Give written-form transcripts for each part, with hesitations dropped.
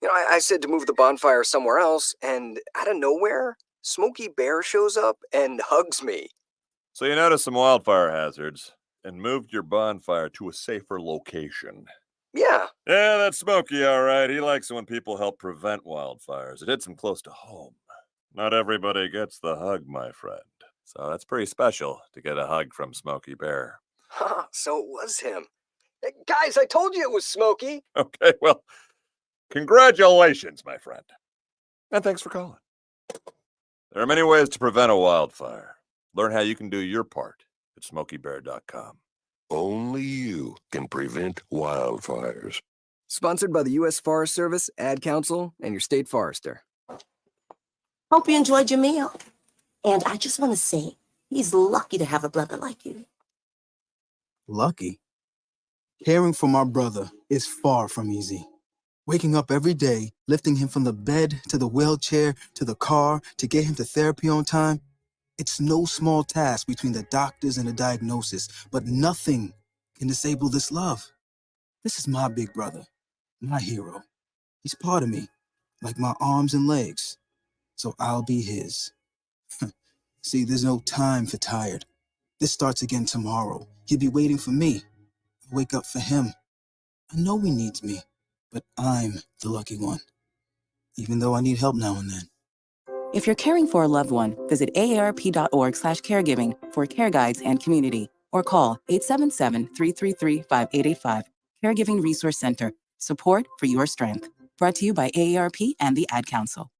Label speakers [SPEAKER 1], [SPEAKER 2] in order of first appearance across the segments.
[SPEAKER 1] I said to move the bonfire somewhere else, and out of nowhere, Smokey Bear shows up and hugs me.
[SPEAKER 2] So you noticed some wildfire hazards and moved your bonfire to a safer location.
[SPEAKER 1] Yeah.
[SPEAKER 2] Yeah, that's Smokey, all right. He likes it when people help prevent wildfires. It hits him close to home. Not everybody gets the hug, my friend. So that's pretty special to get a hug from Smokey Bear.
[SPEAKER 1] So it was him. Guys, I told you it was Smokey.
[SPEAKER 2] Okay, well, congratulations, my friend. And thanks for calling. There are many ways to prevent a wildfire. Learn how you can do your part at SmokeyBear.com.
[SPEAKER 3] Only you can prevent wildfires.
[SPEAKER 4] Sponsored by the U.S. Forest Service, Ad Council, and your state forester.
[SPEAKER 5] Hope you enjoyed your meal. And I just want to say, he's lucky to have a brother like you.
[SPEAKER 6] Lucky? Caring for my brother is far from easy. Waking up every day, lifting him from the bed to the wheelchair to the car to get him to therapy on time. It's no small task between the doctors and the diagnosis, but nothing can disable this love. This is my big brother, my hero. He's part of me, like my arms and legs. So I'll be his. See, there's no time for tired. This starts again tomorrow. He'll be waiting for me. I wake up for him. I know he needs me, but I'm the lucky one. Even though I need help now and then.
[SPEAKER 7] If you're caring for a loved one, visit aarp.org/caregiving for care guides and community, or call 877-333-5885. Caregiving Resource Center. Support for your strength. Brought to you by AARP and the Ad Council.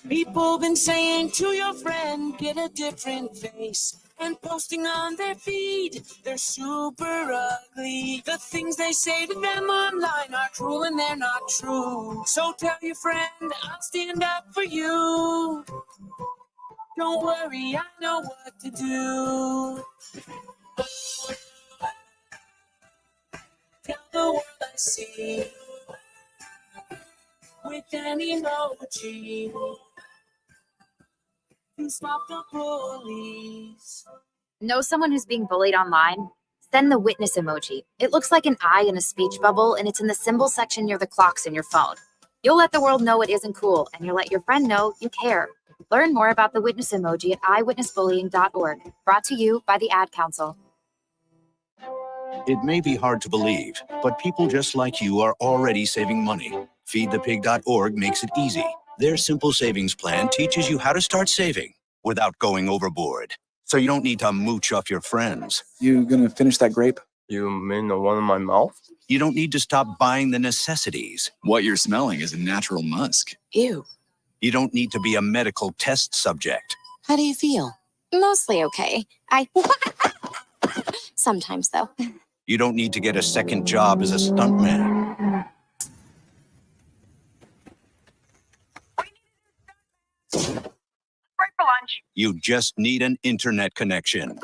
[SPEAKER 8] People been saying to your friend, get a different face, and posting on their feed, they're super ugly. The things they say to them online are cruel and they're not true. So tell your friend, I'll stand up for you. Don't worry, I know what to do. Tell the world I see with an emoji to stop the bullies.
[SPEAKER 9] Know someone who's being bullied online? Send the witness emoji. It looks like an eye in a speech bubble, and it's in the symbol section near the clocks in your phone. You'll let the world know it isn't cool, and you'll let your friend know you care. Learn more about the witness emoji at eyewitnessbullying.org. Brought to you by the Ad Council.
[SPEAKER 10] It may be hard to believe, but people just like you are already saving money. FeedThePig.org makes it easy. Their simple savings plan teaches you how to start saving without going overboard. So you don't need to mooch off your friends.
[SPEAKER 11] You gonna finish that grape?
[SPEAKER 12] You mean the one in my mouth?
[SPEAKER 10] You don't need to stop buying the necessities.
[SPEAKER 11] What you're smelling is a natural musk.
[SPEAKER 5] Ew.
[SPEAKER 10] You don't need to be a medical test subject.
[SPEAKER 5] How do you feel?
[SPEAKER 13] Mostly okay. Sometimes, though.
[SPEAKER 10] You don't need to get a second job as a stuntman.
[SPEAKER 14] Break for lunch.
[SPEAKER 10] You just need an internet connection.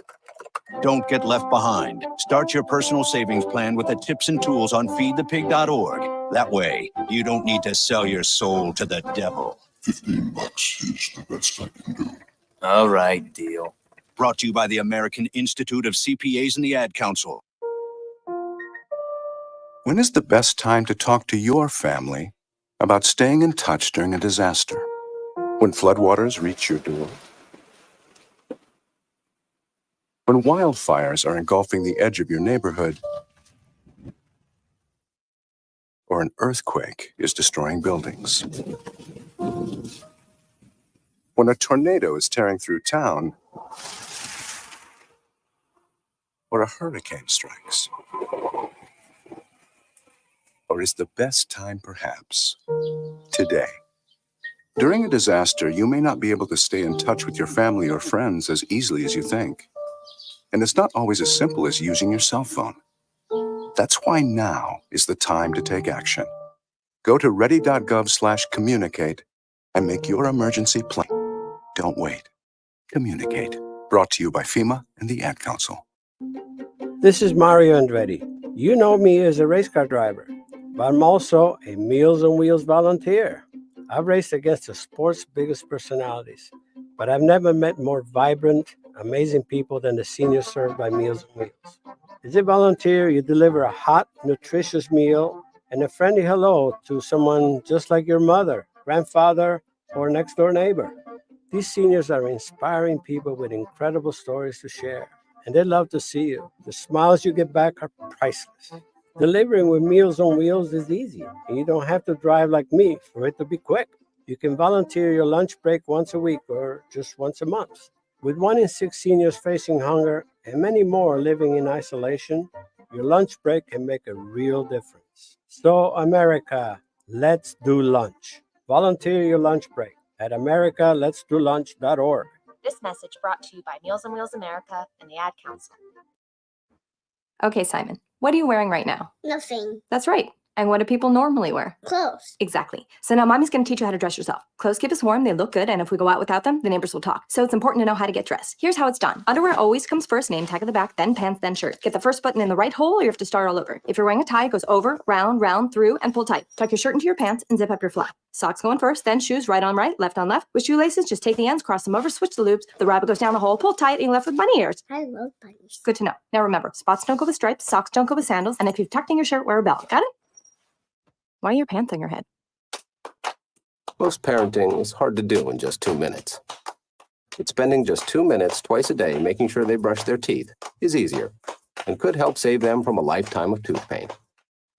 [SPEAKER 10] Don't get left behind. Start your personal savings plan with the tips and tools on feedthepig.org. That way, you don't need to sell your soul to the devil.
[SPEAKER 3] $15 is the best I can do.
[SPEAKER 12] All right, deal.
[SPEAKER 10] Brought to you by the American Institute of CPAs and the Ad Council.
[SPEAKER 15] When is the best time to talk to your family about staying in touch during a disaster? When floodwaters reach your door? When wildfires are engulfing the edge of your neighborhood? Or an earthquake is destroying buildings? When a tornado is tearing through town? Or a hurricane strikes? Or is the best time perhaps today? During a disaster, you may not be able to stay in touch with your family or friends as easily as you think. And it's not always as simple as using your cell phone. That's why now is the time to take action. Go to ready.gov/communicate and make your emergency plan. Don't wait. Communicate. Brought to you by FEMA and the Ad Council.
[SPEAKER 16] This is Mario Andretti. You know me as a race car driver, but I'm also a Meals on Wheels volunteer. I've raced against the sport's biggest personalities, but I've never met more vibrant, amazing people than the seniors served by Meals on Wheels. As a volunteer, you deliver a hot, nutritious meal and a friendly hello to someone just like your mother, grandfather, or next door neighbor. These seniors are inspiring people with incredible stories to share, and they love to see you. The smiles you get back are priceless. Delivering with Meals on Wheels is easy, and you don't have to drive like me for it to be quick. You can volunteer your lunch break once a week or just once a month. With 1 in 6 seniors facing hunger and many more living in isolation, your lunch break can make a real difference. So, America, let's do lunch. Volunteer your lunch break at americaletsdolunch.org.
[SPEAKER 14] This message brought to you by Meals on Wheels America and the Ad Council.
[SPEAKER 17] Okay, Simon, what are you wearing right now?
[SPEAKER 18] Nothing.
[SPEAKER 17] That's right. And what do people normally wear?
[SPEAKER 18] Clothes.
[SPEAKER 17] Exactly. So now mommy's going to teach you how to dress yourself. Clothes keep us warm, they look good, and if we go out without them, the neighbors will talk. So it's important to know how to get dressed. Here's how it's done. Underwear always comes first, name tag at the back, then pants, then shirt. Get the first button in the right hole or you have to start all over. If you're wearing a tie, it goes over, round, round, through, and pull tight. Tuck your shirt into your pants and zip up your flap. Socks going first, then shoes right on right, left on left. With shoelaces, just take the ends, cross them over, switch the loops. The rabbit goes down the hole, pull tight, and you're left with bunny ears.
[SPEAKER 18] I love bunnies.
[SPEAKER 17] Good to know. Now remember, spots don't go with stripes, socks don't go with sandals, and if you've tucked in your shirt, wear a belt. Got it? Why are your pants on your head?
[SPEAKER 19] Most parenting is hard to do in just 2 minutes. But spending just 2 minutes twice a day making sure they brush their teeth is easier and could help save them from a lifetime of tooth pain.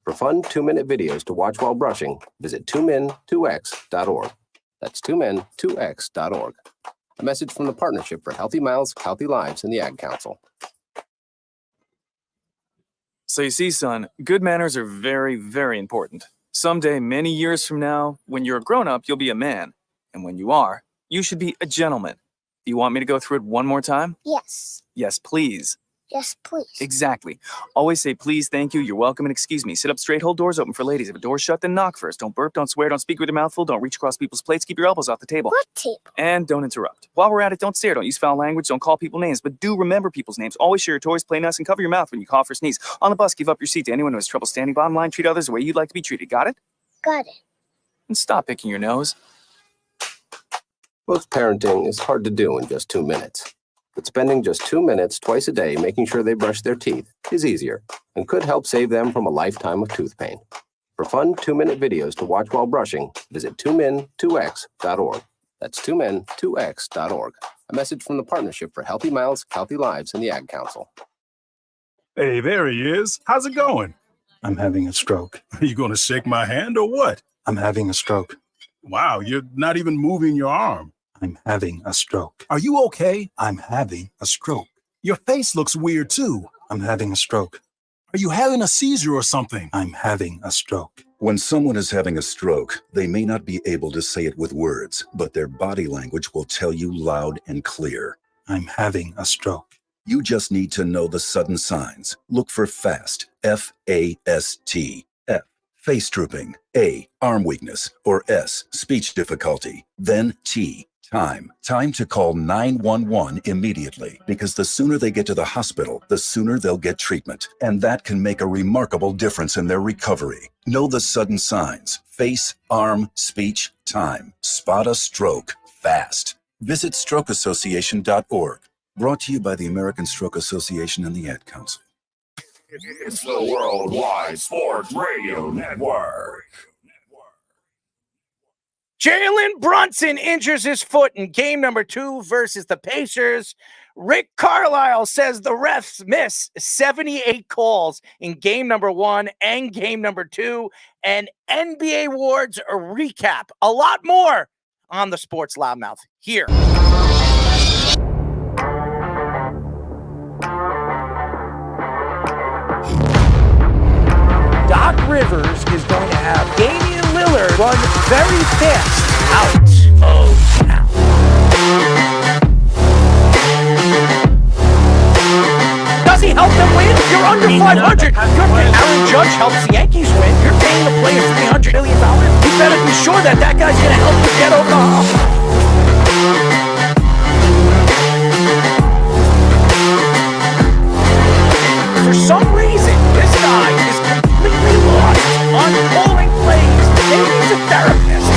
[SPEAKER 19] For fun 2-minute videos to watch while brushing, visit 2min2x.org. That's 2min2x.org. A message from the Partnership for Healthy Mouths, Healthy Lives, and the Ad Council.
[SPEAKER 11] So you see, son, good manners are very, very important. Someday, many years from now, when you're a grown-up, you'll be a man. And when you are, you should be a gentleman. Do you want me to go through it one more time?
[SPEAKER 18] Yes.
[SPEAKER 11] Yes, please.
[SPEAKER 18] Yes, please.
[SPEAKER 11] Exactly. Always say please, thank you, you're welcome, and excuse me. Sit up straight, hold doors open for ladies. If a door's shut, then knock first. Don't burp, don't swear, don't speak with your mouth full, don't reach across people's plates, keep your elbows off the table.
[SPEAKER 18] What table?
[SPEAKER 11] And don't interrupt. While we're at it, don't stare, don't use foul language, don't call people names, but do remember people's names. Always share your toys, play nice, and cover your mouth when you cough or sneeze. On the bus, give up your seat to anyone who has trouble standing bottom line. Treat others the way you'd like to be treated. Got it?
[SPEAKER 18] Got it.
[SPEAKER 11] And stop picking your nose.
[SPEAKER 19] Most parenting is hard to do in just 2 minutes. But spending just 2 minutes twice a day making sure they brush their teeth is easier and could help save them from a lifetime of tooth pain. For fun 2-minute videos to watch while brushing, visit 2min2x.org. That's 2min2x.org. A message from the Partnership for Healthy Mouths, Healthy Lives, and the Ad Council.
[SPEAKER 20] Hey, there he is. How's it going?
[SPEAKER 21] I'm having a stroke.
[SPEAKER 20] Are you going to shake my hand or what?
[SPEAKER 21] I'm having a stroke.
[SPEAKER 20] Wow, you're not even moving your arm.
[SPEAKER 21] I'm having a stroke.
[SPEAKER 20] Are you okay?
[SPEAKER 21] I'm having a stroke.
[SPEAKER 20] Your face looks weird too.
[SPEAKER 21] I'm having a stroke.
[SPEAKER 20] Are you having a seizure or something?
[SPEAKER 21] I'm having a stroke.
[SPEAKER 22] When someone is having a stroke, they may not be able to say it with words, but their body language will tell you loud and clear.
[SPEAKER 21] I'm having a stroke.
[SPEAKER 22] You just need to know the sudden signs. Look for FAST, F-A-S-T. F, face drooping. A, arm weakness. Or S, speech difficulty. Then T, time. Time to call 911 immediately, because the sooner they get to the hospital, the sooner they'll get treatment. And that can make a remarkable difference in their recovery. Know the sudden signs. Face, arm, speech, time. Spot a stroke fast. Visit strokeassociation.org. Brought to you by the American Stroke Association and the Ad Council.
[SPEAKER 3] It's the Worldwide Sports Radio Network.
[SPEAKER 23] Jalen Brunson injures his foot in game number 2 versus the Pacers. Rick Carlisle says the refs miss 78 calls in game number 1 and game number 2. And NBA awards a recap. A lot more on the Sports Loudmouth here. Doc Rivers is going to have Damian Lillard run very fast out of town. Does he help them win? You're under 500. Aaron Judge helps the Yankees win. You're paying the player $300 million. You better be sure that that guy's going to help you get over the hump. For some reason, this guy is completely lost on calling plays. Maybe he's a therapist.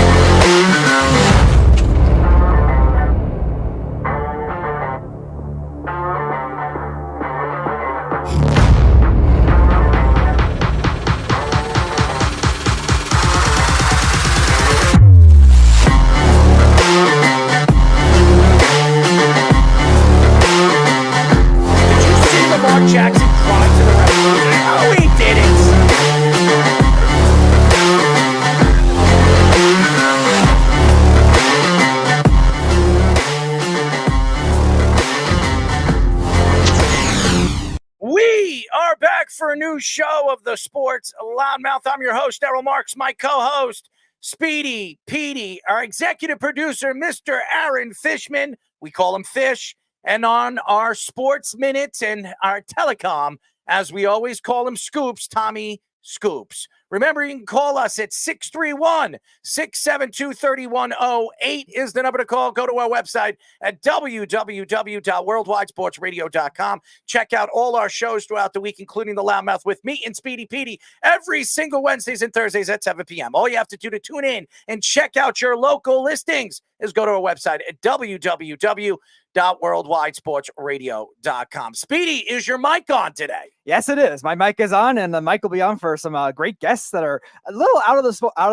[SPEAKER 23] for a new show of the Sports Loudmouth. I'm your host, Errol Marks, my co-host, Speedy Petey, our executive producer, Mr. Aaron Fishman. We call him Fish. And on our Sports Minutes and our telecom, as we always call him, Scoops, Tommy Scoops. Remember, you can call us at 631-672-3108 is the number to call. Go to our website at www.worldwidesportsradio.com. Check out all our shows throughout the week, including the Loudmouth with me and Speedy Petey every single Wednesdays and Thursdays at 7 p.m. All you have to do to tune in and check out your local listings is go to our website at www.worldwidesportsradio.com. Speedy, is your mic on today?
[SPEAKER 1] Yes, it is. My mic is on, and the mic will be on for some great guests that are a little out of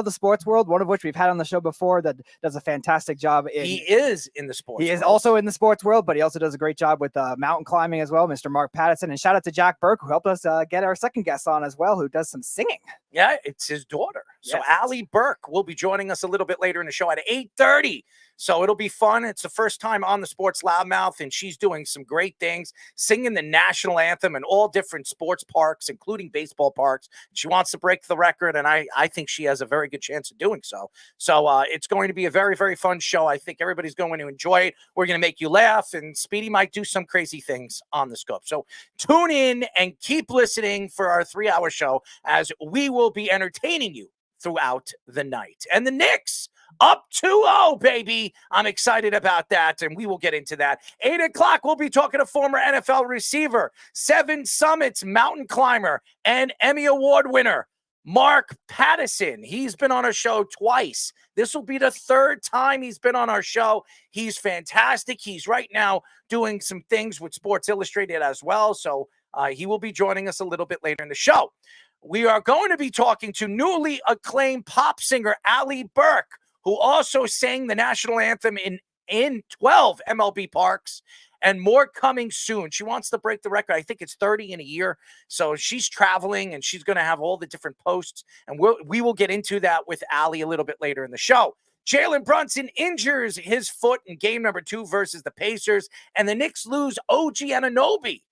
[SPEAKER 1] the sports world. One of which we've had on the show before that does a fantastic job.
[SPEAKER 23] He is in the sports.
[SPEAKER 1] He is
[SPEAKER 23] world.
[SPEAKER 1] also in the sports world, but he also does a great job with mountain climbing as well, Mr. Mark Patterson. And shout out to Jack Burke, who helped us get our second guest on as well, who does some singing.
[SPEAKER 23] Yeah, it's his daughter. So
[SPEAKER 1] Yes.
[SPEAKER 23] Allie Burke will be joining us a little bit later in the show at 8:30. So it'll be fun. It's the first time on the Sports Loudmouth, and she's doing some great things, singing the national anthem in all different sports parks, including baseball parks. She wants to break the record, and I think she has a very good chance of doing so. So it's going to be a very, very fun show. I think everybody's going to enjoy it. We're going to make you laugh, and Speedy might do some crazy things on the scope. So tune in and keep listening for our 3-hour show as we will be entertaining you throughout the night. And the Knicks up 2-0, baby. I'm excited about that, and we will get into that. 8 o'clock, we'll be talking to former NFL receiver, 7 Summits mountain climber, and Emmy Award winner, Mark Patterson. He's been on our show twice. This will be the 3rd time he's been on our show. He's fantastic. He's right now doing some things with Sports Illustrated as well, so he will be joining us a little bit later in the show. We are going to be talking to newly acclaimed pop singer Allie Burke, who also sang the national anthem in 12 MLB parks, and more coming soon. She wants to break the record. I think it's 30 in a year. So she's traveling, and she's going to have all the different posts, and we will get into that with Allie a little bit later in the show. Jalen Brunson injures his foot in game number 2 versus the Pacers, and the Knicks lose OG Anunoby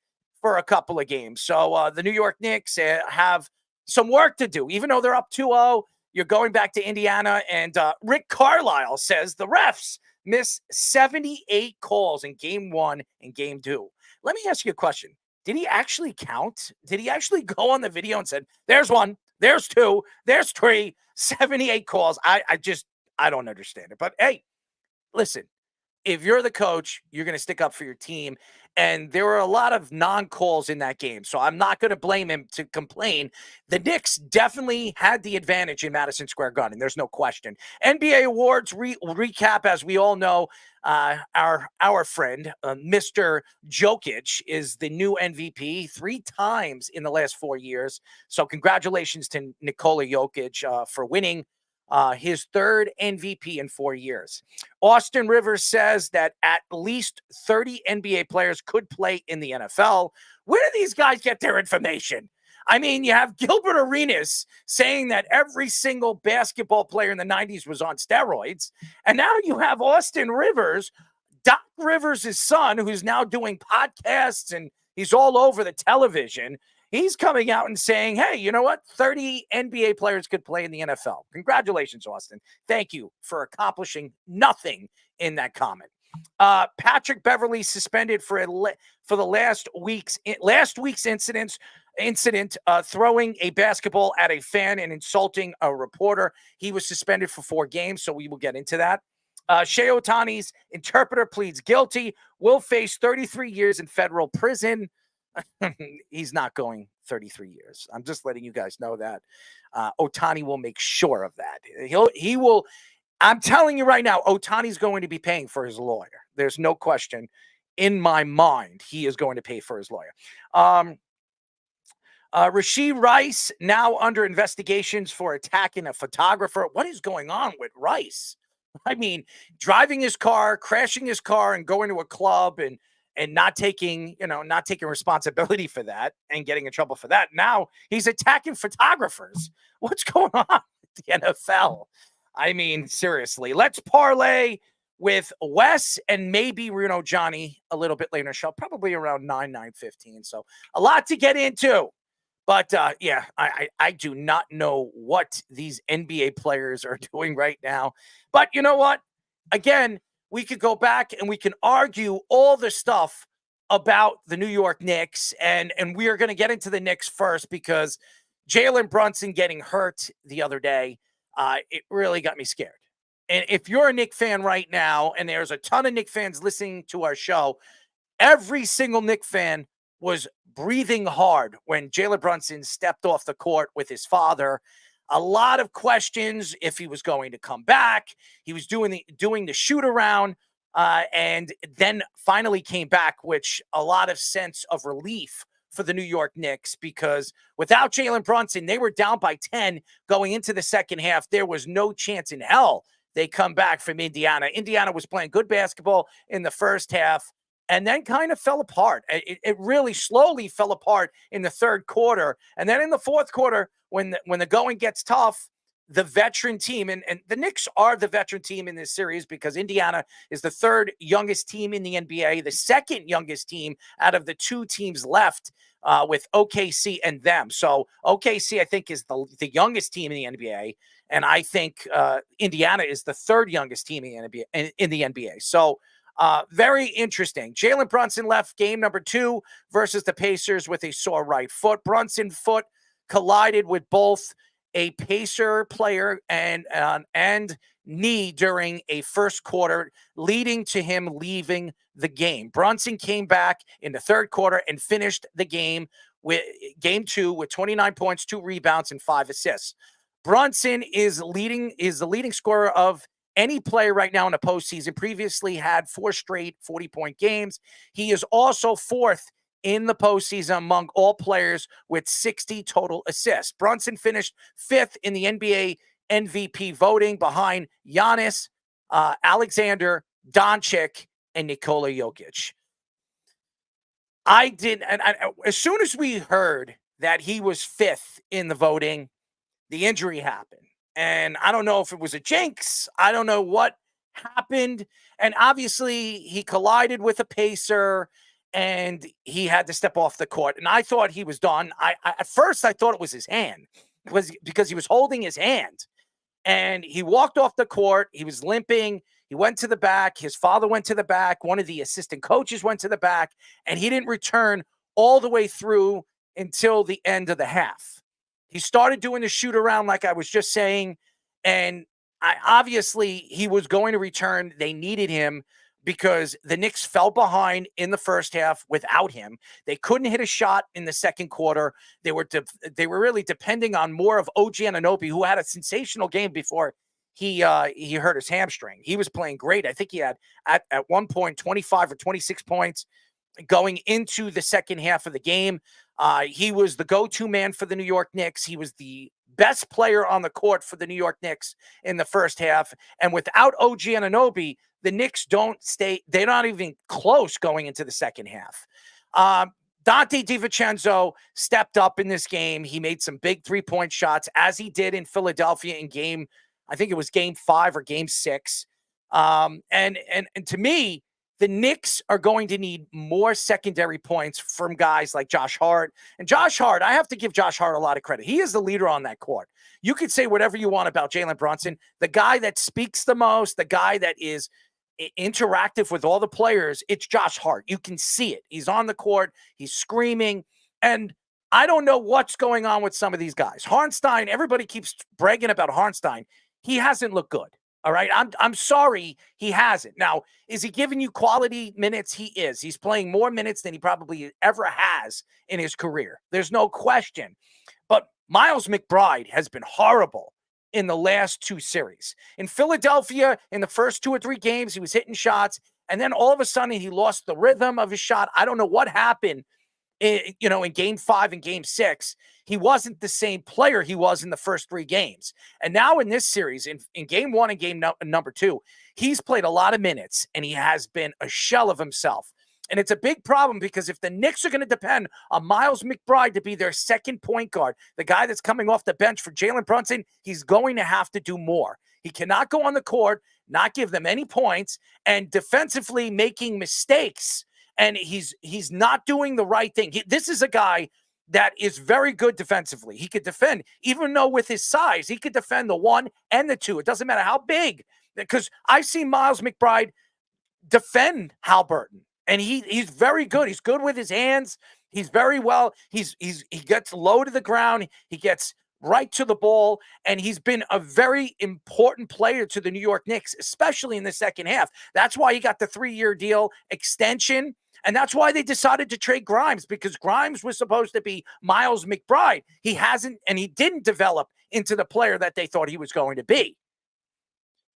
[SPEAKER 23] for a couple of games. So the New York Knicks have some work to do. Even though they're up 2-0, you're going back to Indiana, and Rick Carlisle says the refs missed 78 calls in game 1 and game 2. Let me ask you a question. Did he actually count? Did he actually go on the video and said, there's 1, there's 2, there's 3, 78 calls? I don't understand it. But hey, listen, if you're the coach, you're going to stick up for your team. And there were a lot of non-calls in that game, so I'm not going to blame him to complain. The Knicks definitely had the advantage in Madison Square Garden. There's no question. NBA awards recap, as we all know, our friend, Mr. Jokic, is the new MVP 3 times in the last 4 years. So congratulations to Nikola Jokic for winning his 3rd MVP in 4 years. Austin Rivers says that at least 30 NBA players could play in the NFL. Where do these guys get their information? I mean, you have Gilbert Arenas saying that every single basketball player in the 90s was on steroids. And now you have Austin Rivers, Doc Rivers' son, who's now doing podcasts, and he's all over the television. He's coming out and saying, hey, you know what? 30 NBA players could play in the NFL. Congratulations, Austin. Thank you for accomplishing nothing in that comment. Patrick Beverley suspended for the last week's incident throwing a basketball at a fan and insulting a reporter. He was suspended for 4 games, so we will get into that. Shohei Ohtani's interpreter pleads guilty, will face 33 years in federal prison. He's not going 33 years. I'm just letting you guys know that. Ohtani will make sure of that. He will. I'm telling you right now, Ohtani's going to be paying for his lawyer. There's no question in my mind. He is going to pay for his lawyer. Rashee Rice now under investigations for attacking a photographer. What is going on with Rice? I mean, driving his car, crashing his car, and going to a club and not taking responsibility for that and getting in trouble for that. Now he's attacking photographers. What's going on with the NFL? I mean, seriously, let's parlay with Wes and maybe Reno Johnny a little bit later in the show, probably around 9:15. So a lot to get into. But yeah, I do not know what these NBA players are doing right now. But you know what? Again, we could go back and we can argue all the stuff about the New York Knicks, and we are going to get into the Knicks first because Jalen Brunson getting hurt the other day, it really got me scared. And if you're a Knicks fan right now, and there's a ton of Knicks fans listening to our show, every single Knicks fan was breathing hard when Jalen Brunson stepped off the court with his father. A lot of questions if he was going to come back. He was doing the shoot around, and then finally came back, which a lot of sense of relief for the New York Knicks, because without Jalen Brunson, they were down by 10 going into the second half. There was no chance in hell they come back from Indiana. Indiana was playing good basketball in the first half and then kind of fell apart. It really slowly fell apart in the third quarter. And then in the fourth quarter, when the going gets tough, the veteran team, and the Knicks are the veteran team in this series because Indiana is the third youngest team in the NBA, the second youngest team out of the two teams left with OKC and them. So OKC, I think, is the youngest team in the NBA, and I think Indiana is the third youngest team in the NBA. So very interesting. Jalen Brunson left game number 2 versus the Pacers with a sore right foot. Brunson foot collided with both a Pacer player and knee during a first quarter, leading to him leaving the game. Brunson came back in the third quarter and finished the game with game 2 with 29 points, 2 rebounds, and 5 assists. Brunson is the leading scorer of any player right now in the postseason. Previously had 4 straight 40-point games. He is also 4th in the postseason among all players with 60 total assists. Brunson finished 5th in the NBA MVP voting behind Giannis, Alexander, Doncic, and Nikola Jokic. As soon as we heard that he was 5th in the voting, the injury happened. And I don't know if it was a jinx. I don't know what happened. And obviously he collided with a Pacer and he had to step off the court. And I thought he was done. At first I thought it was his hand. It was because he was holding his hand. And he walked off the court. He was limping. He went to the back. His father went to the back. One of the assistant coaches went to the back. And he didn't return all the way through until the end of the half. He started doing the shoot around like I was just saying. And obviously he was going to return. They needed him because the Knicks fell behind in the first half without him. They couldn't hit a shot in the second quarter. They were really depending on more of OG Anunoby, who had a sensational game before he hurt his hamstring. He was playing great. I think he had at one point 25 or 26 points going into the second half of the game. He was the go-to man for the New York Knicks. He was the best player on the court for the New York Knicks in the first half. And without OG Anunoby, the Knicks they're not even close going into the second half. Dante DiVincenzo stepped up in this game. He made some big 3-point shots, as he did in Philadelphia in I think it was game 5 or game 6. And to me, the Knicks are going to need more secondary points from guys like Josh Hart. And Josh Hart, I have to give Josh Hart a lot of credit. He is the leader on that court. You could say whatever you want about Jalen Brunson. The guy that speaks the most, the guy that is interactive with all the players, it's Josh Hart. You can see it. He's on the court. He's screaming. And I don't know what's going on with some of these guys. Hartenstein, everybody keeps bragging about Hartenstein. He hasn't looked good. All right. I'm sorry he hasn't. Now, is he giving you quality minutes? He is. He's playing more minutes than he probably ever has in his career. There's no question. But Miles McBride has been horrible in the last 2 series. In Philadelphia, in the first 2 or 3 games, he was hitting shots. And then all of a sudden he lost the rhythm of his shot. I don't know what happened in game 5 and game 6. He wasn't the same player he was in the first 3 games. And now in this series, in game 1 and game number 2, he's played a lot of minutes and he has been a shell of himself. And it's a big problem because if the Knicks are going to depend on Miles McBride to be their second point guard, the guy that's coming off the bench for Jalen Brunson, he's going to have to do more. He cannot go on the court, not give them any points, and defensively making mistakes. And he's not doing the right thing. This is a guy that is very good defensively. He could defend, even though with his size, he could defend the 1 and the 2. It doesn't matter how big, because I've seen Miles McBride defend Halliburton, and he's very good. He's good with his hands. He's very well. He gets low to the ground. He gets right to the ball, and he's been a very important player to the New York Knicks, especially in the second half. That's why he got the 3-year deal extension, and that's why they decided to trade Grimes, because Grimes was supposed to be Miles McBride. He hasn't, and he didn't develop into the player that they thought he was going to be.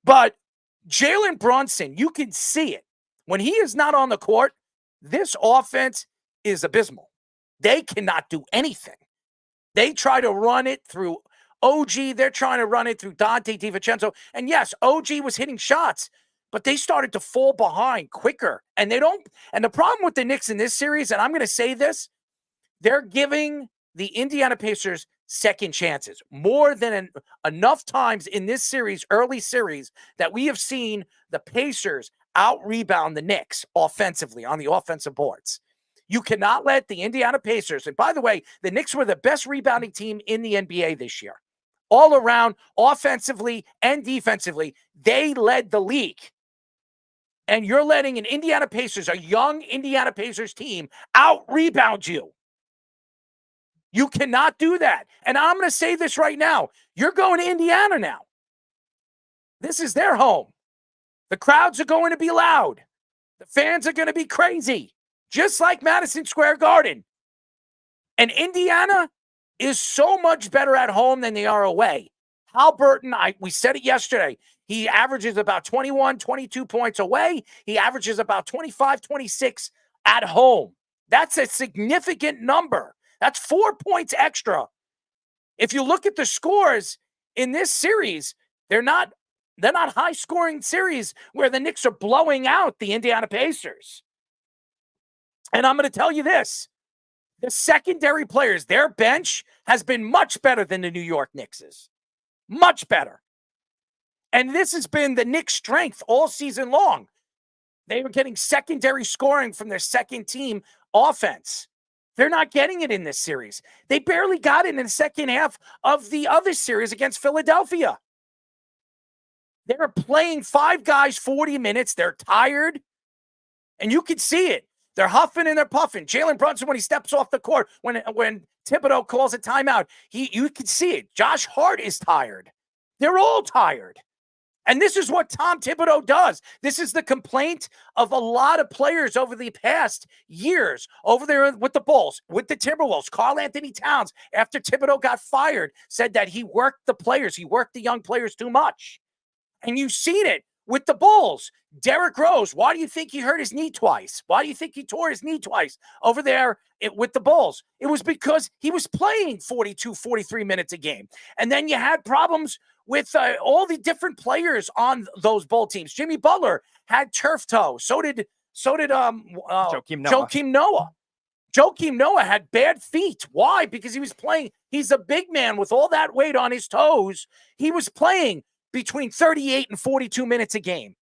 [SPEAKER 23] But Jalen Brunson, you can see it. When he is not on the court, this offense is abysmal. They cannot do anything. They try to run it through OG. They're trying to run it through Dante DiVincenzo. And yes, OG was hitting shots, but they started to fall behind quicker. And they don't. And the problem with the Knicks in this series, and I'm going to say this, they're giving the Indiana Pacers second chances more than enough times in this series, early series, that we have seen the Pacers out-rebound the Knicks offensively on the offensive boards. You cannot let the Indiana Pacers, and by the way, the Knicks were the best rebounding team in the NBA this year. All around, offensively and defensively, they led the league. And you're letting an Indiana Pacers, a young Indiana Pacers team, out-rebound you. You cannot do that. And I'm going to say this right now. You're going to Indiana now. This is their home. The crowds are going to be loud. The fans are going to be crazy. Just like Madison Square Garden. And Indiana is so much better at home than they are away. Halliburton, we said it yesterday, he averages about 21, 22 points away. He averages about 25, 26 at home. That's a significant number. That's 4 points extra. If you look at the scores in this series, they're not high-scoring series where the Knicks are blowing out the Indiana Pacers. And I'm going to tell you this. The secondary players, their bench has been much better than the New York Knicks'. Much better. And this has been the Knicks' strength all season long. They were getting secondary scoring from their second team offense. They're not getting it in this series. They barely got it in the second half of the other series against Philadelphia. They're playing 5 guys 40 minutes. They're tired. And you can see it. They're huffing and they're puffing. Jalen Brunson, when he steps off the court, when Thibodeau calls a timeout, you can see it. Josh Hart is tired. They're all tired. And this is what Tom Thibodeau does. This is the complaint of a lot of players over the past years over there with the Bulls, with the Timberwolves. Karl Anthony Towns, after Thibodeau got fired, said that he worked the players. He worked the young players too much. And you've seen it with the Bulls. Derrick Rose, why do you think he hurt his knee twice? Why do you think he tore his knee twice over there with the Bulls? It was because he was playing 42, 43 minutes a game. And then you had problems with all the different players on those Bull teams. Jimmy Butler had turf toe. So did Joakim Noah. Joakim Noah had bad feet. Why? Because he was playing. He's a big man with all that weight on his toes. He was playing between 38 and 42 minutes a game.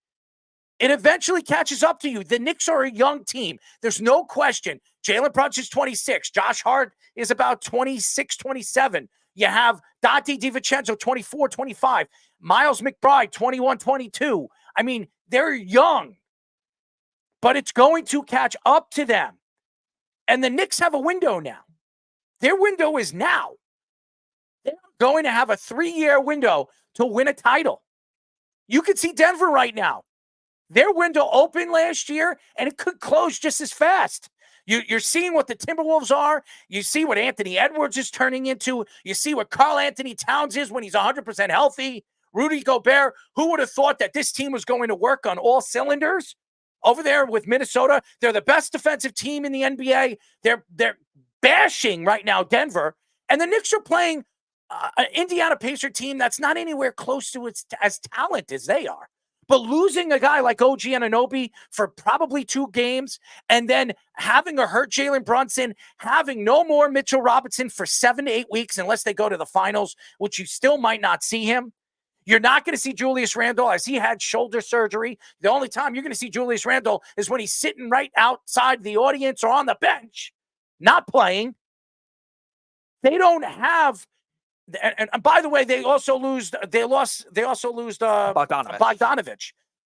[SPEAKER 23] It eventually catches up to you. The Knicks are a young team. There's no question. Jalen Brunson's 26. Josh Hart is about 26, 27. You have Dante DiVincenzo, 24, 25. Miles McBride, 21, 22. I mean, they're young. But it's going to catch up to them. And the Knicks have a window now. Their window is now. They're going to have a 3-year window to win a title. You can see Denver right now. Their window opened last year, and it could close just as fast. You're seeing what the Timberwolves are. You see what Anthony Edwards is turning into. You see what Karl Anthony Towns is when he's 100% healthy. Rudy Gobert, who would have thought that this team was going to work on all cylinders? Over there with Minnesota, they're the best defensive team in the NBA. They're bashing right now Denver. And the Knicks are playing an Indiana Pacer team that's not anywhere close to as talented as they are. But losing a guy like OG Anunoby for probably 2 games, and then having a hurt Jalen Brunson, having no more Mitchell Robinson for 7 to 8 weeks unless they go to the finals, which you still might not see him. You're not going to see Julius Randle as he had shoulder surgery. The only time you're going to see Julius Randle is when he's sitting right outside the audience or on the bench, not playing. They don't have. And by the way, they also lose Bogdanovich.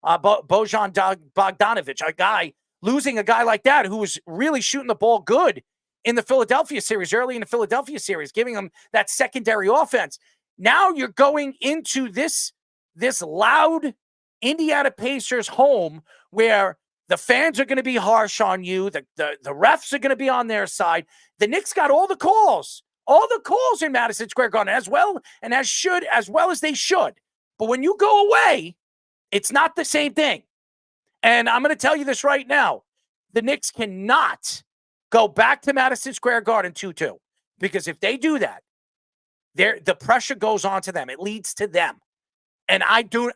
[SPEAKER 23] Bojan Bogdanovich, a guy losing a guy like that who was really shooting the ball good in the Philadelphia series, early in the Philadelphia series, giving them that secondary offense. Now you're going into this loud Indiana Pacers home where the fans are going to be harsh on you. The refs are going to be on their side. The Knicks got all the calls in Madison Square Garden as well as they should. But when you go away, it's not the same thing. And I'm going to tell you this right now. The Knicks cannot go back to Madison Square Garden 2-2. Because if they do that, the pressure goes on to them. It leads to them. And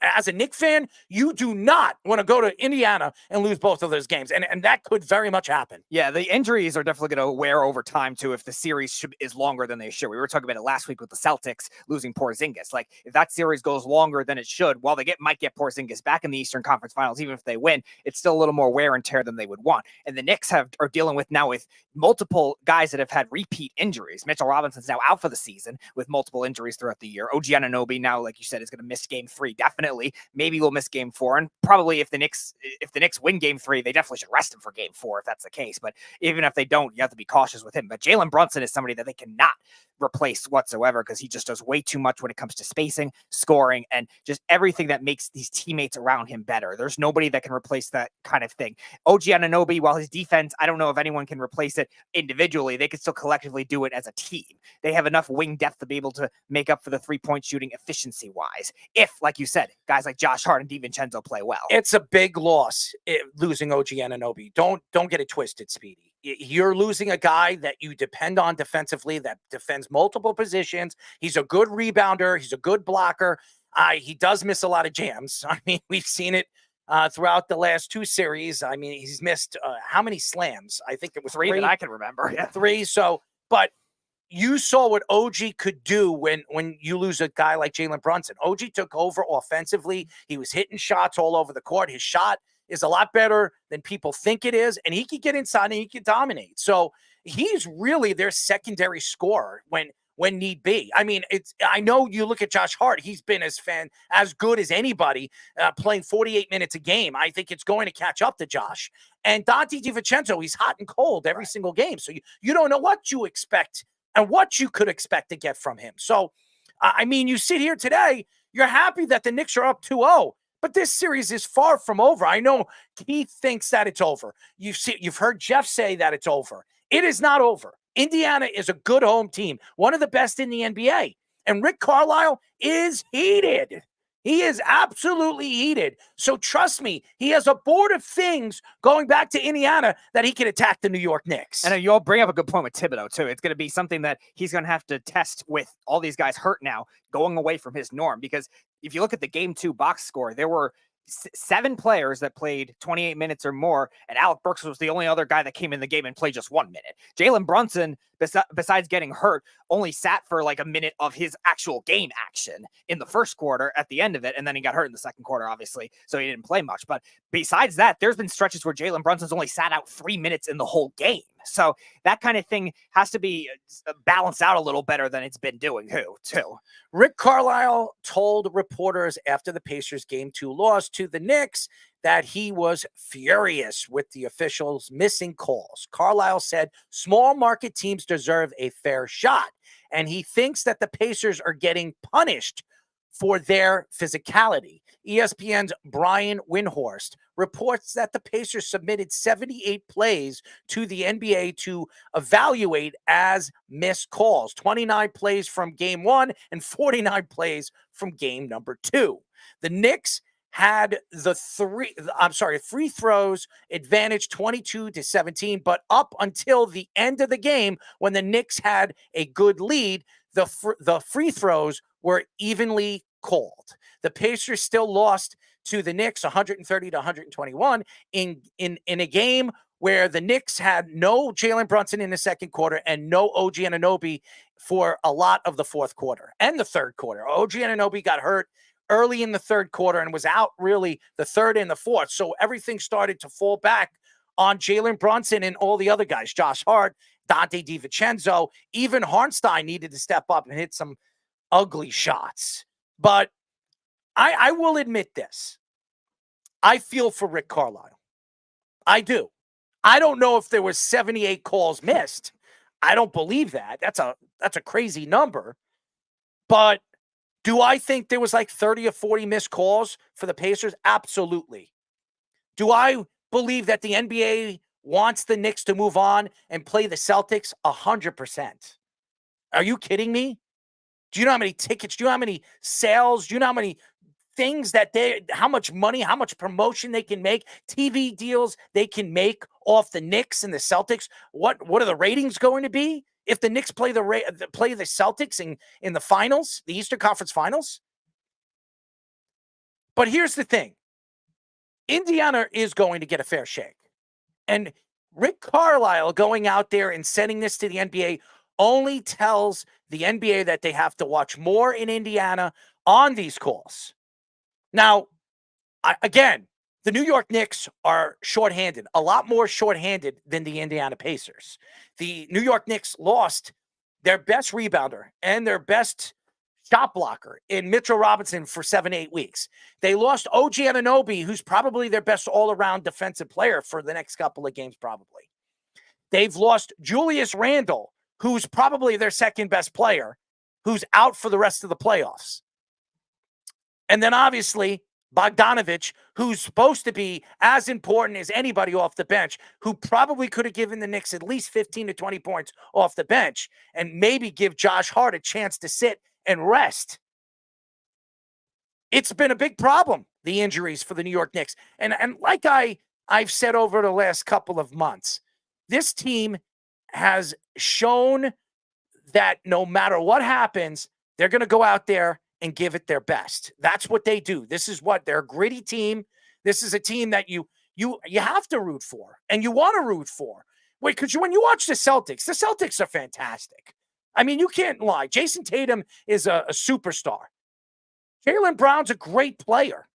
[SPEAKER 23] as a Knicks fan, you do not want to go to Indiana and lose both of those games. And that could very much happen.
[SPEAKER 1] Yeah, the injuries are definitely going to wear over time, too, if the series is longer than they should. We were talking about it last week with the Celtics losing Porzingis. Like, if that series goes longer than it should, while they might get Porzingis back in the Eastern Conference Finals, even if they win, it's still a little more wear and tear than they would want. And the Knicks are dealing with multiple guys that have had repeat injuries. Mitchell Robinson's now out for the season with multiple injuries throughout the year. OG Anunoby now, like you said, is going to miss Game 3, definitely. Maybe we'll miss Game 4, and probably if the Knicks win Game 3, they definitely should rest him for Game 4 if that's the case. But even if they don't, you have to be cautious with him. But Jalen Brunson is somebody that they cannot replace whatsoever because he just does way too much when it comes to spacing, scoring, and just everything that makes these teammates around him better. There's nobody that can replace that kind of thing. OG Anunoby, while his defense, I don't know if anyone can replace it individually, they can still collectively do it as a team. They have enough wing depth to be able to make up for the three-point shooting efficiency-wise. If, like you said, guys like Josh Hart and DiVincenzo play well.
[SPEAKER 23] It's a big loss losing OG Anunoby. Don't get it twisted, Speedy. You're losing a guy that you depend on defensively, that defends multiple positions. He's a good rebounder. He's a good blocker. He does miss a lot of jams. I mean, we've seen it throughout the last two series. I mean, he's missed how many slams? I think it was
[SPEAKER 1] three that I can remember.
[SPEAKER 23] Yeah, 3. So, but you saw what OG could do when you lose a guy like Jalen Brunson. OG took over offensively. He was hitting shots all over the court. His shot is a lot better than people think it is, and he can get inside and he can dominate. So he's really their secondary scorer when need be. I mean, I know you look at Josh Hart, he's been as good as anybody playing 48 minutes a game. I think it's going to catch up to Josh. And Dante DiVincenzo, he's hot and cold every single game. So you don't know what you expect and what you could expect to get from him. So, I mean, you sit here today, you're happy that the Knicks are up 2-0. But this series is far from over. I know Keith thinks that it's over. You've heard Jeff say that it's over. It is not over. Indiana is a good home team, one of the best in the NBA. And Rick Carlisle is heated. He is absolutely heated. So trust me, he has a board of things going back to Indiana that he can attack the New York Knicks.
[SPEAKER 1] And you all bring up a good point with Thibodeau, too. It's going to be something that he's going to have to test with all these guys hurt now, going away from his norm. Because if you look at the Game 2 box score, there were 7 players that played 28 minutes or more, and Alec Burks was the only other guy that came in the game and played just 1 minute. Jalen Brunson, besides getting hurt, only sat for like a minute of his actual game action in the first quarter at the end of it, and then he got hurt in the second quarter, obviously, so he didn't play much. But besides that, there's been stretches where Jalen Brunson's only sat out 3 minutes in the whole game. So that kind of thing has to be balanced out a little better than it's been doing, too.
[SPEAKER 23] Rick Carlisle told reporters after the Pacers Game 2 loss to the Knicks that he was furious with the officials missing calls. Carlisle said small market teams deserve a fair shot, and he thinks that the Pacers are getting punished for their physicality. ESPN's Brian Windhorst reports that the Pacers submitted 78 plays to the NBA to evaluate as missed calls, 29 plays from Game 1 and 49 plays from Game number 2. The Knicks had free throws advantage 22-17, but up until the end of the game, when the Knicks had a good lead, the free throws were evenly called. The Pacers still lost to the Knicks 130-121 in a game where the Knicks had no Jalen Brunson in the second quarter and no OG Anunoby for a lot of the fourth quarter and the third quarter. OG Anunoby got hurt early in the third quarter and was out really the third and the fourth. So everything started to fall back on Jalen Brunson and all the other guys, Josh Hart, Dante DiVincenzo. Even Harnstein needed to step up and hit some ugly shots. But I will admit this. I feel for Rick Carlisle. I do. I don't know if there was 78 calls missed. I don't believe that. That's a crazy number. But do I think there was like 30 or 40 missed calls for the Pacers? Absolutely. Do I believe that the NBA wants the Knicks to move on and play the Celtics? 100%. Are you kidding me? Do you know how many tickets? Do you know how many sales? Do you know how many things that how much money, how much promotion they can make, TV deals they can make off the Knicks and the Celtics? What are the ratings going to be if the Knicks play the Celtics in the finals, the Eastern Conference Finals? But here's the thing. Indiana is going to get a fair shake. And Rick Carlisle going out there and sending this to the NBA only tells the NBA that they have to watch more in Indiana on these calls. Now, again, the New York Knicks are shorthanded, a lot more shorthanded than the Indiana Pacers. The New York Knicks lost their best rebounder and their best shot blocker in Mitchell Robinson for 7-8 weeks. They lost OG Anunoby, who's probably their best all-around defensive player for the next couple of games, probably. They've lost Julius Randle, who's probably their second best player, who's out for the rest of the playoffs. And then obviously Bogdanovich, who's supposed to be as important as anybody off the bench, who probably could have given the Knicks at least 15 to 20 points off the bench and maybe give Josh Hart a chance to sit and rest. It's been a big problem, the injuries for the New York Knicks. And like I've said over the last couple of months, this team has shown that no matter what happens, they're going to go out there and give it their best. That's what they do. This is what they're a gritty team. This is a team that you have to root for and you want to root for. Wait, because when you watch the Celtics are fantastic. I mean, you can't lie. Jason Tatum is a superstar. Jaylen Brown's a great player.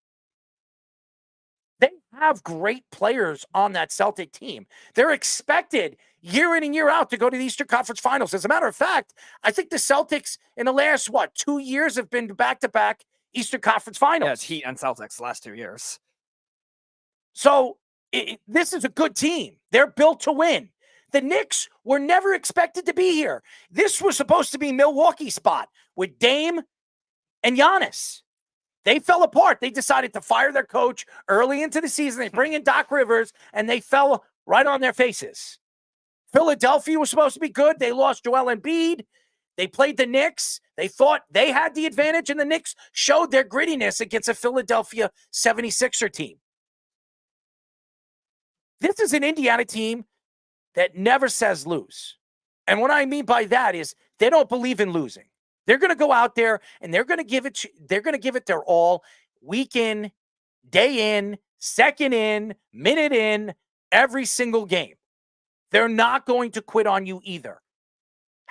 [SPEAKER 23] They have great players on that Celtic team. They're expected year in and year out to go to the Eastern Conference Finals. As a matter of fact, I think the Celtics in the last, 2 years have been back-to-back Eastern Conference Finals.
[SPEAKER 1] Yeah, it's Heat and Celtics the last 2 years.
[SPEAKER 23] So this is a good team. They're built to win. The Knicks were never expected to be here. This was supposed to be Milwaukee's spot with Dame and Giannis. They fell apart. They decided to fire their coach early into the season. They bring in Doc Rivers, and they fell right on their faces. Philadelphia was supposed to be good. They lost Joel Embiid. They played the Knicks. They thought they had the advantage, and the Knicks showed their grittiness against a Philadelphia 76er team. This is an Indiana team that never says lose. And what I mean by that is they don't believe in losing. They're going to go out there and they're going to give it their all, week in, day in, second in, minute in, every single game. They're not going to quit on you either.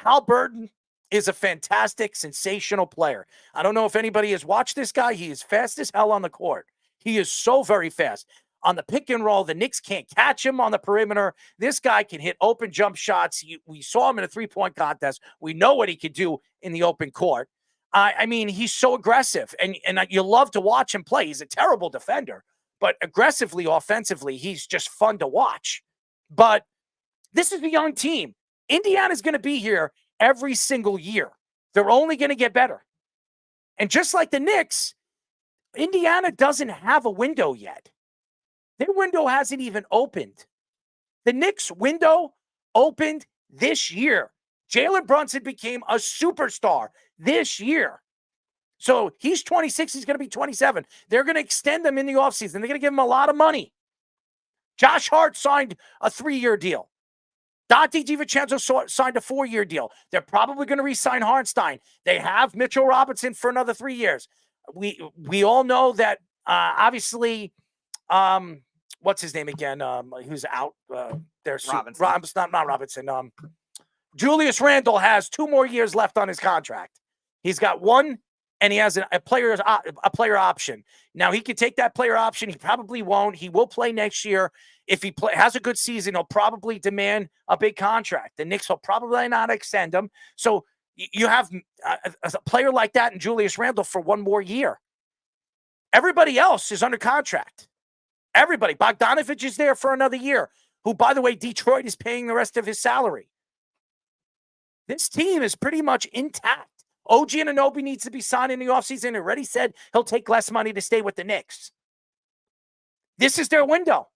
[SPEAKER 23] Haliburton is a fantastic, sensational player. I don't know if anybody has watched this guy. He is fast as hell on the court. He is so very fast. On the pick and roll, the Knicks can't catch him on the perimeter. This guy can hit open jump shots. We saw him in a three-point contest. We know what he could do in the open court. I mean, he's so aggressive, and you love to watch him play. He's a terrible defender, but aggressively, offensively, he's just fun to watch. But this is a young team. Indiana's going to be here every single year. They're only going to get better. And just like the Knicks, Indiana doesn't have a window yet. Their window hasn't even opened. The Knicks' window opened this year. Jalen Brunson became a superstar this year. So he's 26. He's going to be 27. They're going to extend him in the offseason. They're going to give him a lot of money. Josh Hart signed a 3-year deal. Dante DiVincenzo signed a 4-year deal. They're probably going to re-sign Harnstein. They have Mitchell Robinson for another 3 years. We all know that, obviously, what's his name again? Who's out there?
[SPEAKER 1] Robinson.
[SPEAKER 23] Not Robinson. Julius Randle has 2 more years left on his contract. He's got 1 and he has a player option. Now, he could take that player option. He probably won't. He will play next year. If he has a good season, he'll probably demand a big contract. The Knicks will probably not extend him. So you have a player like that in Julius Randle for one more year. Everybody else is under contract. Everybody. Bogdanovich is there for another year, who, by the way, Detroit is paying the rest of his salary. This team is pretty much intact. OG Anunoby needs to be signed in the offseason. He already said he'll take less money to stay with the Knicks. This is their window.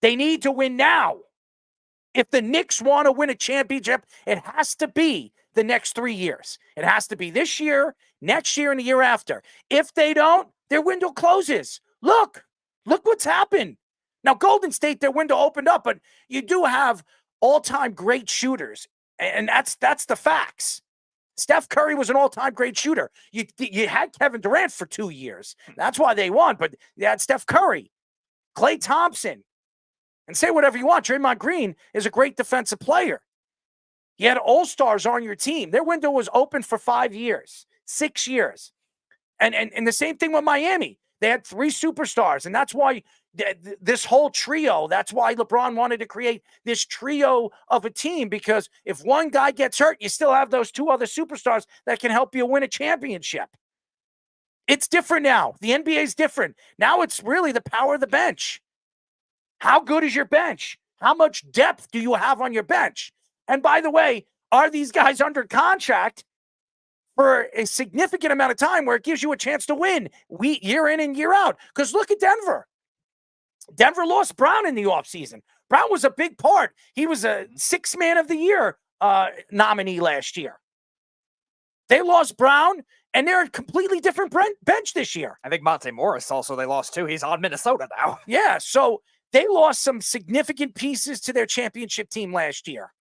[SPEAKER 23] They need to win now. If the Knicks want to win a championship, it has to be the next 3 years. It has to be this year, next year, and the year after. If they don't, their window closes. Look what's happened. Now, Golden State, their window opened up, but you do have all-time great shooters, and that's the facts. Steph Curry was an all-time great shooter. You had Kevin Durant for 2 years. That's why they won, but you had Steph Curry, Klay Thompson, and say whatever you want. Draymond Green is a great defensive player. You had all-stars on your team. Their window was open for 5 years, 6 years. And the same thing with Miami. They had 3 superstars, and that's why this whole trio, that's why LeBron wanted to create this trio of a team, because if one guy gets hurt, you still have those 2 other superstars that can help you win a championship. It's different now. The NBA is different. Now it's really the power of the bench. How good is your bench? How much depth do you have on your bench? And by the way, are these guys under contract for a significant amount of time where it gives you a chance to win year in and year out? Because look at Denver. Denver lost Brown in the offseason. Brown was a big part. He was a 6th man of the year nominee last year. They lost Brown, and they're a completely different bench this year.
[SPEAKER 1] I think Monte Morris also they lost too. He's on Minnesota now.
[SPEAKER 23] Yeah, so they lost some significant pieces to their championship team last year.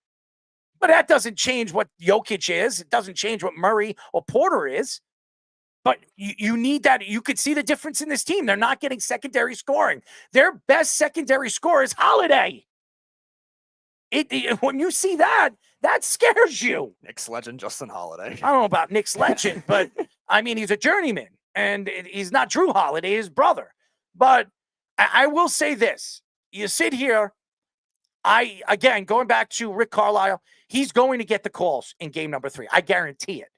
[SPEAKER 23] But that doesn't change what Jokic is. It doesn't change what Murray or Porter is. But you need that. You could see the difference in this team. They're not getting secondary scoring. Their best secondary scorer is Holiday. When you see that scares you.
[SPEAKER 1] Knicks legend Justin Holiday.
[SPEAKER 23] I don't know about Knicks legend, but I mean, he's a journeyman. And he's not Drew Holiday, his brother. But I will say this. You sit here, again, going back to Rick Carlisle, he's going to get the calls in game number 3. I guarantee it.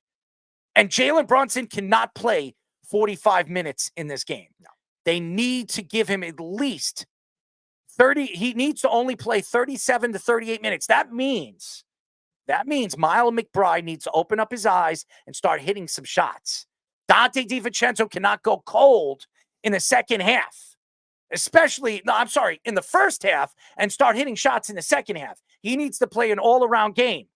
[SPEAKER 23] And Jalen Brunson cannot play 45 minutes in this game. No. They need to give him at least 30. He needs to only play 37 to 38 minutes. That means Miles McBride needs to open up his eyes and start hitting some shots. Dante DiVincenzo cannot go cold in the second half. In the first half, and start hitting shots in the second half. He needs to play an all-around game.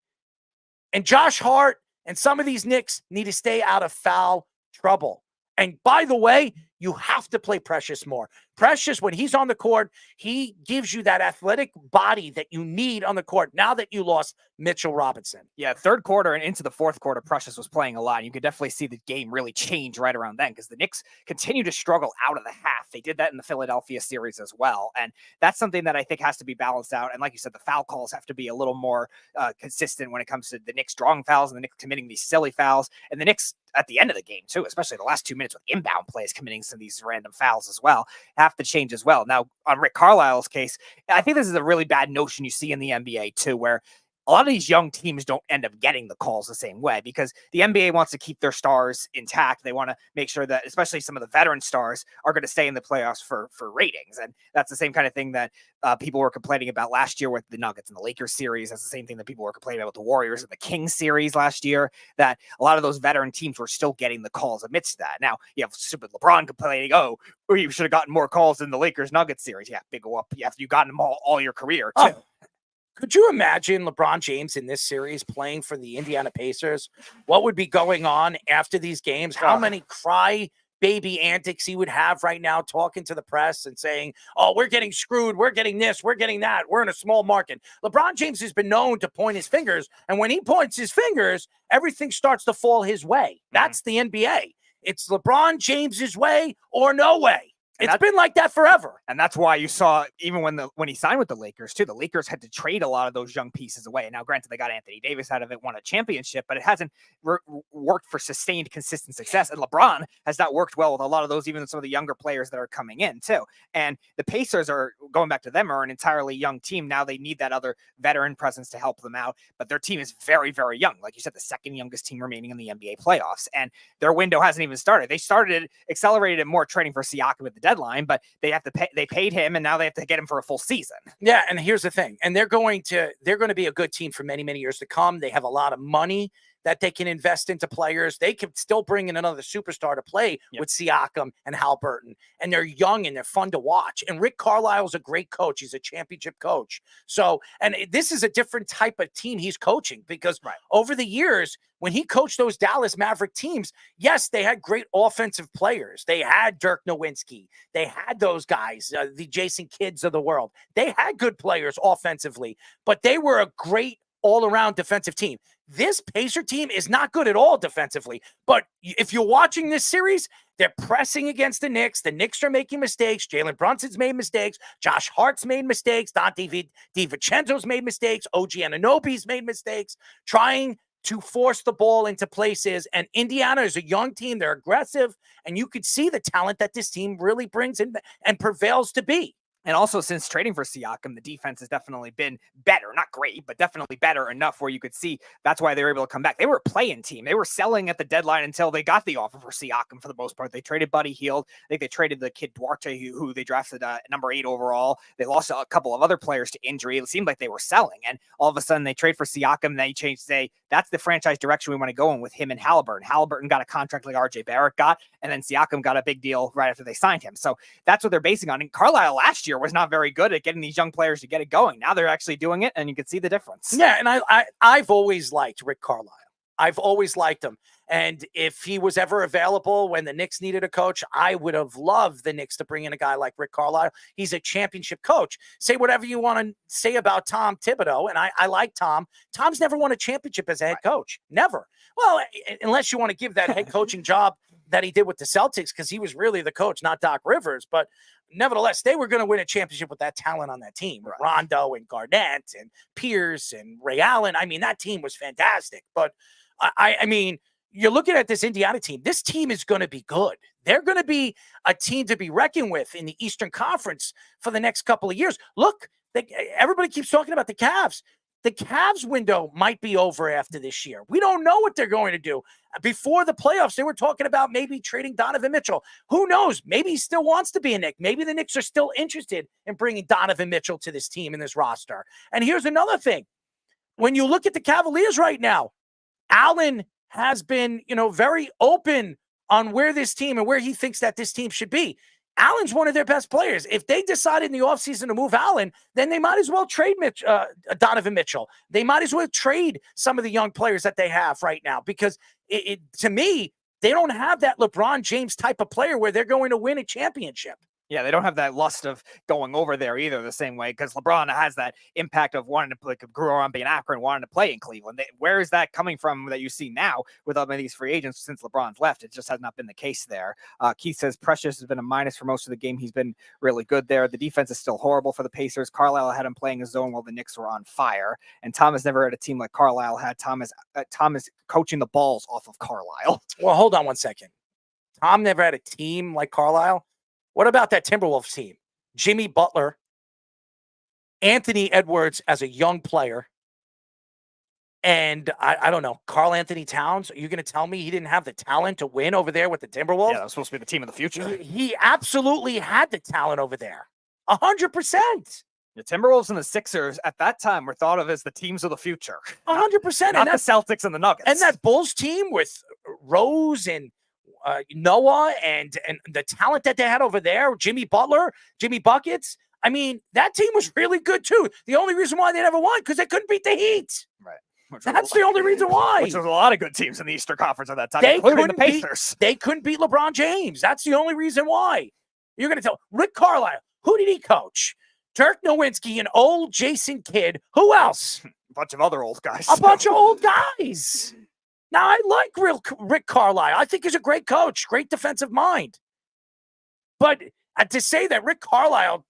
[SPEAKER 23] And Josh Hart and some of these Knicks need to stay out of foul trouble. And by the way, you have to play Precious more. Precious, when he's on the court, he gives you that athletic body that you need on the court now that you lost Mitchell Robinson.
[SPEAKER 1] Yeah, third quarter and into the fourth quarter, Precious was playing a lot. You could definitely see the game really change right around then because the Knicks continue to struggle out of the half. They did that in the Philadelphia series as well. And that's something that I think has to be balanced out. And like you said, the foul calls have to be a little more consistent when it comes to the Knicks drawing fouls and the Knicks committing these silly fouls. And the Knicks at the end of the game, too, especially the last 2 minutes with inbound plays committing some of these random fouls as well, have to change as well. Now, on Rick Carlisle's case, I think this is a really bad notion you see in the NBA, too, where a lot of these young teams don't end up getting the calls the same way because the NBA wants to keep their stars intact. They want to make sure that especially some of the veteran stars are going to stay in the playoffs for ratings. And that's the same kind of thing that people were complaining about last year with the Nuggets and the Lakers series. That's the same thing that people were complaining about with the Warriors and the Kings series last year, that a lot of those veteran teams were still getting the calls amidst that. Now, you have stupid LeBron complaining, oh, you should have gotten more calls in the Lakers-Nuggets series. Yeah, big up. Yeah, you've gotten them all your career, too.
[SPEAKER 23] Oh. Could you imagine LeBron James in this series playing for the Indiana Pacers? What would be going on after these games? How many cry baby antics he would have right now talking to the press and saying, oh, we're getting screwed. We're getting this. We're getting that. We're in a small market. LeBron James has been known to point his fingers. And when he points his fingers, everything starts to fall his way. That's the NBA. It's LeBron James's way or no way. It's been like that forever.
[SPEAKER 1] And that's why you saw, even when he signed with the Lakers too, the Lakers had to trade a lot of those young pieces away. Now, granted, they got Anthony Davis out of it, won a championship, but it hasn't worked for sustained, consistent success. And LeBron has not worked well with a lot of those, even some of the younger players that are coming in too. And the Pacers are, going back to them, are an entirely young team. Now they need that other veteran presence to help them out. But their team is very, very young. Like you said, the second youngest team remaining in the NBA playoffs. And their window hasn't even started. They accelerated it more trading for Siakam at the deadline, but they paid him, and now they have to get him for a full season.
[SPEAKER 23] Yeah, and here's the thing. And they're going to be a good team for many, many years to come. They have a lot of money that they can invest into players. They can still bring in another superstar to play with Siakam and Haliburton. And they're young and they're fun to watch. And Rick Carlisle's a great coach. He's a championship coach. So, and this is a different type of team he's coaching, because over the years, when he coached those Dallas Maverick teams, yes, they had great offensive players. They had Dirk Nowitzki. They had those guys, the Jason Kidds of the world. They had good players offensively, but they were a great all-around defensive team. This Pacer team is not good at all defensively, but if you're watching this series, they're pressing against the Knicks. The Knicks are making mistakes. Jalen Brunson's made mistakes. Josh Hart's made mistakes. Dante DiVincenzo's made mistakes. OG Anunoby's made mistakes, trying to force the ball into places. And Indiana is a young team. They're aggressive, and you could see the talent that this team really brings in and prevails to be.
[SPEAKER 1] And also, since trading for Siakam, the defense has definitely been better. Not great, but definitely better enough where you could see that's why they were able to come back. They were a play-in team. They were selling at the deadline until they got the offer for Siakam for the most part. They traded Buddy Hield. I think they traded the kid Duarte, who they drafted number 8 overall. They lost a couple of other players to injury. It seemed like they were selling. And all of a sudden, they trade for Siakam. They changed, that's the franchise direction we want to go in with him and Haliburton. Haliburton got a contract like RJ Barrett got, and then Siakam got a big deal right after they signed him. So that's what they're basing on. And Carlisle last year was not very good at getting these young players to get it going. Now they're actually doing it, and you can see the difference.
[SPEAKER 23] Yeah, and I've always liked Rick Carlisle. I've always liked him. And if he was ever available when the Knicks needed a coach, I would have loved the Knicks to bring in a guy like Rick Carlisle. He's a championship coach. Say whatever you want to say about Tom Thibodeau, and I like Tom. Tom's never won a championship as a head coach. Never. Well, unless you want to give that head coaching job that he did with the Celtics, because he was really the coach, not Doc Rivers. But nevertheless, they were going to win a championship with that talent on that team. Rondo and Garnett and Pierce and Ray Allen. I mean, that team was fantastic. But I mean, you're looking at this Indiana team. This team is going to be good. They're going to be a team to be reckoned with in the Eastern Conference for the next couple of years. Look, everybody keeps talking about the Cavs. The Cavs window might be over after this year. We don't know what they're going to do. Before the playoffs, they were talking about maybe trading Donovan Mitchell. Who knows? Maybe he still wants to be a Knick. Maybe the Knicks are still interested in bringing Donovan Mitchell to this team and this roster. And here's another thing. When you look at the Cavaliers right now, Allen has been, very open on where this team and where he thinks that this team should be. Allen's one of their best players. If they decide in the offseason to move Allen, then they might as well trade Donovan Mitchell. They might as well trade some of the young players that they have right now, because to me, they don't have that LeBron James type of player where they're going to win a championship.
[SPEAKER 1] Yeah, they don't have that lust of going over there either the same way, because LeBron has that impact of wanting to grow up in Akron, wanting to play in Cleveland. Where is that coming from that you see now with all of these free agents since LeBron's left? It just has not been the case there. Keith says Precious has been a minus for most of the game. He's been really good there. The defense is still horrible for the Pacers. Carlisle had him playing a zone while the Knicks were on fire. And Tom has never had a team like Carlisle had. Tom is coaching the balls off of Carlisle.
[SPEAKER 23] Well, hold on one second. Tom never had a team like Carlisle. What about that Timberwolves team? Jimmy Butler, Anthony Edwards as a young player, and I don't know, Karl Anthony Towns. Are you going to tell me he didn't have the talent to win over there with the Timberwolves?
[SPEAKER 1] Yeah, that was supposed to be the team of the future.
[SPEAKER 23] He absolutely had the talent over there. 100%.
[SPEAKER 1] The Timberwolves and the Sixers at that time were thought of as the teams of the future.
[SPEAKER 23] 100%.
[SPEAKER 1] Not the Celtics and the Nuggets.
[SPEAKER 23] And that Bulls team with Rose and Noah and the talent that they had over there, Jimmy Butler, Jimmy Buckets. I mean, that team was really good too. The only reason why they never won, because they couldn't beat the Heat.
[SPEAKER 1] Right.
[SPEAKER 23] That's the only reason why.
[SPEAKER 1] Which was a lot of good teams in the Eastern Conference at that time,
[SPEAKER 23] They
[SPEAKER 1] including the
[SPEAKER 23] couldn't
[SPEAKER 1] Pacers.
[SPEAKER 23] they couldn't beat LeBron James. That's the only reason why. You're going to tell Rick Carlisle, who did he coach? Dirk Nowitzki, an old Jason Kidd. Who else?
[SPEAKER 1] A bunch of other old guys.
[SPEAKER 23] A bunch of old guys. Now, I like Rick Carlisle. I think he's a great coach, great defensive mind. But To say that Rick Carlisle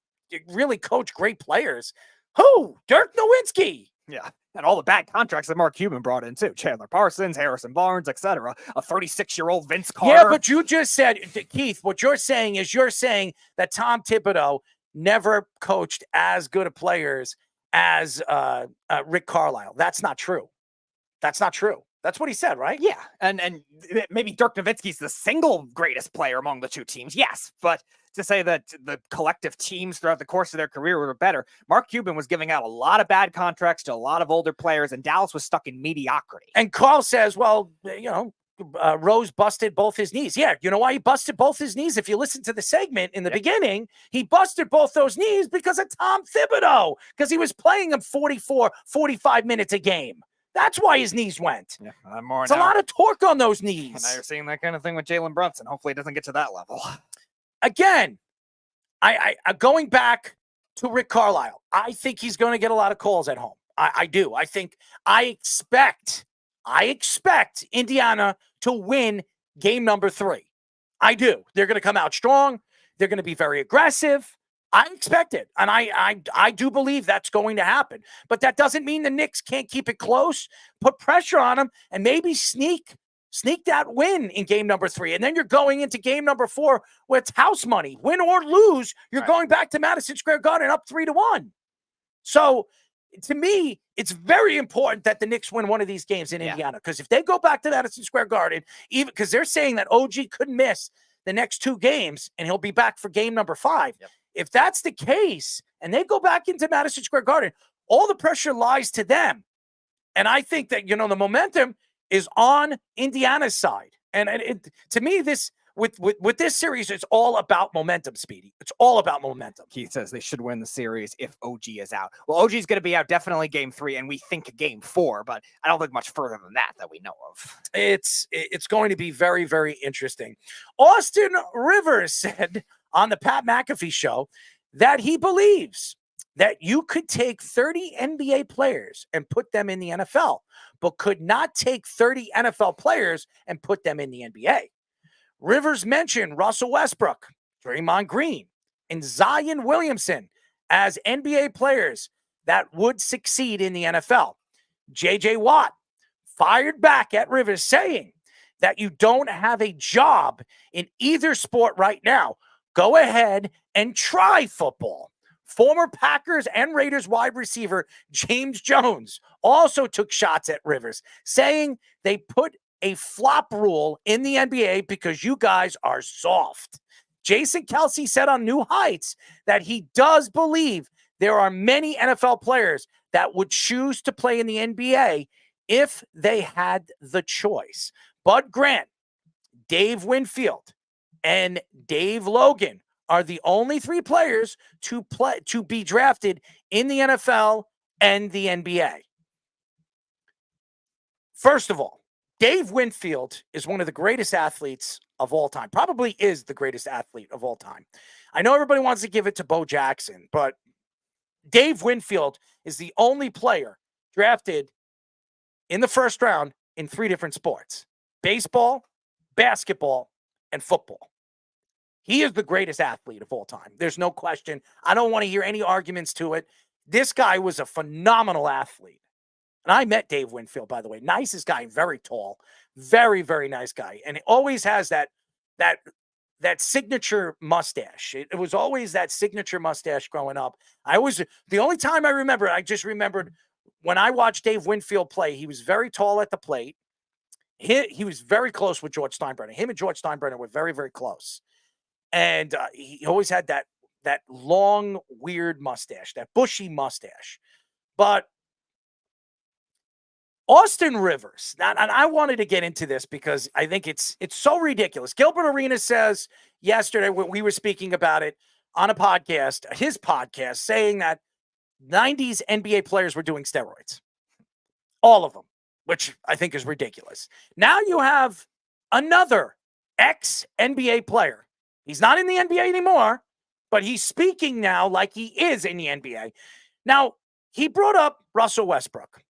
[SPEAKER 23] really coached great players. Who? Dirk Nowitzki.
[SPEAKER 1] Yeah. And all the bad contracts that Mark Cuban brought in too. Chandler Parsons, Harrison Barnes, etc. A 36-year-old Vince Carter.
[SPEAKER 23] Yeah, but you just said, Keith, what you're saying is that Tom Thibodeau never coached as good of players as Rick Carlisle. That's not true. That's not true. That's what he said, right?
[SPEAKER 1] Yeah, and maybe Dirk Nowitzki's the single greatest player among the two teams, yes, but to say that the collective teams throughout the course of their career were better, Mark Cuban was giving out a lot of bad contracts to a lot of older players, and Dallas was stuck in mediocrity.
[SPEAKER 23] And Carl says, well, Rose busted both his knees. Yeah, you know why he busted both his knees? If you listen to the segment in the beginning, he busted both those knees because of Tom Thibodeau, because he was playing him 44, 45 minutes a game. That's why his knees went.
[SPEAKER 1] Yeah,
[SPEAKER 23] it's a lot of torque on those knees.
[SPEAKER 1] And now you're seeing that kind of thing with Jalen Brunson. Hopefully it doesn't get to that level.
[SPEAKER 23] Again, I going back to Rick Carlisle, I think he's going to get a lot of calls at home. I do. I expect Indiana to win game number 3. I do. They're going to come out strong. They're going to be very aggressive. I expect it, and I do believe that's going to happen. But that doesn't mean the Knicks can't keep it close, put pressure on them, and maybe sneak that win in game number 3. And then you're going into game number 4 where it's house money. Win or lose, you're going back to Madison Square Garden up 3-1. So to me, it's very important that the Knicks win one of these games in Indiana, because if they go back to Madison Square Garden, even because they're saying that OG could miss the next 2 games and he'll be back for game number 5. Yep. If that's the case, and they go back into Madison Square Garden, all the pressure lies to them. And I think that, the momentum is on Indiana's side. And to me, this with this series, it's all about momentum, Speedy. It's all about momentum.
[SPEAKER 1] Keith says they should win the series if OG is out. Well, OG is going to be out definitely game 3, and we think game 4, but I don't think much further than that we know of.
[SPEAKER 23] It's going to be very, very interesting. Austin Rivers said on the Pat McAfee show that he believes that you could take 30 NBA players and put them in the NFL, but could not take 30 NFL players and put them in the NBA. Rivers mentioned Russell Westbrook, Draymond Green, and Zion Williamson as NBA players that would succeed in the NFL. J.J. Watt fired back at Rivers, saying that you don't have a job in either sport right now. Go ahead and try football. Former Packers and Raiders wide receiver James Jones also took shots at Rivers, saying they put a flop rule in the NBA because you guys are soft. Jason Kelce said on New Heights that he does believe there are many NFL players that would choose to play in the NBA if they had the choice. Bud Grant, Dave Winfield, and Dave Logan are the only 3 players to be drafted in the NFL and the NBA. First of all, Dave Winfield is one of the greatest athletes of all time. Probably is the greatest athlete of all time. I know everybody wants to give it to Bo Jackson, but Dave Winfield is the only player drafted in the first round in 3 different sports: baseball, basketball, and football. He is the greatest athlete of all time. There's no question. I don't want to hear any arguments to it. This guy was a phenomenal athlete. And I met Dave Winfield, by the way. Nicest guy, very tall, very, very nice guy. And he always has that signature mustache. It was always that signature mustache growing up. The only time I just remembered when I watched Dave Winfield play, he was very tall at the plate. He was very close with George Steinbrenner. Him and George Steinbrenner were very, very close. And he always had that long, weird mustache, that bushy mustache. But Austin Rivers, and I wanted to get into this because I think it's so ridiculous. Gilbert Arenas says yesterday when we were speaking about it on a podcast, his podcast, saying that 90s NBA players were doing steroids. All of them, which I think is ridiculous. Now you have another ex-NBA player. He's not in the NBA anymore, but he's speaking now like he is in the NBA. Now, he brought up Russell Westbrook.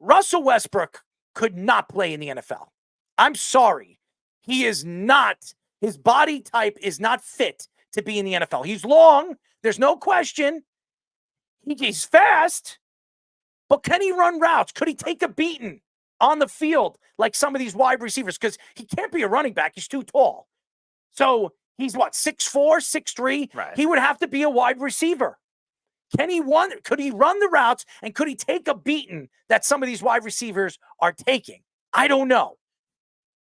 [SPEAKER 23] Russell Westbrook could not play in the NFL. I'm sorry. He is not, his body type is not fit to be in the NFL. He's long. There's no question. He's fast. But can he run routes? Could he take a beating on the field like some of these wide receivers? Because he can't be a running back. He's too tall. So he's what, 6'4", 6'3"?
[SPEAKER 1] Right.
[SPEAKER 23] He would have to be a wide receiver. Could he run the routes, and could he take a beating that some of these wide receivers are taking? I don't know.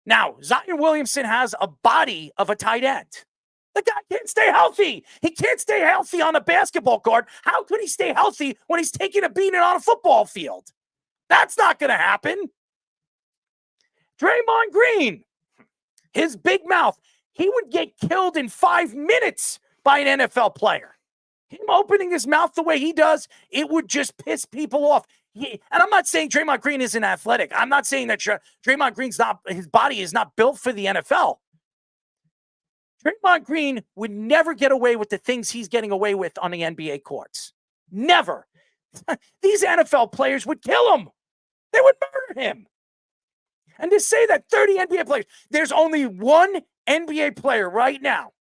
[SPEAKER 23] Now, Zion Williamson has a body of a tight end. The guy can't stay healthy. He can't stay healthy on a basketball court. How could he stay healthy when he's taking a beating on a football field? That's not going to happen. Draymond Green, his big mouth, he would get killed in 5 minutes by an NFL player. Him opening his mouth the way he does, it would just piss people off. And I'm not saying Draymond Green isn't athletic. I'm not saying that Draymond Green's his body is not built for the NFL. Draymond Green would never get away with the things he's getting away with on the NBA courts. Never. These NFL players would kill him. They would murder him. And to say that 30 NBA players, there's only one NBA player right now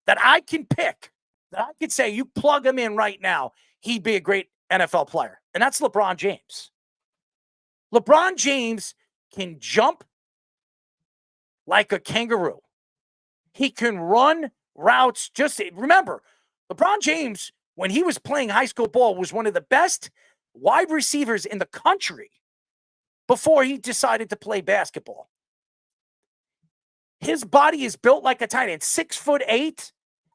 [SPEAKER 23] that I can pick, that I could say, you plug him in right now, he'd be a great NFL player. And that's LeBron James. LeBron James can jump like a kangaroo. He can run routes. Remember, LeBron James, when he was playing high school ball, was one of the best wide receivers in the country before he decided to play basketball. His body is built like a tight end, 6'8",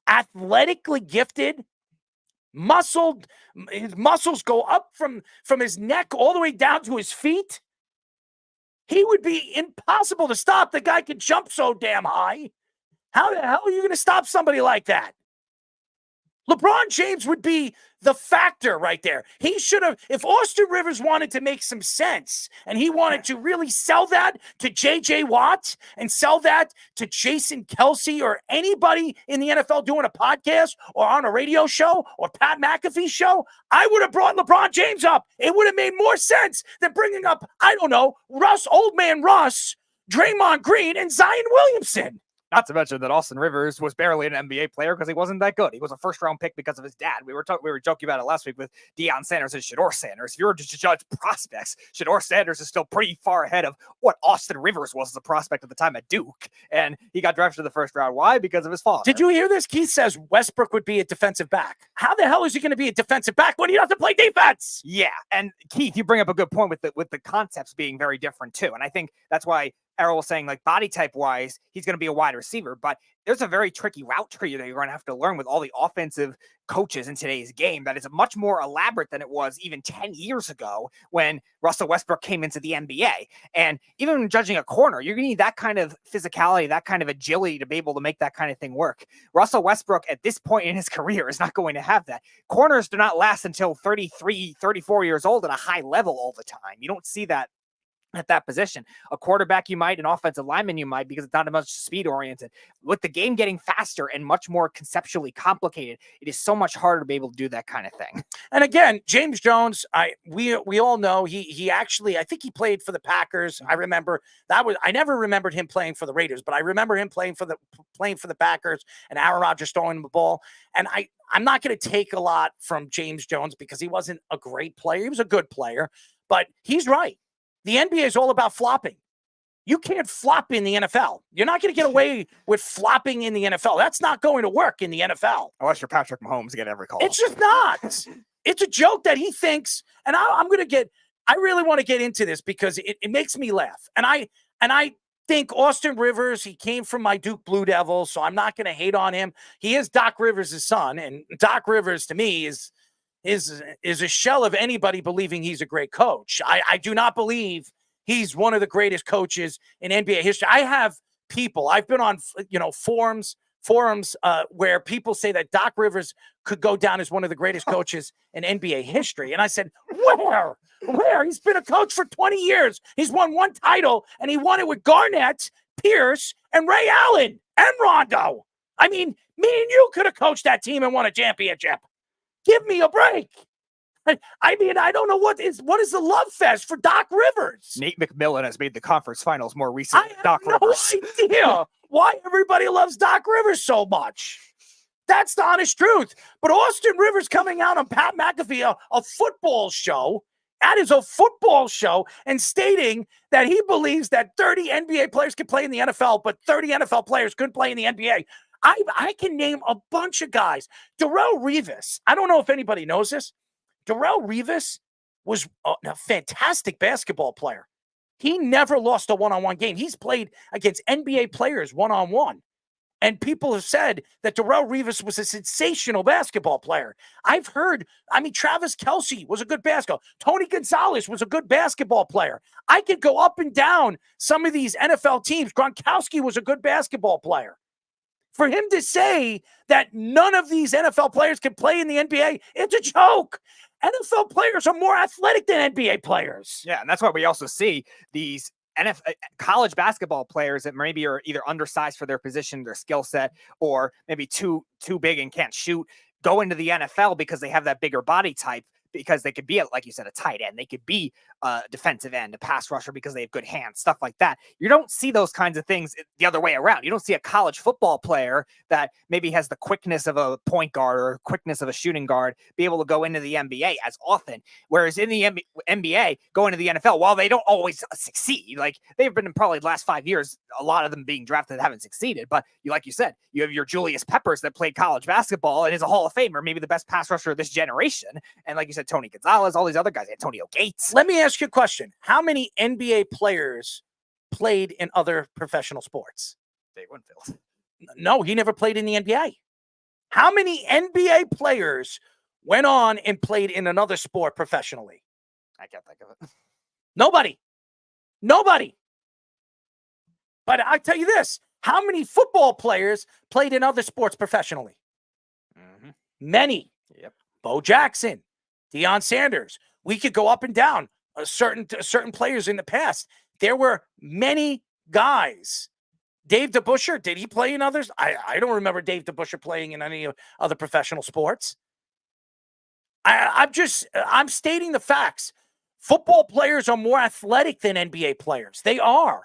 [SPEAKER 23] athletically gifted, muscled. His muscles go up from his neck all the way down to his feet. He would be impossible to stop. The guy could jump so damn high. How the hell are you going to stop somebody like that? LeBron James would be the factor right there. He should have, if Austin Rivers wanted to make some sense and he wanted to really sell that to J.J. Watt and sell that to Jason Kelsey or anybody in the NFL doing a podcast or on a radio show or Pat McAfee show, I would have brought LeBron James up. It would have made more sense than bringing up, I don't know, old man Russ, Draymond Green, and Zion Williamson.
[SPEAKER 1] Not to mention that Austin Rivers was barely an NBA player because he wasn't that good. He was a first-round pick because of his dad. We were joking about it last week with Deion Sanders and Shedeur Sanders. If you were to judge prospects, Shedeur Sanders is still pretty far ahead of what Austin Rivers was as a prospect at the time at Duke. And he got drafted in the first round. Why? Because of his father.
[SPEAKER 23] Did you hear this? Keith says Westbrook would be a defensive back. How the hell is he going to be a defensive back when he doesn't play defense?
[SPEAKER 1] Yeah, and Keith, you bring up a good point with the concepts being very different too. And I think that's why Errol was saying, like, body type wise, he's going to be a wide receiver, but there's a very tricky route tree that you're going to have to learn with all the offensive coaches in today's game that is much more elaborate than it was even 10 years ago when Russell Westbrook came into the NBA. And even when judging a corner, you're going to need that kind of physicality, that kind of agility to be able to make that kind of thing work. Russell Westbrook at this point in his career is not going to have that. Corners do not last until 33, 34 years old at a high level all the time. You don't see that at that position. A quarterback you might, an offensive lineman you might, because it's not as much speed oriented. With the game getting faster and much more conceptually complicated, it is so much harder to be able to do that kind of thing.
[SPEAKER 23] And again, James Jones, we all know he actually, I think he played for the Packers. I remember I never remembered him playing for the Raiders, but I remember him playing for the Packers and Aaron Rodgers throwing him the ball. And I'm not going to take a lot from James Jones because he wasn't a great player. He was a good player, but he's right. The NBA is all about flopping. You can't flop in the NFL. You're not going to get away with flopping in the NFL. That's not going to work in the NFL.
[SPEAKER 1] Unless you're Patrick Mahomes, get every call.
[SPEAKER 23] It's just not. It's a joke that he thinks, and I really want to get into this because it makes me laugh. And I think Austin Rivers, he came from my Duke Blue Devils, so I'm not going to hate on him. He is Doc Rivers' son, and Doc Rivers, to me, is a shell of anybody believing he's a great coach. I do not believe he's one of the greatest coaches in NBA history. I have people, I've been on, forums where people say that Doc Rivers could go down as one of the greatest coaches in NBA history. And I said, where? He's been a coach for 20 years. He's won one title, and he won it with Garnett, Pierce, and Ray Allen, and Rondo. I mean, me and you could have coached that team and won a championship. Give me a break. I mean, I don't know what is the love fest for Doc Rivers.
[SPEAKER 1] Nate McMillan has made the conference finals more recently.
[SPEAKER 23] I have no idea why everybody loves Doc Rivers so much. That's the honest truth. But Austin Rivers coming out on Pat McAfee, a football show, that is a football show, and stating that he believes that 30 NBA players can play in the NFL, but 30 NFL players couldn't play in the NBA. I can name a bunch of guys. Darrelle Revis, I don't know if anybody knows this. Darrelle Revis was a fantastic basketball player. He never lost a one-on-one game. He's played against NBA players one-on-one. And people have said that Darrelle Revis was a sensational basketball player. I've heard, Travis Kelce was a good basketball. Tony Gonzalez was a good basketball player. I could go up and down some of these NFL teams. Gronkowski was a good basketball player. For him to say that none of these NFL players can play in the NBA, it's a joke. NFL players are more athletic than NBA players.
[SPEAKER 1] Yeah, and that's why we also see these college basketball players that maybe are either undersized for their position, their skill set, or maybe too big and can't shoot, go into the NFL because they have that bigger body type, because they could be, like you said, a tight end. They could be a defensive end, a pass rusher because they have good hands, stuff like that. You don't see those kinds of things the other way around. You don't see a college football player that maybe has the quickness of a point guard or quickness of a shooting guard be able to go into the NBA as often. Whereas in the NBA, going to the NFL, while they don't always succeed, like they've been in probably the last 5 years, a lot of them being drafted haven't succeeded. But like you said, you have your Julius Peppers that played college basketball and is a Hall of Famer, maybe the best pass rusher of this generation. And like you said, Tony Gonzalez, all these other guys, Antonio Gates.
[SPEAKER 23] Let me ask you a question. How many NBA players played in other professional sports?
[SPEAKER 1] Dave Winfield.
[SPEAKER 23] No, he never played in the NBA. How many NBA players went on and played in another sport professionally?
[SPEAKER 1] I can't think of it.
[SPEAKER 23] Nobody. But I tell you this, how many football players played in other sports professionally?
[SPEAKER 1] Mm-hmm.
[SPEAKER 23] Many.
[SPEAKER 1] Yep.
[SPEAKER 23] Bo Jackson, Deion Sanders. We could go up and down certain players in the past. There were many guys. Dave DeBusschere, did he play in others? I don't remember Dave DeBusschere playing in any other professional sports. I'm stating the facts. Football players are more athletic than NBA players. They are.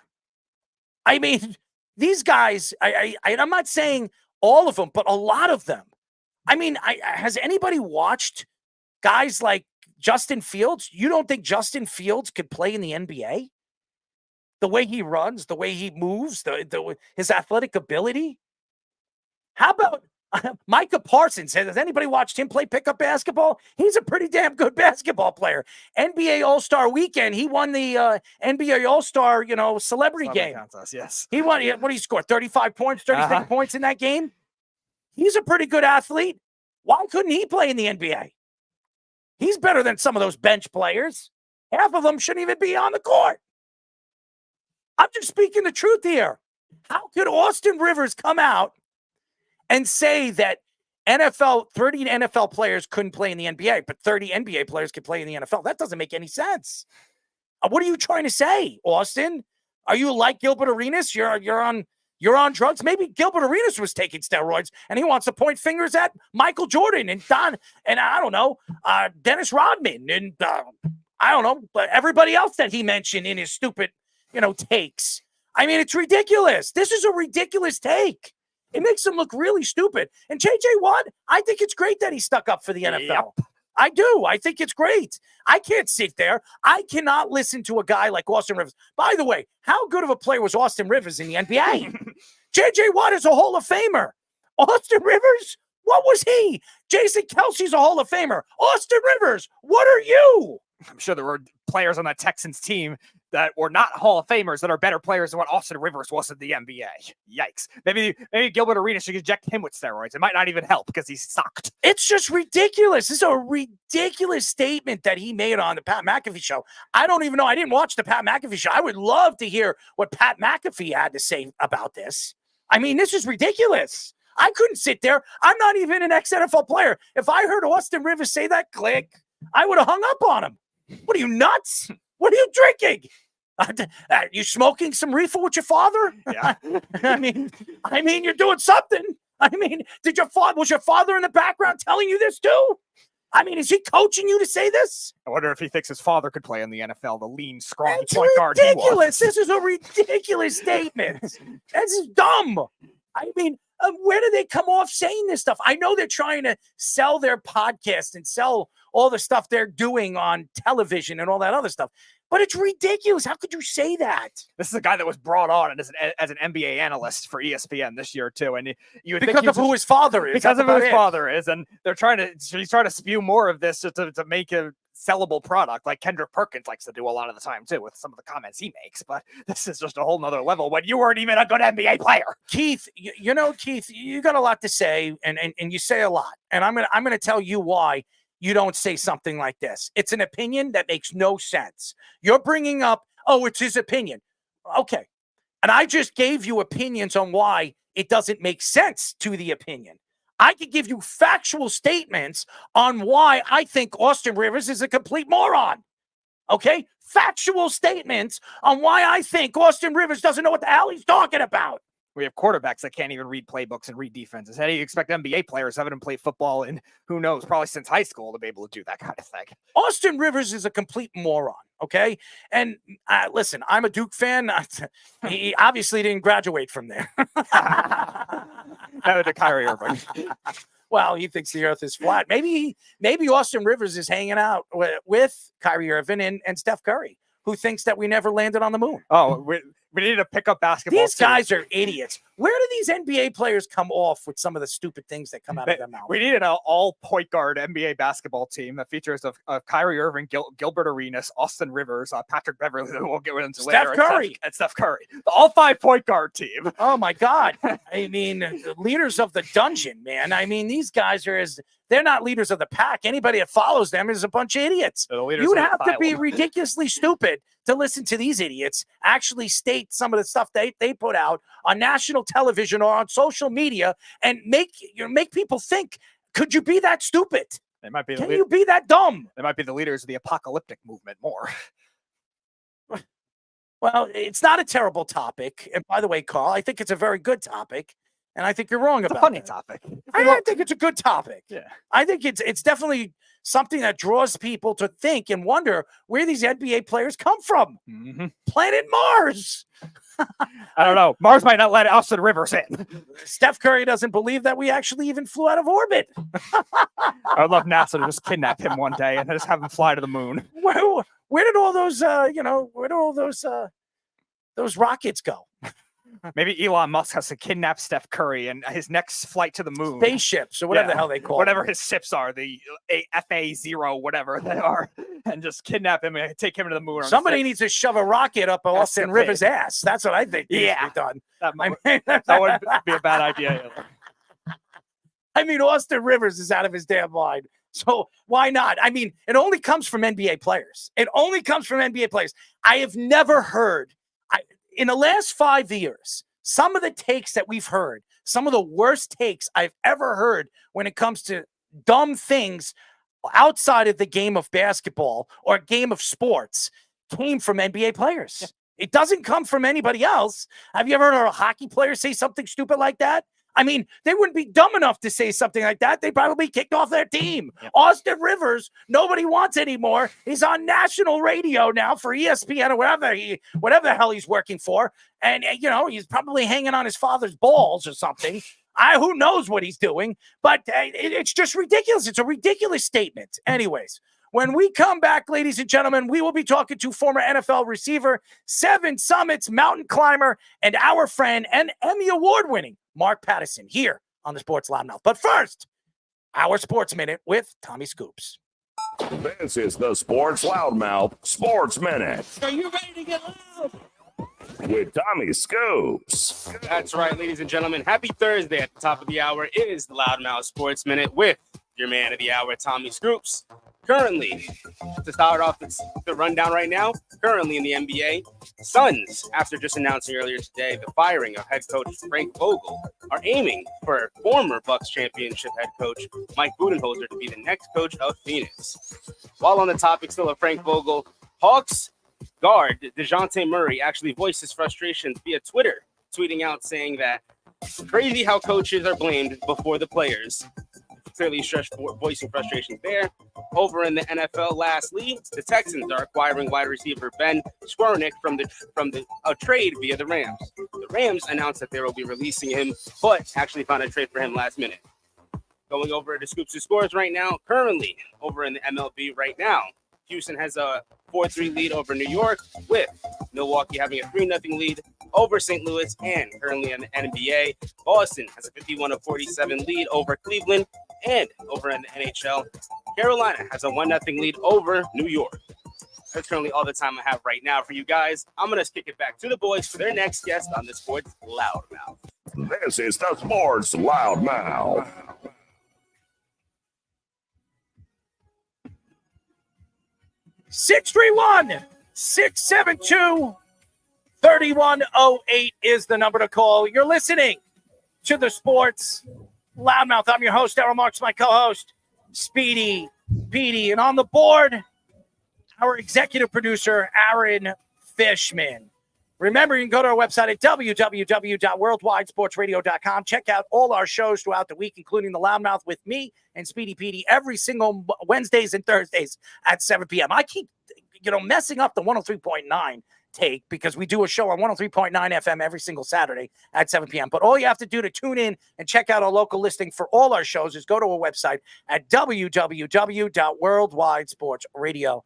[SPEAKER 23] I mean, these guys, I'm not saying all of them, but a lot of them. I mean, has anybody watched guys like Justin Fields? You don't think Justin Fields could play in the NBA? The way he runs, the way he moves, his athletic ability. How about Micah Parsons? Has anybody watched him play pickup basketball? He's a pretty damn good basketball player. NBA All-Star Weekend, he won the NBA All-Star, celebrity game.
[SPEAKER 1] Contest, yes.
[SPEAKER 23] He won. What did he score? 35 points, 36 points in that game? He's a pretty good athlete. Why couldn't he play in the NBA? He's better than some of those bench players. Half of them shouldn't even be on the court. I'm just speaking the truth here. How could Austin Rivers come out and say that 30 NFL players couldn't play in the NBA, but 30 NBA players could play in the NFL? That doesn't make any sense. What are you trying to say, Austin? Are you like Gilbert Arenas? You're on drugs? Maybe Gilbert Arenas was taking steroids and he wants to point fingers at Michael Jordan and I don't know, Dennis Rodman and I don't know, but everybody else that he mentioned in his stupid, takes. I mean, it's ridiculous. This is a ridiculous take. It makes him look really stupid. And JJ Watt, I think it's great that he stuck up for the NFL.
[SPEAKER 1] Yep.
[SPEAKER 23] I do. I think it's great. I can't sit there. I cannot listen to a guy like Austin Rivers. By the way, how good of a player was Austin Rivers in the NBA? JJ Watt is a Hall of Famer. Austin Rivers, what was he? Jason Kelsey's a Hall of Famer. Austin Rivers, what are you?
[SPEAKER 1] I'm sure there were players on that Texans team that were not Hall of Famers that are better players than what Austin Rivers was in the NBA. Yikes. Maybe Gilbert Arenas should inject him with steroids. It might not even help because he sucked.
[SPEAKER 23] It's just ridiculous. This is a ridiculous statement that he made on the Pat McAfee show. I don't even know. I didn't watch the Pat McAfee show. I would love to hear what Pat McAfee had to say about this. I mean, this is ridiculous. I couldn't sit there. I'm not even an ex-NFL player. If I heard Austin Rivers say that, click, I would have hung up on him. What are you, nuts? What are you drinking? You smoking some reefer with your father?
[SPEAKER 1] Yeah.
[SPEAKER 23] I mean, you're doing something. I mean, was your father in the background telling you this too? I mean, is he coaching you to say this?
[SPEAKER 1] I wonder if he thinks his father could play in the NFL, the lean, scrawny
[SPEAKER 23] It's
[SPEAKER 1] point guard he was.
[SPEAKER 23] ridiculous. This is a ridiculous statement. This is dumb. I mean, Where do they come off saying this stuff? I know they're trying to sell their podcast and sell all the stuff they're doing on television and all that other stuff. But it's ridiculous. How could you say that?
[SPEAKER 1] This is a guy that was brought on as an NBA analyst for ESPN this year too, and you would
[SPEAKER 23] Because
[SPEAKER 1] think
[SPEAKER 23] of who his father is.
[SPEAKER 1] because
[SPEAKER 23] That's
[SPEAKER 1] of who his
[SPEAKER 23] about it.
[SPEAKER 1] father is, and he's trying to spew more of this to make a sellable product, like Kendrick Perkins likes to do a lot of the time too, with some of the comments he makes. But this is just a whole nother level when you weren't even a good NBA player.
[SPEAKER 23] Keith, Keith, you got a lot to say, and you say a lot, and I'm gonna tell you why you don't say something like this. It's an opinion that makes no sense. You're bringing up, oh, it's his opinion. Okay. And I just gave you opinions on why it doesn't make sense to the opinion. I could give you factual statements on why I think Austin Rivers is a complete moron. Okay? Factual statements on why I think Austin Rivers doesn't know what the hell he's talking about.
[SPEAKER 1] We have quarterbacks that can't even read playbooks and read defenses. How do you expect NBA players who haven't played football in, who knows, probably since high school to be able to do that kind of thing?
[SPEAKER 23] Austin Rivers is a complete moron, okay? And listen, I'm a Duke fan. He obviously didn't graduate from there.
[SPEAKER 1] Neither did Kyrie Irving.
[SPEAKER 23] Well, he thinks the earth is flat. Maybe Austin Rivers is hanging out with Kyrie Irving and Steph Curry, who thinks that we never landed on the moon.
[SPEAKER 1] Oh, we need to pick up basketball.
[SPEAKER 23] These guys are idiots. Where do these NBA players come off with some of the stupid things that come out of their mouth?
[SPEAKER 1] We need an all point guard NBA basketball team that features of Kyrie Irving, Gilbert Arenas, Austin Rivers, Patrick Beverly, who we'll get into later, and Steph Curry. The all 5 point guard team.
[SPEAKER 23] Oh my God. I mean, leaders of the dungeon, man. I mean, these guys they're not leaders of the pack. Anybody that follows them is a bunch of idiots. You would have to be ridiculously stupid to listen to these idiots actually state some of the stuff they put out on national television or on social media and make people think, could you be that stupid?
[SPEAKER 1] They might be.
[SPEAKER 23] Can you be that dumb?
[SPEAKER 1] They might be the leaders of the apocalyptic movement more.
[SPEAKER 23] Well, it's not a terrible topic. And by the way, Carl, I think it's a very good topic. And I think you're wrong about it.
[SPEAKER 1] It's a funny topic.
[SPEAKER 23] I think it's a good topic.
[SPEAKER 1] Yeah.
[SPEAKER 23] I think it's definitely something that draws people to think and wonder where these NBA players come from.
[SPEAKER 1] Mm-hmm.
[SPEAKER 23] Planet Mars.
[SPEAKER 1] I don't know. Mars might not let Austin Rivers in.
[SPEAKER 23] Steph Curry doesn't believe that we actually even flew out of orbit.
[SPEAKER 1] I would love NASA to just kidnap him one day and just have him fly to the moon.
[SPEAKER 23] Where did all those, those rockets go?
[SPEAKER 1] Maybe Elon Musk has to kidnap Steph Curry and his next flight to the moon.
[SPEAKER 23] Spaceships or whatever the hell they call
[SPEAKER 1] whatever
[SPEAKER 23] them.
[SPEAKER 1] his ships are, the FA-0, whatever they are, and just kidnap him and take him to the moon.
[SPEAKER 23] Somebody needs to shove a rocket up Austin Rivers' ass. That's what I think needs to be done.
[SPEAKER 1] That wouldn't be a bad idea either.
[SPEAKER 23] I mean, Austin Rivers is out of his damn mind. So why not? I mean, it only comes from NBA players. It only comes from NBA players. I have never heard, in the last 5 years, some of the takes that we've heard, some of the worst takes I've ever heard when it comes to dumb things outside of the game of basketball or game of sports came from NBA players. Yeah. It doesn't come from anybody else. Have you ever heard a hockey player say something stupid like that? I mean, they wouldn't be dumb enough to say something like that. They'd probably be kicked off their team. Yeah. Austin Rivers, nobody wants anymore. He's on national radio now for ESPN or whatever the hell he's working for. And, he's probably hanging on his father's balls or something. Who knows what he's doing, but it's just ridiculous. It's a ridiculous statement. Anyways, when we come back, ladies and gentlemen, we will be talking to former NFL receiver, 7 Summits mountain climber, and our friend and Emmy Award-winning Mark Patterson here on the Sports Loudmouth. But first, our Sports Minute with Tommy Scoops.
[SPEAKER 3] This is the Sports Loudmouth Sports Minute.
[SPEAKER 8] Are you ready to get loud?
[SPEAKER 3] With Tommy Scoops.
[SPEAKER 2] That's right, ladies and gentlemen. Happy Thursday. At the top of the hour is the Loudmouth Sports Minute with your man of the hour, Tommy Scoops. Currently, to start off the rundown right now, currently in the NBA, Suns, after just announcing earlier today the firing of head coach Frank Vogel, are aiming for former Bucks championship head coach Mike Budenholzer to be the next coach of Phoenix. While on the topic still of Frank Vogel, Hawks guard DeJounte Murray actually voiced his frustrations via Twitter, tweeting out saying that crazy how coaches are blamed before the players. Clearly voicing frustrations there. Over in the NFL, lastly, the Texans are acquiring wide receiver Ben Skowronek from a trade via the Rams. The Rams announced that they will be releasing him, but actually found a trade for him last minute. Going over to Scoops and Scores right now, currently over in the MLB right now, Houston has a 4-3 lead over New York, with Milwaukee having a 3-0 lead over St. Louis, and currently in the NBA, Boston has a 51-47 lead over Cleveland, and over in the NHL, Carolina has a 1-0 lead over New York. That's currently all the time I have right now for you guys. I'm going to kick it back to the boys for their next guest on the Sports Loudmouth.
[SPEAKER 3] This is the Sports Loudmouth.
[SPEAKER 23] 631-672-3108 is the number to call. You're listening to the Sports Loudmouth. I'm your host, Darryl Marks, my co-host, Speedy Petey. And on the board, our executive producer, Aaron Fishman. Remember, you can go to our website at www.worldwidesportsradio.com. Check out all our shows throughout the week, including the Loudmouth with me and Speedy Petey every single Wednesdays and Thursdays at 7 p.m. I keep, messing up the 103.9 take because we do a show on 103.9 FM every single Saturday at 7 p.m. But all you have to do to tune in and check out our local listing for all our shows is go to our website at www.worldwidesportsradio.com.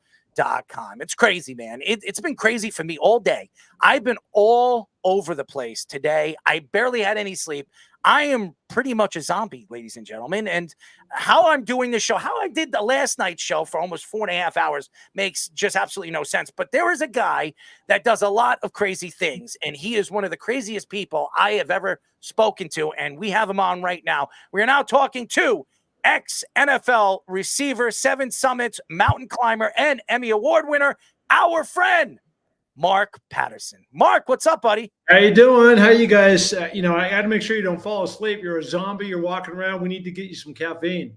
[SPEAKER 23] It's crazy, man. It's been crazy for me all day. I've been all over the place today. I barely had any sleep. I am pretty much a zombie, ladies and gentlemen. And how I'm doing this show, how I did the last night's show for almost 4.5 hours makes just absolutely no sense. But there is a guy that does a lot of crazy things, and he is one of the craziest people I have ever spoken to. And we have him on right now. We are now talking to ex-NFL receiver, 7 Summits, mountain climber, and Emmy Award winner, our friend, Mark Patterson. Mark, what's up, buddy?
[SPEAKER 4] How you doing? How you guys? I got to make sure you don't fall asleep. You're a zombie. You're walking around. We need to get you some caffeine.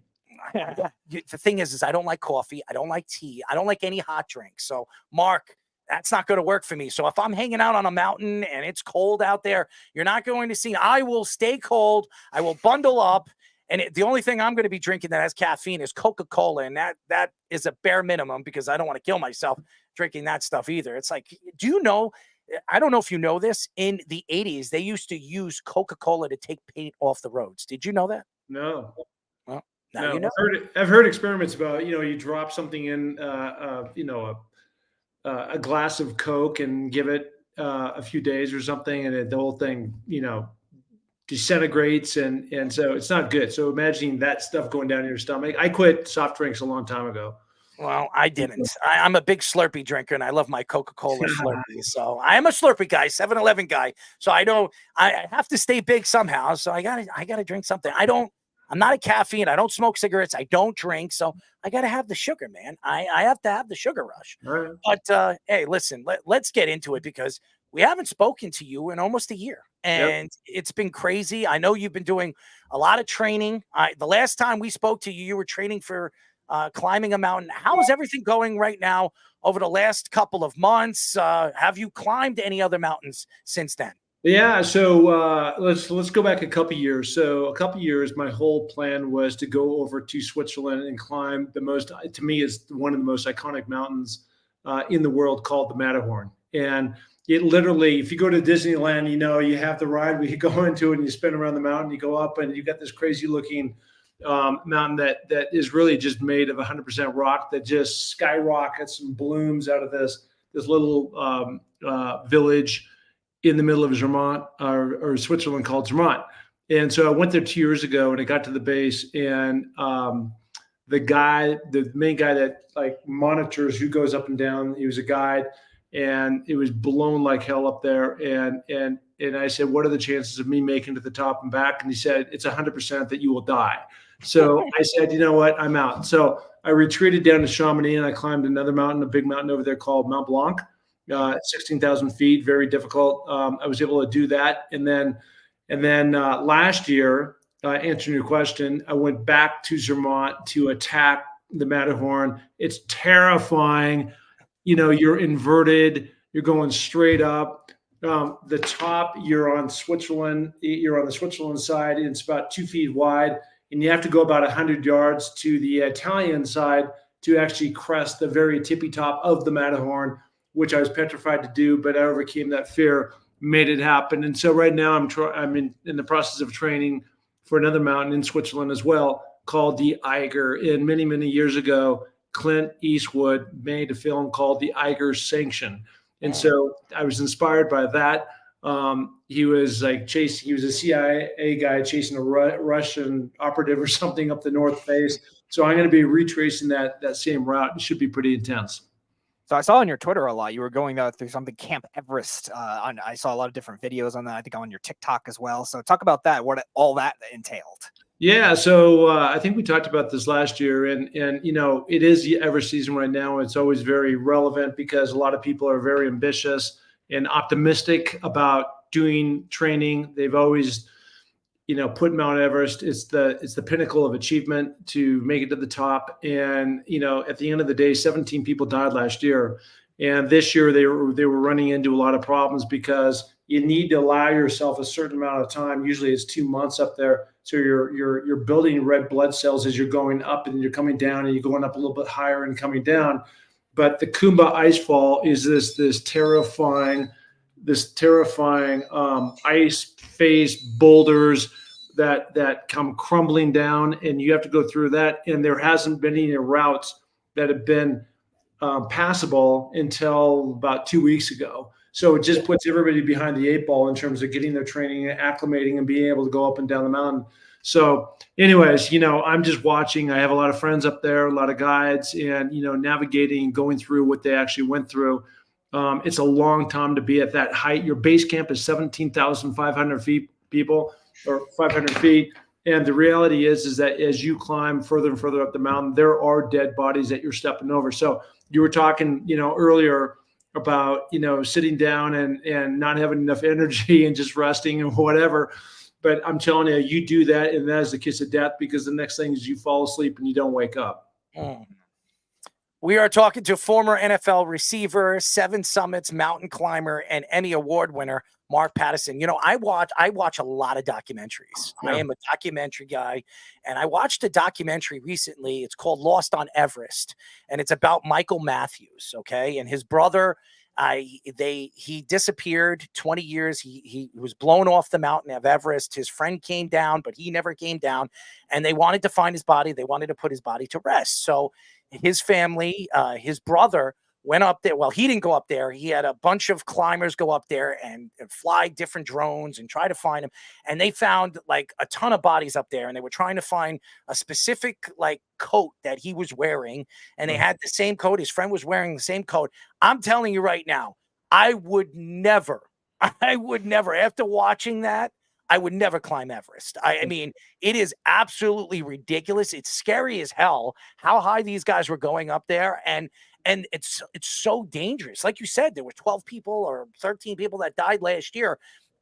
[SPEAKER 23] The thing is I don't like coffee. I don't like tea. I don't like any hot drinks. So, Mark, that's not going to work for me. So if I'm hanging out on a mountain and it's cold out there, you're not going to see. I will stay cold. I will bundle up. And the only thing I'm going to be drinking that has caffeine is Coca-Cola. And that is a bare minimum because I don't want to kill myself drinking that stuff either. It's like, do you know, I don't know if you know this, in the 80s, they used to use Coca-Cola to take paint off the roads. Did you know that?
[SPEAKER 4] No.
[SPEAKER 23] Well, now
[SPEAKER 4] No,
[SPEAKER 23] you know.
[SPEAKER 4] I've heard experiments about, you drop something in, a glass of Coke and give it a few days or something, and the whole thing, disintegrates, and so it's not good. So imagining that stuff going down in your stomach. I quit soft drinks a long time ago.
[SPEAKER 23] Well, I didn't. I'm a big Slurpee drinker, and I love my Coca-Cola Slurpee. So I am a Slurpee guy, 7-Eleven guy. So I know I have to stay big somehow. So I gotta drink something. I'm not a caffeine. I don't smoke cigarettes. I don't drink. So I gotta have the sugar, man. I have to have the sugar rush.
[SPEAKER 4] All right.
[SPEAKER 23] But hey, listen, let's get into it because we haven't spoken to you in almost a year. And It's been crazy. I know you've been doing a lot of training. The last time we spoke to you, you were training for climbing a mountain. How is everything going right now over the last couple of months? Have you climbed any other mountains since then?
[SPEAKER 4] Yeah, so let's go back a couple years. So a couple years, my whole plan was to go over to Switzerland and climb to me, is one of the most iconic mountains in the world, called the Matterhorn. And it literally, if you go to Disneyland, you have the ride where you go into it and you spin around the mountain, you go up, and you got this crazy looking mountain that is really just made of 100% rock that just skyrockets and blooms out of this little village in the middle of Zermatt or Switzerland called Zermatt. And so I went there 2 years ago, and I got to the base, and the main guy that monitors who goes up and down, he was a guide, and it was blown like hell up there. And I said, what are the chances of me making it to the top and back? And he said, it's 100% that you will die. So I said, you know what, I'm out. So I retreated down to Chamonix, and I climbed another mountain, a big mountain over there called Mont Blanc, 16,000 feet, very difficult. I was able to do that. And then last year, answering your question, I went back to Zermatt to attack the Matterhorn. It's terrifying. You're inverted, you're going straight up. The top, you're on the Switzerland side, and it's about 2 feet wide. And you have to go about 100 yards to the Italian side to actually crest the very tippy top of the Matterhorn, which I was petrified to do, but I overcame that fear. made it happen. And so right now I'm in the process of training for another mountain in Switzerland as well, called the Eiger. And many, many years ago, Clint Eastwood made a film called The Eiger Sanction. And so I was inspired by that. He was he was a CIA guy chasing a Russian operative or something up the North Face. So I'm going to be retracing that same route. It should be pretty intense.
[SPEAKER 1] So I saw on your Twitter a lot, you were going through something Camp Everest. I saw a lot of different videos on that. I think on your TikTok as well. So talk about that, what all that entailed.
[SPEAKER 4] Yeah, so I think we talked about this last year, and it is the Everest season right now. It's always very relevant because a lot of people are very ambitious and optimistic about doing training. They've always, put Mount Everest. It's the pinnacle of achievement to make it to the top. And at the end of the day, 17 people died last year, and this year they were running into a lot of problems because you need to allow yourself a certain amount of time. Usually it's 2 months up there. So you're building red blood cells as you're going up, and you're coming down, and you're going up a little bit higher and coming down. But the Khumbu Icefall is this terrifying ice face boulders that come crumbling down, and you have to go through that. And there hasn't been any routes that have been passable until about 2 weeks ago. So it just puts everybody behind the 8 ball in terms of getting their training and acclimating and being able to go up and down the mountain. So anyways, I'm just watching. I have a lot of friends up there, a lot of guides, and, navigating, going through what they actually went through. It's a long time to be at that height. Your base camp is 17,500 feet, people, or 500 feet. And the reality is that as you climb further and further up the mountain, there are dead bodies that you're stepping over. So you were talking, earlier about, sitting down and not having enough energy and just resting and whatever. But I'm telling you, you do that, and that is the kiss of death, because the next thing is you fall asleep and you don't wake up.
[SPEAKER 23] We are talking to former NFL receiver, 7 Summits mountain climber, and Emmy Award winner, Mark Pattison. I watch a lot of documentaries.
[SPEAKER 4] Yeah.
[SPEAKER 23] I am a documentary guy, and I watched a documentary recently. It's called Lost on Everest, and it's about Michael Matthews, okay? And his brother, he disappeared 20 years. He was blown off the mountain of Everest. His friend came down, but he never came down, and they wanted to find his body. They wanted to put his body to rest. So his family, his brother, went up there. Well, he didn't go up there. He had a bunch of climbers go up there and fly different drones and try to find him. And they found like a ton of bodies up there, and they were trying to find a specific coat that he was wearing. And they had the same coat. His friend was wearing the same coat. I'm telling you right now, I would never, after watching that, I would never climb Everest. I mean, it is absolutely ridiculous. It's scary as hell how high these guys were going up there. And it's so dangerous. Like you said, there were 12 people or 13 people that died last year.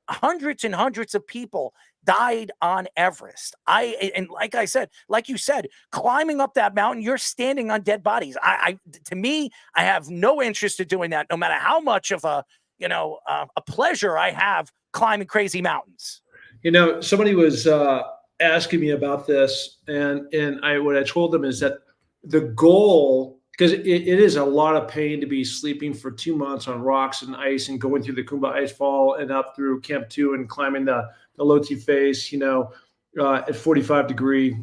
[SPEAKER 23] Hundreds and hundreds of people died on Everest. And like I said, like you said, climbing up that mountain, you're standing on dead bodies. To me, I have no interest in doing that, no matter how much of a pleasure I have climbing crazy mountains.
[SPEAKER 4] Somebody was asking me about this, and what I told them is that the goal, because it is a lot of pain to be sleeping for 2 months on rocks and ice and going through the Khumbu Icefall and up through Camp 2 and climbing the Lhotse face, at 45 degree,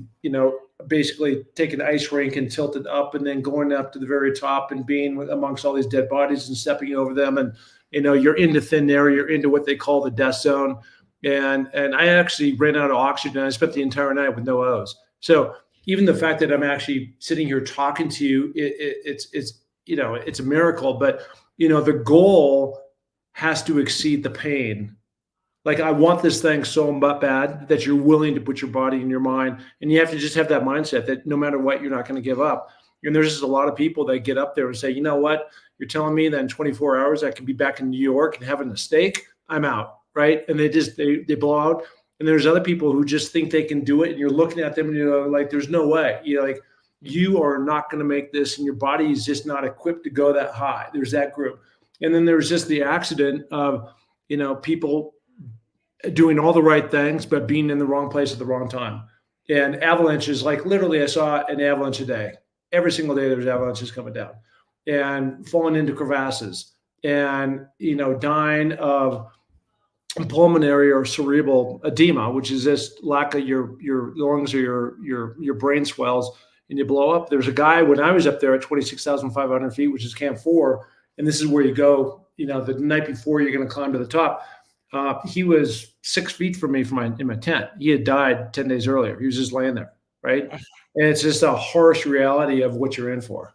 [SPEAKER 4] basically taking the ice rink and tilt it up and then going up to the very top and being amongst all these dead bodies and stepping over them. And, you're into thin air, you're into what they call the death zone. And I actually ran out of oxygen. I spent the entire night with no O's. So even the fact that I'm actually sitting here talking to you, it's a miracle. But the goal has to exceed the pain. Like, I want this thing so bad that you're willing to put your body and your mind, and you have to just have that mindset that no matter what, you're not going to give up. And there's just a lot of people that get up there and say, you know what, you're telling me that in 24 hours I can be back in New York and having a steak, I'm out. Right. And they blow out. And there's other people who just think they can do it. And you're looking at them and you're like, there's no way. You are not going to make this, and your body is just not equipped to go that high. There's that group. And then there's just the accident of, people doing all the right things, but being in the wrong place at the wrong time. And avalanches, literally I saw an avalanche a day. Every single day there's avalanches coming down and falling into crevasses and, dying of pulmonary or cerebral edema, which is this lack of your lungs or your brain swells and you blow up. There's a guy when I was up there at 26,500 feet, which is Camp 4, and this is where you go, the night before you're going to climb to the top. He was 6 feet from me in my tent. He had died 10 days earlier. He was just laying there, right? And it's just a harsh reality of what you're in for.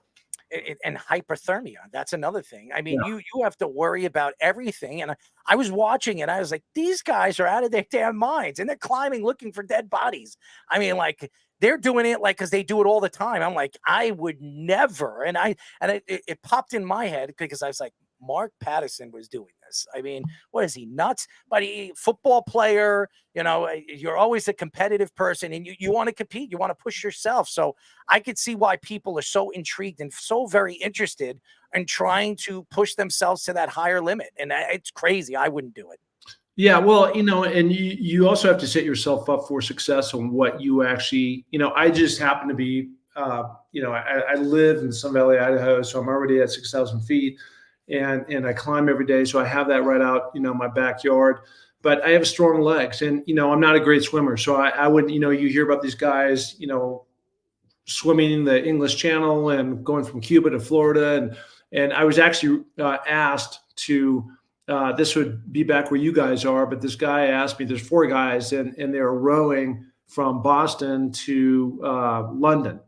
[SPEAKER 23] And hyperthermia. That's another thing. I mean, you have to worry about everything. And I was watching and I was like, these guys are out of their damn minds and they're climbing looking for dead bodies. I mean, like they're doing it like because they do it all the time. I'm like, I would never. And it popped in my head because I was like, Mark Patterson was doing this. I mean, what is he, nuts? But football player, you're always a competitive person and you want to compete. You want to push yourself. So I could see why people are so intrigued and so very interested in trying to push themselves to that higher limit. And it's crazy. I wouldn't do it.
[SPEAKER 4] Yeah, well, and you also have to set yourself up for success on what you actually, I just happen to be, I live in Sun Valley, Idaho, so I'm already at 6,000 feet. And I climb every day. So I have that right out, my backyard, but I have strong legs and, I'm not a great swimmer. So I wouldn't, you hear about these guys, swimming in the English Channel and going from Cuba to Florida. And I was actually asked to, this would be back where you guys are, but this guy asked me, there's 4 guys and they're rowing from Boston to London.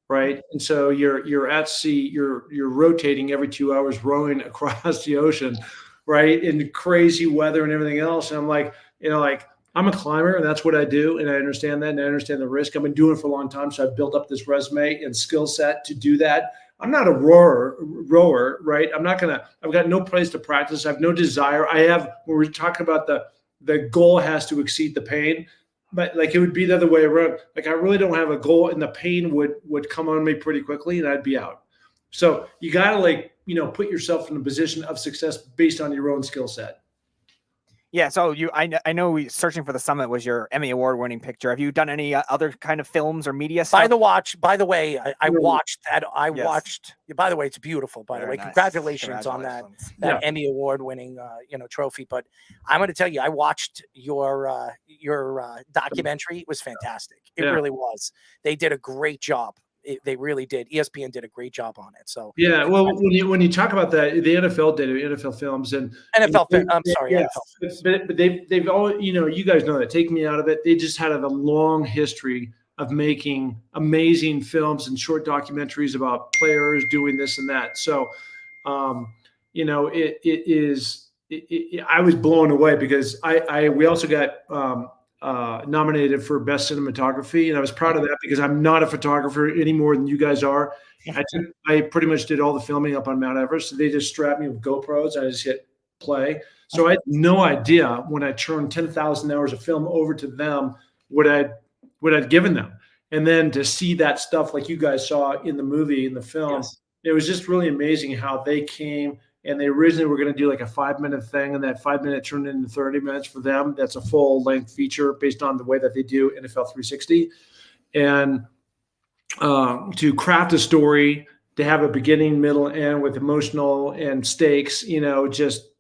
[SPEAKER 4] Right. And so you're at sea, you're rotating every 2 hours, rowing across the ocean, right, in crazy weather and everything else. And I'm like, I'm a climber and that's what I do. And I understand that and I understand the risk. I've been doing it for a long time. So I've built up this resume and skill set to do that. I'm not a rower, right? I've got no place to practice. I have no desire. When we're talking about the goal has to exceed the pain. But like it would be the other way around. Like I really don't have a goal, and the pain would come on me pretty quickly, and I'd be out. So you got to put yourself in a position of success based on your own skill set.
[SPEAKER 1] Yeah, so I know Searching for the Summit was your Emmy Award-winning picture. Have you done any other kind of films or media stuff?
[SPEAKER 23] By the way, I watched that. Watched. By the way, it's beautiful. By the way,
[SPEAKER 1] nice.
[SPEAKER 23] Congratulations on that Emmy Award-winning trophy. But I'm going to tell you, I watched your documentary. It was fantastic. It really was. They did a great job. They really did. ESPN did a great job on it. So
[SPEAKER 4] yeah, well, when you talk about that, the NFL did it, NFL Films and
[SPEAKER 23] NFL. I'm sorry,
[SPEAKER 4] yeah,
[SPEAKER 23] NFL.
[SPEAKER 4] but they've all you guys know that. Take me out of it. They just had a long history of making amazing films and short documentaries about players doing this and that. So, I was blown away because we also got. Nominated for best cinematography, and I was proud of that because I'm not a photographer any more than you guys are. I pretty much did all the filming up on Mount Everest. So they just strapped me with GoPros. I just hit play. So I had no idea when I turned 10,000 hours of film over to them what I'd given them, and then to see that stuff like you guys saw in the movie, in the film, it was just really amazing how they came. And they originally were going to do like a 5-minute thing, and that 5 minute turned into 30 minutes for them. That's a full length feature based on the way that they do NFL 360. And to craft a story, to have a beginning, middle, end with emotional and stakes, just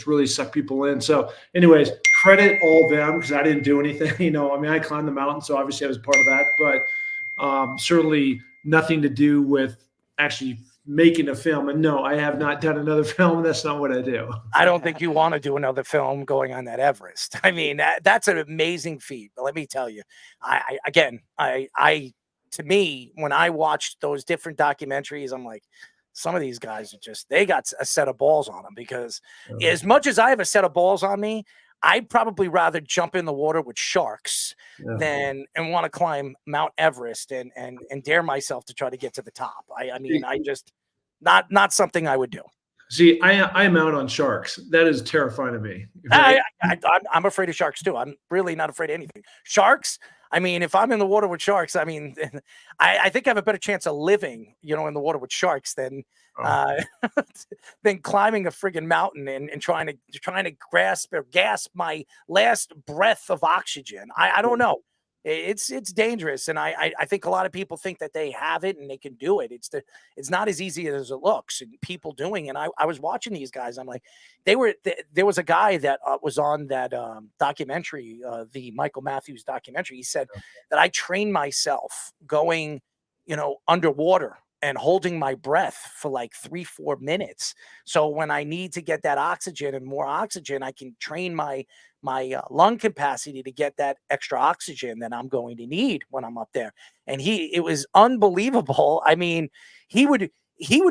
[SPEAKER 4] really suck people in. So anyways, credit all them because I didn't do anything. I climbed the mountain, so obviously I was part of that, but certainly nothing to do with actually making a film. And no, I have not done another film. That's not what I do.
[SPEAKER 23] I don't think you want to do another film going on that Everest. I mean, that's an amazing feat. But let me tell you, to me, when I watched those different documentaries, I'm like, some of these guys they got a set of balls on them because as much as I have a set of balls on me, I'd probably rather jump in the water with sharks than want to climb Mount Everest and dare myself to try to get to the top. I mean, I just not something I would do.
[SPEAKER 4] See, I'm out on sharks. That is terrifying to me.
[SPEAKER 23] I'm afraid of sharks too. I'm really not afraid of anything. Sharks. I mean, if I'm in the water with sharks, I mean, I think I have a better chance of living, in the water with sharks than climbing a friggin' mountain and trying to grasp or gasp my last breath of oxygen. I don't know. It's dangerous, and I think a lot of people think that they have it and they can do it. It's not as easy as it looks, and people doing it. I was watching these guys. I'm like, there was a guy that was on that documentary, the Michael Matthews documentary. He said that I trained myself going, underwater and holding my breath for like 3-4 minutes. So when I need to get that oxygen and more oxygen, I can train my lung capacity to get that extra oxygen that I'm going to need when I'm up there. And it was unbelievable. I mean, he would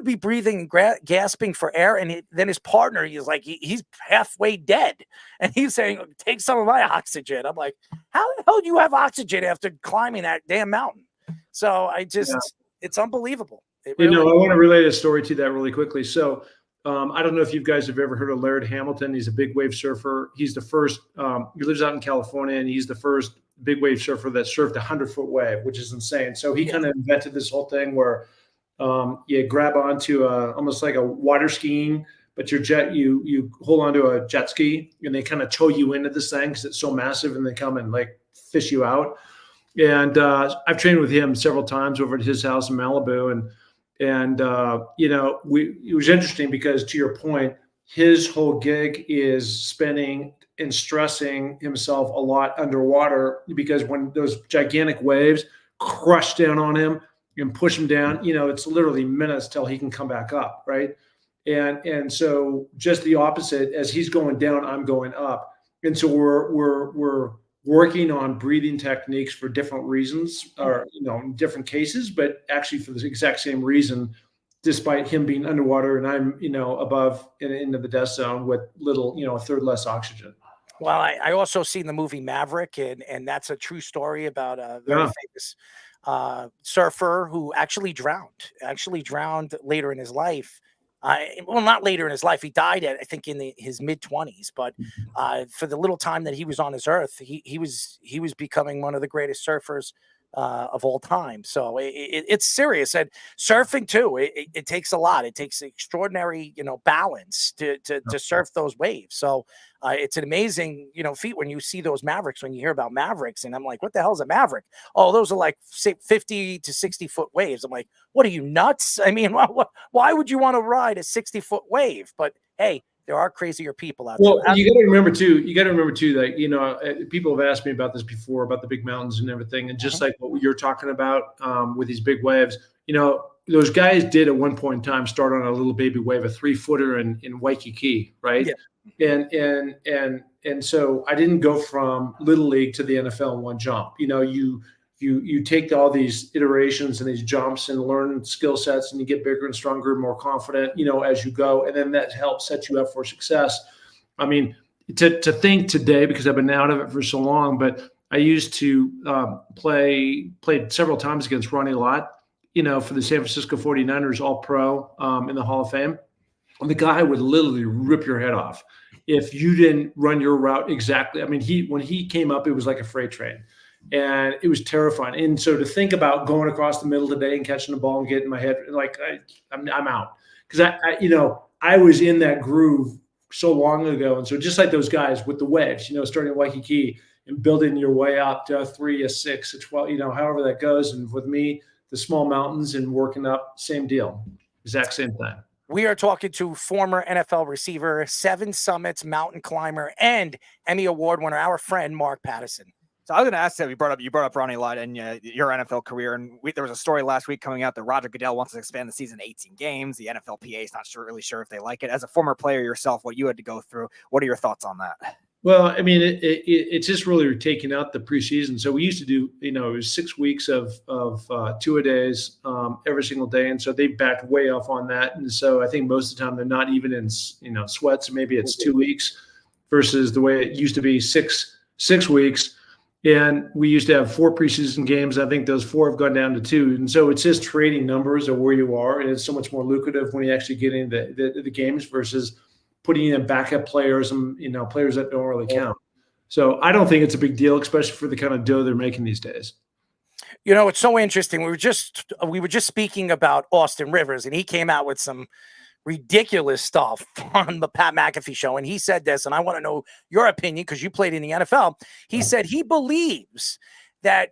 [SPEAKER 23] be breathing, gasping for air. And then his partner, he's halfway dead. And he's saying, take some of my oxygen. I'm like, how the hell do you have oxygen after climbing that damn mountain? So it's unbelievable.
[SPEAKER 4] I want to relate a story to that really quickly. So I don't know if you guys have ever heard of Laird Hamilton. He's a big wave surfer. He's the first, he lives out in California, and he's the first big wave surfer that surfed a 100-foot wave, which is insane. So he kind of invented this whole thing where you grab onto almost like a water skiing, but you hold onto a jet ski, and they kind of tow you into this thing because it's so massive, and they come and like fish you out. And I've trained with him several times over at his house in Malibu, and it was interesting because, to your point, his whole gig is spending and stressing himself a lot underwater, because when those gigantic waves crush down on him and push him down, it's literally minutes till he can come back up, right? And so just the opposite, as he's going down, I'm going up, and so we're working on breathing techniques for different reasons, or in different cases, but actually for the exact same reason, despite him being underwater and I'm above and into the death zone with little a third less oxygen.
[SPEAKER 23] Well, I also seen the movie Maverick, and that's a true story about a very famous surfer who actually drowned later in his life. Well, not later in his life. He died I think in his mid-20s, but for the little time that he was on this earth, he was becoming one of the greatest surfers of all time. So it's serious. And surfing too, it takes a lot. It takes extraordinary, balance to surf those waves. So it's an amazing, feat when you see those Mavericks, when you hear about Mavericks, and I'm like, what the hell is a Maverick? Oh, those are like 50 to 60-foot waves. I'm like, what are you, nuts? I mean, why would you want to ride a 60-foot wave? But hey, there are crazier people out there.
[SPEAKER 4] Well, you got to remember too that, people have asked me about this before, about the big mountains and everything. And just like what you're talking about with these big waves, those guys did at one point in time start on a little baby wave, a 3-footer in Waikiki, right? Yeah. And so I didn't go from little league to the NFL in one jump. You take all these iterations and these jumps and learn skill sets, and you get bigger and stronger and more confident, as you go. And then that helps set you up for success. I mean, to think today, because I've been out of it for so long, but I used to played several times against Ronnie Lott, for the San Francisco 49ers, all pro in the Hall of Fame. And the guy would literally rip your head off if you didn't run your route exactly. I mean, when he came up, it was like a freight train. And it was terrifying. And so to think about going across the middle today and catching the ball and getting my head, like I'm out, because I was in that groove so long ago. And so just like those guys with the wedge, starting at Waikiki and building your way up to a 3, a 6, a 12, however that goes. And with me, the small mountains and working up, same deal, exact same thing.
[SPEAKER 23] We are talking to former NFL receiver, 7 Summits mountain climber, and Emmy Award winner, our friend Mark Pattison.
[SPEAKER 1] So I was going to ask that you brought up Ronnie Lott and your NFL career, and there was a story last week coming out that Roger Goodell wants to expand the season to 18 games. The NFLPA is not really sure if they like it. As a former player yourself, what you had to go through, what are your thoughts on that?
[SPEAKER 4] Well, I mean, it's just really taking out the preseason. So we used to do, it was 6 weeks of 2-a-days every single day, and so they backed way off on that. And so I think most of the time they're not even in sweats. Maybe it's 2 weeks versus the way it used to be 6 weeks. And we used to have 4 preseason games. I think those 4 have gone down to 2. And so it's just trading numbers of where you are. And it's so much more lucrative when you actually get into the games versus putting in backup players and, players that don't really count. So I don't think it's a big deal, especially for the kind of dough they're making these days.
[SPEAKER 23] It's so interesting. We were just speaking about Austin Rivers, and he came out with some ridiculous stuff on the Pat McAfee show. And he said this, and I want to know your opinion because you played in the NFL. He said he believes that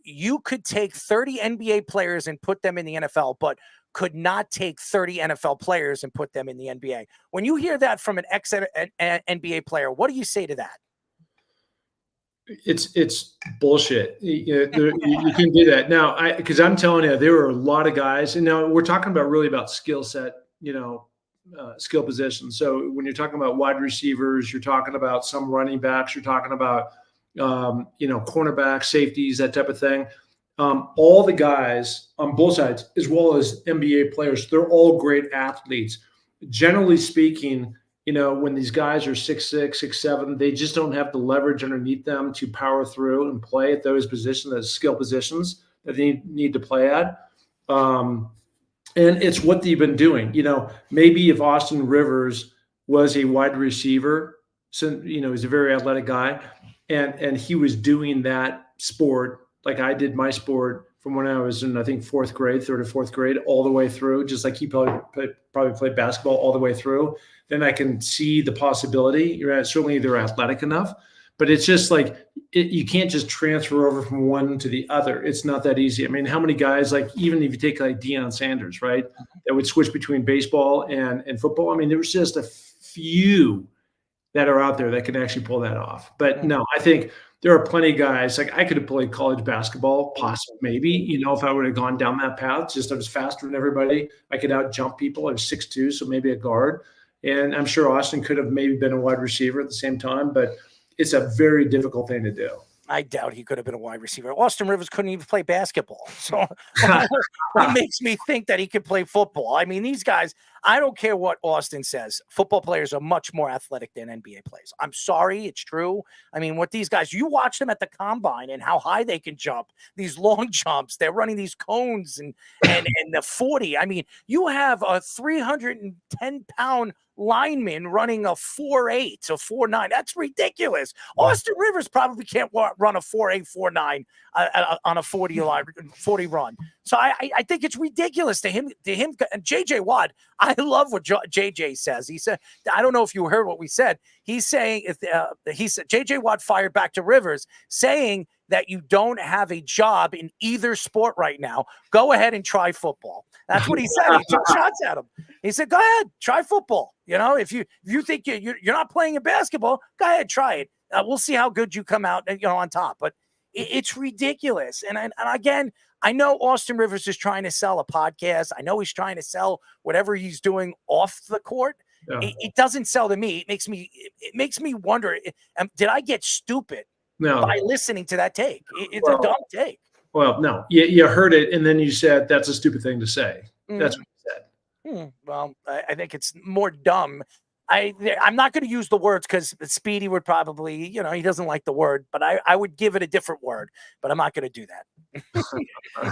[SPEAKER 23] you could take 30 NBA players and put them in the NFL, but could not take 30 NFL players and put them in the NBA. When you hear that from an ex-NBA player, what do you say to that?
[SPEAKER 4] It's bullshit. You can do that now. Because I'm telling you, there are a lot of guys, and now we're talking about really about skill set, skill positions. So when you're talking about wide receivers, you're talking about some running backs, you're talking about cornerbacks, safeties, that type of thing. All the guys on both sides, as well as NBA players, they're all great athletes. Generally speaking, when these guys are 6'6", 6'7", they just don't have the leverage underneath them to power through and play at those positions, those skill positions that they need to play at. And it's what they've been doing. Maybe if Austin Rivers was a wide receiver, so he's a very athletic guy, and he was doing that sport like I did my sport from when I was in, I think, third or fourth grade, all the way through, just like he probably played basketball all the way through, then I can see the possibility. Certainly they're athletic enough, but it's just like you can't just transfer over from one to the other. It's not that easy. I mean, how many guys, like even if you take like Deion Sanders, right, that would switch between baseball and football? I mean, there was just a few that are out there that can actually pull that off. But no, I think there are plenty of guys. Like I could have played college basketball, possibly, maybe, if I would have gone down that path. Just I was faster than everybody. I could out jump people. I was 6'2", so maybe a guard. And I'm sure Austin could have maybe been a wide receiver at the same time, but it's a very difficult thing to do.
[SPEAKER 23] I doubt he could have been a wide receiver. Austin Rivers couldn't even play basketball. So what makes me think that he could play football? I mean, these guys, I don't care what Austin says. Football players are much more athletic than NBA players. I'm sorry, it's true. I mean, what these guys, you watch them at the combine and how high they can jump, these long jumps. They're running these cones and the 40. I mean, you have a 310-pound lineman running a 4.8, a 4.9. That's ridiculous. Austin Rivers probably can't run a 4.8, 4.9 on a 40 run. So I think it's ridiculous to him. And JJ Watt, I love what JJ says. He said, I don't know if you heard what we said. He's saying he said JJ Watt fired back to Rivers, saying that you don't have a job in either sport right now. Go ahead and try football. That's what he said. He took shots at him. He said, "Go ahead, try football. If you think you're not playing in basketball, go ahead, try it. We'll see how good you come out, on top." But it's ridiculous. And again, I know Austin Rivers is trying to sell a podcast. I know he's trying to sell whatever he's doing off the court. Yeah. It doesn't sell to me. It makes me wonder, did I get stupid by listening to that take? It's a dumb take.
[SPEAKER 4] Well, no, you heard it, and then you said that's a stupid thing to say. That's what you said.
[SPEAKER 23] Well, I think it's more dumb. I'm not going to use the words because Speedy would probably, he doesn't like the word, but I would give it a different word, but I'm not going to do that.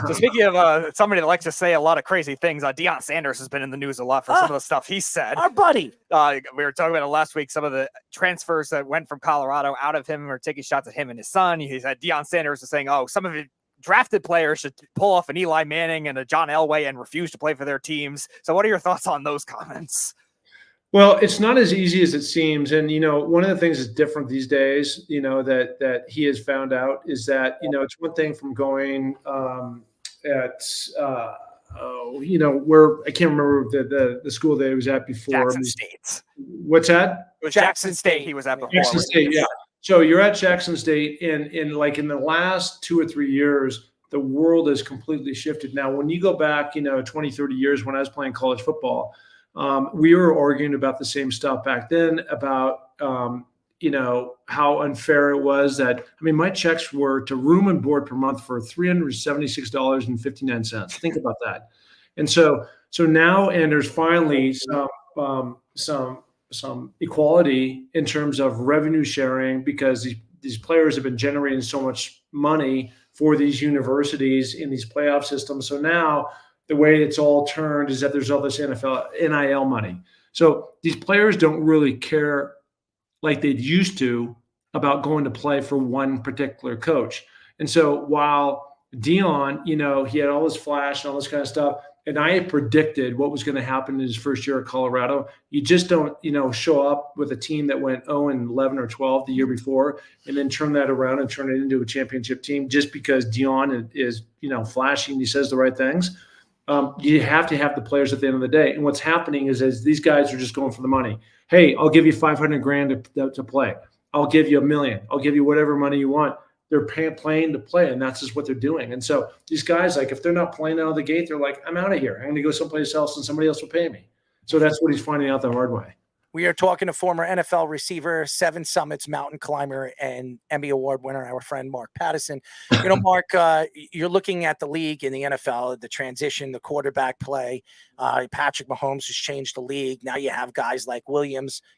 [SPEAKER 1] So speaking of somebody that likes to say a lot of crazy things, Deion Sanders has been in the news a lot for some of the stuff he said.
[SPEAKER 23] Our buddy.
[SPEAKER 1] We were talking about it last week, some of the transfers that went from Colorado out of him or taking shots at him and his son. He said Deion Sanders was saying, some of it drafted players should pull off an Eli Manning and a John Elway and refuse to play for their teams. So what are your thoughts on those comments?
[SPEAKER 4] Well, it's not as easy as it seems. And, one of the things that's different these days, that he has found out is that, it's one thing from going where I can't remember the school that he was at before.
[SPEAKER 1] Jackson State.
[SPEAKER 4] What's that?
[SPEAKER 1] It was Jackson State he was at before.
[SPEAKER 4] Jackson State, yeah. So you're at Jackson State, and in the last 2 or 3 years, the world has completely shifted. Now, when you go back, 20, 30 years when I was playing college football, we were arguing about the same stuff back then about, how unfair it was that, my checks were to room and board per month for $376.59. Think about that. And so now, and there's finally some equality in terms of revenue sharing because these players have been generating so much money for these universities in these playoff systems. So now the way it's all turned is that there's all this NIL money. So these players don't really care like they used to about going to play for one particular coach. And so while Deion, he had all this flash and all this kind of stuff, And I had predicted what was going to happen in his first year at Colorado. You just don't, show up with a team that went 0-11 or 12 the year before, and then turn that around and turn it into a championship team just because Dion is flashing. He says the right things. You have to have the players at the end of the day. And what's happening is these guys are just going for the money. Hey, I'll give you $500,000 to play. I'll give you $1 million. I'll give you whatever money you want. They're playing to play, and that's just what they're doing. And so these guys, like, if they're not playing out of the gate, they're like, I'm out of here. I'm going to go someplace else, and somebody else will pay me. So that's what he's finding out the hard way.
[SPEAKER 23] We are talking to former NFL receiver, 7 Summits mountain climber, and Emmy Award winner, our friend Mark Pattison. Mark, you're looking at the league in the NFL, the transition, the quarterback play. Patrick Mahomes has changed the league. Now you have guys like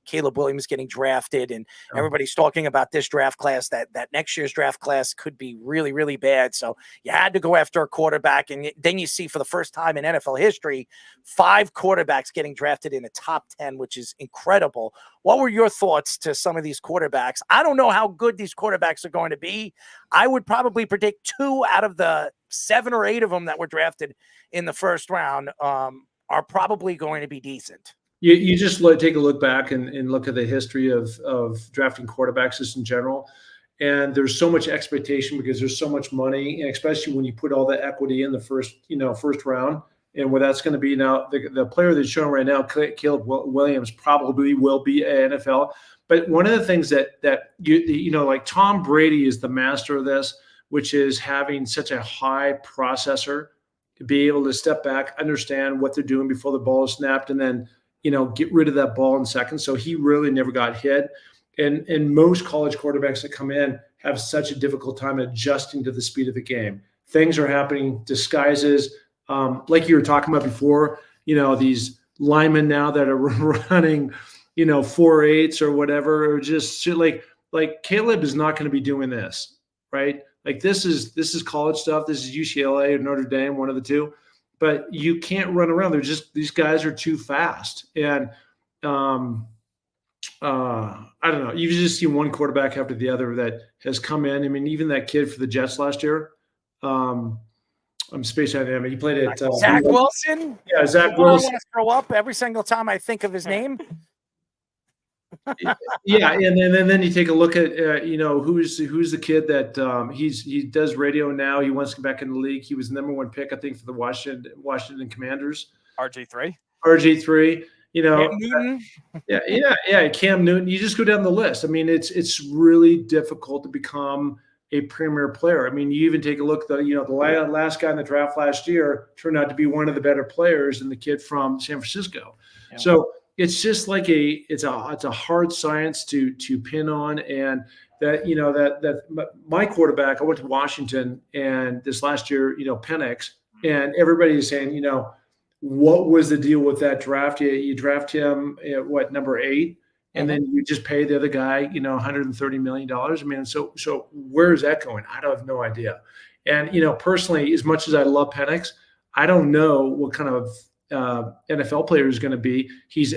[SPEAKER 23] Caleb Williams getting drafted, and everybody's talking about this draft class, that next year's draft class could be really, really bad. So you had to go after a quarterback, and then you see for the first time in NFL history, 5 quarterbacks getting drafted in the top 10, which is incredible. What were your thoughts to some of these quarterbacks? I don't know how good these quarterbacks are going to be. I would probably predict 2 out of the 7 or 8 of them that were drafted in the first round are probably going to be decent.
[SPEAKER 4] You just take a look back and look at the history of drafting quarterbacks just in general. And there's so much expectation because there's so much money, and especially when you put all the equity in the first round. And what that's going to be now, the player that's shown right now, Caleb Williams, probably will be an NFL. But one of the things that like Tom Brady is the master of this, which is having such a high processor to be able to step back, understand what they're doing before the ball is snapped, and then get rid of that ball in seconds. So he really never got hit. And most college quarterbacks that come in have such a difficult time adjusting to the speed of the game. Things are happening, disguises. Like you were talking about before, these linemen now that are running, 4.8s or whatever, or just like Caleb is not going to be doing this, right? Like this is college stuff. This is UCLA or Notre Dame, one of the two. But you can't run around. These guys are too fast. And I don't know. You've just seen one quarterback after the other that has come in. I mean, even that kid for the Jets last year. I'm spacing on him. He played at
[SPEAKER 23] Zach Wilson.
[SPEAKER 4] Yeah, Zach
[SPEAKER 23] Wilson. I
[SPEAKER 4] Wilson.
[SPEAKER 23] want to throw up every single time I think of his name.
[SPEAKER 4] Yeah, and then you take a look at who's the kid that he does radio now. He wants to come back in the league. He was the number 1 pick, I think, for the Washington Commanders.
[SPEAKER 1] RG3.
[SPEAKER 23] Cam Newton.
[SPEAKER 4] Yeah, Cam Newton. You just go down the list. I mean, it's really difficult to become a premier player. I mean, you even take a look at the last guy in the draft last year turned out to be one of the better players than the kid from San Francisco. Yeah. So it's just like it's a hard science to pin on. And that my quarterback, I went to Washington and this last year, Penix, and everybody is saying, what was the deal with that draft? You draft him at number 8. And then you just pay the other guy, $130 million. I mean, so where is that going? I have no idea. And, personally, as much as I love Penix, I don't know what kind of NFL player he's going to be. He's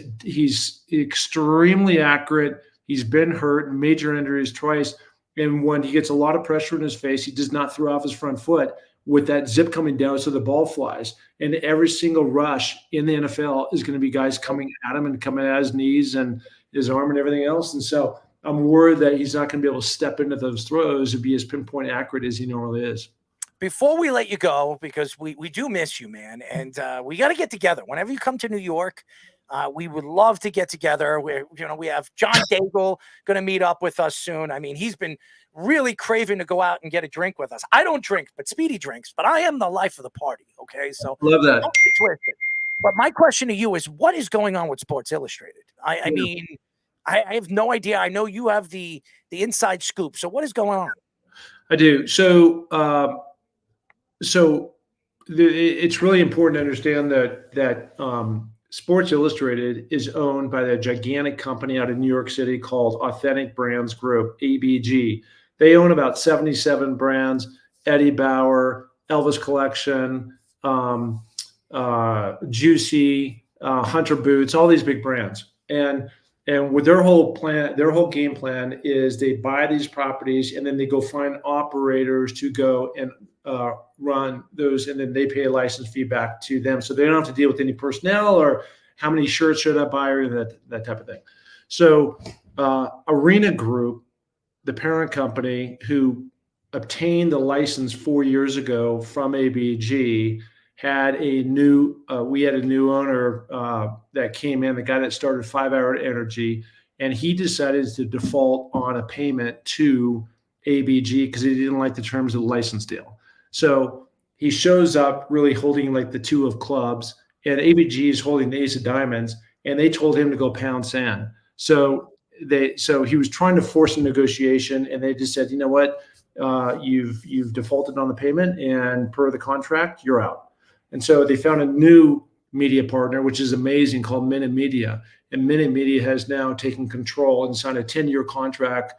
[SPEAKER 4] extremely accurate. He's been hurt, major injuries twice. And when he gets a lot of pressure in his face, he does not throw off his front foot with that zip coming down so the ball flies. And every single rush in the NFL is going to be guys coming at him and coming at his knees and his arm and everything else. And so I'm worried that he's not going to be able to step into those throws and be as pinpoint accurate as he normally is.
[SPEAKER 23] Before we let you go, because we do miss you, man, and we got to get together. Whenever you come to New York, we would love to get together. We have John Daigle going to meet up with us soon. I mean, he's been really craving to go out and get a drink with us. I don't drink, but Speedy drinks, but I am the life of the party. Okay. So
[SPEAKER 4] love that.
[SPEAKER 23] Don't get twisted. But my question to you is, what is going on with Sports Illustrated? I mean, I have no idea. I know you have the inside scoop. So what is going on?
[SPEAKER 4] I do. So, it's really important to understand that Sports Illustrated is owned by the gigantic company out of New York City called Authentic Brands Group, ABG. They own about 77 brands: Eddie Bauer, Elvis Collection, Juicy, Hunter Boots, all these big brands. And with their whole game plan is they buy these properties and then they go find operators to go and run those, and then they pay a license fee back to them, so they don't have to deal with any personnel or how many shirts should I buy or that type of thing. So Arena Group, the parent company who obtained the license 4 years ago from ABG, had a new owner that came in, the guy that started 5 Hour Energy, and he decided to default on a payment to ABG because he didn't like the terms of the license deal. So he shows up really holding like the 2 of clubs, and ABG is holding the ace of diamonds, and they told him to go pound sand. So he was trying to force a negotiation, and they just said, you know what, you've defaulted on the payment, and per the contract, you're out. And so they found a new media partner, which is amazing, called Minute Media. And Minute Media has now taken control and signed a 10-year contract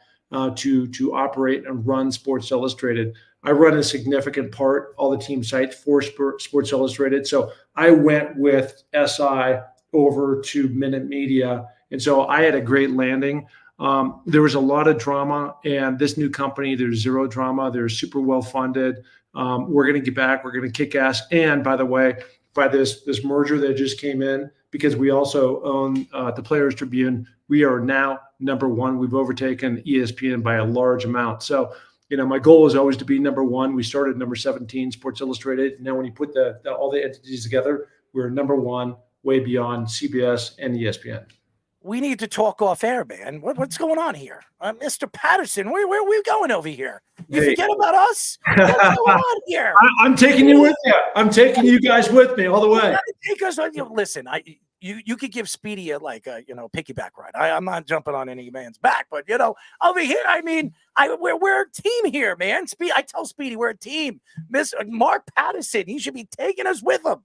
[SPEAKER 4] to operate and run Sports Illustrated. I run a significant part, all the team sites for Sports Illustrated. So I went with SI over to Minute Media. And so I had a great landing. There was a lot of drama, and this new company, there's zero drama. They're super well funded. We're going to get back. We're going to kick ass. And by the way, by this merger that just came in, because we also own the Players Tribune, we are now number 1. We've overtaken ESPN by a large amount. So, my goal is always to be number 1. We started number 17, Sports Illustrated. Now, when you put all the entities together, we're number 1, way beyond CBS and ESPN.
[SPEAKER 23] We need to talk off air, man. What's going on here? Mr. Patterson, where are we going over here? You forget about us? What's going on here?
[SPEAKER 4] I'm taking you with you. I'm taking you guys with me all the way.
[SPEAKER 23] Because listen, you could give Speedy a piggyback ride. I'm not jumping on any man's back, but over here, we're a team here, man. I tell Speedy we're a team. Mark Patterson, he should be taking us with him.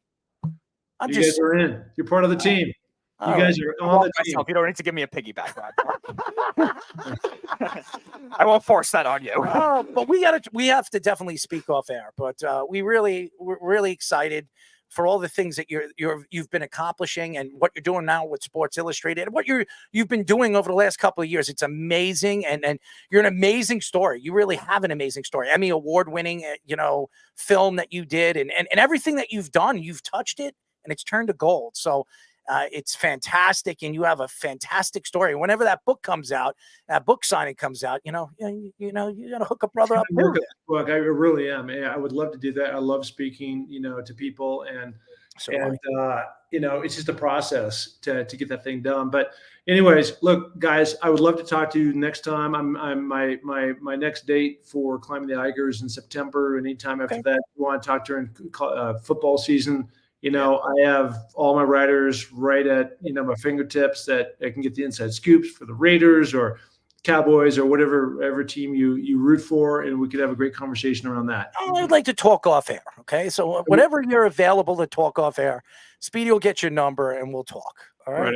[SPEAKER 4] You guys are in. You're part of the team. You guys are on the team.
[SPEAKER 1] You don't need to give me a piggyback ride. I won't force that on you.
[SPEAKER 23] But we have to definitely speak off air. But we're really excited for all the things that you've been accomplishing and what you're doing now with Sports Illustrated, and what you've been doing over the last couple of years. It's amazing, and you're an amazing story. You really have an amazing story. Emmy award-winning, film that you did, and everything that you've done, you've touched it, and it's turned to gold. So. It's fantastic, and you have a fantastic story. Whenever that book comes out, that book signing comes out, you got to hook a brother up.
[SPEAKER 4] Look, I really am. I would love to do that. I love speaking, to people, and it's just a process to get that thing done. But anyways, look, guys, I would love to talk to you next time. I'm my next date for Climbing the Eigers in September. Anytime after that, you want to talk during football season. I have all my writers right at, my fingertips that I can get the inside scoops for the Raiders or Cowboys or whatever team you root for, and we could have a great conversation around that.
[SPEAKER 23] I'd like to talk off air, okay? So whenever you're available to talk off air, Speedy will get your number and we'll talk, all right?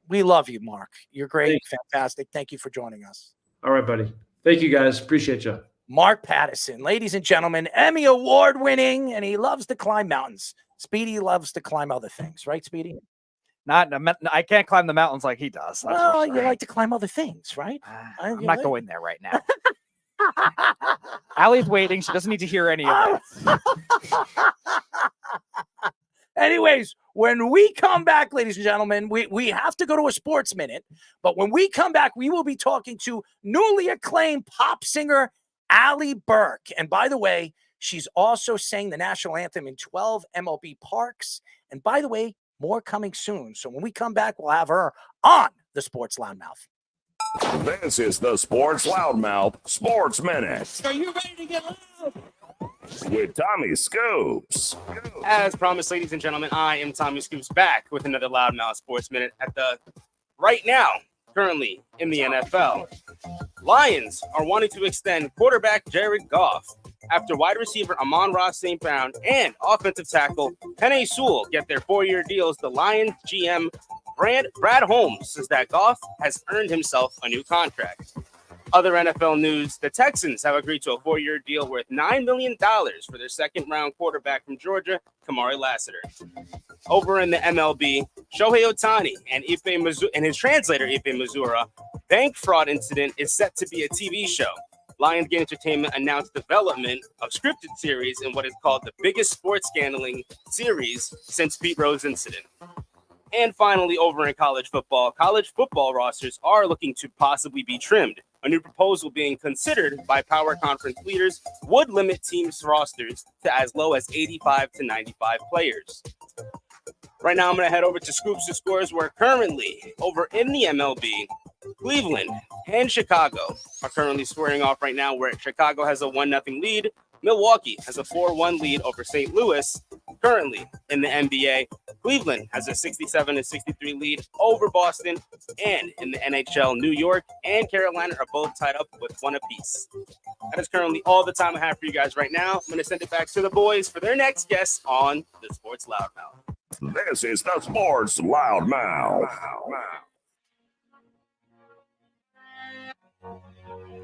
[SPEAKER 23] We love you, Mark. You're great, fantastic. Thank you for joining us.
[SPEAKER 4] All right, buddy. Thank you, guys. Appreciate you.
[SPEAKER 23] Mark Patterson, ladies and gentlemen, Emmy award-winning, and he loves to climb mountains. Speedy loves to climb other things, right, Speedy?
[SPEAKER 1] I can't climb the mountains like he does.
[SPEAKER 23] Well, you like to climb other things, right?
[SPEAKER 1] I'm not going there right now. Allie's waiting. She doesn't need to hear any of this.
[SPEAKER 23] Anyways, when we come back, ladies and gentlemen, we have to go to a sports minute. But when we come back, we will be talking to newly acclaimed pop singer Allie Burke. And by the way, she's also sang the national anthem in 12 MLB parks. And by the way, more coming soon. So when we come back, we'll have her on the Sports Loudmouth.
[SPEAKER 3] This is the Sports Loudmouth Sports Minute.
[SPEAKER 8] Are you ready to get loud?
[SPEAKER 3] With Tommy Scoops.
[SPEAKER 2] As promised, ladies and gentlemen, I am Tommy Scoops, back with another Loudmouth Sports Minute right now, currently in the NFL. Lions are wanting to extend quarterback Jared Goff after wide receiver Amon-Ra St. Brown and offensive tackle Penei Sewell get their 4-year deals. The Lions GM Brad Holmes says that Goff has earned himself a new contract. Other NFL news, the Texans have agreed to a 4-year deal worth $9 million for their second-round quarterback from Georgia, Kamari Lassiter. Over in the MLB, Shohei Ohtani and his translator, Ife Mazura, bank fraud incident is set to be a TV show. Lionsgate Entertainment announced development of scripted series in what is called the biggest sports scandaling series since Pete Rose incident. And finally, over in college football rosters are looking to possibly be trimmed. A new proposal being considered by power conference leaders would limit teams' rosters to as low as 85 to 95 players. Right now, I'm going to head over to Scoops to Scores, where currently, over in the MLB, Cleveland and Chicago are currently squaring off right now, where Chicago has a 1-0 lead. Milwaukee has a 4-1 lead over St. Louis. Currently in the NBA, Cleveland has a 67-63 lead over Boston. And in the NHL, New York and Carolina are both tied up with 1 apiece. That is currently all the time I have for you guys right now. I'm going to send it back to the boys for their next guest on the Sports Loudmouth.
[SPEAKER 3] This is the Sports Loudmouth.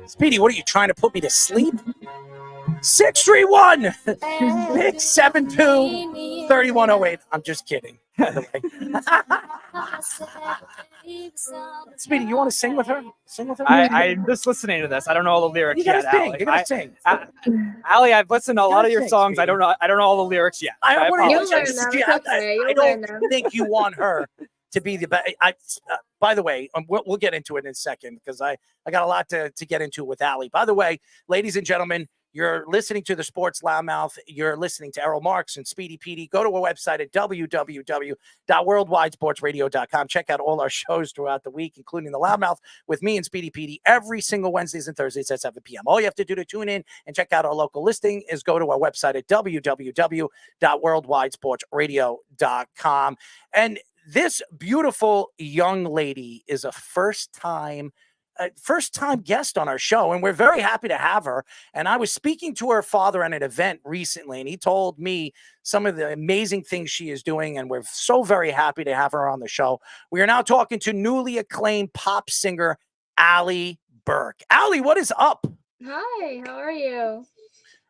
[SPEAKER 23] Speedy, what are you trying to put me to sleep? 631 672 3108. I'm just kidding, by the way. Speedy, you want to sing with her? Sing with her?
[SPEAKER 1] I'm just listening to this. I don't know all the lyrics
[SPEAKER 23] You gotta
[SPEAKER 1] yet,
[SPEAKER 23] sing.
[SPEAKER 1] Allie.
[SPEAKER 23] You gotta sing.
[SPEAKER 1] Allie, I've listened to a lot of your
[SPEAKER 23] sing,
[SPEAKER 1] songs.
[SPEAKER 23] Speedy.
[SPEAKER 1] I don't know all the lyrics yet.
[SPEAKER 23] I
[SPEAKER 1] apologize.
[SPEAKER 23] don't think you want her to be the best. By the way, we'll get into it in a second because I got a lot to get into with Allie. By the way, ladies and gentlemen, you're listening to the Sports Loudmouth. You're listening to Errol Marks and Speedy Petey. Go to our website at www.worldwidesportsradio.com. Check out all our shows throughout the week, including the Loudmouth with me and Speedy Petey every single Wednesdays and Thursdays at 7 p.m. All you have to do to tune in and check out our local listing is go to our website at www.worldwidesportsradio.com. And this beautiful young lady is a first-time guest on our show, and we're very happy to have her. And I was speaking to her father at an event recently, and he told me some of the amazing things she is doing, and we're so very happy to have her on the show. We are now talking to newly acclaimed pop singer Allie Burke. Allie, what is up?
[SPEAKER 6] Hi, how are you?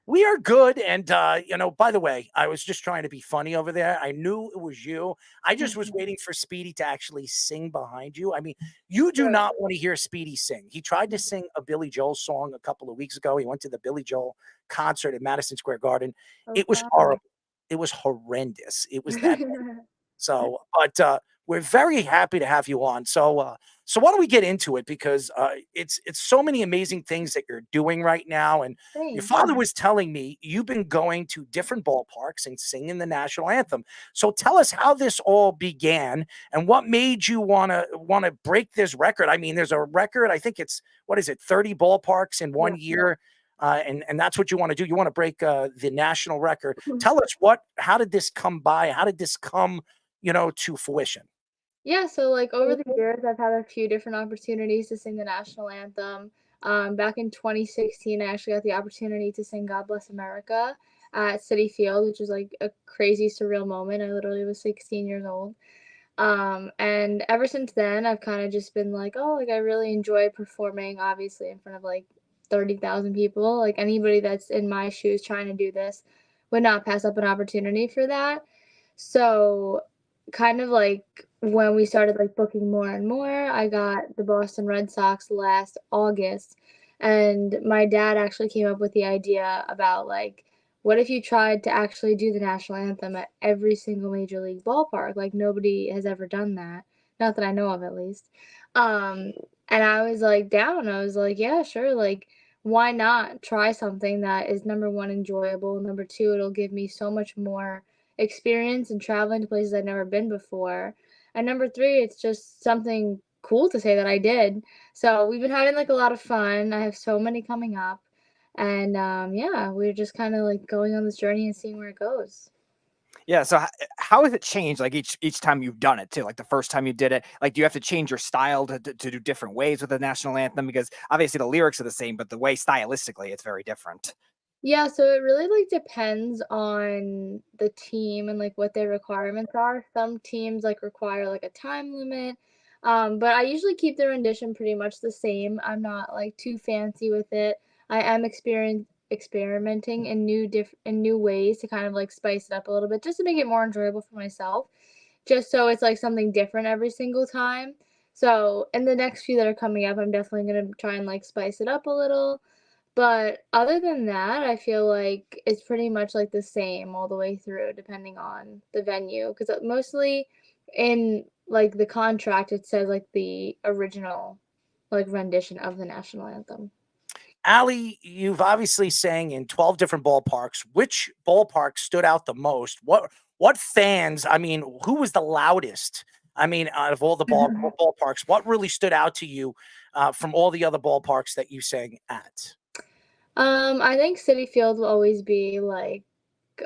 [SPEAKER 23] We are good. And, by the way, I was just trying to be funny over there. I knew it was you. I just was waiting for Speedy to actually sing behind you. I mean, you do not want to hear Speedy sing. He tried to sing a Billy Joel song a couple of weeks ago. He went to the Billy Joel concert at Madison Square Garden. It was horrible. It was horrendous. It was that bad. But we're very happy to have you on. So why don't we get into it? Because it's so many amazing things that you're doing right now. And your father was telling me you've been going to different ballparks and singing the national anthem. So tell us how this all began and what made you want to break this record. I mean, there's a record. I think it's 30 ballparks in 1 year. And that's what you want to do. You want to break the national record. Tell us how did this come by? How did this come, to fruition?
[SPEAKER 6] Yeah, so like over the years, I've had a few different opportunities to sing the national anthem. Back in 2016, I actually got the opportunity to sing God Bless America at Citi Field, which was like a crazy, surreal moment. I literally was 16 years old. And ever since then, I've kind of just been like, I really enjoy performing, obviously, in front of like 30,000 people. Like anybody that's in my shoes trying to do this would not pass up an opportunity for that. So kind of like when we started like booking more and more, I got the Boston Red Sox last August, and my dad actually came up with the idea about like, what if you tried to actually do the national anthem at every single major league ballpark? Like nobody has ever done that, not that I know of at least. And I was like down. I was like, yeah, sure. Like, why not try something that is number one, enjoyable, number two, it'll give me so much more experience and traveling to places I've never been before, and number three, it's just something cool to say that I did. So we've been having like a lot of fun. I have so many coming up, and we're just kind of like going on this journey and seeing where it goes.
[SPEAKER 1] Yeah. So how has it changed? Like each time you've done it too, like the first time you did it, like, do you have to change your style to do different ways with the national anthem? Because obviously the lyrics are the same, but the way stylistically it's very different.
[SPEAKER 6] Yeah, so it really like depends on the team and like what their requirements are. Some teams like require like a time limit, but I usually keep the rendition pretty much the same. I'm not like too fancy with it. I am experimenting in new ways to kind of like spice it up a little bit, just to make it more enjoyable for myself, just so it's like something different every single time. So in the next few that are coming up, I'm definitely gonna try and like spice it up a little. But other than that, I feel like it's pretty much like the same all the way through, depending on the venue. Because mostly in like the contract, it says like the original like rendition of the national anthem.
[SPEAKER 23] Allie, you've obviously sang in 12 different ballparks. Which ballpark stood out the most? What fans? I mean, who was the loudest? I mean, out of all the ballparks, what really stood out to you from all the other ballparks that you sang at?
[SPEAKER 6] I think City Field will always be like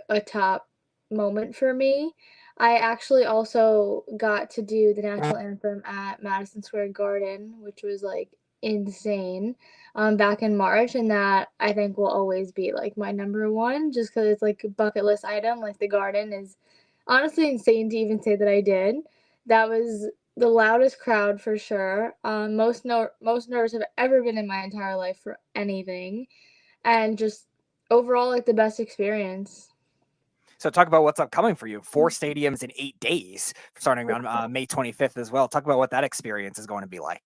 [SPEAKER 6] a top moment for me. I actually also got to do the national anthem at Madison Square Garden, which was like insane, back in March, and that I think will always be like my number one, just because it's like a bucket list item. Like the Garden is honestly insane to even say that I did. That was the loudest crowd for sure. Most nervous I've ever been in my entire life for anything, and just overall like the best experience.
[SPEAKER 1] So talk about what's upcoming for you. 4 stadiums in 8 days, starting on May 25th as well. Talk about what that experience is going to be like.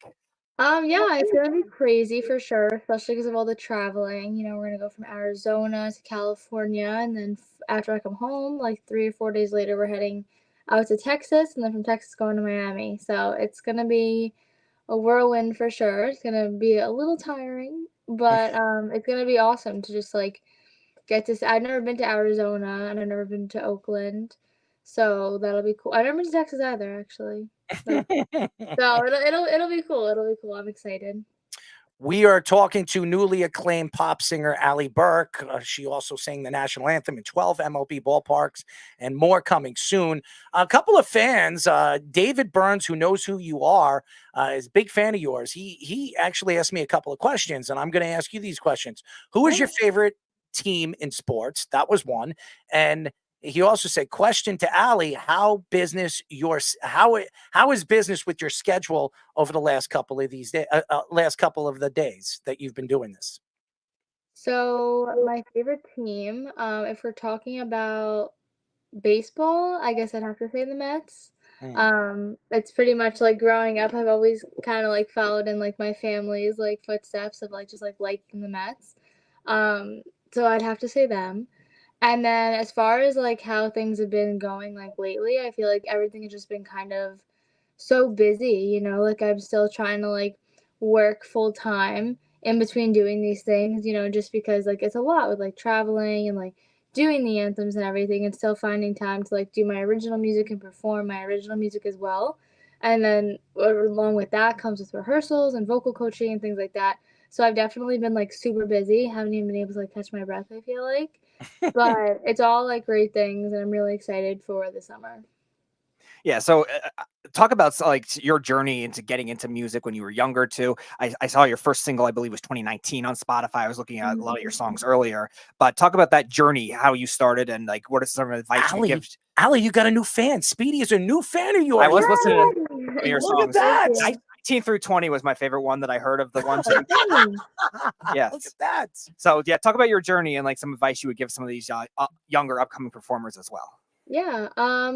[SPEAKER 6] Yeah, it's gonna be crazy for sure, especially because of all the traveling. You know, we're gonna go from Arizona to California, and then after I come home, like 3 or 4 days later, we're heading out to Texas, and then from Texas going to Miami. So it's gonna be a whirlwind for sure. It's gonna be a little tiring, but it's gonna be awesome to just like get to. I've never been to Arizona, and I've never been to Oakland, so that'll be cool. I've never been to Texas either, actually. So it'll be cool. It'll be cool. I'm excited.
[SPEAKER 23] We are talking to newly acclaimed pop singer Allie Burke. She also sang the national anthem in 12 MLB ballparks, and more coming soon. A couple of fans, David Burns, who knows who you are, is a big fan of yours. He actually asked me a couple of questions, and I'm going to ask you these questions. Who is your favorite team in sports? That was one. And he also said, question to Allie, how is business with your schedule over the last couple of the days that you've been doing this?
[SPEAKER 6] So my favorite team, if we're talking about baseball, I guess I'd have to say the Mets. It's pretty much like growing up, I've always kind of like followed in like my family's like footsteps of like just like liking the Mets. So I'd have to say them. And then as far as like how things have been going like lately, I feel like everything has just been kind of so busy, you know, like I'm still trying to like work full time in between doing these things, you know, just because like it's a lot with like traveling and like doing the anthems and everything, and still finding time to like do my original music and perform my original music as well. And then along with that comes with rehearsals and vocal coaching and things like that. So I've definitely been like super busy, haven't even been able to like catch my breath, I feel like. But it's all like great things, and I'm really excited for the summer.
[SPEAKER 1] Yeah. So talk about like your journey into getting into music when you were younger too. I saw your first single, I believe was 2019 on Spotify. I was looking at a lot of your songs earlier, but talk about that journey, how you started, and like, what are some advice you give?
[SPEAKER 23] Allie, you got a new fan. Speedy is a new fan of yours.
[SPEAKER 1] I was listening to your
[SPEAKER 23] Look
[SPEAKER 1] songs.
[SPEAKER 23] at that.
[SPEAKER 1] 19 through 20 was my favorite one that I heard of the ones. Yes.
[SPEAKER 23] Look at that.
[SPEAKER 1] So yeah, talk about your journey and like some advice you would give some of these younger upcoming performers as well.
[SPEAKER 6] Yeah,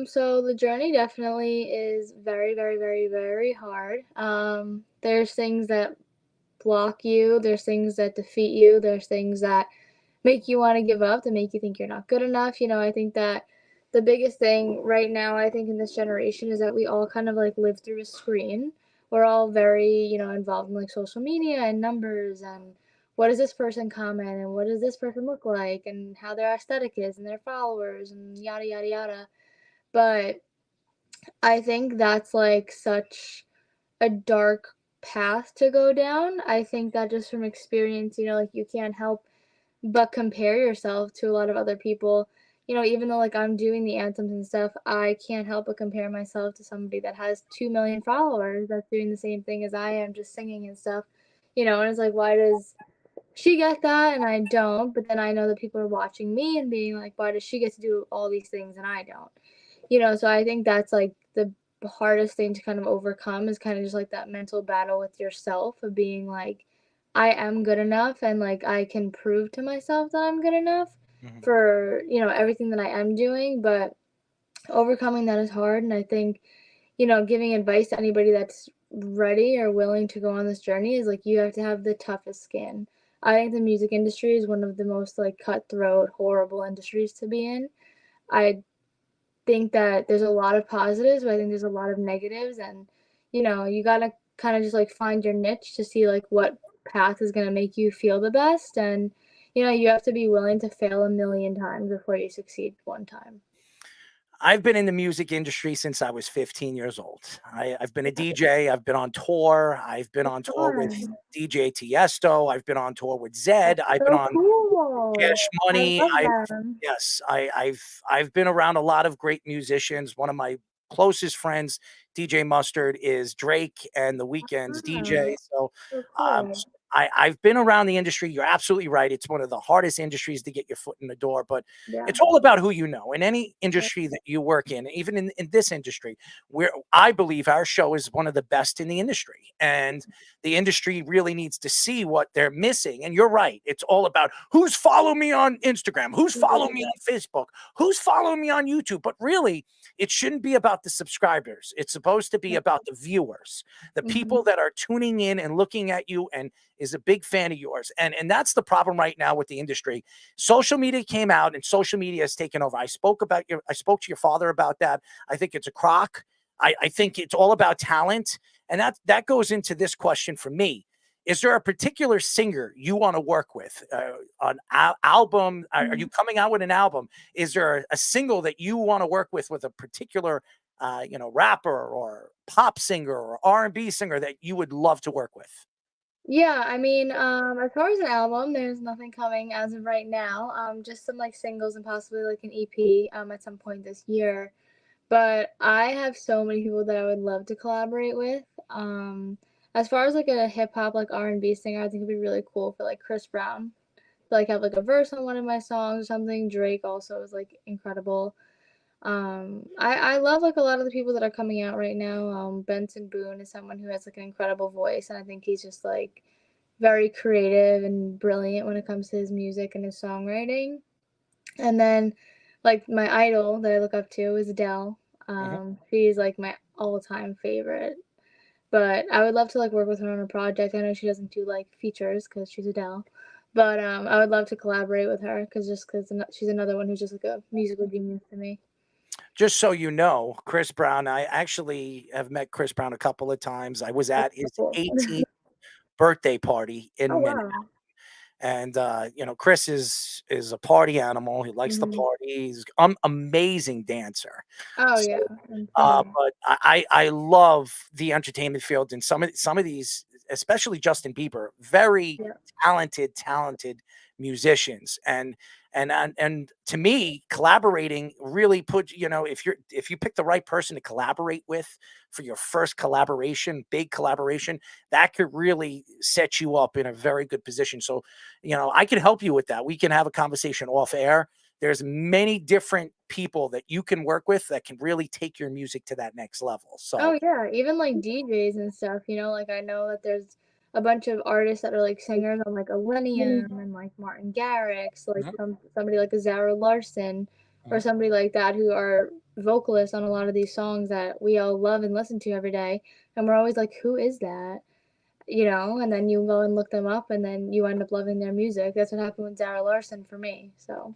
[SPEAKER 6] so the journey definitely is very, very, very, very hard. There's things that block you, there's things that defeat you, there's things that make you want to give up, that make you think you're not good enough. You know, I think that the biggest thing right now, I think in this generation, is that we all kind of like live through a screen. We're all very, you know, involved in like social media and numbers and what does this person comment and what does this person look like and how their aesthetic is and their followers and yada yada yada. But I think that's like such a dark path to go down. I think that just from experience, you know, like you can't help but compare yourself to a lot of other people. You know, even though like I'm doing the anthems and stuff, I can't help but compare myself to somebody that has 2 million followers that's doing the same thing as I am, just singing and stuff. You know, and it's like, why does she get that and I don't? But then I know that people are watching me and being like, why does she get to do all these things and I don't? You know, so I think that's like the hardest thing to kind of overcome, is kind of just like that mental battle with yourself of being like, I am good enough and like I can prove to myself that I'm good enough for, you know, everything that I am doing. But overcoming that is hard. And I think, you know, giving advice to anybody that's ready or willing to go on this journey is like, you have to have the toughest skin. I think the music industry is one of the most like cutthroat, horrible industries to be in. I think that there's a lot of positives, but I think there's a lot of negatives, and you gotta kind of just like find your niche to see like what path is gonna make you feel the best, and you have to be willing to fail a million times before you succeed one time.
[SPEAKER 23] I've been in the music industry since I was 15 years old. I've been a DJ. I've been on tour. I've been on tour with
[SPEAKER 6] Fun.
[SPEAKER 23] DJ Tiesto. I've been on tour with Zed. I've been
[SPEAKER 6] So
[SPEAKER 23] on
[SPEAKER 6] cool.
[SPEAKER 23] Cash
[SPEAKER 6] I
[SPEAKER 23] Money.
[SPEAKER 6] love them.
[SPEAKER 23] Yes, I've been around a lot of great musicians. One of my closest friends, DJ Mustard, is Drake and The Weeknd's DJ. So
[SPEAKER 6] So
[SPEAKER 23] um,
[SPEAKER 6] cool.
[SPEAKER 23] I've been around the industry. You're absolutely right. It's one of the hardest industries to get your foot in the door, but
[SPEAKER 6] Yeah.
[SPEAKER 23] it's all about who you know. In any industry that you work in, even in this industry, where I believe our show is one of the best in the industry. And the industry really needs to see what they're missing. And you're right. It's all about who's following me on Instagram, who's following me on Facebook, who's following me on YouTube. But really, it shouldn't be about the subscribers. It's supposed to be about the viewers, the people that are tuning in and looking at you and is a big fan of yours. And that's the problem right now with the industry. Social media came out and social media has taken over. I spoke to your father about that. I think it's a crock. I think it's all about talent. And that goes into this question for me. Is there a particular singer you want to work with? An album? Are you coming out with an album? Is there a single that you want to work with a particular rapper or pop singer or R&B singer that you would love to work with?
[SPEAKER 6] Yeah, I mean, as far as an album, there's nothing coming as of right now. Just some like singles and possibly like an EP at some point this year. But I have so many people that I would love to collaborate with. As far as like a hip hop like R&B singer, I think it'd be really cool for like Chris Brown to like have like a verse on one of my songs or something. Drake also is like incredible. I love like a lot of the people that are coming out right now. Benson Boone is someone who has like an incredible voice, and I think he's just like very creative and brilliant when it comes to his music and his songwriting. And then like my idol that I look up to is Adele. She's like my all-time favorite. But I would love to like work with her on a project. I know she doesn't do like features because she's Adele. But I would love to collaborate with her because she's another one who's just like a musical genius to me.
[SPEAKER 23] Just so you know, Chris Brown, I actually have met Chris Brown a couple of times. I was at his 18th birthday party in
[SPEAKER 6] Oh
[SPEAKER 23] Manhattan.
[SPEAKER 6] wow.
[SPEAKER 23] And Chris is a party animal. He likes to party. He's amazing dancer.
[SPEAKER 6] Oh
[SPEAKER 23] So,
[SPEAKER 6] yeah.
[SPEAKER 23] but I love the entertainment field, and some of these, especially Justin Bieber, very talented musicians. And to me, collaborating really if you pick the right person to collaborate with for your first big collaboration, that could really set you up in a very good position. So, I can help you with that. We can have a conversation off air. There's many different people that you can work with that can really take your music to that next level. So,
[SPEAKER 6] Oh yeah, even like DJs and stuff, like I know that there's a bunch of artists that are like singers on like Illenium and like Martin Garrix, like somebody like a Zara Larson or somebody like that who are vocalists on a lot of these songs that we all love and listen to every day. And we're always like, who is that? And then you go and look them up and then you end up loving their music. That's what happened with Zara Larson for me. So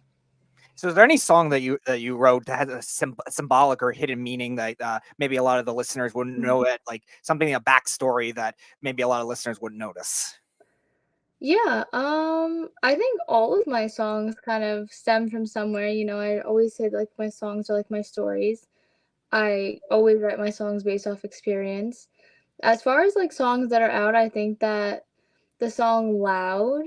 [SPEAKER 1] is there any song that you wrote that has a symbolic or hidden meaning that maybe a lot of the listeners wouldn't know it, like something, a backstory that maybe a lot of listeners wouldn't notice?
[SPEAKER 6] yeah, I think all of my songs kind of stem from somewhere. I always say like my songs are like my stories. I always write my songs based off experience. As far as like songs that are out, I think that the song Loud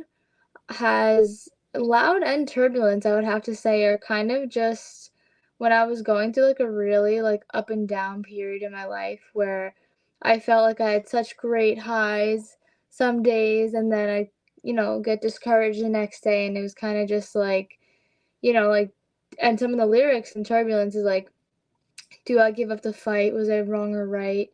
[SPEAKER 6] and Turbulence, I would have to say, are kind of just when I was going through like a really like up and down period in my life where I felt like I had such great highs some days and then I, get discouraged the next day, and it was kind of just like, like, and some of the lyrics in Turbulence is like, do I give up the fight? Was I wrong or right?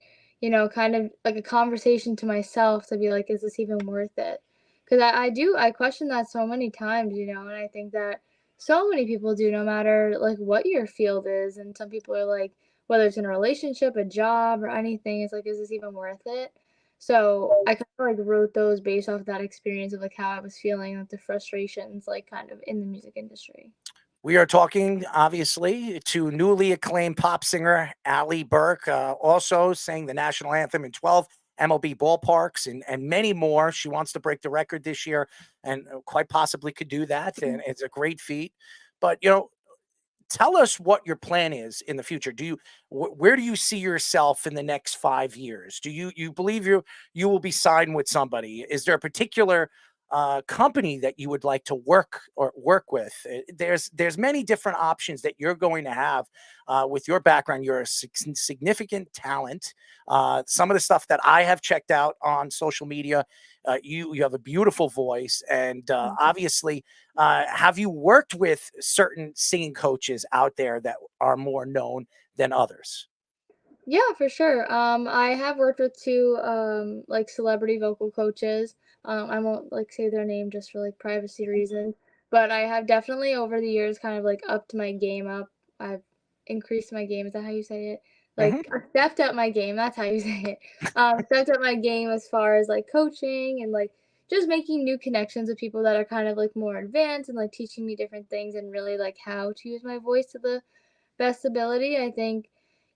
[SPEAKER 6] Kind of like a conversation to myself to be like, is this even worth it? Because I question that so many times, and I think that so many people do, no matter like what your field is. And some people are like, whether it's in a relationship, a job, or anything, it's like, is this even worth it? So I kind of like wrote those based off that experience of like how I was feeling, like the frustrations, like kind of in the music industry.
[SPEAKER 23] We are talking, obviously, to newly acclaimed pop singer Allie Burke, also sang the national anthem in 12 MLB ballparks and many more. She wants to break the record this year and quite possibly could do that. And it's a great feat. But, tell us what your plan is in the future. Where do you see yourself in the next 5 years? Do you believe you will be signed with somebody? Is there a particular company that you would like to work with? There's many different options that you're going to have with your background. You're a significant talent. Some of the stuff that I have checked out on social media, you have a beautiful voice, and obviously, have you worked with certain singing coaches out there that are more known than others?
[SPEAKER 6] Yeah, for sure. I have worked with two like celebrity vocal coaches. I won't like say their name just for like privacy reasons, but I have definitely over the years kind of like upped my game up. I've increased my game. Is that how you say it?
[SPEAKER 23] Mhm.
[SPEAKER 6] Like I stepped up my game. That's how you say it. Stepped up my game as far as like coaching and like just making new connections with people that are kind of like more advanced and like teaching me different things and really like how to use my voice to the best ability. I think,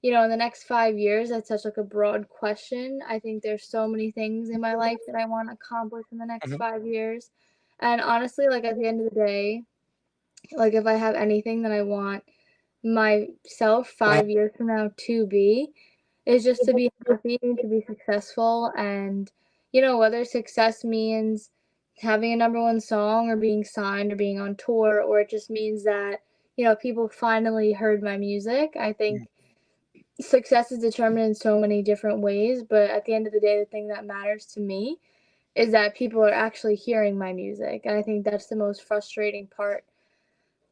[SPEAKER 6] in the next 5 years, that's such like a broad question. I think there's so many things in my life that I want to accomplish in the next
[SPEAKER 23] Mhm.
[SPEAKER 6] 5 years. And honestly, like at the end of the day, like if I have anything that I want myself 5 years from now to be, is just to be healthy, to be successful. And, whether success means having a number one song or being signed or being on tour, or it just means that, people finally heard my music. I think success is determined in so many different ways, but at the end of the day, the thing that matters to me is that people are actually hearing my music. And I think that's the most frustrating part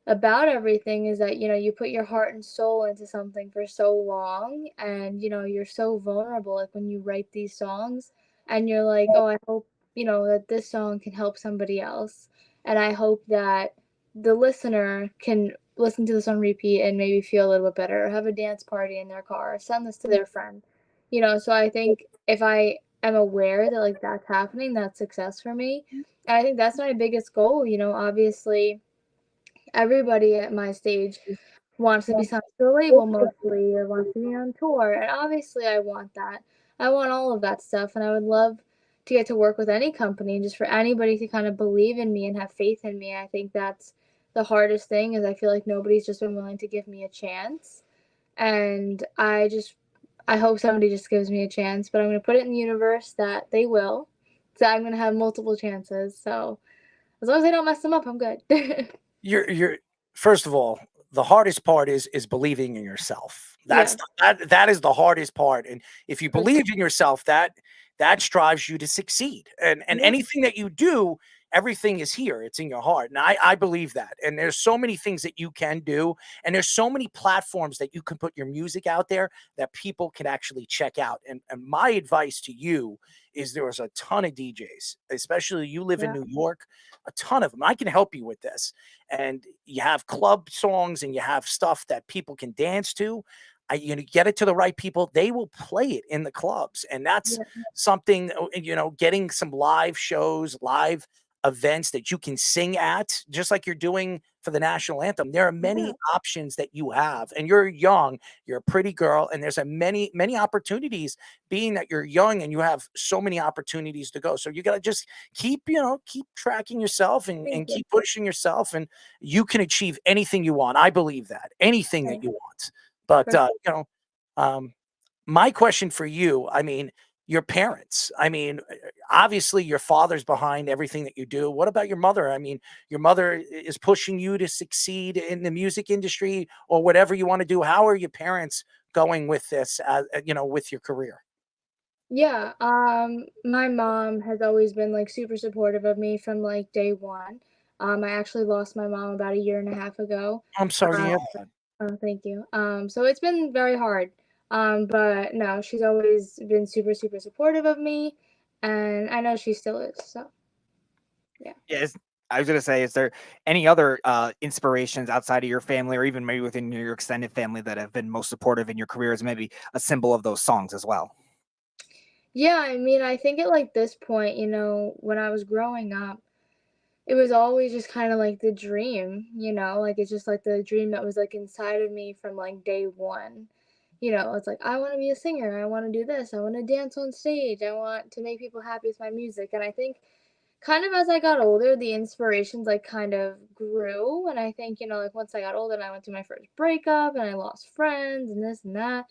[SPEAKER 6] about everything is that, you put your heart and soul into something for so long and, you're so vulnerable like when you write these songs and you're like, "Oh, I hope, that this song can help somebody else." And I hope that the listener can listen to this on repeat and maybe feel a little bit better or have a dance party in their car or send this to their friend. So I think if I am aware that like that's happening, that's success for me. And I think that's my biggest goal, obviously everybody at my stage wants to be signed to a label mostly or wants to be on tour. And obviously I want that. I want all of that stuff. And I would love to get to work with any company and just for anybody to kind of believe in me and have faith in me. I think that's the hardest thing is I feel like nobody's just been willing to give me a chance. And I hope somebody just gives me a chance, but I'm going to put it in the universe that they will. So I'm going to have multiple chances. So as long as I don't mess them up, I'm good.
[SPEAKER 23] You're first of all, the hardest part is believing in yourself.
[SPEAKER 6] Yeah.
[SPEAKER 23] That is the hardest part. And if you
[SPEAKER 6] For
[SPEAKER 23] believe in yourself, that strives you to succeed. And
[SPEAKER 6] Yeah.
[SPEAKER 23] anything that you do, everything is here. It's in your heart. And I believe that. And there's so many things that you can do. And there's so many platforms that you can put your music out there that people can actually check out. And my advice to you is there was a ton of DJs, especially you live in
[SPEAKER 6] Yeah.
[SPEAKER 23] New York, a ton of them. I can help you with this. And you have club songs and you have stuff that people can dance to. Get it to the right people, they will play it in the clubs. And that's
[SPEAKER 6] Yeah.
[SPEAKER 23] something, getting some live shows, live events that you can sing at, just like you're doing for the national anthem. There are many
[SPEAKER 6] Yeah.
[SPEAKER 23] options that you have, and you're young, you're a pretty girl, and there's a many opportunities being that you're young and you have so many opportunities to go. So you got to just keep tracking yourself and,
[SPEAKER 6] Thank you.
[SPEAKER 23] keep pushing yourself, and you can achieve anything you want. I believe that anything that
[SPEAKER 6] Okay.
[SPEAKER 23] you want. But,
[SPEAKER 6] For
[SPEAKER 23] um, my question for you, I mean, your parents, I mean, obviously your father's behind everything that you do. What about your mother? I mean, your mother is pushing you to succeed in the music industry or whatever you want to do. How are your parents going with this, with your career?
[SPEAKER 6] Yeah, my mom has always been like super supportive of me from like day one. I actually lost my mom about a year and a half ago.
[SPEAKER 23] I'm sorry to
[SPEAKER 6] Um,
[SPEAKER 23] hear that.
[SPEAKER 6] oh, thank you. So it's been very hard. But no, she's always been super, super supportive of me, and I know she still is. So yeah.
[SPEAKER 1] Yes. I was gonna say, is there any other inspirations outside of your family, or even maybe within your extended family, that have been most supportive in your career as maybe a symbol of those songs as well?
[SPEAKER 6] Yeah, I mean, I think at like this point, when I was growing up, it was always just kind of like the dream, like it's just like the dream that was like inside of me from like day one. It's like I want to be a singer, I want to do this, I want to dance on stage, I want to make people happy with my music. And I think kind of as I got older, the inspirations like kind of grew. And I think, like once I got older and I went through my first breakup and I lost friends and this and that,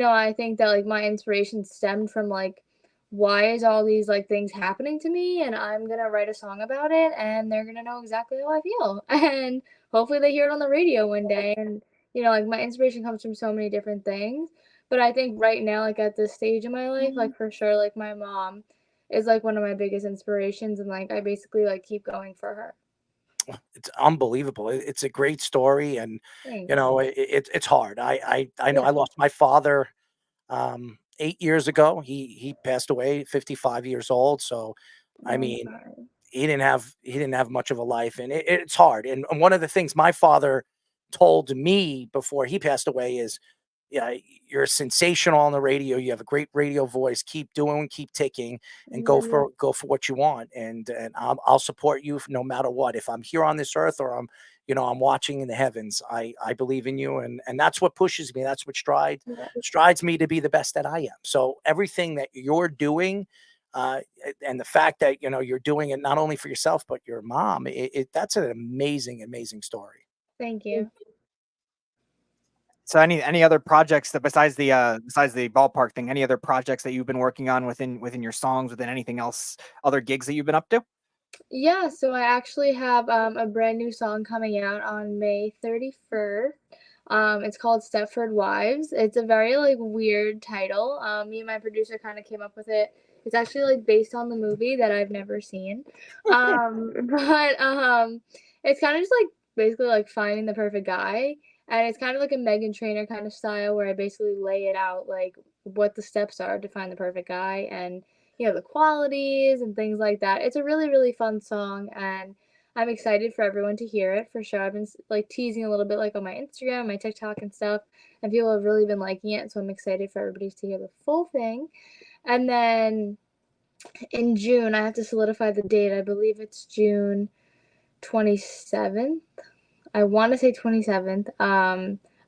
[SPEAKER 6] I think that like my inspiration stemmed from like, why is all these like things happening to me? And I'm gonna write a song about it and they're gonna know exactly how I feel. And hopefully they hear it on the radio one day. And, like my inspiration comes from so many different things. But I think right now, like at this stage in my life, like for sure, like my mom is like one of my biggest inspirations, and like I basically like keep going for her.
[SPEAKER 23] It's unbelievable. It's a great story, and
[SPEAKER 6] Thanks.
[SPEAKER 23] it's hard. I know
[SPEAKER 6] Yeah.
[SPEAKER 23] I lost my father 8 years ago. He passed away, 55 years old. So I
[SPEAKER 6] I'm
[SPEAKER 23] mean,
[SPEAKER 6] sorry.
[SPEAKER 23] he didn't have much of a life, and it's hard. And one of the things my father told me before he passed away is, yeah, you're sensational on the radio. You have a great radio voice. Keep doing, keep ticking, and
[SPEAKER 6] Yeah.
[SPEAKER 23] go for what you want. And I'll support you no matter what. If I'm here on this earth or I'm watching in the heavens, I believe in you, and that's what pushes me. That's what
[SPEAKER 6] Yeah.
[SPEAKER 23] strides me to be the best that I am. So everything that you're doing. And the fact that you're doing it not only for yourself but your mom, that's an amazing, amazing story.
[SPEAKER 6] Thank you.
[SPEAKER 1] So any other projects that besides the ballpark thing, any other projects that you've been working on within your songs, within anything else, other gigs that you've been up to?
[SPEAKER 6] Yeah, so I actually have a brand new song coming out on May 31st. It's called Stepford Wives. It's a very like weird title. Me and my producer kind of came up with it. It's actually like based on the movie that I've never seen. But it's kind of just like basically like finding the perfect guy. And it's kind of like a Megan Trainor kind of style where I basically lay it out like what the steps are to find the perfect guy and the qualities and things like that. It's a really, really fun song, and I'm excited for everyone to hear it for sure. I've been like teasing a little bit like on my Instagram, my TikTok and stuff, and people have really been liking it, so I'm excited for everybody to hear the full thing. And then in June, I have to solidify the date. I believe it's June 27th. I want to say 27th.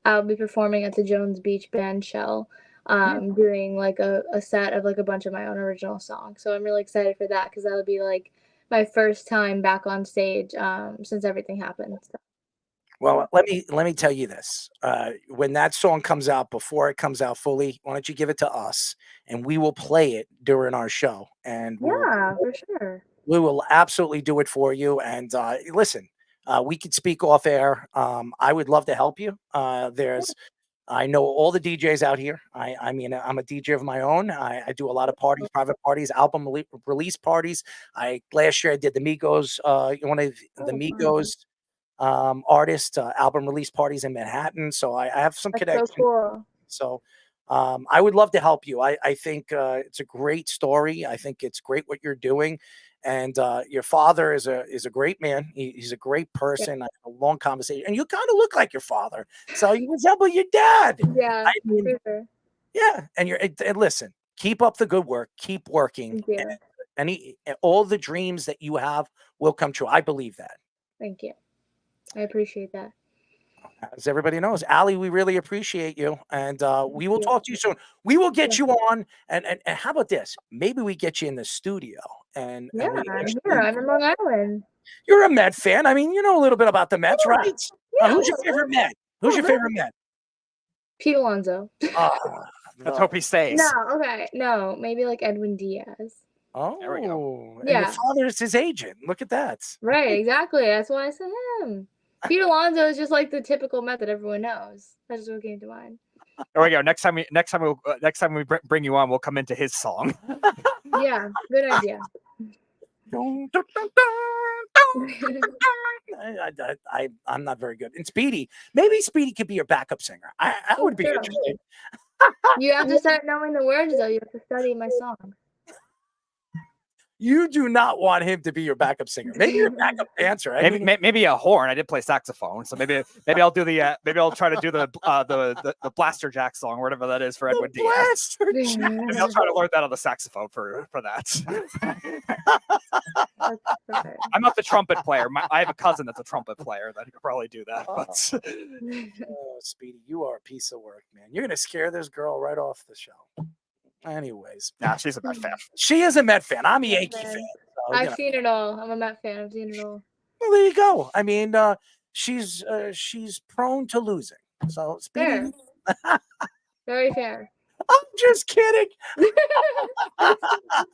[SPEAKER 6] I'll be performing at the Jones Beach Band Shell, doing like a set of like a bunch of my own original songs. So I'm really excited for that because that'll be like my first time back on stage since everything happened. So,
[SPEAKER 23] Well, let me tell you this. When that song comes out, before it comes out fully, why don't you give it to us, and we will play it during our show, and
[SPEAKER 6] yeah, for sure.
[SPEAKER 23] we will absolutely do it for you. And listen, we could speak off air. I would love to help you. I know all the DJs out here. I mean, I'm a DJ of my own. I do a lot of parties, private parties, album release parties. Last year I did the Migos, one of the Migos artist album release parties in Manhattan. So I have some
[SPEAKER 6] That's so
[SPEAKER 23] connections.
[SPEAKER 6] cool.
[SPEAKER 23] So I would love to help you. I think it's a great story. I think it's great what you're doing. And your father is a great man. He's a great person. I had a long conversation, and you kind of look like your father, so you resemble your dad.
[SPEAKER 6] Yeah,
[SPEAKER 23] I mean,
[SPEAKER 6] for sure.
[SPEAKER 23] yeah. And listen, keep up the good work. Keep working.
[SPEAKER 6] Thank you.
[SPEAKER 23] And all the dreams that you have will come true. I believe that.
[SPEAKER 6] Thank you. I appreciate that.
[SPEAKER 23] As everybody knows, Allie, we really appreciate you, and we will
[SPEAKER 6] you.
[SPEAKER 23] talk to you soon. We will get you on, and how about this? Maybe we get you in the studio, and
[SPEAKER 6] Yeah,
[SPEAKER 23] we
[SPEAKER 6] I'm
[SPEAKER 23] actually,
[SPEAKER 6] here. I'm in Long Island.
[SPEAKER 23] you're a Met fan. I mean, you know a little bit about the Mets, right?
[SPEAKER 6] Yeah,
[SPEAKER 23] Who's your
[SPEAKER 6] yeah.
[SPEAKER 23] favorite Met? Who's your favorite Met?
[SPEAKER 6] Pete Alonso.
[SPEAKER 1] Let's hope he stays.
[SPEAKER 6] No, okay. No, maybe like Edwin Diaz.
[SPEAKER 23] Oh,
[SPEAKER 1] There we go.
[SPEAKER 23] and your
[SPEAKER 6] Yeah.
[SPEAKER 23] father is his agent. Look at that.
[SPEAKER 6] Right, exactly. That's why I said him. Pete Alonso is just like the typical Met that everyone knows. That's just what came to mind.
[SPEAKER 1] There we go. Next time we bring you on, we'll come into his song.
[SPEAKER 6] Yeah, good idea.
[SPEAKER 23] I'm not very good. And Speedy, maybe Speedy could be your backup singer. I would be
[SPEAKER 6] True.
[SPEAKER 23] interested.
[SPEAKER 6] You have to start knowing the words though. You have to study my song.
[SPEAKER 23] You do not want him to be your backup singer. Maybe your backup dancer. I mean,
[SPEAKER 1] Maybe a horn. I did play saxophone, so maybe I'll do the maybe I'll try to do the Blaster Jack song, or whatever that is for Edwin Diaz. Maybe I'll try to learn that on the saxophone for that. I'm not the trumpet player. I have a cousin that's a trumpet player that could probably do that. But
[SPEAKER 23] oh, Speedy, you are a piece of work, man. You're gonna scare this girl right off the show. Anyways,
[SPEAKER 1] nah, she's a Met fan.
[SPEAKER 23] She is a Met fan. I'm a Yankee fan. So,
[SPEAKER 6] I've seen it all. I'm a Met fan. I've seen it all.
[SPEAKER 23] Well, there you go. I mean, she's prone to losing. So, Speedy,
[SPEAKER 6] Fair. Very fair.
[SPEAKER 23] I'm just kidding.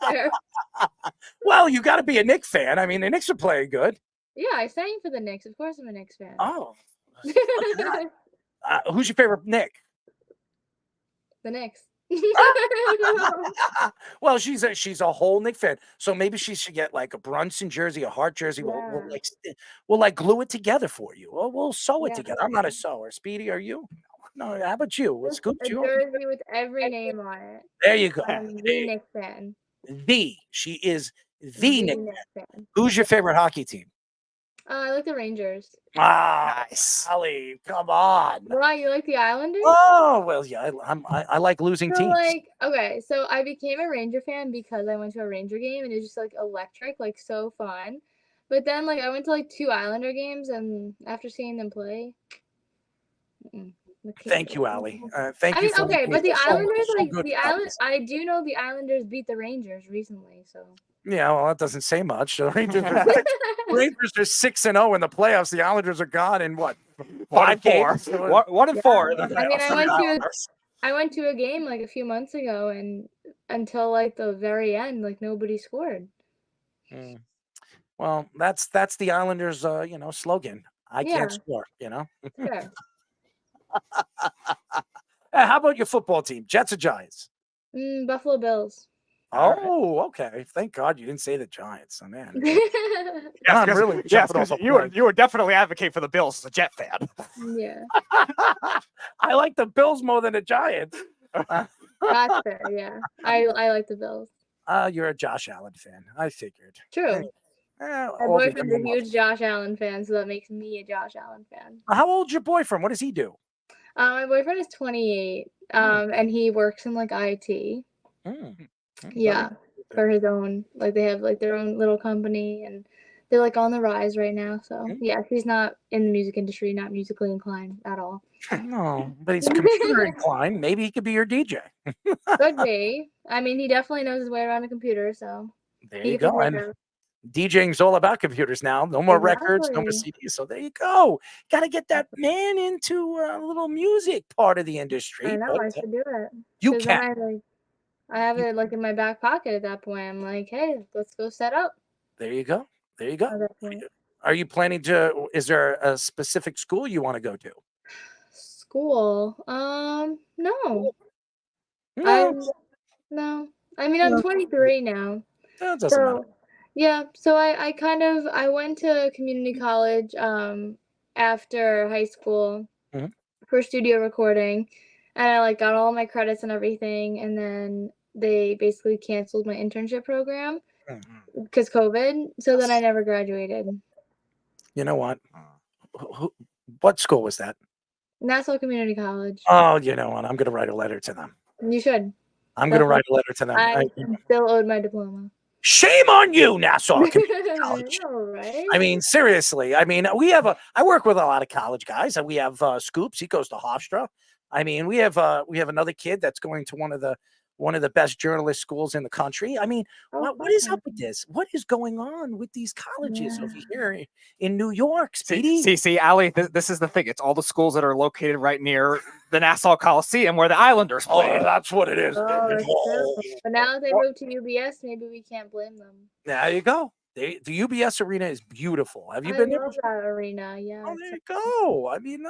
[SPEAKER 6] Fair.
[SPEAKER 23] Well, you got to be a Knicks fan. I mean, the Knicks are playing good.
[SPEAKER 6] Yeah, I sang for the Knicks. Of course, I'm a Knicks fan.
[SPEAKER 23] Oh, who's your favorite Knick?
[SPEAKER 6] The Knicks.
[SPEAKER 23] Well, she's a whole Knick fan, so maybe she should get like a Brunson jersey, a Hart jersey. We'll glue it together for you. We'll sew it together. I'm not a sewer. Speedy, are you? No. How about you? What's good?
[SPEAKER 6] A jersey with every name on it.
[SPEAKER 23] There you go.
[SPEAKER 6] I'm the Knicks fan.
[SPEAKER 23] She is the Knicks
[SPEAKER 6] fan.
[SPEAKER 23] fan. Who's your favorite hockey team?
[SPEAKER 6] I like the Rangers.
[SPEAKER 23] Ah, nice. Ali, come on.
[SPEAKER 6] Why, you like the Islanders?
[SPEAKER 23] Oh, well, yeah, I like losing
[SPEAKER 6] So
[SPEAKER 23] teams.
[SPEAKER 6] Okay, so I became a Ranger fan because I went to a Ranger game and it was just electric, so fun. But then I went to 2 Islander games, and after seeing them play,
[SPEAKER 23] Thank you, Ali. Thank
[SPEAKER 6] I
[SPEAKER 23] you.
[SPEAKER 6] mean, okay, but the Islanders,
[SPEAKER 23] the
[SPEAKER 6] I do know the Islanders beat the Rangers recently, so.
[SPEAKER 23] Yeah, well, that doesn't say much. The Rangers are 6-0 in the playoffs. The Islanders are gone in what? 5 games?
[SPEAKER 1] 1 and 4.
[SPEAKER 6] I mean, I went to a game a few months ago, and until the very end, nobody scored.
[SPEAKER 23] Well, that's the Islanders, slogan. I can't score.
[SPEAKER 6] Sure.
[SPEAKER 23] How about your football team? Jets or Giants?
[SPEAKER 6] Buffalo Bills.
[SPEAKER 23] Oh, okay. Thank God you didn't say the Giants. Oh, man.
[SPEAKER 1] Yes,
[SPEAKER 23] really
[SPEAKER 1] you were definitely advocating for the Bills as a Jet fan.
[SPEAKER 6] Yeah.
[SPEAKER 23] I like the Bills more than the Giants.
[SPEAKER 6] That's fair, yeah. I like the Bills.
[SPEAKER 23] You're a Josh Allen fan. I figured.
[SPEAKER 6] True. My boyfriend's a huge Josh Allen fan, so that makes me a Josh Allen fan.
[SPEAKER 23] How old's your boyfriend? What does he do?
[SPEAKER 6] My boyfriend is 28, and he works in IT. Yeah, for his own, they have their own little company, and they're on the rise right now. So yeah, he's not in the music industry, not musically inclined at all.
[SPEAKER 23] No, but he's computer inclined. Maybe he could be your DJ.
[SPEAKER 6] Could be. I mean, he definitely knows his way around a computer. So
[SPEAKER 23] there you go. And DJing's all about computers now. No more records, no more CDs. So there you go. Got to get that man into a little music part of the industry.
[SPEAKER 6] I know. I should do it.
[SPEAKER 23] You can.
[SPEAKER 6] I have it in my back pocket at that point. I'm like, hey, let's go set up.
[SPEAKER 23] There you go. There you go. Are you planning to? Is there a specific school you want to go to?
[SPEAKER 6] School? No. No. I mean, I'm 23 now.
[SPEAKER 23] That doesn't matter.
[SPEAKER 6] Yeah. So I went to community college after high school for studio recording. And I got all my credits and everything, and then they basically canceled my internship program because COVID. So then I never graduated.
[SPEAKER 23] You know what? What school was that?
[SPEAKER 6] Nassau Community College.
[SPEAKER 23] Oh, you know what? I'm going to write a letter to them.
[SPEAKER 6] You should.
[SPEAKER 23] I'm going to write a letter to them.
[SPEAKER 6] I still owed my diploma.
[SPEAKER 23] Shame on you, Nassau Community College.
[SPEAKER 6] I know, right?
[SPEAKER 23] I mean, seriously. I mean, I work with a lot of college guys, and we have Scoops. He goes to Hofstra. I mean, we have another kid that's going to one of the best journalist schools in the country. I mean, what is up with this? What is going on with these colleges over here in New York, Speedy?
[SPEAKER 1] See, Ali, this is the thing. It's all the schools that are located right near the Nassau Coliseum where the Islanders play.
[SPEAKER 23] Oh, that's what it is.
[SPEAKER 6] But now they moved to UBS, maybe we can't blame them.
[SPEAKER 23] There you go. The UBS arena is beautiful. Have you been there?
[SPEAKER 6] I love that arena, yeah.
[SPEAKER 23] Oh, there you go. I mean,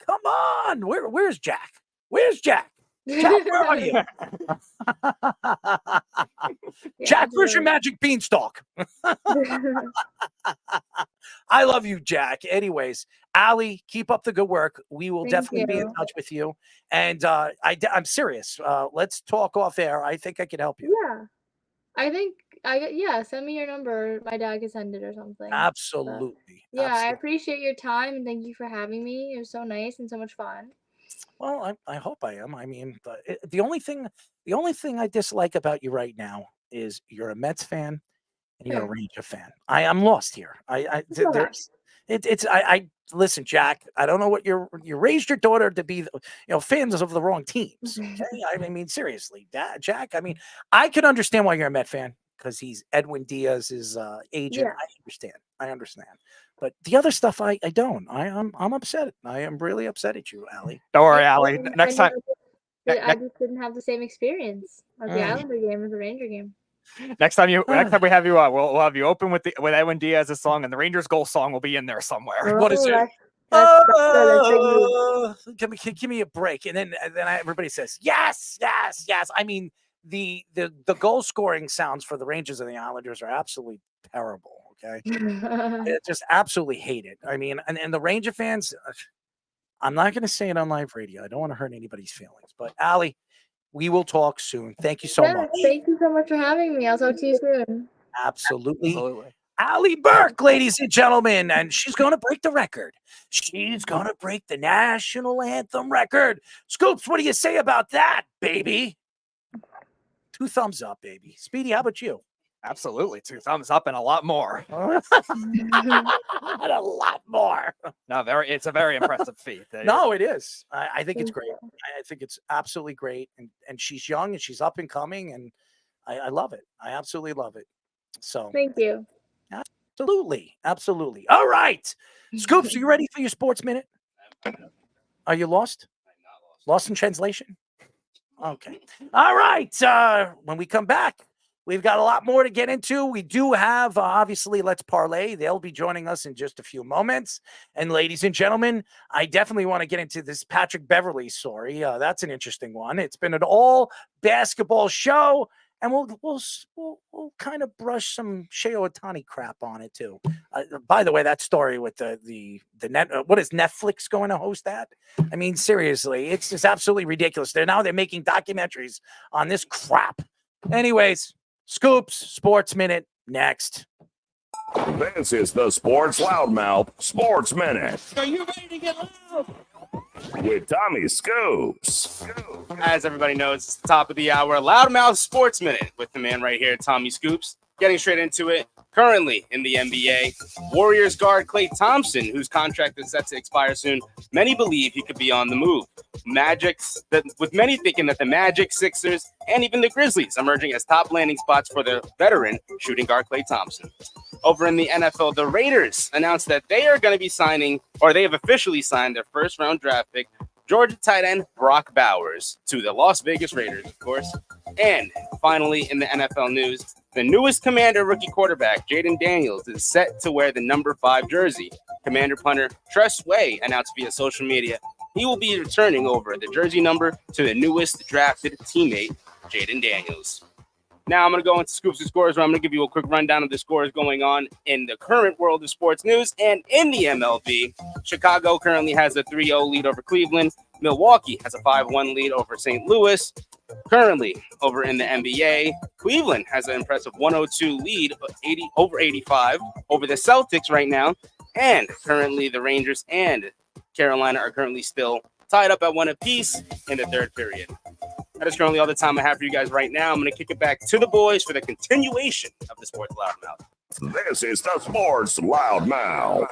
[SPEAKER 23] come on. Where's Jack? Where's Jack? Jack, where are you? Jack, where's your magic beanstalk? I love you, Jack. Anyways, Ali, keep up the good work. We will definitely be in touch with you. And I'm serious. Let's talk off air. I think I can help you.
[SPEAKER 6] Yeah. I think Yeah, send me your number. My dad can send it or something. But
[SPEAKER 23] Absolutely.
[SPEAKER 6] yeah, I
[SPEAKER 23] Absolutely.
[SPEAKER 6] appreciate your time and thank you for having me. It was so nice and so much fun.
[SPEAKER 23] Well, I hope I am. I mean, the only thing I dislike about you right now is you're a Mets fan and you're a
[SPEAKER 6] Sure.
[SPEAKER 23] Ranger fan. I'm lost here.
[SPEAKER 6] It's okay.
[SPEAKER 23] There's it's I listen, Jack. I don't know what you raised your daughter to be, fans of the wrong teams. Okay, I mean seriously, Jack. I mean, I can understand why you're a Met fan because he's Edwin Diaz's agent.
[SPEAKER 6] Yeah.
[SPEAKER 23] I understand. But the other stuff, I don't. I'm upset. I am really upset at you, Allie.
[SPEAKER 1] Don't worry,
[SPEAKER 6] Yeah,
[SPEAKER 1] Allie. Next time,
[SPEAKER 6] I just didn't have the same experience of the
[SPEAKER 23] Mm.
[SPEAKER 6] Islander game as the Ranger game.
[SPEAKER 1] next time we have you on, we'll have you open with Edwin Diaz's song, and the Rangers goal song will be in there somewhere.
[SPEAKER 23] What is
[SPEAKER 6] Oh,
[SPEAKER 23] it?
[SPEAKER 6] that's good. That's big news.
[SPEAKER 23] Give me a break, and then everybody says yes, yes, yes. I mean the goal scoring sounds for the Rangers and the Islanders are absolutely terrible. Okay, I just absolutely hate it. I mean, and the Ranger fans, I'm not going to say it on live radio. I don't want to hurt anybody's feelings, but Allie, we will talk soon. Thank you so
[SPEAKER 6] Yes,
[SPEAKER 23] much.
[SPEAKER 6] thank you so much for having me. I'll talk to you soon.
[SPEAKER 23] Absolutely. Allie Burke, ladies and gentlemen, and she's going to break the record. She's going to break the national anthem record. Scoops, what do you say about that, baby? 2 thumbs up, baby. Speedy, how about you?
[SPEAKER 1] Absolutely, 2 thumbs up and a lot more.
[SPEAKER 23] And a lot more.
[SPEAKER 1] No, it's a very impressive feat.
[SPEAKER 23] No, it is. I think it's
[SPEAKER 6] Thank
[SPEAKER 23] great.
[SPEAKER 6] you.
[SPEAKER 23] I think it's absolutely great. And she's young and she's up and coming, and I love it. I absolutely love it. So
[SPEAKER 6] Thank you.
[SPEAKER 23] absolutely. Absolutely. All right. Scoops, are you ready for your sports minute? Are you lost? Lost in translation? Okay. All right. When we come back, we've got a lot more to get into. We do have, obviously, Let's Parlay. They'll be joining us in just a few moments. And ladies and gentlemen, I definitely want to get into this Patrick Beverley story. That's an interesting one. It's been an all basketball show, and we'll kind of brush some Shea Otani crap on it too. By the way, that story with the net, what is Netflix going to host that? I mean, seriously, it's just absolutely ridiculous. They're making documentaries on this crap. Anyways, Scoops Sports Minute next.
[SPEAKER 3] This is the Sports Loudmouth Sports Minute
[SPEAKER 8] Are you ready to get loud?
[SPEAKER 3] with Tommy Scoops.
[SPEAKER 2] As everybody knows, it's the top of the hour. Loudmouth Sports Minute with the man right here, Tommy Scoops. Getting straight into it. Currently in the NBA, Warriors guard Klay Thompson, whose contract is set to expire soon, many believe he could be on the move. With many thinking that the Magic, Sixers, and even the Grizzlies emerging as top landing spots for the veteran shooting guard Klay Thompson. Over in the NFL, the Raiders announced that they are going to be signing, or they have officially signed their first-round draft pick, Georgia tight end Brock Bowers, to the Las Vegas Raiders, of course. And finally, in the NFL news, the newest Commander rookie quarterback, Jaden Daniels, is set to wear the number 5 jersey. Commander punter Tress Way announced via social media he will be returning over the jersey number to the newest drafted teammate, Jaden Daniels. Now I'm going to go into Scoops and Scores, where I'm going to give you a quick rundown of the scores going on in the current world of sports news. And in the MLB, Chicago currently has a 3-0 lead over Cleveland. Milwaukee has a 5-1 lead over St. Louis. Currently, over in the NBA, Cleveland has an impressive 102 lead, 85 over the Celtics right now. And currently, the Rangers and Carolina are currently still tied up at 1 apiece in the third period. That is currently all the time I have for you guys right now. I'm going to kick it back to the boys for the continuation of the Sports Loudmouth.
[SPEAKER 3] This is the Sports Loudmouth.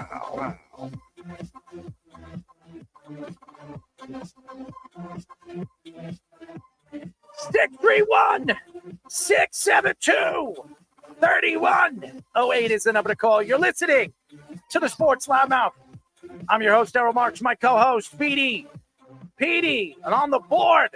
[SPEAKER 23] Stick 3-1 672 3108 is the number to call. You're listening to the Sports Loudmouth. I'm your host, Daryl Marks, my co-host, Petey, and on the board,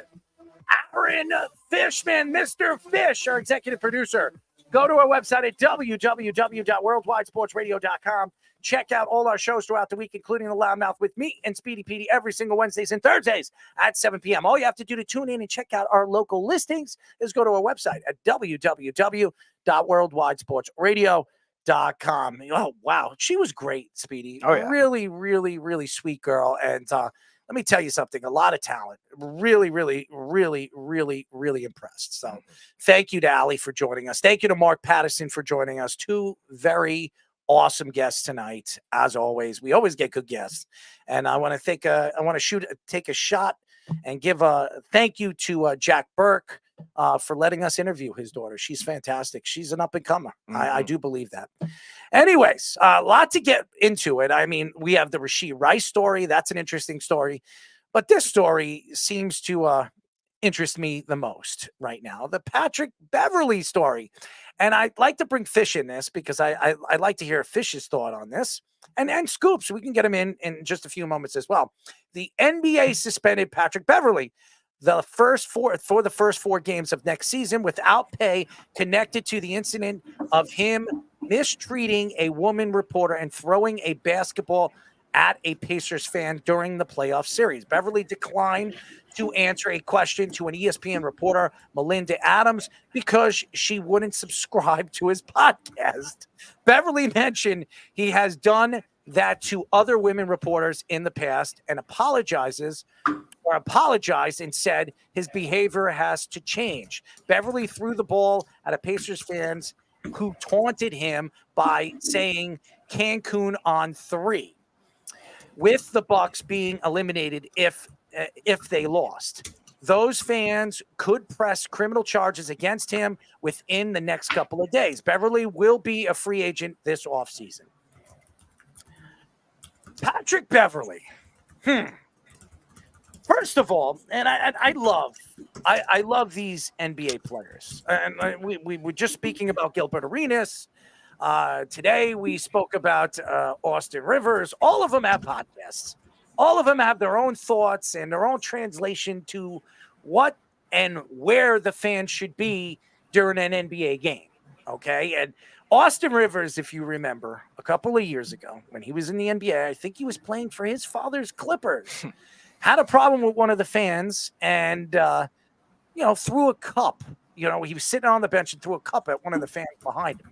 [SPEAKER 23] Aaron Fishman, Mr. Fish, our executive producer. Go to our website at www.worldwidesportsradio.com. Check out all our shows throughout the week, including the Loudmouth with me and Speedy Petey every single Wednesdays and Thursdays at 7 p.m. All you have to do to tune in and check out our local listings is go to our website at www.worldwidesportsradio.com. Oh, wow. She was great, Speedy.
[SPEAKER 1] Oh, yeah.
[SPEAKER 23] Really, really, really sweet girl. And let me tell you something, a lot of talent. Really, really, really, really, really impressed. So thank you to Allie for joining us. Thank you to Mark Patterson for joining us. Two very awesome guests tonight. As always, we always get good guests. And I want to take a shot and give a thank you to Jack Burke for letting us interview his daughter. She's fantastic. She's an up-and-comer. I do believe that. Anyways, a lot to get into it. I mean, we have the Rashee Rice story. That's an interesting story. But this story seems to interest me the most right now. The Patrick Beverley story. And I'd like to bring Fish in this because I'd like to hear Fish's thought on this. And Scoops, we can get him in just a few moments as well. The NBA suspended Patrick Beverley the first 4 games of next season without pay, connected to the incident of him mistreating a woman reporter and throwing a basketball at a Pacers fan during the playoff series. Beverley declined to answer a question to an ESPN reporter, Melinda Adams, because she wouldn't subscribe to his podcast. Beverley mentioned he has done that to other women reporters in the past and apologized and said his behavior has to change. Beverley threw the ball at a Pacers fan who taunted him by saying Cancun on 3, with the Bucks being eliminated if they lost. Those fans could press criminal charges against him within the next couple of days. Beverley will be a free agent this offseason. Patrick Beverley. First of all, and I love these NBA players. And we were just speaking about Gilbert Arenas. Today we spoke about Austin Rivers. All of them have podcasts. All of them have their own thoughts and their own translation to what and where the fans should be during an NBA game. Okay. And Austin Rivers, if you remember, a couple of years ago when he was in the NBA, I think he was playing for his father's Clippers, had a problem with one of the fans and, threw a cup. He was sitting on the bench and threw a cup at one of the fans behind him.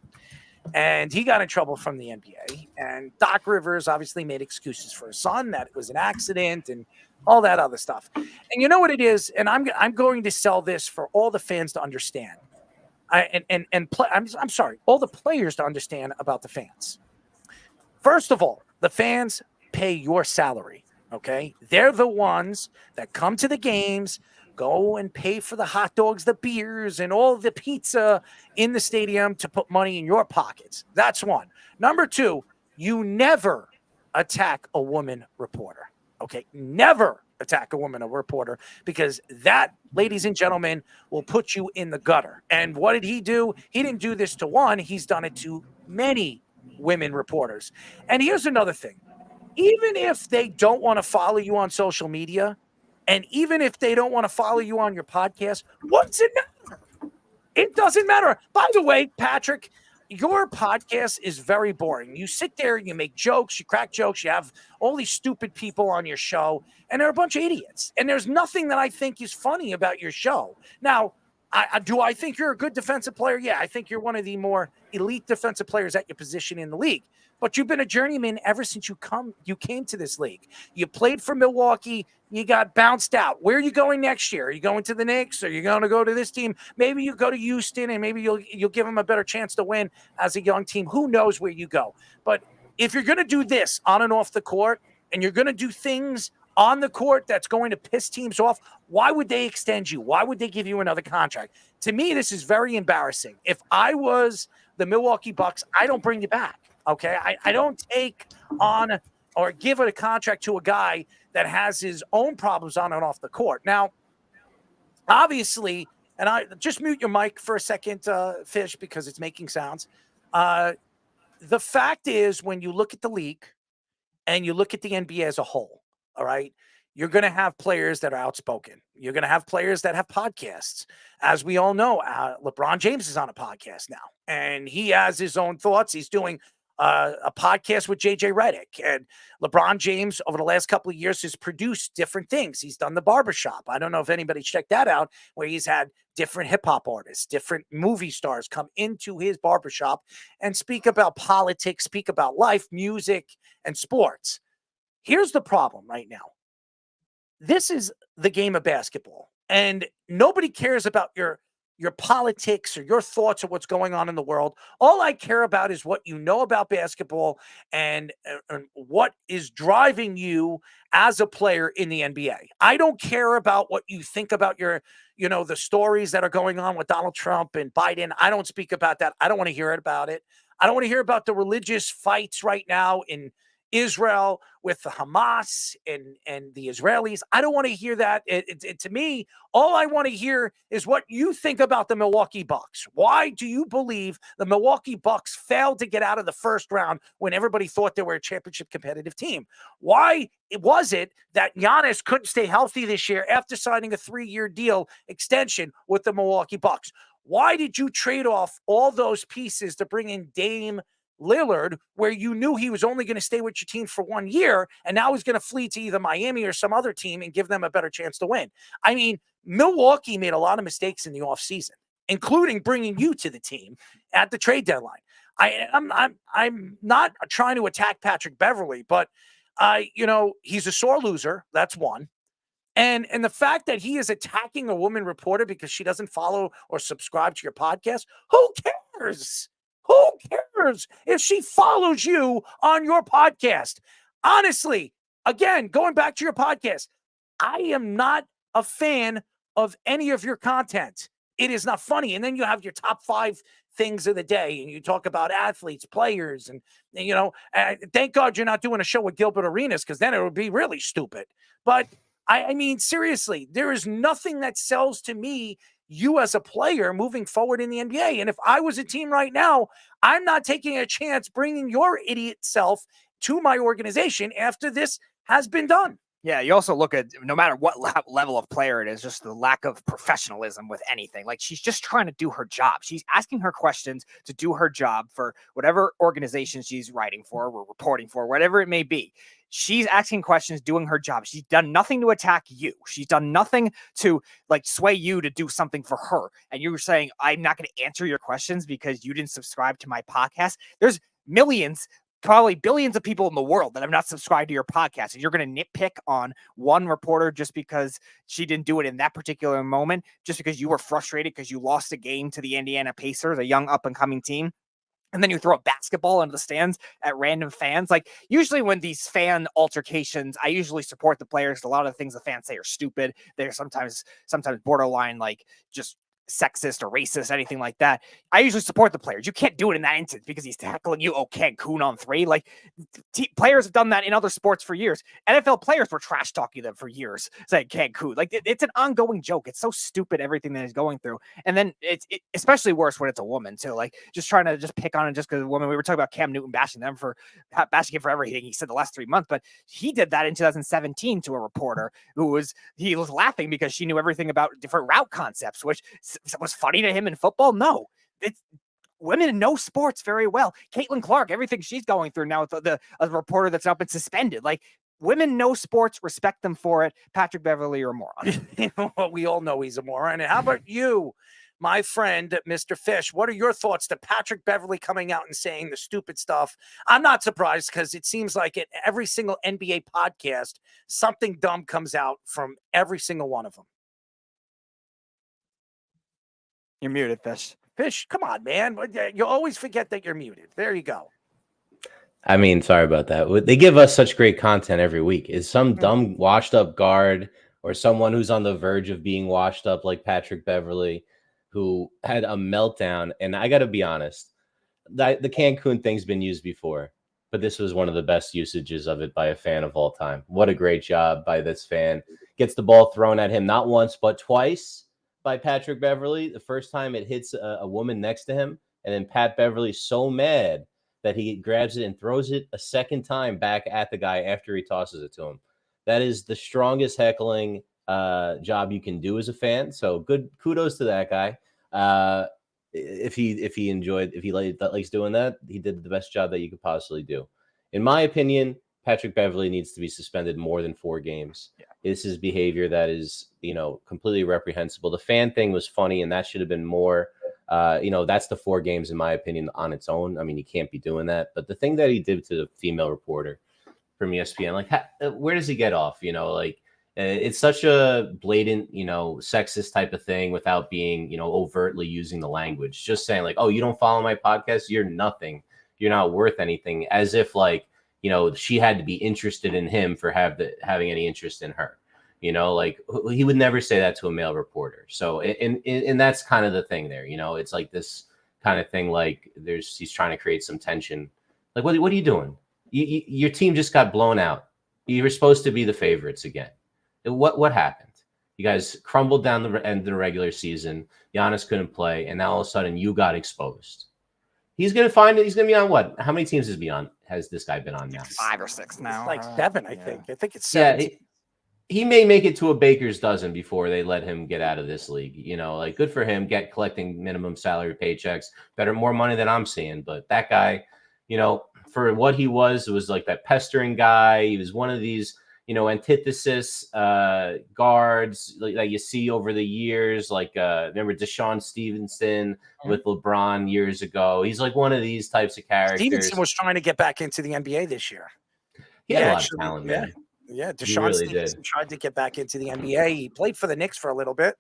[SPEAKER 23] And he got in trouble from the NBA. And Doc Rivers obviously made excuses for his son, that it was an accident and all that other stuff. And you know what it is? And I'm going to sell this for all the fans to understand. I'm sorry, all the players to understand about the fans. First of all, the fans pay your salary, okay? They're the ones that come to the games, go and pay for the hot dogs, the beers, and all the pizza in the stadium to put money in your pockets. That's one. Number two, you never attack a woman reporter, okay? Never attack a woman, a reporter, because that, ladies and gentlemen, will put you in the gutter. And what did he do? He didn't do this to one. He's done it to many women reporters. And here's another thing. Even if they don't want to follow you on social media, and even if they don't want to follow you on your podcast, what's it matter? It doesn't matter. By the way, Patrick, your podcast is very boring. You sit there, you make jokes, you crack jokes, you have all these stupid people on your show, and they're a bunch of idiots. And there's nothing that I think is funny about your show. Now, do I think you're a good defensive player? Yeah, I think you're one of the more elite defensive players at your position in the league. But you've been a journeyman ever since you came to this league. You played for Milwaukee. You got bounced out. Where are you going next year? Are you going to the Knicks? Are you going to go to this team? Maybe you go to Houston, and maybe you'll give them a better chance to win as a young team. Who knows where you go? But if you're going to do this on and off the court, and you're going to do things on the court that's going to piss teams off, why would they extend you? Why would they give you another contract? To me, this is very embarrassing. If I was the Milwaukee Bucks, I don't bring you back. Okay, I don't take on or give a contract to a guy that has his own problems on and off the court. Now, obviously, and I just mute your mic for a second, Fish, because it's making sounds. The fact is, when you look at the league and you look at the NBA as a whole, all right, you're going to have players that are outspoken. You're going to have players that have podcasts. As we all know, LeBron James is on a podcast now, and he has his own thoughts. He's doing a podcast with JJ Redick, and LeBron James over the last couple of years has produced different things. He's done the barbershop. I don't know if anybody checked that out, where he's had different hip hop artists, different movie stars come into his barbershop and speak about politics, speak about life, music, and sports. Here's the problem right now. this is the game of basketball, and nobody cares about your politics or your thoughts of what's going on in the world. All I care about is what you know about basketball and what is driving you as a player in the NBA. I don't care about what you think about the stories that are going on with Donald Trump and Biden. I don't speak about that. I don't want to hear about it. I don't want to hear about the religious fights right now in Israel with the Hamas and the Israelis. I don't want to hear that. To me, all I want to hear is what you think about the Milwaukee Bucks. Why do you believe the Milwaukee Bucks failed to get out of the first round when everybody thought they were a championship competitive team? Why was it that Giannis couldn't stay healthy this year after signing a 3-year deal extension with the Milwaukee Bucks? Why did you trade off all those pieces to bring in Dame Lillard, where you knew he was only going to stay with your team for 1 year, and now he's going to flee to either Miami or some other team and give them a better chance to win? I mean, Milwaukee made a lot of mistakes in the offseason, including bringing you to the team at the trade deadline. I'm not trying to attack Patrick Beverley, but he's a sore loser. That's one. And the fact that he is attacking a woman reporter because she doesn't follow or subscribe to your podcast, who cares? Who cares if she follows you on your podcast? Honestly, again, going back to your podcast, I am not a fan of any of your content. It is not funny. And then you have your top 5 things of the day, and you talk about athletes, players, and thank God you're not doing a show with Gilbert Arenas, because then it would be really stupid. But I mean, seriously, there is nothing that sells to me you as a player moving forward in the NBA. And if I was a team right now, I'm not taking a chance bringing your idiot self to my organization after this has been done.
[SPEAKER 1] Yeah, you also look at, no matter what level of player it is, just the lack of professionalism with anything. Like, she's just trying to do her job. She's asking her questions to do her job for whatever organization she's writing for or reporting for, whatever it may be. She's asking questions, doing her job. She's done nothing to attack you. She's done nothing to sway you to do something for her. And you were saying, I'm not going to answer your questions because you didn't subscribe to my podcast. There's millions, probably billions of people in the world that have not subscribed to your podcast. And you're going to nitpick on one reporter just because she didn't do it in that particular moment, just because you were frustrated because you lost a game to the Indiana Pacers, a young up and coming team. And then you throw a basketball into the stands at random fans. Like, usually when these fan altercations, I usually support the players. A lot of the things the fans say are stupid. They're sometimes borderline, just sexist or racist, anything like that. I usually support the players. You can't do it in that instance because he's tackling you. Oh, Cancun on 3. Players have done that in other sports for years. NFL players were trash talking them for years, saying Cancun. It's an ongoing joke. It's so stupid, everything that he's going through. And then it's especially worse when it's a woman too. Just trying to just pick on it just because a woman. We were talking about Cam Newton bashing him for everything he said the last 3 months, but he did that in 2017 to a reporter he was laughing because she knew everything about different route concepts, which was funny to him in football. No, women know sports very well. Caitlin Clark, everything she's going through now with a reporter that's now been suspended. Women know sports, respect them for it. Patrick Beverley, you're a moron.
[SPEAKER 23] We all know he's a moron. And how about you, my friend, Mr. Fish? What are your thoughts to Patrick Beverley coming out and saying the stupid stuff? I'm not surprised, because it seems like at every single NBA podcast, something dumb comes out from every single one of them.
[SPEAKER 1] You're muted, Fish.
[SPEAKER 23] Fish, come on, man. You always forget that you're muted. There you go.
[SPEAKER 5] I mean, sorry about that. They give us such great content every week. Is some dumb washed up guard or someone who's on the verge of being washed up like Patrick Beverley, who had a meltdown. And I got to be honest, the Cancun thing's been used before, but this was one of the best usages of it by a fan of all time. What a great job by this fan. Gets the ball thrown at him not once, but twice by Patrick Beverley. The first time it hits a woman next to him, and then Pat Beverley's so mad that he grabs it and throws it a second time back at the guy after he tosses it to him. That is the strongest heckling job you can do as a fan. So good kudos to that guy. If he likes doing that, he did the best job that you could possibly do. In my opinion, Patrick Beverley needs to be suspended more than 4 games. Yeah. This is behavior that is, completely reprehensible. The fan thing was funny, and that should have been more. That's the 4 games, in my opinion, on its own. I mean, you can't be doing that. But the thing that he did to the female reporter from ESPN, where does he get off? It's such a blatant, sexist type of thing without being, overtly using the language. Just saying like, oh, you don't follow my podcast, you're nothing. You're not worth anything. As if like, she had to be interested in him for having any interest in her. Like he would never say that to a male reporter. So, and that's kind of the thing there. It's like this kind of thing. Like he's trying to create some tension. Like, what are you doing? Your team just got blown out. You were supposed to be the favorites again. What happened? You guys crumbled down the end of the regular season. Giannis couldn't play, and now all of a sudden you got exposed. He's gonna be on what? How many teams has this guy been on now?
[SPEAKER 1] 5 or 6 now.
[SPEAKER 23] It's like 7, I think. I think it's 7.
[SPEAKER 5] Yeah, he may make it to a baker's dozen before they let him get out of this league. Like good for him, collecting minimum salary paychecks, more money than I'm seeing. But that guy, for what he was, it was like that pestering guy. He was one of these, antithesis guards that you see over the years. Like remember Deshaun Stevenson with LeBron years ago. He's like one of these types of characters.
[SPEAKER 23] Stevenson was trying to get back into the NBA this year.
[SPEAKER 5] He had a lot of talent, man.
[SPEAKER 23] Yeah, Deshaun Stevenson tried to get back into the NBA. He played for the Knicks for a little bit.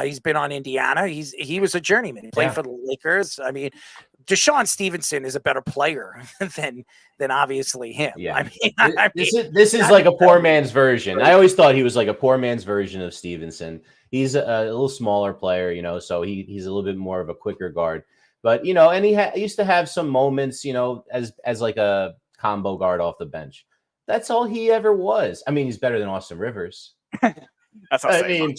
[SPEAKER 23] He's been on Indiana. He was a journeyman. He played for the Lakers. I mean, Deshaun Stevenson is a better player than obviously him.
[SPEAKER 5] Yeah. This is like a poor man's version. I always thought he was like a poor man's version of Stevenson. He's a little smaller player, so he's a little bit more of a quicker guard. But and he used to have some moments, as like a combo guard off the bench. That's all he ever was. I mean, he's better than Austin Rivers.
[SPEAKER 1] That's what I mean.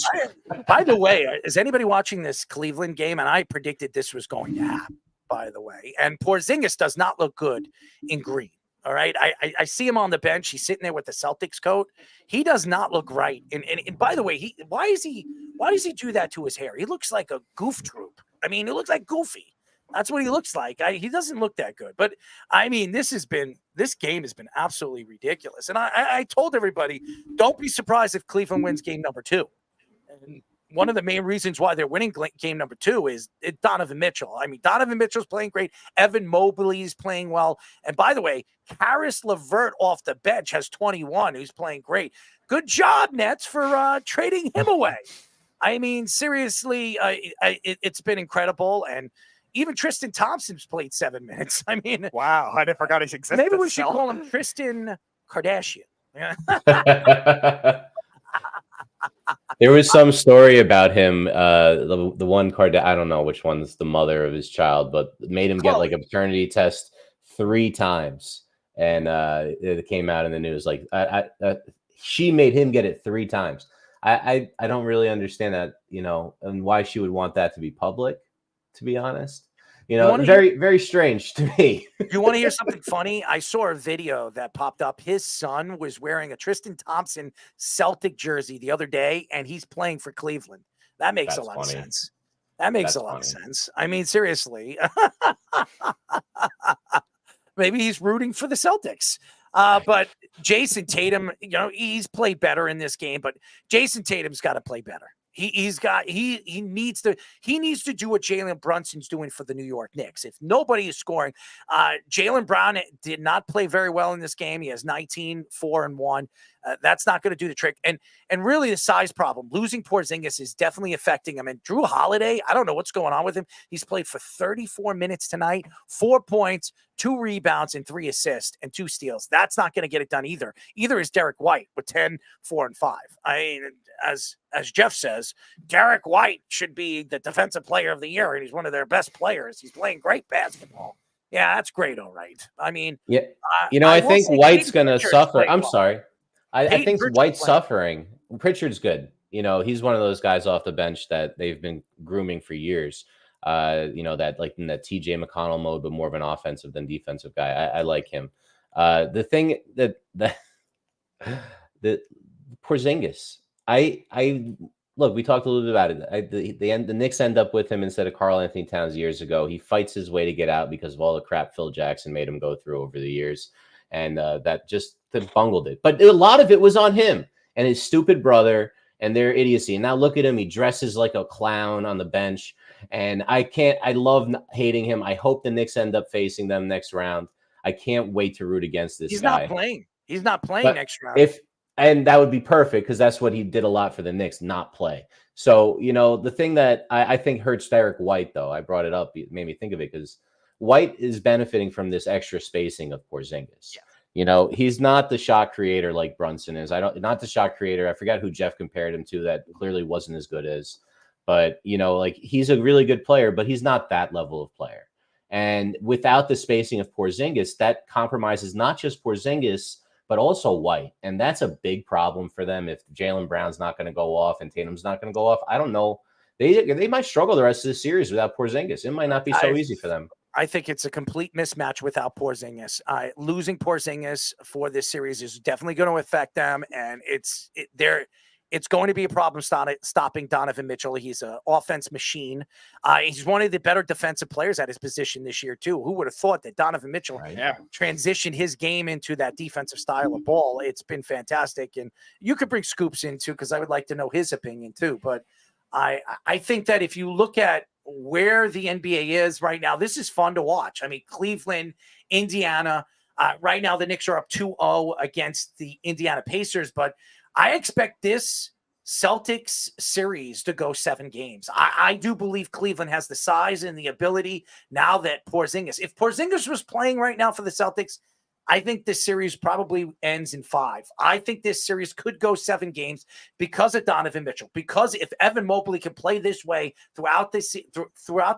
[SPEAKER 23] By the way, is anybody watching this Cleveland game? And I predicted this was going to happen, by the way. And Porzingis does not look good in green. All right. I see him on the bench. He's sitting there with the Celtics coat. He does not look right. And by the way, why does he do that to his hair? He looks like a goof troop. I mean, he looks like Goofy. That's what he looks like. He doesn't look that good. But I mean, this game has been absolutely ridiculous. And I told everybody, don't be surprised if Cleveland wins game number 2. And one of the main reasons why they're winning game number 2 is Donovan Mitchell. I mean, Donovan Mitchell's playing great. Evan Mobley is playing well. And by the way, Karis LeVert off the bench has 21, who's playing great. Good job, Nets, for trading him away. I mean, seriously, it's been incredible. And even Tristan Thompson's played 7 minutes. I mean,
[SPEAKER 1] wow, I forgot his existence.
[SPEAKER 23] Maybe we should call him Tristan Kardashian. Yeah.
[SPEAKER 5] There was some story about him. The one card, I don't know which one's the mother of his child, but made him get like a paternity test 3 times, and it came out in the news. Like she made him get it 3 times. I don't really understand that, and why she would want that to be public. To be honest, very strange to me.
[SPEAKER 23] You want to hear something funny? I saw a video that popped up. His son was wearing a Tristan Thompson Celtic jersey the other day, and he's playing for Cleveland. That makes a lot of sense. That makes a lot of sense. I mean, seriously. Maybe he's rooting for the Celtics. But Jason Tatum, he's played better in this game, but Jason Tatum's got to play better. He needs to do what Jalen Brunson's doing for the New York Knicks. If nobody is scoring, Jalen Brown did not play very well in this game. He has 19, 4, and 1. That's not going to do the trick. And really the size problem, losing Porzingis is definitely affecting him. And Drew Holiday, I don't know what's going on with him. He's played for 34 minutes tonight, 4 points, 2 rebounds, and 3 assists and 2 steals. That's not going to get it done either. Either is Derek White with 10, 4, and 5. I mean, as Jeff says, Derek White should be the defensive player of the year, and he's one of their best players. He's playing great basketball. Yeah, that's great. All right. I mean,
[SPEAKER 5] yeah, I think White's going to suffer. I'm sorry. I think White's suffering. Pritchard's good. He's one of those guys off the bench that they've been grooming for years. That like in that TJ McConnell mode, but more of an offensive than defensive guy. I like him. The thing that the Porzingis, I look, we talked a little bit about it. The Knicks end up with him instead of Karl Anthony Towns years ago. He fights his way to get out because of all the crap Phil Jackson made him go through over the years. And that just bungled it. But a lot of it was on him and his stupid brother and their idiocy. And now look at him. He dresses like a clown on the bench. And I love hating him. I hope the Knicks end up facing them next round. I can't wait to root against this guy.
[SPEAKER 23] He's not playing. He's not playing next round.
[SPEAKER 5] And that would be perfect because that's what he did a lot for the Knicks, not play. So, the thing that I think hurts Derek White, though, I brought it up, it made me think of it because White is benefiting from this extra spacing of Porzingis. Yeah. He's not the shot creator like Brunson is. Not the shot creator. I forgot who Jeff compared him to that clearly wasn't as good as. But, he's a really good player, but he's not that level of player. And without the spacing of Porzingis, that compromises not just Porzingis, but also White. And that's a big problem for them if Jaylen Brown's not going to go off and Tatum's not going to go off. I don't know. They might struggle the rest of the series without Porzingis. It might not be so easy for them.
[SPEAKER 23] I think it's a complete mismatch without Porzingis. Losing Porzingis for this series is definitely going to affect them, and it's going to be a problem stopping Donovan Mitchell. He's an offense machine. He's one of the better defensive players at his position this year, too. Who would have thought that Donovan Mitchell transitioned his game into that defensive style of ball? It's been fantastic. And you could bring Scoops in, too, because I would like to know his opinion, too. But I think that if you look at where the NBA is right now, this is fun to watch. I mean, Cleveland, Indiana. Right now, the Knicks are up 2-0 against the Indiana Pacers, but I expect this Celtics series to go 7 games. I do believe Cleveland has the size and the ability now that Porzingis. If Porzingis was playing right now for the Celtics, I think this series probably ends in 5. I think this series could go 7 games because of Donovan Mitchell. Because if Evan Mobley can play this way throughout the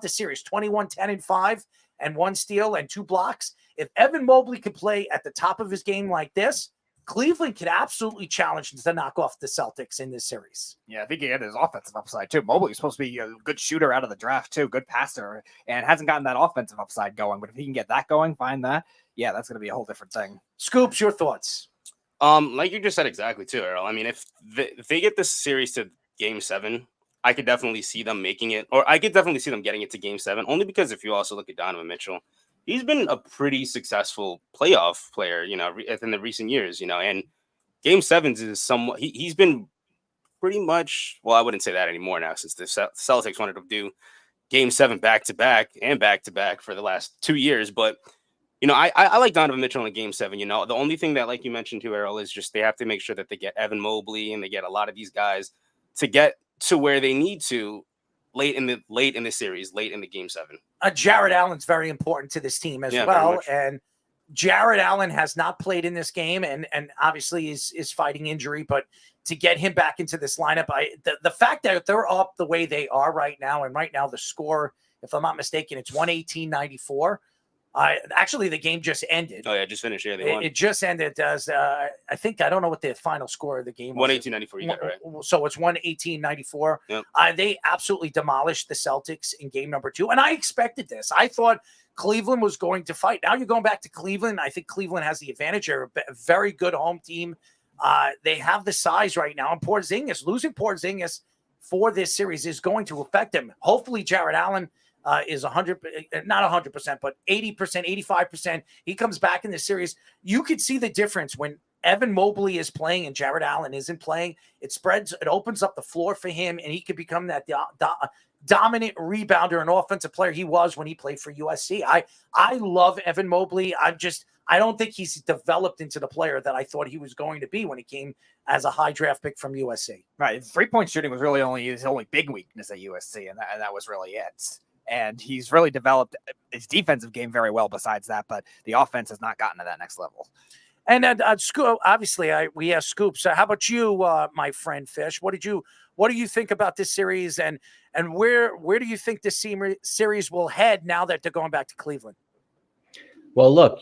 [SPEAKER 23] series, 21, 10, and 5, and 1 steal and 2 blocks, if Evan Mobley can play at the top of his game like this, Cleveland could absolutely challenge to knock off the Celtics in this series.
[SPEAKER 1] Yeah, I think he had his offensive upside too. Mobley's supposed to be a good shooter out of the draft too, good passer, and hasn't gotten that offensive upside going. But if he can get that going, find that, yeah, that's going to be a whole different thing.
[SPEAKER 23] Scoops, your thoughts?
[SPEAKER 2] Like you just said exactly too, Earl. I mean, if they get this series to Game 7, I could definitely see them making it, or I could definitely see them getting it to Game 7. Only because if you also look at Donovan Mitchell, he's been a pretty successful playoff player, in the recent years, and Game 7s is somewhat, he's been pretty much, well, I wouldn't say that anymore now since the Celtics wanted to do Game 7 back-to-back and back-to-back for the last 2 years. But, I like Donovan Mitchell in Game 7. The only thing that, like you mentioned too, Errol, is just they have to make sure that they get Evan Mobley and they get a lot of these guys to get to where they need to late in the series, late in the Game 7.
[SPEAKER 23] Jared Allen's very important to this team as well. And Jared Allen has not played in this game and obviously is fighting injury, but to get him back into this lineup, the fact that they're up the way they are right now, and right now the score, if I'm not mistaken, it's 118-94. Actually, the game just ended.
[SPEAKER 2] Oh, yeah, just finished. Yeah, they won.
[SPEAKER 23] It just ended. I don't know what the final score of the game was.
[SPEAKER 2] 118-94, you got it right.
[SPEAKER 23] So it's 118-94.
[SPEAKER 2] Yep.
[SPEAKER 23] They absolutely demolished the Celtics in game number 2, and I expected this. I thought Cleveland was going to fight. Now you're going back to Cleveland. I think Cleveland has the advantage. They're a very good home team. They have the size right now, and losing Porzingis for this series is going to affect them. Hopefully, Jared Allen is 100, not 100%, but 80%, 85%. He comes back in the series. You could see the difference when Evan Mobley is playing and Jared Allen isn't playing. It opens up the floor for him, and he could become that dominant rebounder and offensive player he was when he played for USC. I love Evan Mobley. I don't think he's developed into the player that I thought he was going to be when he came as a high draft pick from USC.
[SPEAKER 1] Right. 3-point shooting was really his only big weakness at USC, and that was really it. And he's really developed his defensive game very well besides that, but the offense has not gotten to that next level.
[SPEAKER 23] And obviously, we asked Scoops. How about you, my friend Fish? What do you think about this series, and where do you think this series will head now that they're going back to Cleveland?
[SPEAKER 5] Well, look,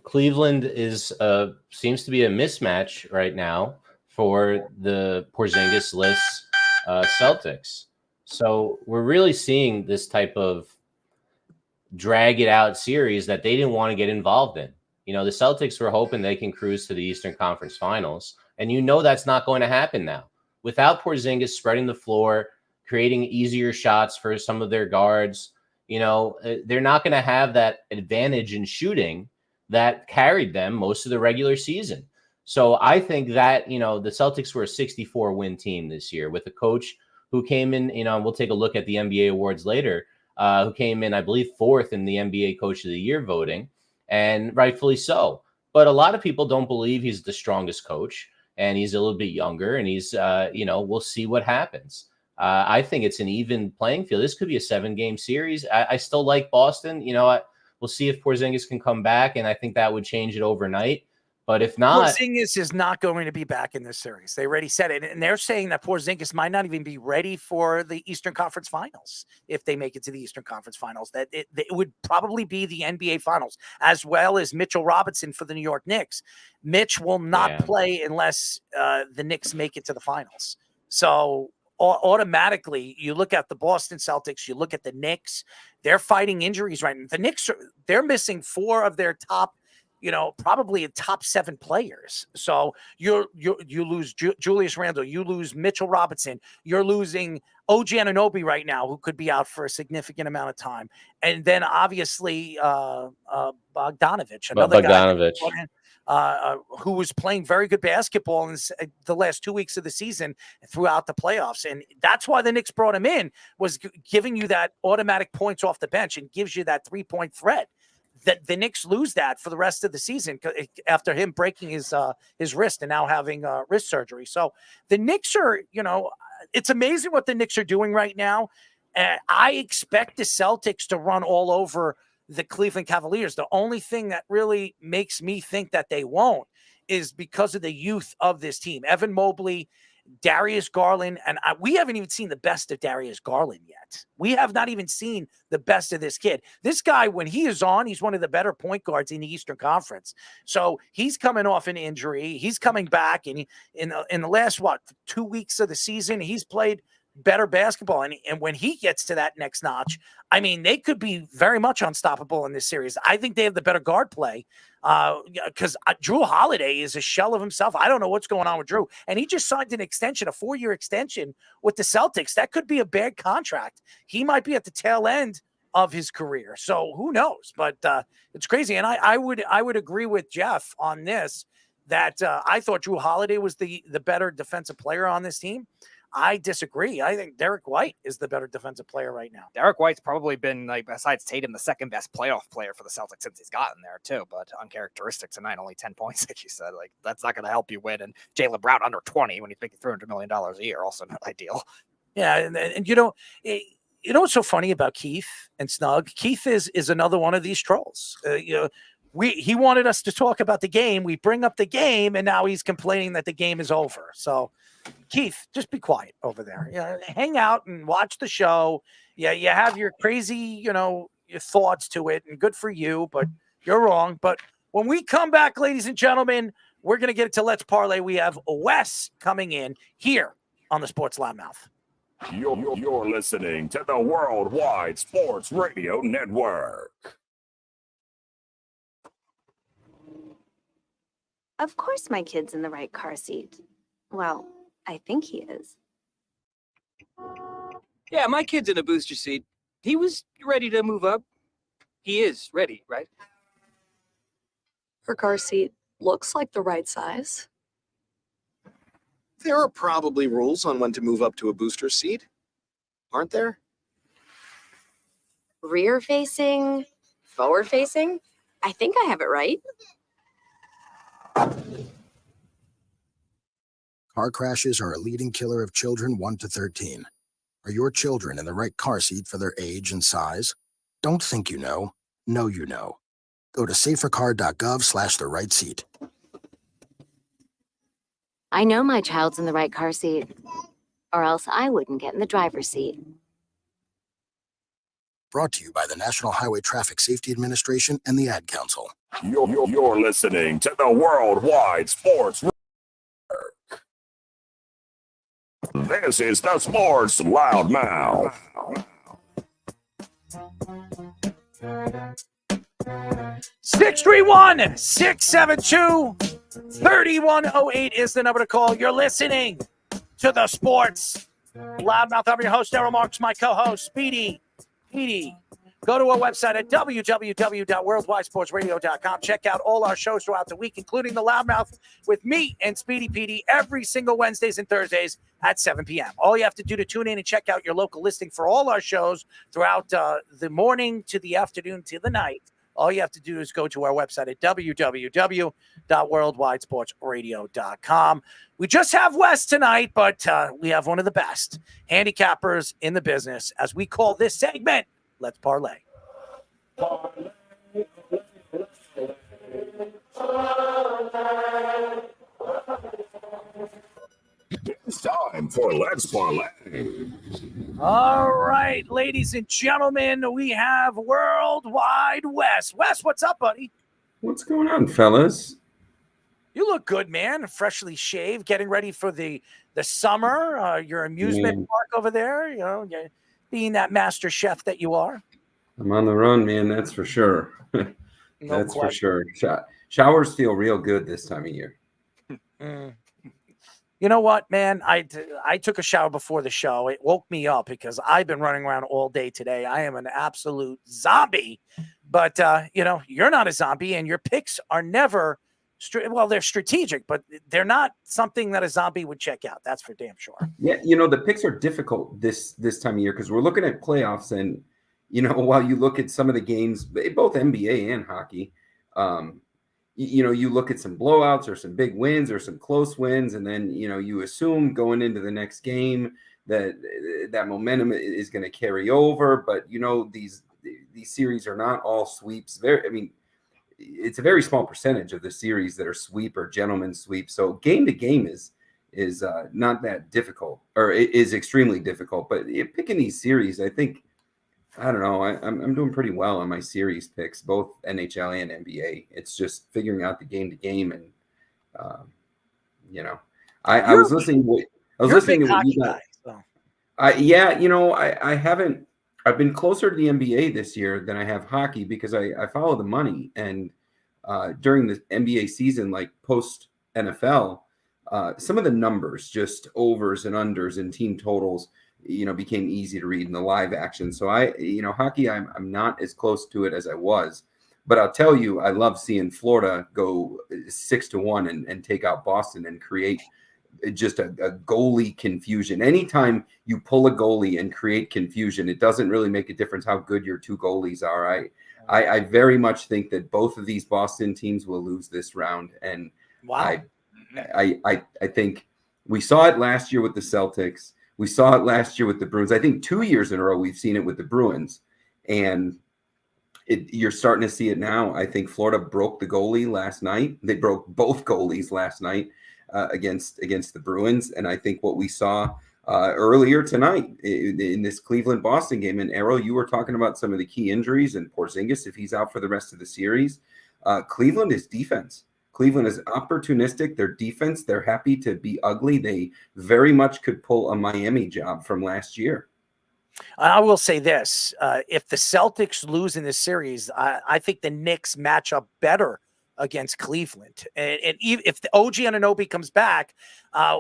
[SPEAKER 5] Cleveland seems to be a mismatch right now for the Porzingis-less Celtics. So we're really seeing this type of drag it out series that they didn't want to get involved in. The Celtics were hoping they can cruise to the Eastern Conference Finals, and that's not going to happen now. Without Porzingis spreading the floor, creating easier shots for some of their guards, they're not going to have that advantage in shooting that carried them most of the regular season. So I think that, the Celtics were a 64-win team this year with a coach who came in, we'll take a look at the NBA awards later, who came in, I believe, 4th in the NBA Coach of the Year voting, and rightfully so. But a lot of people don't believe he's the strongest coach. and he's a little bit younger, and he's, we'll see what happens. I think it's an even playing field. This could be a 7-game series. I still like Boston. We'll see if Porzingis can come back, and I think that would change it overnight. But if not,
[SPEAKER 23] Porzingis is not going to be back in this series. They already said it, and they're saying that Porzingis might not even be ready for the Eastern Conference Finals if they make it to the Eastern Conference Finals. That it would probably be the NBA Finals, as well as Mitchell Robinson for the New York Knicks. Mitch will not play unless the Knicks make it to the finals. So automatically, you look at the Boston Celtics, you look at the Knicks. They're fighting injuries right now. The Knicks they're missing 4 of their top, probably a top 7 players. So you lose Julius Randle, you lose Mitchell Robinson, you're losing OG Anunoby right now, who could be out for a significant amount of time, and then obviously Bogdanovich, another guy who was playing very good basketball in the last 2 weeks of the season throughout the playoffs. And that's why the Knicks brought him in, was giving you that automatic points off the bench and gives you that 3-point threat. That the Knicks lose that for the rest of the season after him breaking his wrist and now having wrist surgery. So the Knicks are, it's amazing what the Knicks are doing right now. I expect the Celtics to run all over the Cleveland Cavaliers. The only thing that really makes me think that they won't is because of the youth of this team. Evan Mobley, Darius Garland, and we haven't even seen the best of Darius Garland yet. We have not even seen the best of this kid. This guy, when he is on, he's one of the better point guards in the Eastern Conference. So he's coming off an injury. He's coming back, and in the last, 2 weeks of the season, he's played better basketball. And when he gets to that next notch, I mean, they could be very much unstoppable in this series. I think they have the better guard play because Drew Holiday is a shell of himself. I don't know what's going on with Drew. And he just signed an extension, a 4-year extension with the Celtics. That could be a bad contract. He might be at the tail end of his career. So who knows? But it's crazy. And I would agree with Jeff on this, that I thought Drew Holiday was the better defensive player on this team. I disagree. I think Derek White is the better defensive player right now.
[SPEAKER 1] Derek White's probably been, besides Tatum, the second best playoff player for the Celtics since he's gotten there, too. But uncharacteristic tonight, only 10 points, like you said. That's not going to help you win. And Jaylen Brown under 20 when he's making $300 million a year, also not ideal.
[SPEAKER 23] Yeah, and what's so funny about Keith and Snug? Keith is another one of these trolls. He wanted us to talk about the game. We bring up the game, and now he's complaining that the game is over. So, Keith, just be quiet over there. Hang out and watch the show. Yeah, you have your crazy, your thoughts to it, and good for you, but you're wrong. But when we come back, ladies and gentlemen, we're going to get to Let's Parlay. We have Wes coming in here on the Sports Loudmouth.
[SPEAKER 3] You're listening to the Worldwide Sports Radio Network.
[SPEAKER 7] Of course my kid's in the right car seat. Well, I think he is.
[SPEAKER 9] Yeah, my kid's in a booster seat. He was ready to move up. He is ready, right?
[SPEAKER 13] Her car seat looks like the right size.
[SPEAKER 24] There are probably rules on when to move up to a booster seat, aren't there?
[SPEAKER 7] Rear facing, forward facing. I think I have it right.
[SPEAKER 25] Car crashes are a leading killer of children 1 to 13. Are your children in the right car seat for their age and size? Don't think you know. Know you know. Go to safercar.gov/the right seat.
[SPEAKER 7] I know my child's in the right car seat, or else I wouldn't get in the driver's seat.
[SPEAKER 25] Brought to you by the National Highway Traffic Safety Administration and the Ad Council.
[SPEAKER 3] You're listening to the Worldwide Sports Network. This is the Sports Loudmouth.
[SPEAKER 23] 631-672-3108 is the number to call. You're listening to the Sports Loudmouth. I'm your host, Daryl Marks, my co-host, Speedy Petey. Go to our website at www.worldwidesportsradio.com. Check out all our shows throughout the week, including the Loudmouth with me and Speedy Petey every single Wednesdays and Thursdays at 7 p.m. All you have to do to tune in and check out your local listing for all our shows throughout the morning to the afternoon to the night all you have to do is go to our website at www.worldwidesportsradio.com. We just have Wes tonight, but we have one of the best handicappers in the business, as we call this segment, Let's Parlay.
[SPEAKER 3] It's time for Let's Parlay.
[SPEAKER 23] All right, ladies and gentlemen, we have Worldwide Wes. Wes, what's up, buddy?
[SPEAKER 10] What's going on, fellas?
[SPEAKER 23] You look good, man. Freshly shaved, getting ready for the summer. Your amusement park over there, you're being that master chef that you are.
[SPEAKER 10] I'm on the run, man. That's for sure. That's for sure. Showers feel real good this time of year.
[SPEAKER 23] You know what, man? I took a shower before the show. It woke me up because I've been running around all day today. I am an absolute zombie. But, you're not a zombie, and your picks are never they're strategic, but they're not something that a zombie would check out. That's for damn sure.
[SPEAKER 10] Yeah, the picks are difficult this time of year because we're looking at playoffs, and, while you look at some of the games, both NBA and hockey, you look at some blowouts or some big wins or some close wins, and then you assume going into the next game that momentum is going to carry over. But these series are not all sweeps. It's a very small percentage of the series that are sweep or gentleman sweep. So game to game is not that difficult, or it is extremely difficult. But picking these series, I think. I don't know. I'm doing pretty well on my series picks, both NHL and NBA. It's just figuring out the game to game, and I was listening. I was listening to what you guys. I haven't. I've been closer to the NBA this year than I have hockey because I follow the money, and during the NBA season, like post NFL, some of the numbers, just overs and unders and team totals, became easy to read in the live action. So hockey, I'm not as close to it as I was, but I'll tell you, I love seeing Florida go 6-1 and take out Boston and create just a goalie confusion. Anytime you pull a goalie and create confusion, it doesn't really make a difference how good your two goalies are. I very much think that both of these Boston teams will lose this round. And
[SPEAKER 23] wow.
[SPEAKER 10] I think we saw it last year with the Celtics. We saw it last year with the Bruins. I think 2 years in a row we've seen it with the Bruins, and you're starting to see it now. I think Florida broke the goalie last night. They broke both goalies last night against the Bruins, and I think what we saw earlier tonight in this Cleveland-Boston game, and Arrow, you were talking about some of the key injuries, and Porzingis, if he's out for the rest of the series, Cleveland is defense. Cleveland is opportunistic. Their defense, they're happy to be ugly. They very much could pull a Miami job from last year.
[SPEAKER 23] I will say this. If the Celtics lose in this series, I think the Knicks match up better against Cleveland. And if the OG Anunoby comes back,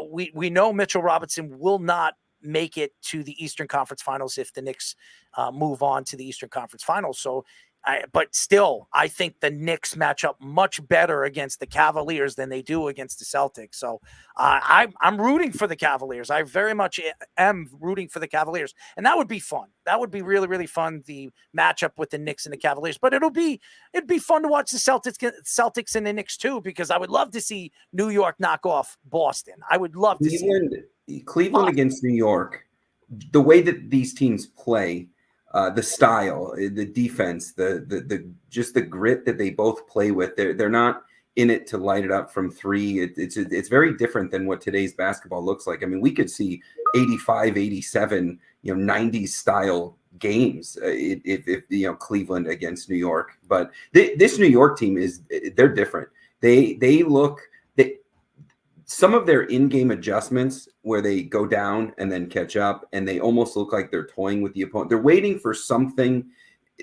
[SPEAKER 23] we know Mitchell Robinson will not make it to the Eastern Conference Finals if the Knicks move on to the Eastern Conference Finals. So, but still, I think the Knicks match up much better against the Cavaliers than they do against the Celtics. So I'm rooting for the Cavaliers. I very much am rooting for the Cavaliers. And that would be fun. That would be really, really fun, the matchup with the Knicks and the Cavaliers. But it'd be fun to watch the Celtics and the Knicks too, because I would love to see New York knock off Boston. I would love to see
[SPEAKER 10] Cleveland against New York. The way that these teams play, the style, the defense, the just the grit that they both play with. They're not in it to light it up from three. It's very different than what today's basketball looks like. I mean, we could see 85, 87, 90s style games if Cleveland against New York. But this New York team they're different. They look. Some of their in-game adjustments where they go down and then catch up, and they almost look like they're toying with the opponent. They're waiting for something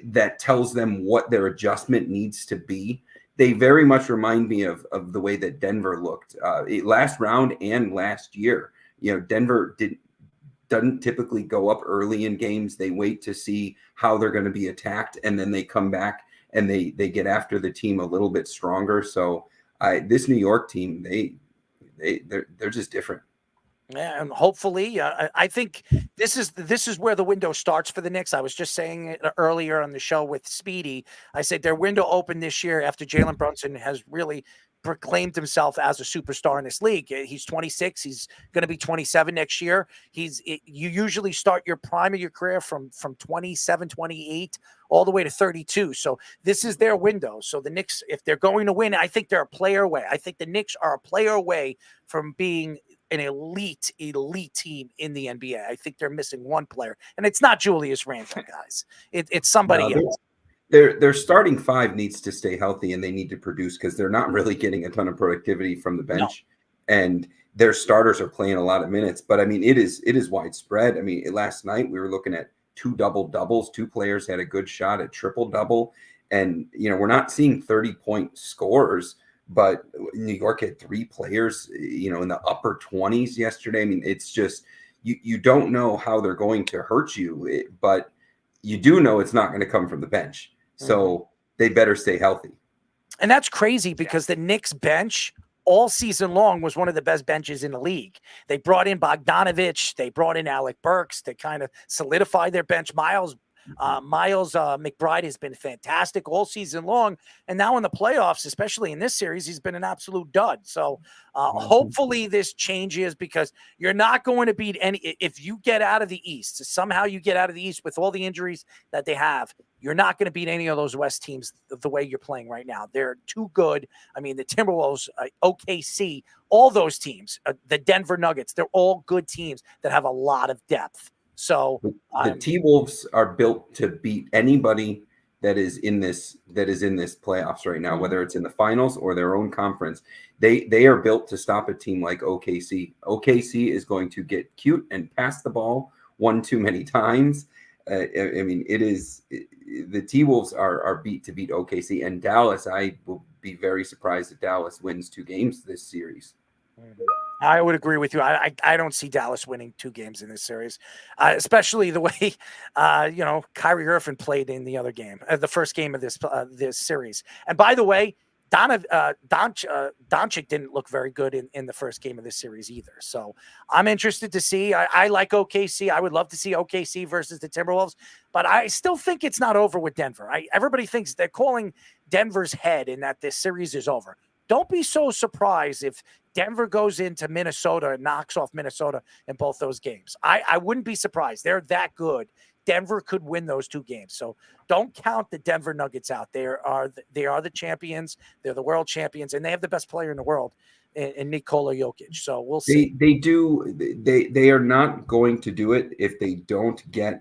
[SPEAKER 10] that tells them what their adjustment needs to be. They very much remind me of the way that Denver looked last round and last year. Denver doesn't typically go up early in games. They wait to see how they're going to be attacked, and then they come back and they get after the team a little bit stronger. So this New York team, they're just different.
[SPEAKER 23] And hopefully, I think this is where the window starts for the Knicks. I was just saying it earlier on the show with Speedy. I said their window opened this year after Jalen Brunson has really proclaimed himself as a superstar in this league. He's 26. He's going to be 27 next year. You usually start your prime of your career from 27, 28 all the way to 32. So this is their window. So the Knicks, if they're going to win, I think they're a player away. I think the Knicks are a player away from being an elite team in the NBA. I think they're missing one player, and it's not Julius Randle, guys. It's somebody else.
[SPEAKER 10] Their starting five needs to stay healthy, and they need to produce because they're not really getting a ton of productivity from the bench, and their starters are playing a lot of minutes. But I mean, it is widespread. I mean, last night we were looking at 2 double-doubles. 2 players had a good shot at triple-double, and we're not seeing 30-point scores. But New York had 3 players, in the upper 20s yesterday. I mean, it's just you don't know how they're going to hurt you, but you do know it's not going to come from the bench. So they better stay healthy.
[SPEAKER 23] And that's crazy because the Knicks bench all season long was one of the best benches in the league. They brought in Bogdanovich. They brought in Alec Burks to kind of solidify their bench. Miles McBride has been fantastic all season long. And now in the playoffs, especially in this series, he's been an absolute dud. So hopefully this changes because you're not going to beat any. If you get out of the East, somehow you get out of the East with all the injuries that they have, you're not going to beat any of those West teams the way you're playing right now. They're too good. I mean, the Timberwolves, OKC, all those teams, the Denver Nuggets, they're all good teams that have a lot of depth. So
[SPEAKER 10] the T-Wolves are built to beat anybody that is in this playoffs right now, whether it's in the finals or their own conference. They are built to stop a team like OKC. OKC is going to get cute and pass the ball one too many times. I mean, the T-Wolves are beat to beat OKC, and Dallas. I will be very surprised if Dallas wins 2 games this series.
[SPEAKER 23] I would agree with you. I don't see Dallas winning 2 games in this series, especially the way Kyrie Irving played in the other game, the first game of this series. And by the way, Doncic didn't look very good in the first game of this series either. So I'm interested to see. I like OKC. I would love to see OKC versus the Timberwolves, but I still think it's not over with Denver. Everybody thinks they're calling Denver's head and that this series is over. Don't be so surprised if Denver goes into Minnesota and knocks off Minnesota in both those games. I wouldn't be surprised. They're that good. Denver could win those 2 games. So don't count the Denver Nuggets out. They are the champions. They're the world champions, and they have the best player in the world in Nikola Jokic. So we'll see.
[SPEAKER 10] They are not going to do it if they don't get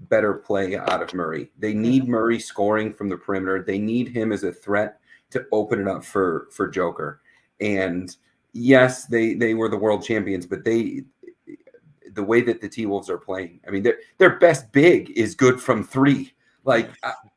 [SPEAKER 10] better play out of Murray. They need Murray scoring from the perimeter. They need him as a threat to open it up for Joker. And yes, they were the world champions, but the way that the T-Wolves are playing, I mean, their best big is good from 3. Like,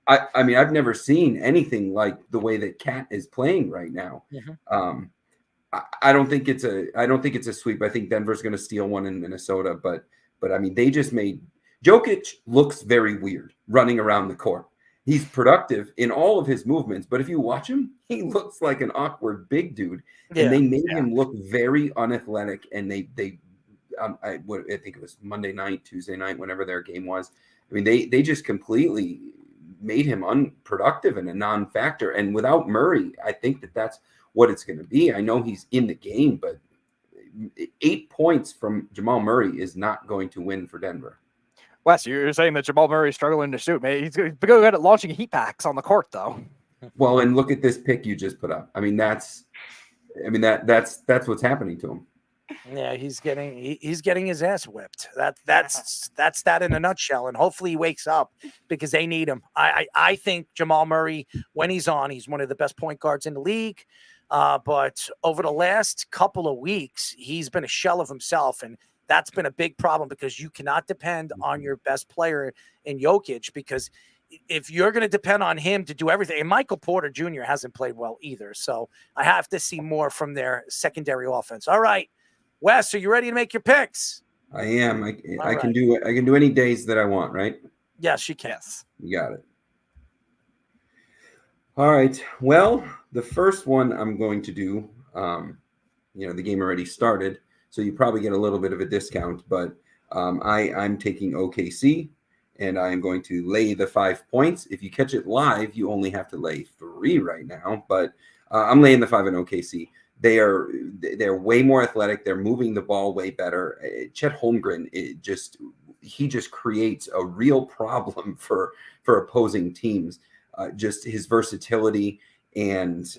[SPEAKER 10] I mean, I've never seen anything like the way that Cat is playing right now. I don't think it's a sweep. I think Denver's going to steal one in Minnesota, but I mean, they just made Jokic looks very weird running around the court. He's productive in all of his movements, but if you watch him, he looks like an awkward big dude. And they made him look very unathletic. And I think it was Monday night, Tuesday night, whenever their game was. I mean, they just completely made him unproductive and a non-factor. And without Murray, I think that's what it's going to be. I know he's in the game, but 8 points from Jamal Murray is not going to win for Denver.
[SPEAKER 1] Wes, you're saying that Jamal Murray is struggling to shoot. Man, he's good at launching heat packs on the court, though.
[SPEAKER 10] Well, and look at this pick you just put up. I mean, that's what's happening to him.
[SPEAKER 23] Yeah, he's getting his ass whipped. That's that in a nutshell. And hopefully he wakes up because they need him. I think Jamal Murray, when he's on, he's one of the best point guards in the league. But over the last couple of weeks, he's been a shell of himself, and that's been a big problem because you cannot depend on your best player in Jokic, because if you're going to depend on him to do everything, and Michael Porter Jr. hasn't played well either. So I have to see more from their secondary offense. All right, Wes, are you ready to make your picks?
[SPEAKER 10] I am. I can do it. I can do any days that I want, right?
[SPEAKER 23] Yes, you can.
[SPEAKER 1] Yes.
[SPEAKER 10] You got it. All right. Well, the first one I'm going to do, the game already started. so you probably get a little bit of a discount. But I'm taking OKC, and I'm going to lay the 5 points. If you catch it live, you only have to lay 3 right now, but I'm laying the 5 in OKC. They're way more athletic. They're moving the ball way better. Chet Holmgren, he just creates a real problem for opposing teams. Just his versatility, and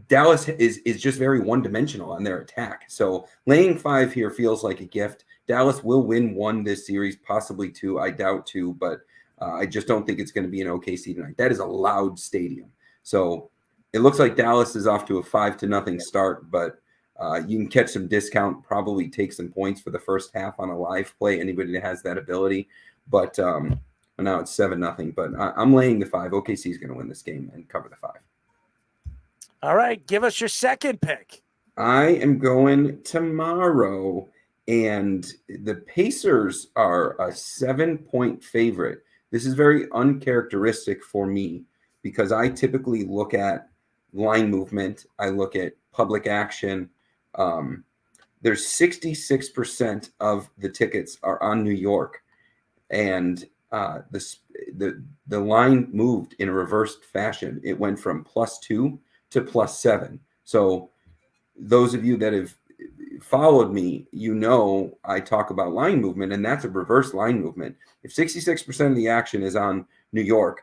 [SPEAKER 10] Dallas is just very one-dimensional on their attack. So laying 5 here feels like a gift. Dallas will win 1 this series, possibly 2. I doubt 2, but I just don't think it's going to be an OKC tonight. That is a loud stadium. So it looks like Dallas is off to a 5-0 start, but you can catch some discount, probably take some points for the first half on a live play, anybody that has that ability. But now it's 7-0, but I'm laying the 5. OKC is going to win this game and cover the 5.
[SPEAKER 23] All right, give us your second pick.
[SPEAKER 10] I am going tomorrow, and the Pacers are a 7-point favorite. This is very uncharacteristic for me because I typically look at line movement. I look at public action. There's 66% of the tickets are on New York, and the line moved in a reversed fashion. It went from +2 to +7. So those of you that have followed me, I talk about line movement, and that's a reverse line movement. If 66% of the action is on New York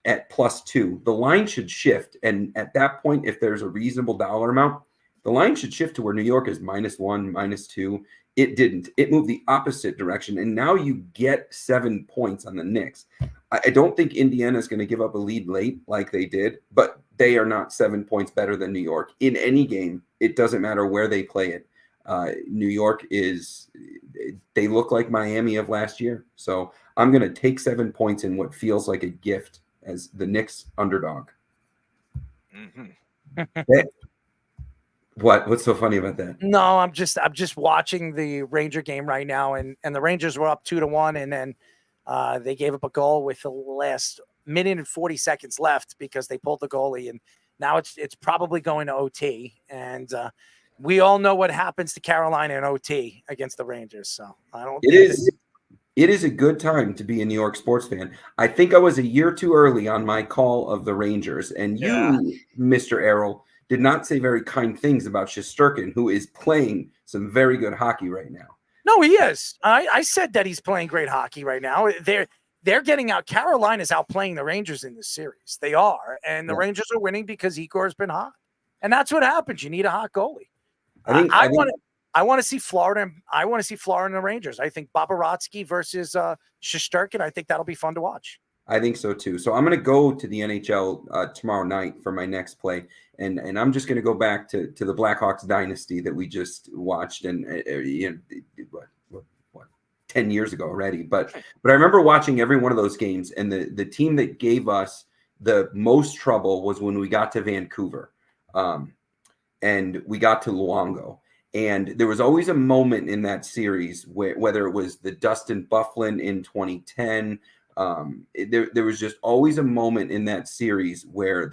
[SPEAKER 10] at +2, the line should shift. And at that point, if there's a reasonable dollar amount, the line should shift to where New York is -1, -2. It didn't. It moved the opposite direction, and now you get 7 points on the Knicks. I don't think Indiana is going to give up a lead late like they did, but they are not 7 points better than New York. In any game, it doesn't matter where they play it. New York they look like Miami of last year. So I'm going to take 7 points in what feels like a gift as the Knicks underdog. What's so funny about that?
[SPEAKER 23] No, I'm just watching the Ranger game right now, and the Rangers were up 2-1, and then they gave up a goal with the last minute and 40 seconds left because they pulled the goalie, and now it's probably going to OT. And we all know what happens to Carolina in OT against the Rangers. So I don't.
[SPEAKER 10] It is a good time to be a New York sports fan. I think I was a year too early on my call of the Rangers, and you, Mr. Errol, did not say very kind things about Shesterkin, who is playing some very good hockey right now.
[SPEAKER 23] No, he is. I said that he's playing great hockey right now. They're getting out. Carolina's outplaying the Rangers in this series. They are, and the Rangers are winning because Igor's been hot, and that's what happens. You need a hot goalie. I want to see Florida. I want to see Florida and the Rangers. I think Bobrovsky versus Shesterkin. I think that'll be fun to watch.
[SPEAKER 10] I think so too. So I'm going to go to the NHL tomorrow night for my next play, and I'm just going to go back to the Blackhawks dynasty that we just watched, and what 10 years ago already. But I remember watching every one of those games, and the team that gave us the most trouble was when we got to Vancouver, and we got to Luongo. And there was always a moment in that series where, whether it was the Dustin Byfuglien in 2010. There was just always a moment in that series where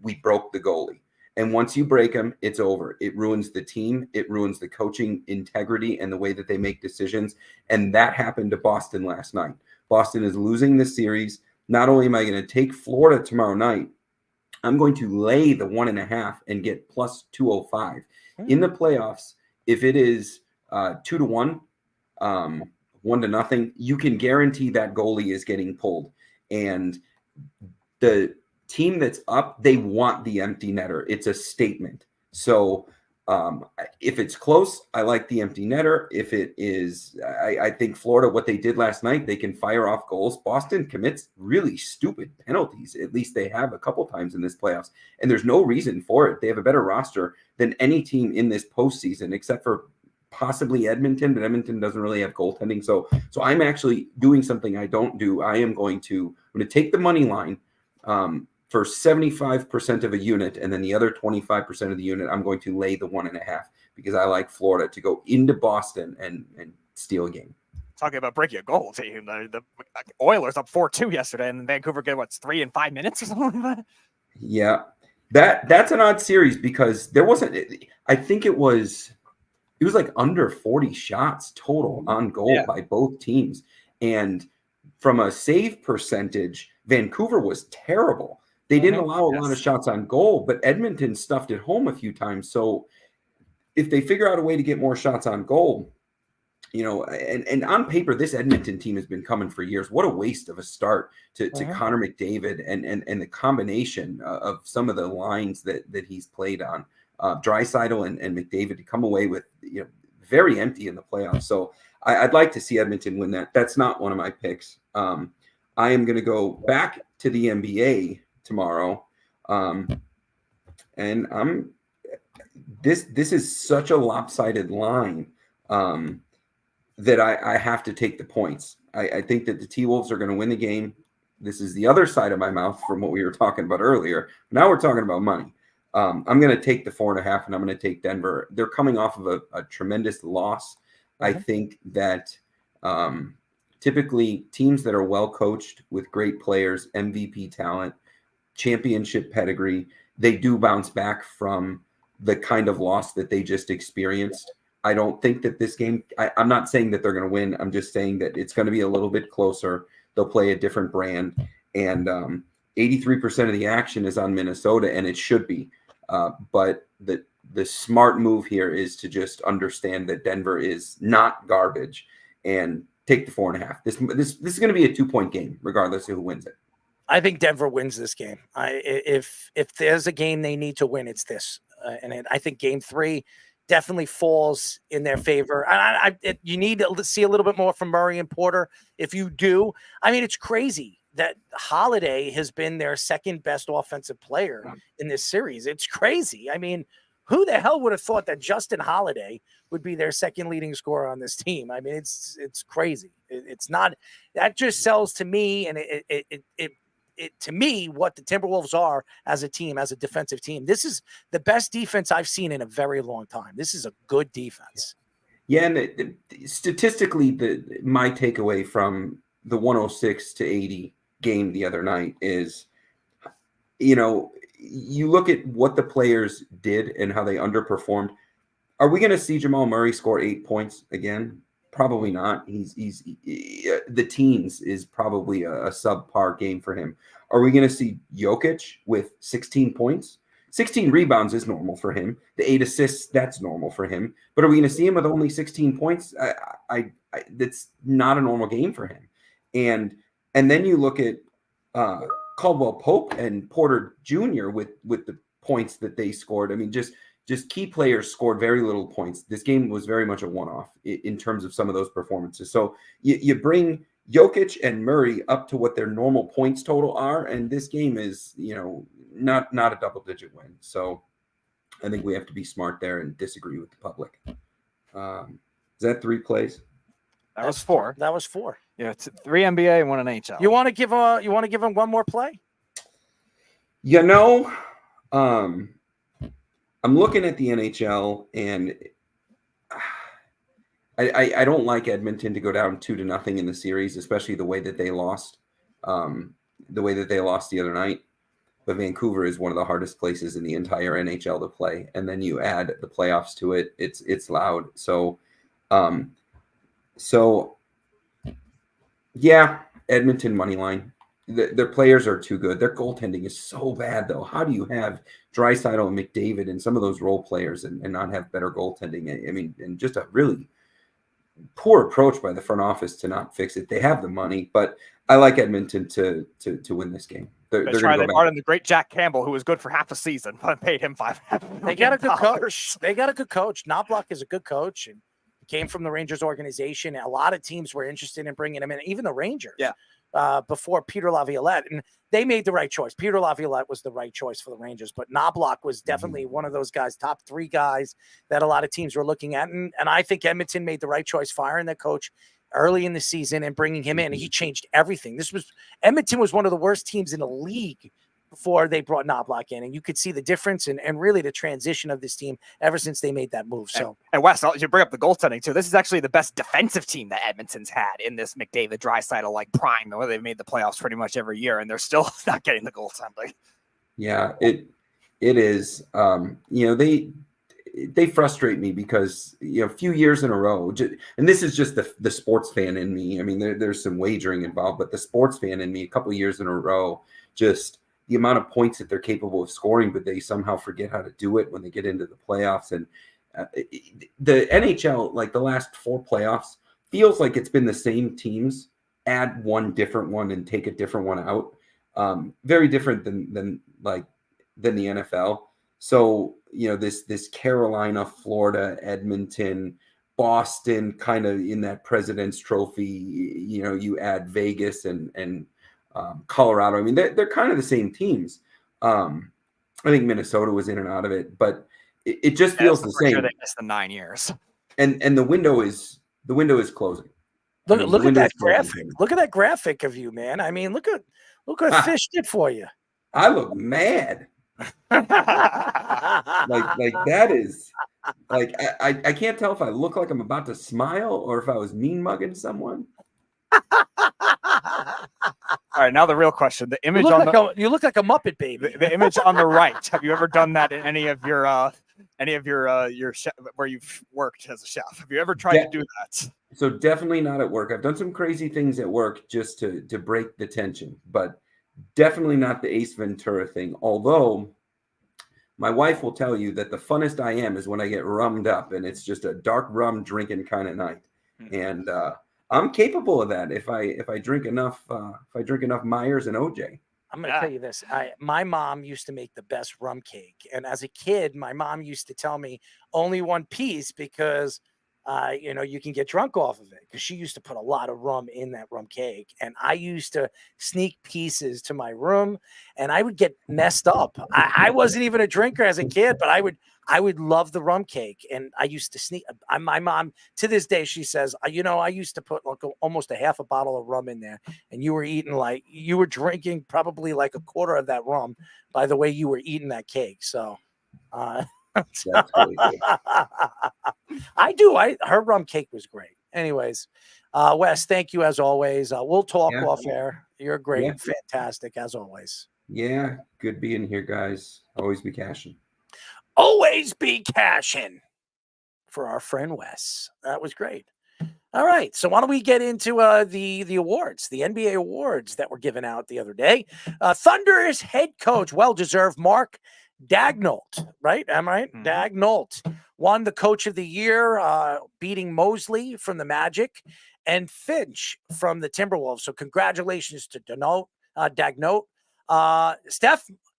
[SPEAKER 10] we broke the goalie. And once you break him, it's over. It ruins the team. It ruins the coaching integrity and the way that they make decisions. And that happened to Boston last night. Boston is losing the series. Not only am I going to take Florida tomorrow night, I'm going to lay the 1.5 and get plus 205. In the playoffs, if it is 2-1, 1-0, you can guarantee that goalie is getting pulled. And the team that's up, they want the empty netter. It's a statement. So if it's close, I like the empty netter. If it is, I think Florida, what they did last night, they can fire off goals. Boston commits really stupid penalties. At least they have a couple times in this playoffs. And there's no reason for it. They have a better roster than any team in this postseason, except for possibly Edmonton, but Edmonton doesn't really have goaltending. So I'm actually doing something I don't do. I'm going to take the money line for 75% of a unit, and then the other 25% of the unit, I'm going to lay the 1.5 because I like Florida to go into Boston and steal a game.
[SPEAKER 1] Talking about breaking a goal, team. The Oilers up 4-2 yesterday, and Vancouver get 3 in 5 minutes or something like that.
[SPEAKER 10] Yeah. That's an odd series because there wasn't. I think it was like under 40 shots total on goal by both teams, and from a save percentage, Vancouver was terrible. They didn't allow a lot of shots on goal, but Edmonton stuffed it home a few times. So if they figure out a way to get more shots on goal, and on paper, this Edmonton team has been coming for years. What a waste of a start to Connor McDavid and the combination of some of the lines that he's played on. Draisaitl and McDavid to come away with very empty in the playoffs. So I'd like to see Edmonton win that. That's not one of my picks. I am going to go back to the NBA tomorrow, and this is such a lopsided line that I have to take the points. I think that the T-Wolves are going to win the game. This is the other side of my mouth from what we were talking about earlier. Now we're talking about money. I'm going to take the 4.5, and I'm going to take Denver. They're coming off of a tremendous loss. I think that typically teams that are well coached with great players, MVP talent, championship pedigree, they do bounce back from the kind of loss that they just experienced. I don't think that this game, I'm not saying that they're going to win. I'm just saying that it's going to be a little bit closer. They'll play a different brand. And 83% of the action is on Minnesota, and it should be. But the smart move here is to just understand that Denver is not garbage and take the 4.5. This is going to be a 2-point game, regardless of who wins it.
[SPEAKER 23] I think Denver wins this game. If there's a game they need to win, it's this. I think Game 3 definitely falls in their favor. You need to see a little bit more from Murray and Porter. If you do, it's crazy that Holiday has been their second best offensive player in this series. It's crazy. Who the hell would have thought that Justin Holiday would be their second leading scorer on this team? It's crazy. It's not. That just sells to me, and it to me what the Timberwolves are as a team, as a defensive team. This is the best defense I've seen in a very long time. This is a good defense.
[SPEAKER 10] Yeah, and statistically, my takeaway from the 106-80 game the other night is, you look at what the players did and how they underperformed. Are we going to see Jamal Murray score 8 points again? Probably not. He's the teens is probably a subpar game for him. Are we going to see Jokic with 16 points? 16 rebounds is normal for him. The 8 assists, that's normal for him. But are we going to see him with only 16 points? That's not a normal game for him. And then you look at Caldwell Pope and Porter Jr. with the points that they scored. Just key players scored very little points. This game was very much a one-off in terms of some of those performances. So you bring Jokic and Murray up to what their normal points total are, and this game is, not a double-digit win. So I think we have to be smart there and disagree with the public. Is that 3 plays?
[SPEAKER 1] That was 4.
[SPEAKER 23] That was 4.
[SPEAKER 1] Yeah, it's 3 NBA and 1 NHL.
[SPEAKER 23] You want to give him one more play?
[SPEAKER 10] I'm looking at the NHL, and I don't like Edmonton to go down 2-0 in the series, especially the way that they lost, the other night. But Vancouver is one of the hardest places in the entire NHL to play, and then you add the playoffs to it. It's loud. So yeah, Edmonton money line. Their players are too good. Their goaltending is so bad, though. How do you have Draisaitl and McDavid and some of those role players and not have better goaltending? And just a really poor approach by the front office to not fix it. They have the money, but I like Edmonton to win this game. They're
[SPEAKER 1] going to brought in the great Jack Campbell, who was good for half a season, but paid him $500
[SPEAKER 23] They got a good coach. They got a good coach. Knobloch is a good coach, and came from the Rangers organization. A lot of teams were interested in bringing him in, even the Rangers.
[SPEAKER 1] Yeah.
[SPEAKER 23] Before Peter Laviolette, and they made the right choice. Peter Laviolette was the right choice for the Rangers, but Knobloch was definitely one of those guys, top 3 guys that a lot of teams were looking at. And I think Edmonton made the right choice firing the coach early in the season and bringing him in. He changed everything. Edmonton was one of the worst teams in the league before they brought Knobloch in, and you could see the difference and really the transition of this team ever since they made that move. So,
[SPEAKER 1] and Wes, you bring up the goaltending too. This is actually the best defensive team that Edmonton's had in this McDavid, Draisaitl prime, where they've made the playoffs pretty much every year, and they're still not getting the goaltending.
[SPEAKER 10] Yeah, It is. They frustrate me because a few years in a row, and this is just the sports fan in me. I mean, there's some wagering involved, but the sports fan in me, a couple of years in a row, just the amount of points that they're capable of scoring, but they somehow forget how to do it when they get into the playoffs. And the NHL, like the last 4 playoffs, feels like it's been the same teams add one different one and take a different one out. Very different than the NFL. So, this Carolina, Florida, Edmonton, Boston, kind of in that President's Trophy, you add Vegas and Colorado. I mean, they're kind of the same teams. I think Minnesota was in and out of it, but it just feels the same.
[SPEAKER 1] Sure they missed the 9 years.
[SPEAKER 10] And the window is closing.
[SPEAKER 23] Look at that graphic. Look at that graphic of you, man. I mean, look what Fish did for you.
[SPEAKER 10] I look mad. like that is like I can't tell if I look like I'm about to smile or if I was mean mugging someone.
[SPEAKER 1] All right, now the real question: the image
[SPEAKER 23] you look like a Muppet baby.
[SPEAKER 1] The image on the right. Have you ever done that in any of your chef, where you've worked as a chef? Have you ever tried to do that?
[SPEAKER 10] So definitely not at work. I've done some crazy things at work just to break the tension, but definitely not the Ace Ventura thing. Although my wife will tell you that the funnest I am is when I get rummed up and it's just a dark rum drinking kind of night. And I'm capable of that if I drink enough Myers and OJ.
[SPEAKER 23] I'm going to tell you this. My mom used to make the best rum cake. And as a kid, my mom used to tell me only one piece because, you can get drunk off of it, because she used to put a lot of rum in that rum cake. And I used to sneak pieces to my room and I would get messed up. I wasn't even a drinker as a kid, but I would love the rum cake. And I used to sneak. My mom, to this day, she says, I used to put like almost a half a bottle of rum in there. And you were drinking probably like a quarter of that rum by the way you were eating that cake. So,
[SPEAKER 10] That's really good.
[SPEAKER 23] Her rum cake was great. Anyways, Wes, thank you as always. We'll talk off air. You're great, fantastic as always.
[SPEAKER 10] Yeah, good being here, guys. Always be cashing.
[SPEAKER 23] Always be cashing for our friend Wes. That was great. All right, so why don't we get into the awards, the NBA awards that were given out the other day? Thunder's head coach, well-deserved, Mark Daigneault, right? Am I right? Mm-hmm. Daigneault won the Coach of the Year, beating Mosley from the Magic and Finch from the Timberwolves. So congratulations to Daigneault.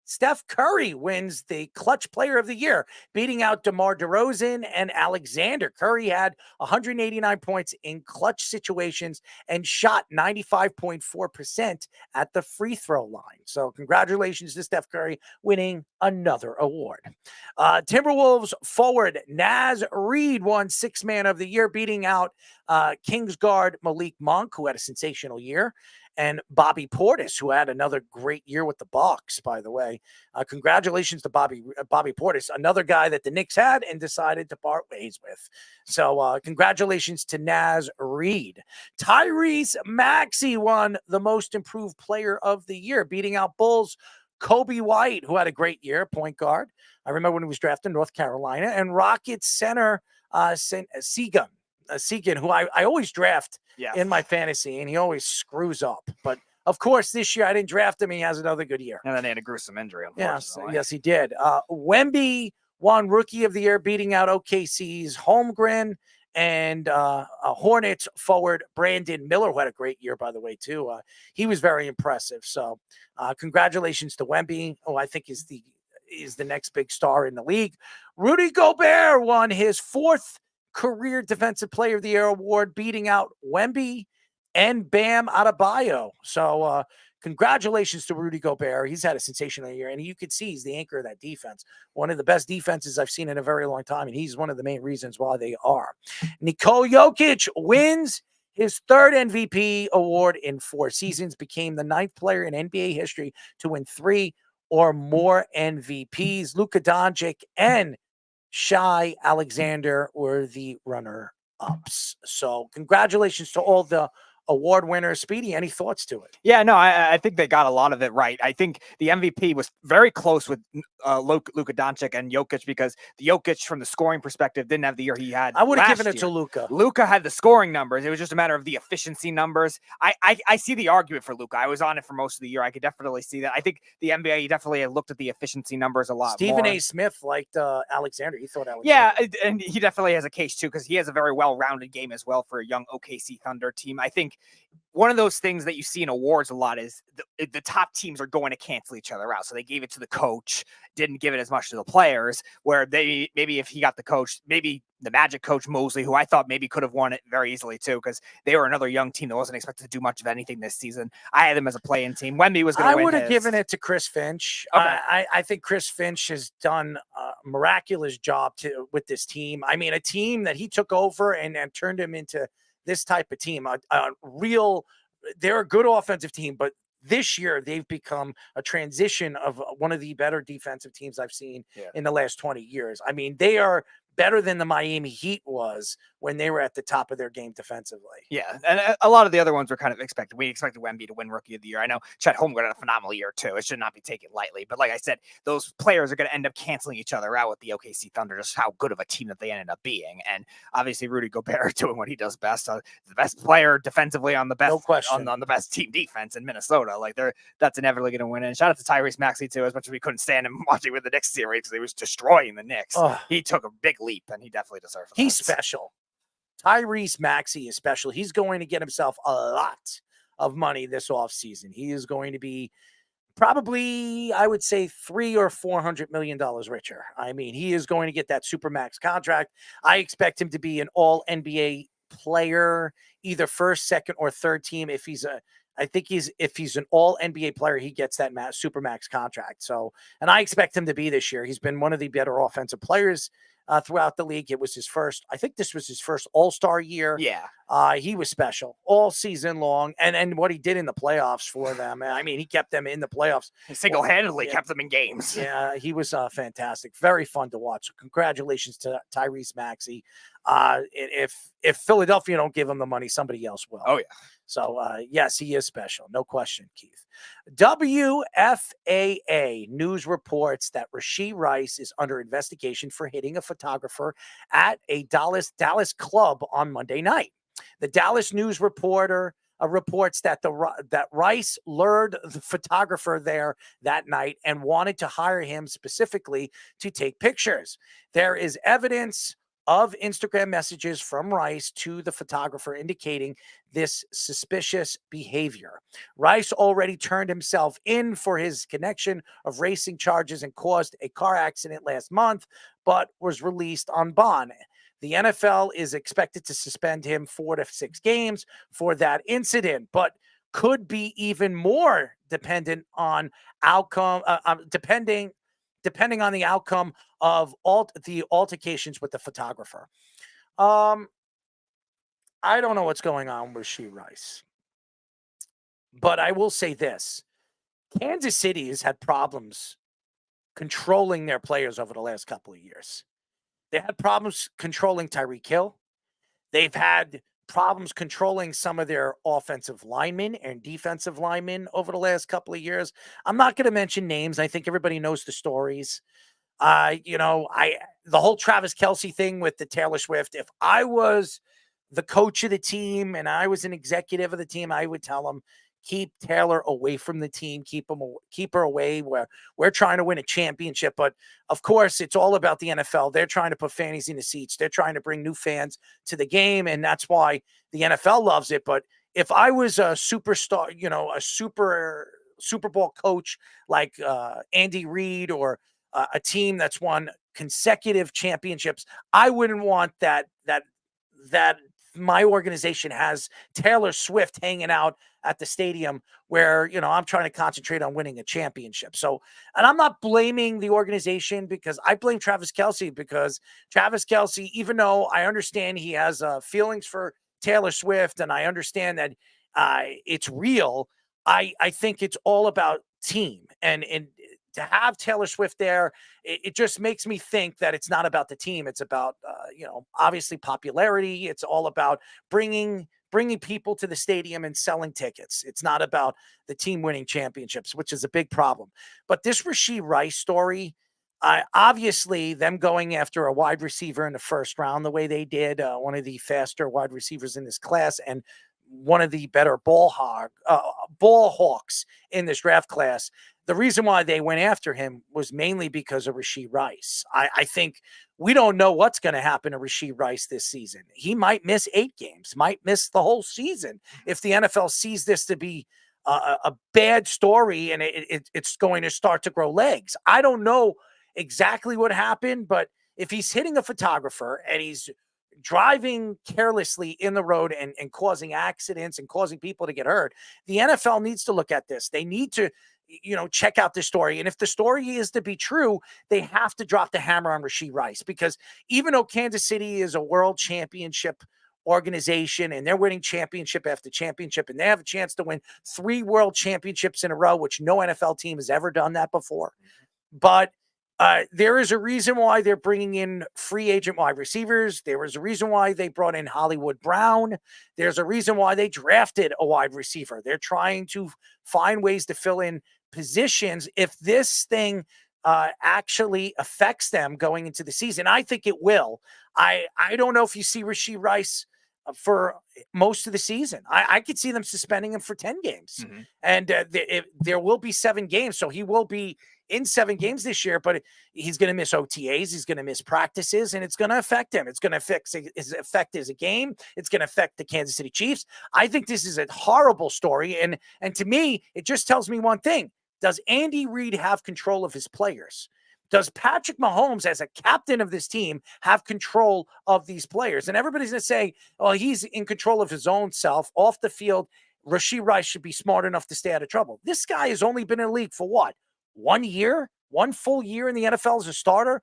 [SPEAKER 23] Steph Curry wins the Clutch Player of the Year, beating out DeMar DeRozan and Alexander. Curry had 189 points in clutch situations and shot 95.4% at the free throw line. So congratulations to Steph Curry winning another award. Timberwolves forward Naz Reid won Sixth Man of the Year, beating out Kings guard Malik Monk, who had a sensational year, and Bobby Portis, who had another great year with the Bucks, by the way. Congratulations to Bobby Portis, another guy that the Knicks had and decided to part ways with. So congratulations to Naz Reid. Tyrese Maxey won the Most Improved Player of the Year, beating out Bulls Kobe White, who had a great year, point guard. I remember when he was drafted in North Carolina, and Rockets center Seguin, who I always draft in my fantasy, and he always screws up. But of course, this year I didn't draft him. He has another good year.
[SPEAKER 1] And then he had a gruesome injury, unfortunately.
[SPEAKER 23] Yes, he did. Wemby won Rookie of the Year, beating out OKC's Holmgren and Hornets forward Brandon Miller, who had a great year, by the way, too. He was very impressive. So congratulations to Wemby, who I think is the next big star in the league. Rudy Gobert won his 4th Career Defensive Player of the Year award, beating out Wemby and Bam Adebayo. So congratulations to Rudy Gobert. He's had a sensational year, and you could see he's the anchor of that defense. One of the best defenses I've seen in a very long time, and he's one of the main reasons why they are. Nikola Jokic wins his 3rd MVP award in 4 seasons, became the 9th player in NBA history to win 3 or more MVPs. Luka Doncic and Shai Alexander were the runner-ups. So congratulations to all the award winner. Speedy, any thoughts to it?
[SPEAKER 1] Yeah, no, I think they got a lot of it right. I think the MVP was very close with Luka Doncic and Jokic, because the Jokic, from the scoring perspective, didn't have the year he had.
[SPEAKER 23] I would have
[SPEAKER 1] last
[SPEAKER 23] given it to
[SPEAKER 1] year.
[SPEAKER 23] Luka.
[SPEAKER 1] Luka had the scoring numbers. It was just a matter of the efficiency numbers. I see the argument for Luka. I was on it for most of the year. I could definitely see that. I think the NBA definitely looked at the efficiency numbers a lot
[SPEAKER 23] Stephen
[SPEAKER 1] more.
[SPEAKER 23] A. Smith liked Alexander. He thought Alexander.
[SPEAKER 1] Yeah, and he definitely has a case too, because he has a very well-rounded game as well for a young OKC Thunder team. I think one of those things that you see in awards a lot is the top teams are going to cancel each other out. So they gave it to the coach, didn't give it as much to the players, where maybe if he got the coach, maybe the Magic coach Mosley, who I thought maybe could have won it very easily too, because they were another young team that wasn't expected to do much of anything this season. I had them as a play-in team. Wemby was going to win.
[SPEAKER 23] I would have
[SPEAKER 1] his.
[SPEAKER 23] given it to Chris Finch.
[SPEAKER 1] Okay.
[SPEAKER 23] I think Chris Finch has done a miraculous job with this team. I mean, a team that he took over and turned him into this type of team, they're a good offensive team, but this year they've become a transition of one of the better defensive teams I've seen in the last 20 years. I mean, they are better than the Miami Heat was when they were at the top of their game defensively.
[SPEAKER 1] Yeah, and a lot of the other ones were kind of expected. We expected Wemby to win Rookie of the Year. I know Chet Holmgren had a phenomenal year too. It should not be taken lightly. But like I said, those players are going to end up canceling each other out with the OKC Thunder, just how good of a team that they ended up being. And obviously Rudy Gobert doing what he does best. The best player defensively on the best,
[SPEAKER 23] no question.
[SPEAKER 1] on the best team defense in Minnesota. Like that's inevitably going to win. And shout out to Tyrese Maxey too, as much as we couldn't stand him watching with the Knicks series because he was destroying the Knicks. He took a big leap, and he definitely deserves it.
[SPEAKER 23] He's special. Tyrese Maxey is special. He's going to get himself a lot of money this offseason. He is going to be probably, I would say, $300 or $400 million richer. I mean, he is going to get that Supermax contract. I expect him to be an all NBA player, either first, second, or third team. If he's an all NBA player, he gets that Supermax contract. So, and I expect him to be this year. He's been one of the better offensive players throughout the league. It was this was his first All-Star year.
[SPEAKER 1] Yeah.
[SPEAKER 23] He was special all season long. And what he did in the playoffs for them, I mean, he kept them in the playoffs.
[SPEAKER 1] He single-handedly kept them in games.
[SPEAKER 23] Yeah, he was fantastic. Very fun to watch. So congratulations to Tyrese Maxey. If Philadelphia don't give him the money, somebody else will.
[SPEAKER 1] Oh, yeah.
[SPEAKER 23] So, yes, he is special. No question, Keith. WFAA news reports that Rashee Rice is under investigation for hitting a photographer at a Dallas club on Monday night. The Dallas News reporter reports that that Rice lured the photographer there that night and wanted to hire him specifically to take pictures. There is evidence of Instagram messages from Rice to the photographer indicating this suspicious behavior. Rice already turned himself in for his connection of racing charges and caused a car accident last month, but was released on bond. The NFL is expected to suspend him 4 to 6 games for that incident, but could be even more dependent on outcome, depending on the outcome of the altercations with the photographer. I don't know what's going on with Rashee Rice, but I will say this. Kansas City has had problems controlling their players over the last couple of years. They had problems controlling Tyreek Hill. They've had problems controlling some of their offensive linemen and defensive linemen over the last couple of years. I'm not going to mention names. I think everybody knows the stories. The whole Travis Kelce thing with the Taylor Swift. If I was the coach of the team and I was an executive of the team, I would tell them, keep Taylor away from the team. Keep her away. We're trying to win a championship. But of course, it's all about the NFL. They're trying to put fannies in the seats. They're trying to bring new fans to the game. And that's why the NFL loves it. But if I was a superstar, a Super Bowl coach like Andy Reid or a team that's won consecutive championships, I wouldn't want that my organization has Taylor Swift hanging out at the stadium where, I'm trying to concentrate on winning a championship. So, and I'm not blaming the organization because I blame Travis Kelce, because Travis Kelce, even though I understand he has feelings for Taylor Swift and I understand that it's real, I think it's all about team. And to have Taylor Swift there, it just makes me think that it's not about the team. It's about, obviously popularity. It's all about bringing bringing people to the stadium and selling tickets. It's not about the team winning championships, which is a big problem. But this Rashee Rice story, obviously them going after a wide receiver in the first round the way they did, one of the faster wide receivers in this class and one of the better ball hawks in this draft class. The reason why they went after him was mainly because of Rashee Rice. I think we don't know what's going to happen to Rashee Rice this season. He might miss 8 games, might miss the whole season if the NFL sees this to be a bad story and it's going to start to grow legs. I don't know exactly what happened, but if he's hitting a photographer and he's driving carelessly in the road and causing accidents and causing people to get hurt, the NFL needs to look at this. They need to, check out this story. And if the story is to be true, they have to drop the hammer on Rashee Rice, because even though Kansas City is a world championship organization and they're winning championship after championship and they have a chance to win 3 world championships in a row, which no NFL team has ever done that before. But there is a reason why they're bringing in free agent wide receivers. There was a reason why they brought in Hollywood Brown. There's a reason why they drafted a wide receiver. They're trying to find ways to fill in positions. If this thing actually affects them going into the season, I think it will. I don't know if you see Rashee Rice for most of the season. I could see them suspending him for 10 games. And there will be 7 games. So he will be in 7 games this year, but he's going to miss OTAs. He's going to miss practices, and it's going to affect him. It's going to affect his game. It's going to affect the Kansas City Chiefs. I think this is a horrible story. And to me, it just tells me one thing. Does Andy Reid have control of his players? Does Patrick Mahomes, as a captain of this team, have control of these players? And everybody's going to say, oh, he's in control of his own self. Off the field, Rashee Rice should be smart enough to stay out of trouble. This guy has only been in the league for what? 1 year? 1 full year in the NFL as a starter?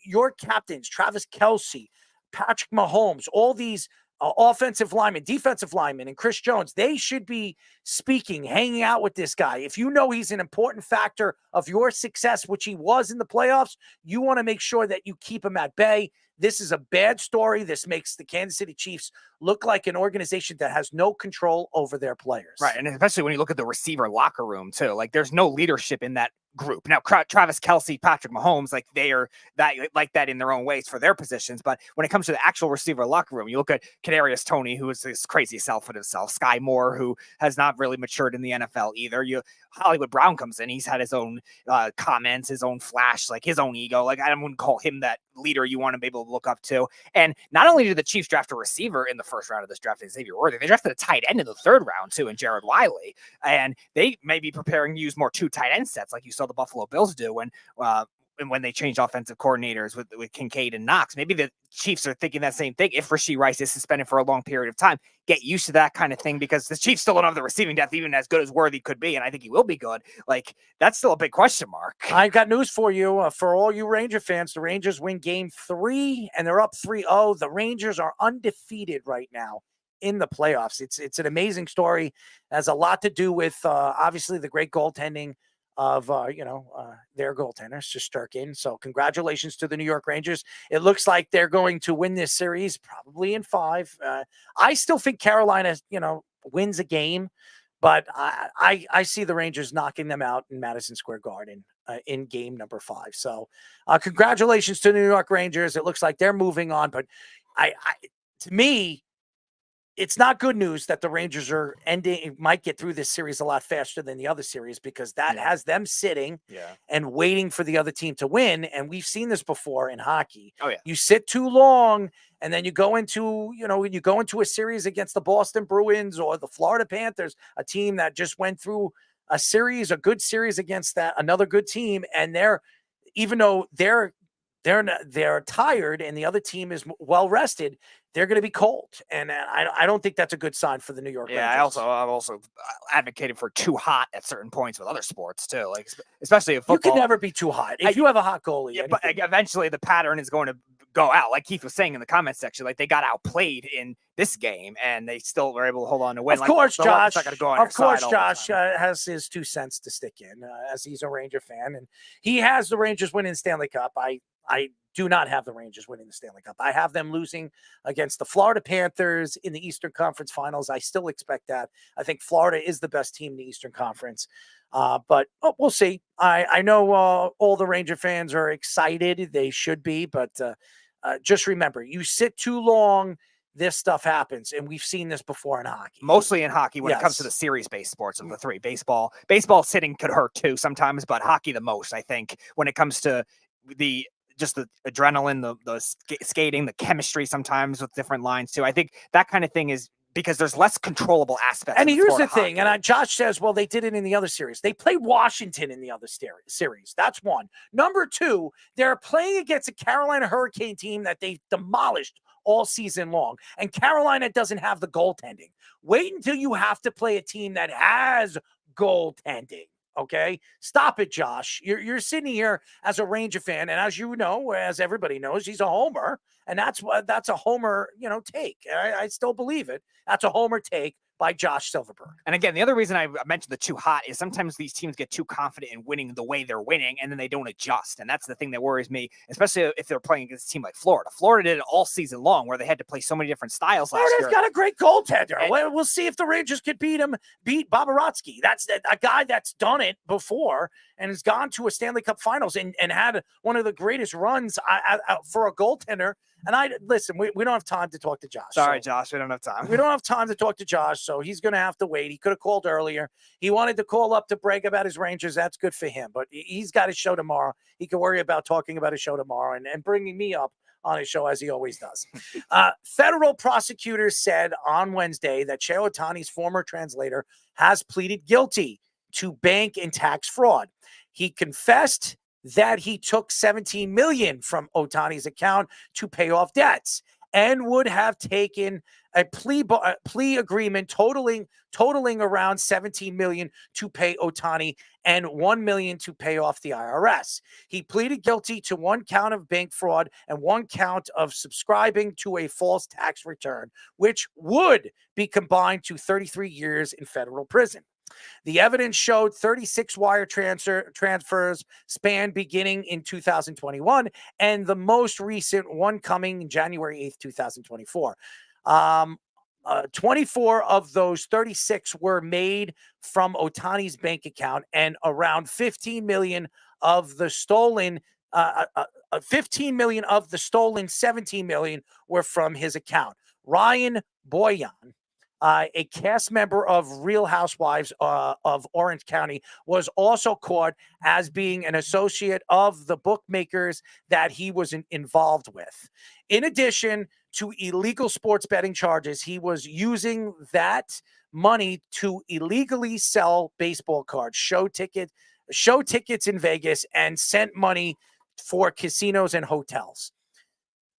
[SPEAKER 23] Your captains, Travis Kelce, Patrick Mahomes, all these offensive linemen, defensive linemen, and Chris Jones, they should be speaking, hanging out with this guy. If you know he's an important factor of your success, which he was in the playoffs, you want to make sure that you keep him at bay. This is a bad story. This makes the Kansas City Chiefs look like an organization that has no control over their players.
[SPEAKER 1] Right. And especially when you look at the receiver locker room too, like there's no leadership in that group. Now, Travis Kelce, Patrick Mahomes, like they are that in their own ways for their positions. But when it comes to the actual receiver locker room, you look at Kadarius Toney, who is this crazy self in himself, Sky Moore, who has not really matured in the NFL either. Hollywood Brown comes in. He's had his own comments, his own flash, like his own ego. Like I wouldn't call him that leader you want to be able to look up to. And not only did the Chiefs draft a receiver in the first round of this draft, Xavier Worthy, they drafted a tight end in the 3rd round too, and Jared Wiley. And they may be preparing to use more 2 tight end sets, like you saw the Buffalo Bills do when they changed offensive coordinators with Kincaid and Knox. Maybe the Chiefs are thinking that same thing. If Rashee Rice is suspended for a long period of time, get used to that kind of thing, because the Chiefs still don't have the receiving depth, even as good as Worthy could be. And I think he will be good. Like that's still a big question mark.
[SPEAKER 23] I've got news for you. For all you Ranger fans, the Rangers win game 3 and they're up 3-0. The Rangers are undefeated right now in the playoffs. It's an amazing story. It has a lot to do with obviously the great goaltending of their goaltender, Shesterkin. So congratulations to the New York Rangers. It looks like they're going to win this series probably in 5. I still think Carolina, wins a game, but I see the Rangers knocking them out in Madison Square Garden in game number 5. So congratulations to the New York Rangers. It looks like they're moving on, but to me, it's not good news that the Rangers might get through this series a lot faster than the other series, because that has them sitting and waiting for the other team to win. And we've seen this before in hockey. Oh, yeah. You sit too long and then you go into, when you go into a series against the Boston Bruins or the Florida Panthers, a team that just went through a good series against another good team. And even though they're tired and the other team is well rested, they're going to be cold. And I don't think that's a good sign for the New York Rangers.
[SPEAKER 1] I've also advocated for too hot at certain points with other sports too, like especially in football.
[SPEAKER 23] You can never be too hot if you have a hot goalie.
[SPEAKER 1] Yeah, but eventually the pattern is going to go out. Like Keith was saying in the comments section, like they got outplayed in this game and they still were able to hold on to win.
[SPEAKER 23] Of course, Josh has his 2 cents to stick in as he's a Ranger fan, and he has the Rangers winning Stanley Cup. I do not have the Rangers winning the Stanley Cup. I have them losing against the Florida Panthers in the Eastern Conference Finals. I still expect that. I think Florida is the best team in the Eastern Conference. But we'll see. I know all the Ranger fans are excited. They should be. But just remember, you sit too long, this stuff happens. And we've seen this before in hockey.
[SPEAKER 1] Mostly in hockey when it comes to the series-based sports of the three. Baseball sitting could hurt too sometimes, but hockey the most, I think, when it comes to the adrenaline, the skating, the chemistry sometimes with different lines too. I think that kind of thing is because there's less controllable aspects.
[SPEAKER 23] And
[SPEAKER 1] of
[SPEAKER 23] here's
[SPEAKER 1] sport
[SPEAKER 23] the
[SPEAKER 1] of hockey.
[SPEAKER 23] thing, and Josh says, well, they did it in the other series. They played Washington in the other series. That's one. Number two, they're playing against a Carolina Hurricane team that they demolished all season long. And Carolina doesn't have the goaltending. Wait until you have to play a team that has goaltending. Okay, stop it, Josh. You're sitting here as a Ranger fan, and as you know, as everybody knows, he's a homer, and that's a homer, take. I still believe it. That's a homer take by Josh Silverberg.
[SPEAKER 1] And again, the other reason I mentioned the too hot is sometimes these teams get too confident in winning the way they're winning, and then they don't adjust. And that's the thing that worries me, especially if they're playing against a team like Florida. Florida did it all season long, where they had to play so many different styles last year.
[SPEAKER 23] Florida's got a great goaltender. We'll see if the Rangers could beat Bobrovsky. That's a guy that's done it before and has gone to a Stanley Cup Finals and had one of the greatest runs for a goaltender. And listen, we don't have time to talk to Josh.
[SPEAKER 1] Sorry, Josh, we don't have time.
[SPEAKER 23] We don't have time to talk to Josh, so he's going to have to wait. He could have called earlier. He wanted to call up to brag about his Rangers. That's good for him, but he's got his show tomorrow. He can worry about talking about his show tomorrow and bringing me up on his show as he always does. Federal prosecutors said on Wednesday that Shohei Ohtani's former translator has pleaded guilty to bank and tax fraud. He confessed that he took $17 million from Ohtani's account to pay off debts and would have taken a plea agreement totaling around $17 million to pay Ohtani and $1 million to pay off the IRS. He pleaded guilty to 1 count of bank fraud and 1 count of subscribing to a false tax return, which would be combined to 33 years in federal prison. The evidence showed 36 wire transfers spanned beginning in 2021, and the most recent one coming January 8th, 2024. 24 of those 36 were made from Ohtani's bank account, and around 15 million of the stolen 15 million of the stolen 17 million were from his account. Ryan Boyan, a cast member of Real Housewives of Orange County, was also caught as being an associate of the bookmakers that he was involved with. In addition to illegal sports betting charges, he was using that money to illegally sell baseball cards, show tickets in Vegas, and sent money for casinos and hotels.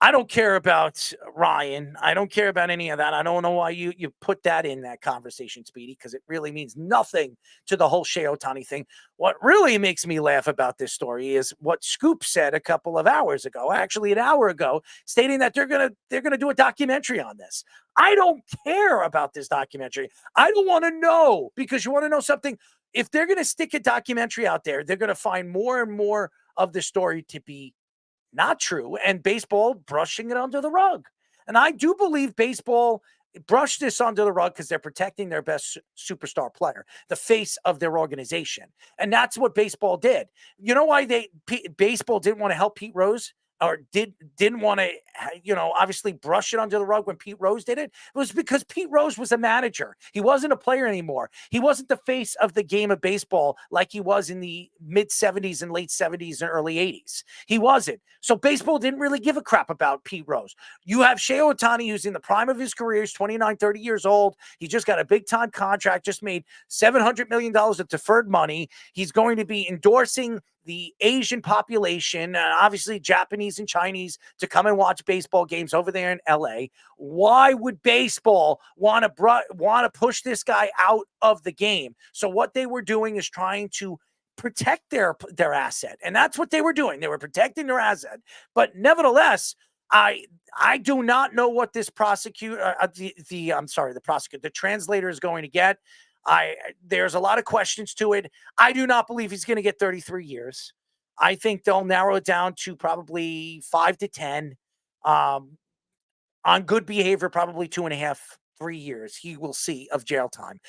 [SPEAKER 23] I don't care about Ryan. I don't care about any of that. I don't know why you put that in that conversation, Speedy, because it really means nothing to the whole Shohei Ohtani thing. What really makes me laugh about this story is what Scoop said a couple of hours ago, actually an hour ago, stating that they're gonna do a documentary on this. I don't care about this documentary. I don't want to know, because you want to know something. If they're gonna stick a documentary out there, they're gonna find more and more of the story to be not true, and baseball brushing it under the rug. And I do believe baseball brushed this under the rug because they're protecting their best superstar player, the face of their organization. And that's what baseball did. You know why baseball didn't want to help Pete Rose, or didn't want to, obviously brush it under the rug when Pete Rose did it? It was because Pete Rose was a manager. He wasn't a player anymore. He wasn't the face of the game of baseball like he was in the mid-'70s and late 70s and early 80s. He wasn't. So baseball didn't really give a crap about Pete Rose. You have Shohei Ohtani, who's in the prime of his career. He's 29, 30 years old. He just got a big-time contract, just made $700 million of deferred money. He's going to be endorsing the Asian population, obviously Japanese and Chinese, to come and watch baseball games over there in LA. Why would baseball want to push this guy out of the game? So what they were doing is trying to protect their asset, and that's what they were doing. They were protecting their asset. But nevertheless, I do not know what this the translator is going to get. There's a lot of questions to it. I do not believe he's going to get 33 years. I think they'll narrow it down to probably 5 to 10. On good behavior, probably 2.5, 3 years he will see of jail time.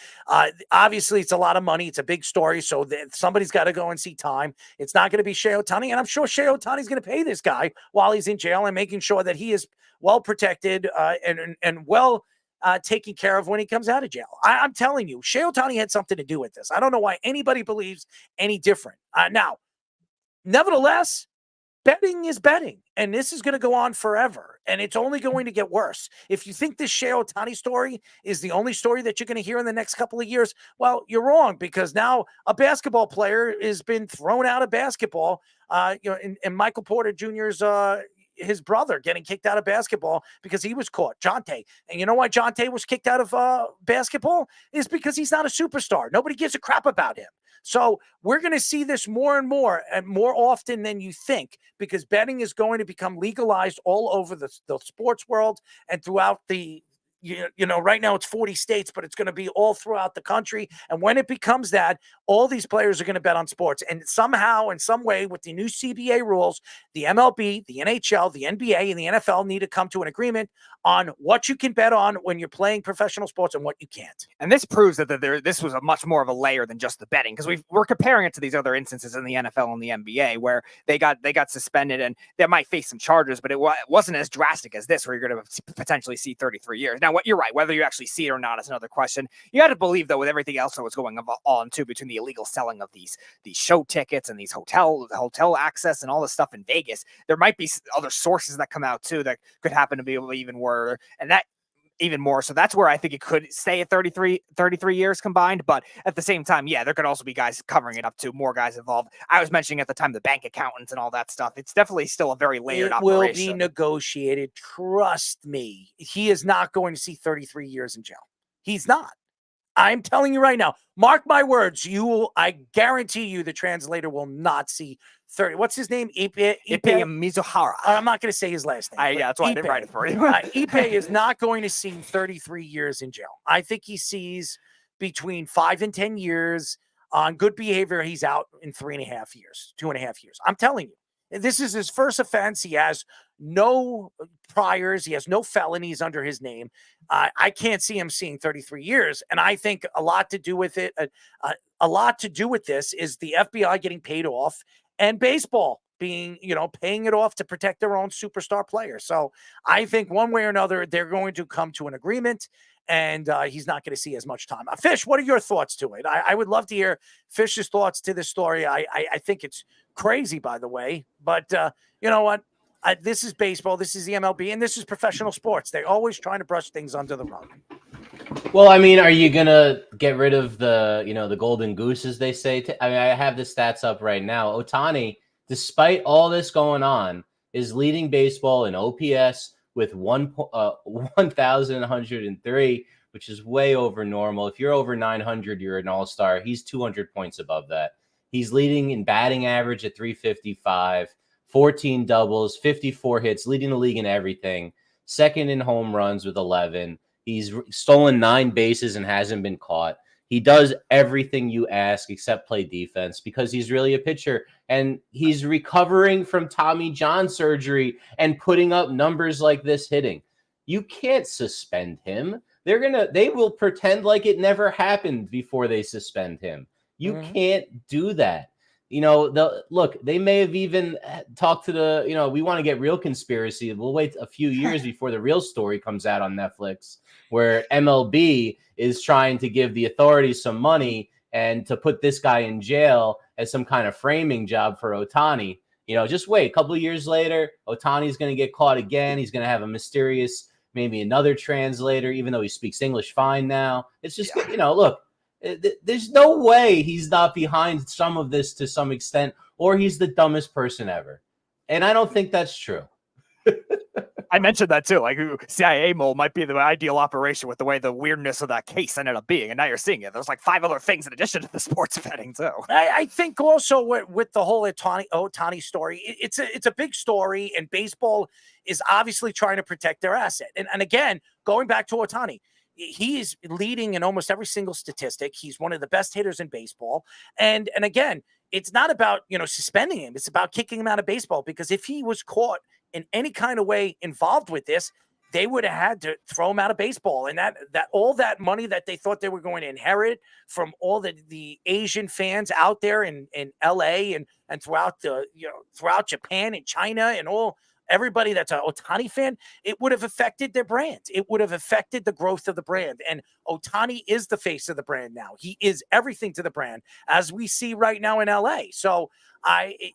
[SPEAKER 23] Obviously, it's a lot of money. It's a big story, so somebody's got to go and see time. It's not going to be Shohei Ohtani, and I'm sure Shohei Ohtani is going to pay this guy while he's in jail and making sure that he is well protected and well taken care of when he comes out of jail. I'm telling you, Shohei Ohtani had something to do with this. I don't know why anybody believes any different. Now, nevertheless, betting is betting, and this is going to go on forever, and it's only going to get worse. If you think this Shohei Ohtani story is the only story that you're going to hear in the next couple of years, well, you're wrong, because now a basketball player has been thrown out of basketball. And Michael Porter Jr.'s his brother getting kicked out of basketball because he was caught, Jonte. And you know why Jonte was kicked out of basketball? Is because he's not a superstar. Nobody gives a crap about him. So we're going to see this more and more often than you think, because betting is going to become legalized all over the sports world and throughout the, right now it's 40 states, but it's going to be all throughout the country. And when it becomes that, all these players are going to bet on sports. And somehow, in some way, with the new CBA rules, the MLB, the NHL, the NBA, and the NFL need to come to an agreement on what you can bet on when you're playing professional sports and what you can't.
[SPEAKER 1] And this proves that this was a much more of a layer than just the betting, because we're comparing it to these other instances in the NFL and the NBA where they got suspended and they might face some charges, but it wasn't as drastic as this, where you're going to potentially see 33 years. Now, you're right, whether you actually see it or not is another question. You got to believe, though, with everything else that was going on too, between the illegal selling of these show tickets and these hotel access and all this stuff in Vegas, there might be other sources that come out too that could happen to be even worse. And that even more. So that's where I think it could stay at 33 years combined. But at the same time, yeah, there could also be guys covering it up too, more guys involved. I was mentioning at the time the bank accountants and all that stuff. It's definitely still a very layered operation.
[SPEAKER 23] It will be negotiated. Trust me. He is not going to see 33 years in jail. He's not. I'm telling you right now, mark my words, I guarantee you the translator will not see 30. What's his name? Ipe
[SPEAKER 1] Mizuhara.
[SPEAKER 23] I'm not going to say his last name.
[SPEAKER 1] Yeah, that's why I didn't write it for you.
[SPEAKER 23] Ipe is not going to see 33 years in jail. I think he sees between 5 and 10 years. On good behavior, he's out in 3.5 years, 2.5 years. I'm telling you, this is his first offense. He has no priors. He has no felonies under his name. I can't see him seeing 33 years. And I think a lot to do with it, a lot to do with this is the FBI getting paid off and baseball being, paying it off to protect their own superstar players. So I think one way or another, they're going to come to an agreement, and he's not going to see as much time. Fish, what are your thoughts to it? I would love to hear Fish's thoughts to this story. I think it's crazy, by the way, but you know what? This is baseball, this is the MLB, and this is professional sports. They're always trying to brush things under the rug.
[SPEAKER 5] Well, I mean, are you going to get rid of the golden goose, as they say? I have the stats up right now. Ohtani, despite all this going on, is leading baseball in OPS with 1,103, which is way over normal. If you're over 900, you're an all-star. He's 200 points above that. He's leading in batting average at 355. 14 doubles, 54 hits, leading the league in everything. Second in home runs with 11. He's stolen 9 bases and hasn't been caught. He does everything you ask except play defense because he's really a pitcher. And he's recovering from Tommy John surgery and putting up numbers like this hitting. You can't suspend him. They will pretend like it never happened before they suspend him. You can't do that. They may have even talked to we want to get real conspiracy. We'll wait a few years before the real story comes out on Netflix, where MLB is trying to give the authorities some money and to put this guy in jail as some kind of framing job for Ohtani. Just wait. A couple of years later, Ohtani's going to get caught again. He's going to have a mysterious, maybe another translator, even though he speaks English fine now. It's just, look. There's no way he's not behind some of this to some extent, or he's the dumbest person ever. And I don't think that's true.
[SPEAKER 1] I mentioned that too. Like CIA mole might be the ideal operation with the way the weirdness of that case ended up being. And now you're seeing it. There's like 5 other things in addition to the sports betting too.
[SPEAKER 23] I think also with the whole Ohtani story, it's a big story, and baseball is obviously trying to protect their asset. And again, going back to Ohtani, he's leading in almost every single statistic. He's one of the best hitters in baseball. And again, it's not about, suspending him. It's about kicking him out of baseball, because if he was caught in any kind of way involved with this, they would have had to throw him out of baseball. And that all that money that they thought they were going to inherit from all the Asian fans out there in LA and throughout throughout Japan and China and everybody that's an Ohtani fan, it would have affected their brand. It would have affected the growth of the brand. And Ohtani is the face of the brand now. He is everything to the brand, as we see right now in LA. So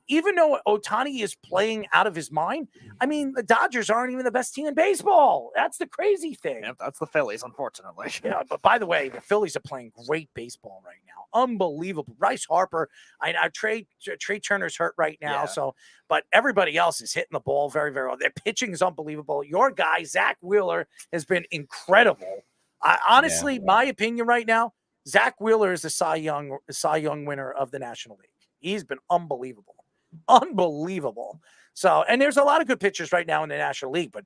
[SPEAKER 23] even though Ohtani is playing out of his mind, I mean, the Dodgers aren't even the best team in baseball. That's the crazy thing.
[SPEAKER 1] Yep, that's the Phillies, unfortunately.
[SPEAKER 23] Yeah, but by the way, the Phillies are playing great baseball right now. Unbelievable. Bryce Harper, Trey Turner's hurt right now, but everybody else is hitting the ball very, very well. Their pitching is unbelievable. Your guy, Zach Wheeler, has been incredible. Honestly, my opinion right now, Zach Wheeler is the Cy Young winner of the National League. He's been unbelievable. So, and there's a lot of good pitchers right now in the National League, but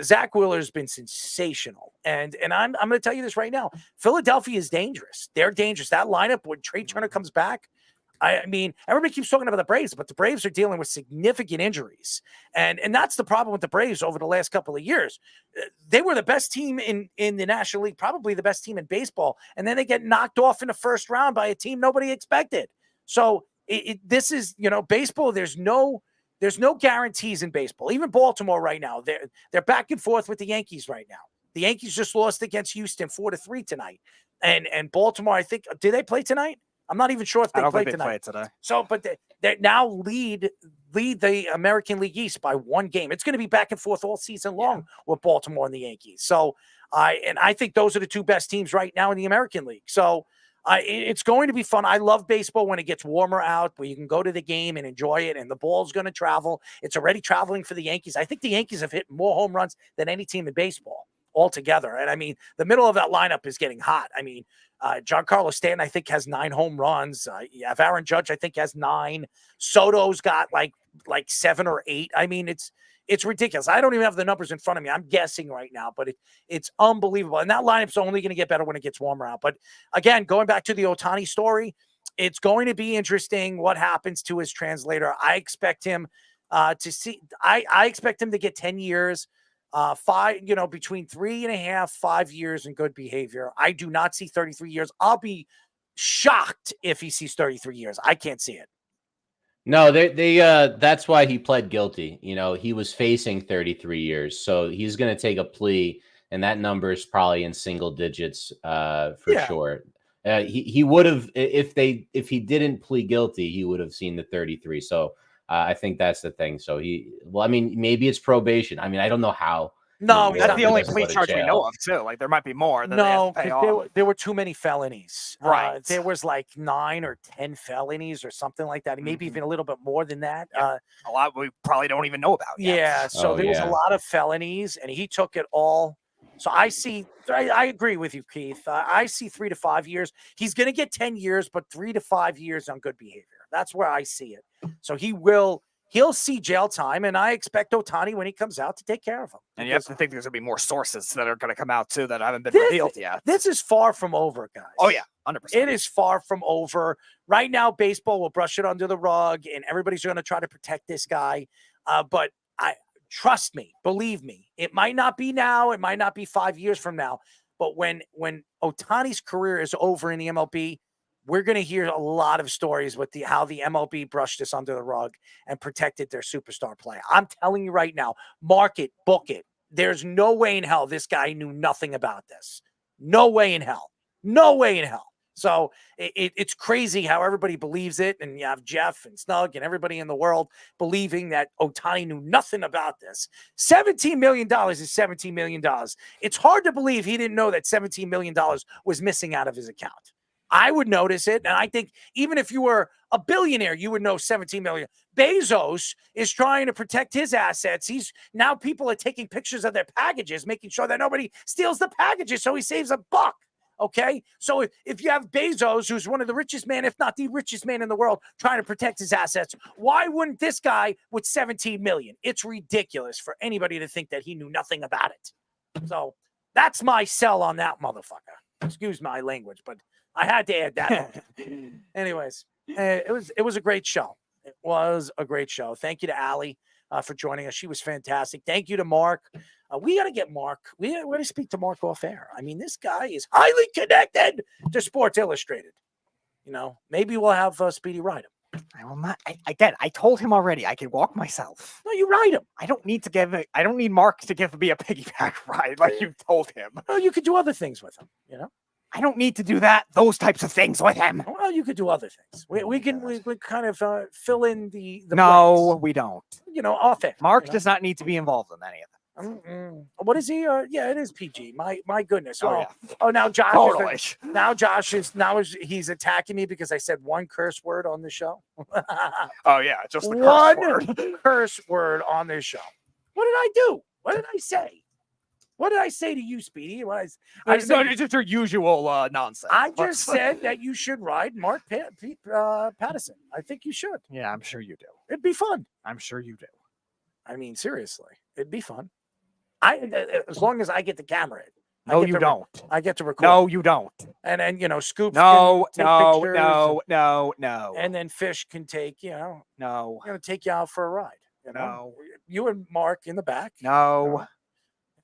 [SPEAKER 23] Zach Wheeler has been sensational. And I'm going to tell you this right now. Philadelphia is dangerous. They're dangerous. That lineup, when Trey Turner comes back, I mean, everybody keeps talking about the Braves, but the Braves are dealing with significant injuries. And that's the problem with the Braves over the last couple of years. They were the best team in the National League, probably the best team in baseball. And then they get knocked off in the first round by a team nobody expected. So this is, baseball. There's no guarantees in baseball. Even Baltimore right now, they're back and forth with the Yankees right now. The Yankees just lost against Houston 4-3 tonight. And Baltimore, I think, did they play tonight? I'm not even sure if they played tonight. So, but they now lead the American League East by one game. It's going to be back and forth all season long with Baltimore and the Yankees. So, I think those are the two best teams right now in the American League. So, it's going to be fun. I love baseball when it gets warmer out, where you can go to the game and enjoy it, and the ball's going to travel. It's already traveling for the Yankees. I think the Yankees have hit more home runs than any team in baseball altogether. And I mean, the middle of that lineup is getting hot. I mean, Giancarlo Stanton, I think, has 9 home runs. You have Aaron Judge, I think, has 9. Soto's got like 7 or 8. I mean, it's ridiculous. I don't even have the numbers in front of me. I'm guessing right now, but it's unbelievable. And that lineup's only going to get better when it gets warmer out. But again, going back to the Ohtani story, it's going to be interesting what happens to his translator. I expect him I expect him to get 10 years. 5, between 3.5, 5 years in good behavior. I do not see 33 years. I'll be shocked if he sees 33 years. I can't see it.
[SPEAKER 5] No, they that's why he pled guilty. He was facing 33 years. So he's going to take a plea, and that number is probably in single digits for sure. He would have, if he didn't plead guilty, he would have seen the 33. So I think that's the thing. So maybe it's probation. I mean, I don't know how.
[SPEAKER 23] No,
[SPEAKER 1] that's the only plea charge we know of, too. Like, there might be more.
[SPEAKER 23] No, there were too many felonies.
[SPEAKER 1] Right.
[SPEAKER 23] There was like 9 or 10 felonies or something like that. Maybe even a little bit more than that. A
[SPEAKER 1] lot we probably don't even know about yet.
[SPEAKER 23] Yeah. So there was a lot of felonies, and he took it all. So I agree with you, Keith. I see 3 to 5 years. He's going to get 10 years, but 3 to 5 years on good behavior. That's where I see it. So he'll see jail time, and I expect Ohtani, when he comes out, to take care of him.
[SPEAKER 1] And you have to think there's going to be more sources that are going to come out, too, that haven't been revealed yet.
[SPEAKER 23] This is far from over, guys.
[SPEAKER 1] Oh, yeah, 100%.
[SPEAKER 23] It is far from over. Right now, baseball will brush it under the rug, and everybody's going to try to protect this guy. But trust me, believe me, it might not be now. It might not be 5 years from now. But when Ohtani's career is over in the MLB, we're going to hear a lot of stories with how the MLB brushed this under the rug and protected their superstar player. I'm telling you right now, mark it, book it. There's no way in hell this guy knew nothing about this. No way in hell. No way in hell. So it's crazy how everybody believes it. And you have Jeff and Snug and everybody in the world believing that Ohtani knew nothing about this. $17 million is $17 million. It's hard to believe he didn't know that $17 million was missing out of his account. I would notice it. And I think even if you were a billionaire, you would know 17 million. Bezos is trying to protect his assets. Now people are taking pictures of their packages, making sure that nobody steals the packages. So he saves $1. Okay. So if you have Bezos, who's one of the richest men, if not the richest man in the world, trying to protect his assets, why wouldn't this guy with 17 million? It's ridiculous for anybody to think that he knew nothing about it. So that's my sell on that motherfucker. Excuse my language, but I had to add that. Anyways, It was a great show. It was a great show. Thank you to Allie for joining us. She was fantastic. Thank you to Mark. We got to get Mark. We got to speak to Mark off air. I mean, this guy is highly connected to Sports Illustrated. You know, maybe we'll have Speedy ride him.
[SPEAKER 1] I will not. Again, I told him already I can walk myself.
[SPEAKER 23] No, you ride him.
[SPEAKER 1] I don't need to give it. I don't need Mark to give me a piggyback ride like you told him.
[SPEAKER 23] Oh, you could do other things with him. You know,
[SPEAKER 1] I don't need to do those types of things with him.
[SPEAKER 23] well, you could do other things. We kind of fill in the
[SPEAKER 1] No,
[SPEAKER 23] blanks,
[SPEAKER 1] we don't.
[SPEAKER 23] you know, off it.
[SPEAKER 1] Mark does not need to be involved in any of that.
[SPEAKER 23] What is he? Yeah, it is PG. My goodness.
[SPEAKER 1] Oh,
[SPEAKER 23] Oh,
[SPEAKER 1] yeah.
[SPEAKER 23] oh, now Josh.
[SPEAKER 1] Totally.
[SPEAKER 23] He's attacking me because I said one curse word on the show.
[SPEAKER 1] Oh yeah, just the
[SPEAKER 23] One
[SPEAKER 1] curse word.
[SPEAKER 23] curse word on this show. What did I do? What did I say? What did I say to you, Speedy? I
[SPEAKER 1] No, it's just your usual nonsense.
[SPEAKER 23] I just said that you should ride Mark Patterson. I think you should.
[SPEAKER 1] Yeah, I'm sure you do.
[SPEAKER 23] It'd be fun.
[SPEAKER 1] I'm sure you do.
[SPEAKER 23] I mean, seriously, it'd be fun. As long as I get the camera in.
[SPEAKER 1] No, you don't.
[SPEAKER 23] I get to record.
[SPEAKER 1] No, you don't.
[SPEAKER 23] And then, you know, Scoops
[SPEAKER 1] No,
[SPEAKER 23] can take
[SPEAKER 1] no,
[SPEAKER 23] pictures
[SPEAKER 1] no.
[SPEAKER 23] and then Fish can take, you know,
[SPEAKER 1] No,
[SPEAKER 23] I'm going to take you out for a ride. You know?
[SPEAKER 1] No.
[SPEAKER 23] You and Mark in the back.
[SPEAKER 1] no.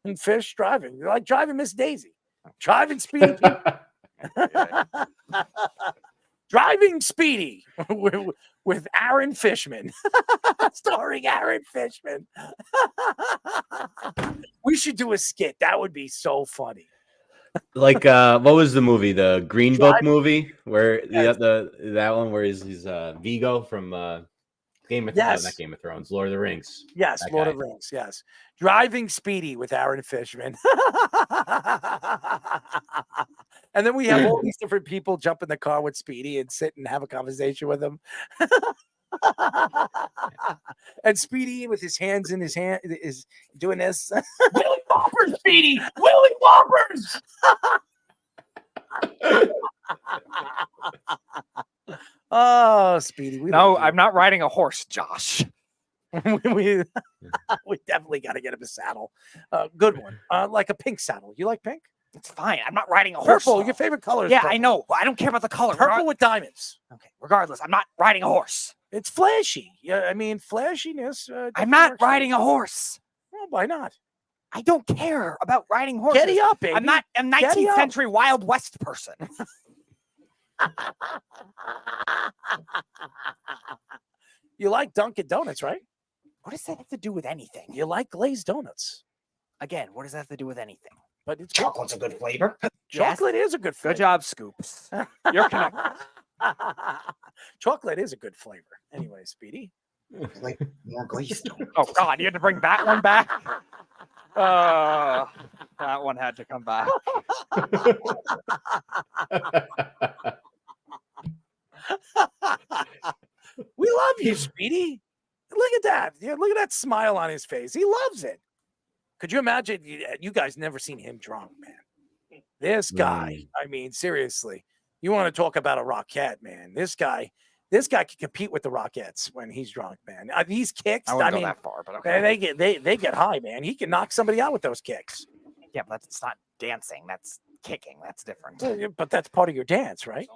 [SPEAKER 23] And Fish driving. You're like driving Miss Daisy. Driving Speedy. Driving Speedy with Aaron Fishman. Starring Aaron Fishman. We should do a skit. That would be so funny.
[SPEAKER 5] Like what was the movie? The Green Book
[SPEAKER 23] Drive-
[SPEAKER 5] movie where
[SPEAKER 23] Yes.
[SPEAKER 5] that one where he's Vigo from Game of
[SPEAKER 23] Yes.
[SPEAKER 5] not Game of Thrones, Lord of the Rings.
[SPEAKER 23] Yes,
[SPEAKER 5] That
[SPEAKER 23] Lord
[SPEAKER 5] guy.
[SPEAKER 23] of the Rings. Yes. Driving Speedy with Aaron Fishman. And then we have all these different people jump in the car with Speedy and sit and have a conversation with him. And Speedy with his hands in his hand is doing this. Willy Whoppers, Speedy! Willy Whoppers! Oh, Speedy. We
[SPEAKER 1] No,
[SPEAKER 23] love you.
[SPEAKER 1] I'm not riding a horse, Josh.
[SPEAKER 23] we definitely got to get him a saddle. Good one. Like a pink saddle. You like pink?
[SPEAKER 1] It's fine. I'm not riding a horse.
[SPEAKER 23] Purple.
[SPEAKER 1] though.
[SPEAKER 23] Your favorite color is
[SPEAKER 1] Yeah,
[SPEAKER 23] purple.
[SPEAKER 1] I know. I don't care about the color.
[SPEAKER 23] Purple with diamonds.
[SPEAKER 1] Okay, regardless, I'm not riding a horse.
[SPEAKER 23] It's flashy. Yeah, I mean, flashiness.
[SPEAKER 1] I'm not riding a horse.
[SPEAKER 23] Well, why not?
[SPEAKER 1] I don't care about riding horses.
[SPEAKER 23] Getty up, baby.
[SPEAKER 1] I'm not a
[SPEAKER 23] Getty
[SPEAKER 1] 19th
[SPEAKER 23] up.
[SPEAKER 1] century Wild West person.
[SPEAKER 23] You like Dunkin' Donuts, right?
[SPEAKER 1] What does that have to do with anything?
[SPEAKER 23] You like glazed donuts.
[SPEAKER 1] Again, what does that have to do with anything?
[SPEAKER 23] But it's
[SPEAKER 1] Chocolate's a good flavor.
[SPEAKER 23] chocolate is a good flavor.
[SPEAKER 1] Good job, Scoops. You're connected.
[SPEAKER 23] Chocolate is a good flavor. Anyway, Speedy.
[SPEAKER 1] Like more glazed. Oh God, you had to bring that one back. That one had to come back.
[SPEAKER 23] We love you, Speedy. Look at that. Yeah, look at that smile on his face. He loves it. Could you imagine? You guys never seen him drunk, man. This guy, I mean, seriously, you want to talk about a Rockette, man. This guy can compete with the Rockettes when he's drunk, man. These kicks,
[SPEAKER 1] I
[SPEAKER 23] I,
[SPEAKER 1] wouldn't
[SPEAKER 23] mean,
[SPEAKER 1] go that far, but okay.
[SPEAKER 23] they get high, man. He can knock somebody out with those kicks.
[SPEAKER 1] Yeah, but that's not dancing. That's kicking. That's different.
[SPEAKER 23] But that's part of your dance, right?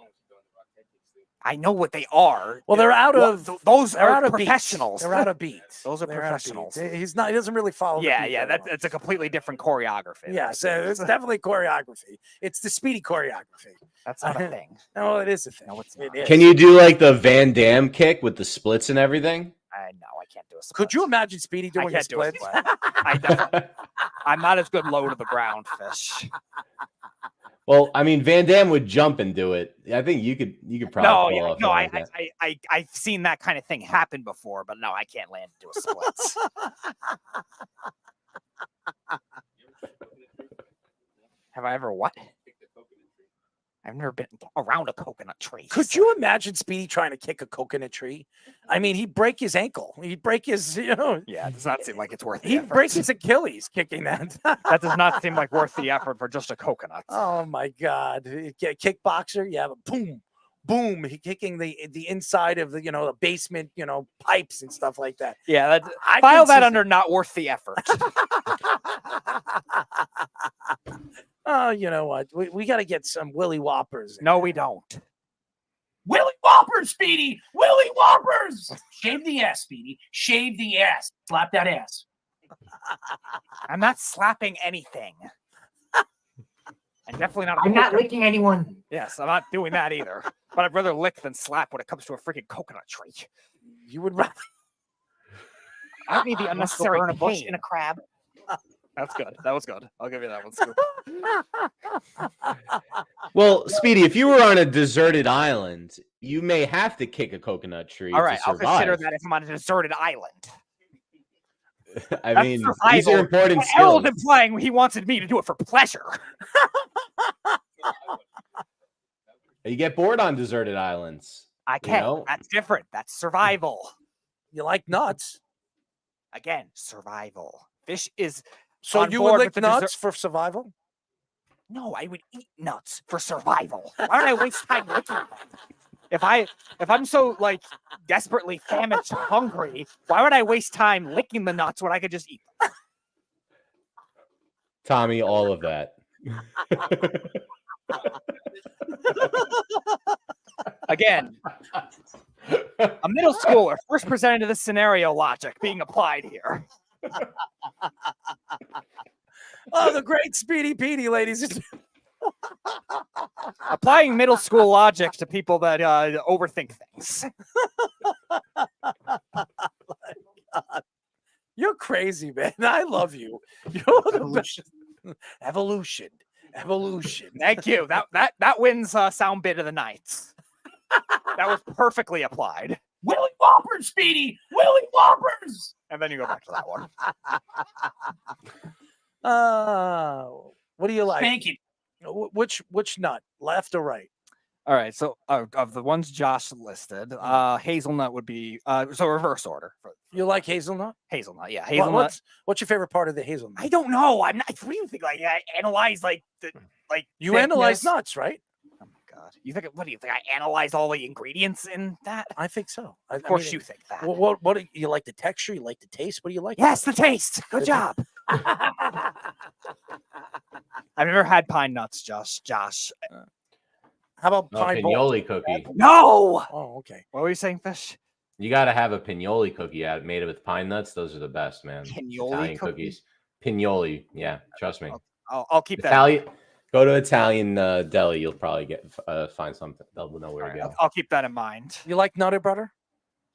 [SPEAKER 1] I know what they are.
[SPEAKER 23] Well, they're out of
[SPEAKER 1] those
[SPEAKER 23] they're
[SPEAKER 1] are
[SPEAKER 23] out of beats.
[SPEAKER 1] professionals.
[SPEAKER 23] They're out of beats.
[SPEAKER 1] Those are
[SPEAKER 23] They're out of
[SPEAKER 1] professionals.
[SPEAKER 23] beats. He's not. He doesn't really follow. the
[SPEAKER 1] Yeah,
[SPEAKER 23] beat
[SPEAKER 1] yeah.
[SPEAKER 23] very much.
[SPEAKER 1] It's a completely different choreography.
[SPEAKER 23] Yeah, so it's definitely choreography. It's the Speedy choreography.
[SPEAKER 1] That's not a thing.
[SPEAKER 23] No, it is a thing.
[SPEAKER 1] No, it's
[SPEAKER 23] It
[SPEAKER 1] not.
[SPEAKER 23] is.
[SPEAKER 5] Can you do like the Van Damme kick with the splits and everything?
[SPEAKER 1] I can't do a split.
[SPEAKER 23] Could you imagine Speedy doing a
[SPEAKER 1] can't do a
[SPEAKER 23] split?
[SPEAKER 1] split. I'm not as good low to the ground, Fish.
[SPEAKER 5] Well, I mean, Van Damme would jump and do it. I think you could probably pull off
[SPEAKER 1] No,
[SPEAKER 5] something like that.
[SPEAKER 1] I've seen that kind of thing happen before, but no, I can't land to a split. Have I ever what? I've never been around a coconut tree.
[SPEAKER 23] Could you imagine Speedy trying to kick a coconut tree? I mean, he'd break his ankle. He'd break his,
[SPEAKER 1] Yeah, it does not seem like it's worth the
[SPEAKER 23] he'd
[SPEAKER 1] effort.
[SPEAKER 23] break his Achilles kicking that.
[SPEAKER 1] That does not seem like worth the effort for just a coconut.
[SPEAKER 23] Oh my God! Kickboxer, you have a boom, boom, kicking the inside of the the basement, pipes and stuff like that.
[SPEAKER 1] Yeah,
[SPEAKER 23] I
[SPEAKER 1] file
[SPEAKER 23] can
[SPEAKER 1] that
[SPEAKER 23] see-
[SPEAKER 1] under not worth the effort.
[SPEAKER 23] Oh, you know what? We got to get some Willy Whoppers.
[SPEAKER 1] No, we don't.
[SPEAKER 23] Willy Whoppers, Speedy! Willy Whoppers! Shave the ass, Speedy. Shave the ass. Slap that ass.
[SPEAKER 1] I'm not slapping anything. I'm definitely not.
[SPEAKER 23] I'm not licking anyone.
[SPEAKER 1] Yes, I'm not doing that either. But I'd rather lick than slap when it comes to a freaking coconut tree.
[SPEAKER 23] You would rather.
[SPEAKER 1] I don't need the unnecessary
[SPEAKER 23] burn a bush
[SPEAKER 1] pain.
[SPEAKER 23] in a crab.
[SPEAKER 1] That's good. That was good. I'll give you that one, Scoop.
[SPEAKER 5] Well, Speedy, if you were on a deserted island, you may have to kick a coconut tree.
[SPEAKER 1] All right,
[SPEAKER 5] to
[SPEAKER 1] I'll consider
[SPEAKER 5] survive.
[SPEAKER 1] that if I'm on a deserted island.
[SPEAKER 5] I
[SPEAKER 1] That's
[SPEAKER 5] mean, these
[SPEAKER 1] survival.
[SPEAKER 5] are important
[SPEAKER 1] But Errol's
[SPEAKER 5] skills.
[SPEAKER 1] implying he wanted me to do it for pleasure.
[SPEAKER 5] You get bored on deserted islands.
[SPEAKER 1] I
[SPEAKER 5] you
[SPEAKER 1] can't.
[SPEAKER 5] know?
[SPEAKER 1] That's different. That's survival.
[SPEAKER 23] You like nuts?
[SPEAKER 1] Again, survival. Fish is.
[SPEAKER 23] So
[SPEAKER 1] on
[SPEAKER 23] you
[SPEAKER 1] board
[SPEAKER 23] would
[SPEAKER 1] with
[SPEAKER 23] lick
[SPEAKER 1] the
[SPEAKER 23] nuts for survival?
[SPEAKER 1] No, I would eat nuts for survival. Why would I waste time licking them? If I'm so like desperately famished, hungry, why would I waste time licking the nuts when I could just eat them?
[SPEAKER 5] Tommy, all of that.
[SPEAKER 1] Again, a middle schooler first presented this scenario logic being applied here.
[SPEAKER 23] Oh, the great Speedy Petey, ladies and gentlemen.
[SPEAKER 1] Applying middle school logic to people that overthink things.
[SPEAKER 23] God. You're crazy, man. I love you. You're the best. Evolution. Evolution.
[SPEAKER 1] Thank you. That wins sound bit of the night. That was perfectly applied.
[SPEAKER 23] Willy Whoppers, Speedy! Willy Whoppers!
[SPEAKER 1] And then you go back to that one.
[SPEAKER 23] What do you like? Thank you. Which nut? Left or right?
[SPEAKER 1] All right. So of the ones Josh listed, hazelnut would be so reverse order.
[SPEAKER 23] You like hazelnut?
[SPEAKER 1] Hazelnut, yeah. Hazelnut.
[SPEAKER 23] What's your favorite part of the hazelnut?
[SPEAKER 1] I don't know. I'm not. What do you think? Like I analyze like the like
[SPEAKER 23] You analyze
[SPEAKER 1] thickness?
[SPEAKER 23] nuts, right?
[SPEAKER 1] Oh my god! You think? What do you think? I analyze all the ingredients in that?
[SPEAKER 23] I think so.
[SPEAKER 1] Of course, you think that.
[SPEAKER 23] What do you like? The texture? You like the taste? What do you like?
[SPEAKER 1] Yes, the taste. Good job. I've never had pine nuts, Josh.
[SPEAKER 23] How about
[SPEAKER 5] No,
[SPEAKER 23] pine balls?
[SPEAKER 5] pinoli cookie.
[SPEAKER 1] No.
[SPEAKER 23] Oh, okay.
[SPEAKER 1] What were you saying, Fish?
[SPEAKER 5] You got to have a pinoli cookie made with pine nuts. Those are the best, man.
[SPEAKER 1] Pinoli
[SPEAKER 5] Italian
[SPEAKER 1] cookie?
[SPEAKER 5] cookies. Pinoli. Yeah, trust me.
[SPEAKER 1] I'll keep that.
[SPEAKER 5] Italian. Go to Italian deli. You'll probably find something. They'll know where to go.
[SPEAKER 1] I'll keep that in mind.
[SPEAKER 23] You like Nutter Butter?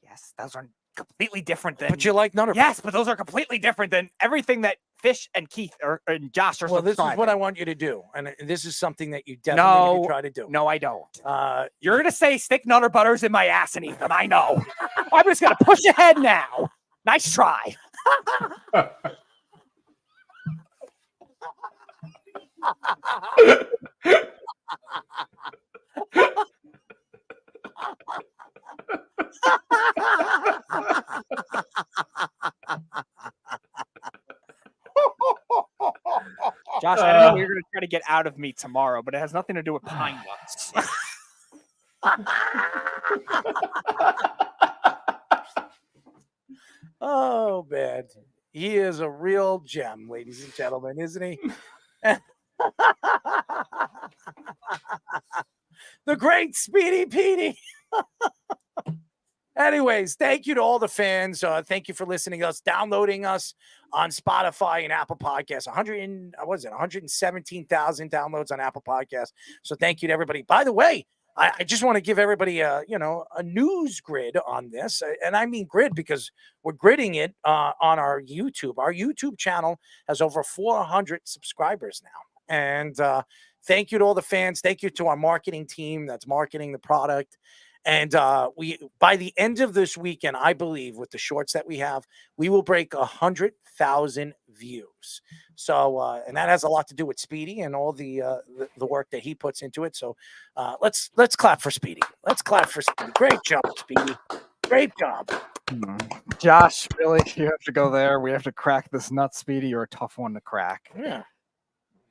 [SPEAKER 1] Yes, those are completely different than.
[SPEAKER 23] But you like Nutter Butter?
[SPEAKER 1] Yes, but those are completely different than everything that Fish and Keith and Josh are.
[SPEAKER 23] Well, this is
[SPEAKER 1] subscribing.
[SPEAKER 23] what I want you to do, and this is something that you definitely need to try to do.
[SPEAKER 1] No, I don't.
[SPEAKER 23] You're
[SPEAKER 1] gonna say stick Nutter Butters in my ass and eat them. I know. I'm just gonna push ahead now. Nice try. Josh, I don't know what you're going to try to get out of me tomorrow, but it has nothing to do with pine nuts.
[SPEAKER 23] Oh, man. He is a real gem, ladies and gentlemen, isn't he? The great Speedy Petey. Anyways, thank you to all the fans. Thank you for listening to us, downloading us on Spotify and Apple Podcasts. 117,000 downloads on Apple Podcasts. So thank you to everybody. By the way, I just want to give everybody a news grid on this. And I mean grid because we're gridding it on our YouTube. Our YouTube channel has over 400 subscribers now. And thank you to all the fans. Thank you to our marketing team that's marketing the product. And we, by the end of this weekend, I believe with the shorts that we have, we will break 100,000 views. So, and that has a lot to do with Speedy and all the work that he puts into it. So, let's clap for Speedy. Let's clap for Speedy. Great job, Speedy. Great job.
[SPEAKER 1] Josh, really, you have to go there. We have to crack this nut, Speedy. You're a tough one to crack.
[SPEAKER 23] Yeah.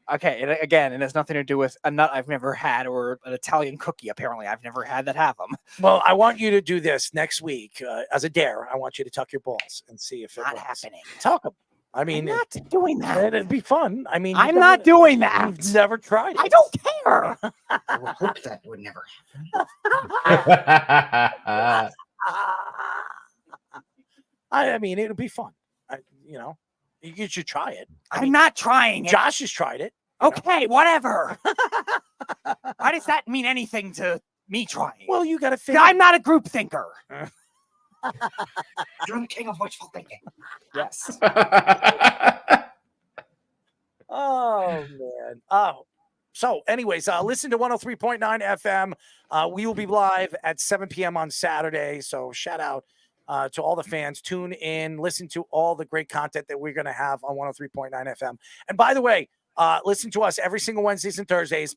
[SPEAKER 1] Okay, and again, it has nothing to do with a nut I've never had or an Italian cookie. Apparently, I've never had that have them.
[SPEAKER 23] Well, I want you to do this next week as a dare. I want you to tuck your balls and see if it
[SPEAKER 1] Not
[SPEAKER 23] works.
[SPEAKER 1] happening.
[SPEAKER 23] Tuck them. I mean,
[SPEAKER 1] I'm not doing that.
[SPEAKER 23] It'd be fun. I mean,
[SPEAKER 1] I'm not doing that.
[SPEAKER 23] You've never tried it.
[SPEAKER 1] I don't care.
[SPEAKER 12] I would hope that would never
[SPEAKER 23] I mean, it'll be fun. You should try it.
[SPEAKER 1] I'm not trying it.
[SPEAKER 23] Josh has tried it.
[SPEAKER 1] Okay, whatever. Why does that mean anything to me trying?
[SPEAKER 23] Well, you got to figure.
[SPEAKER 1] I'm not a group thinker.
[SPEAKER 12] You're the king of wishful thinking.
[SPEAKER 1] Yes.
[SPEAKER 23] Oh man. So anyways, listen to 103.9 FM. We will be live at 7 p.m. on Saturday. So shout out to all the fans. Tune in, listen to all the great content that we're going to have on 103.9 FM. And by the way, listen to us every single Wednesdays and Thursdays.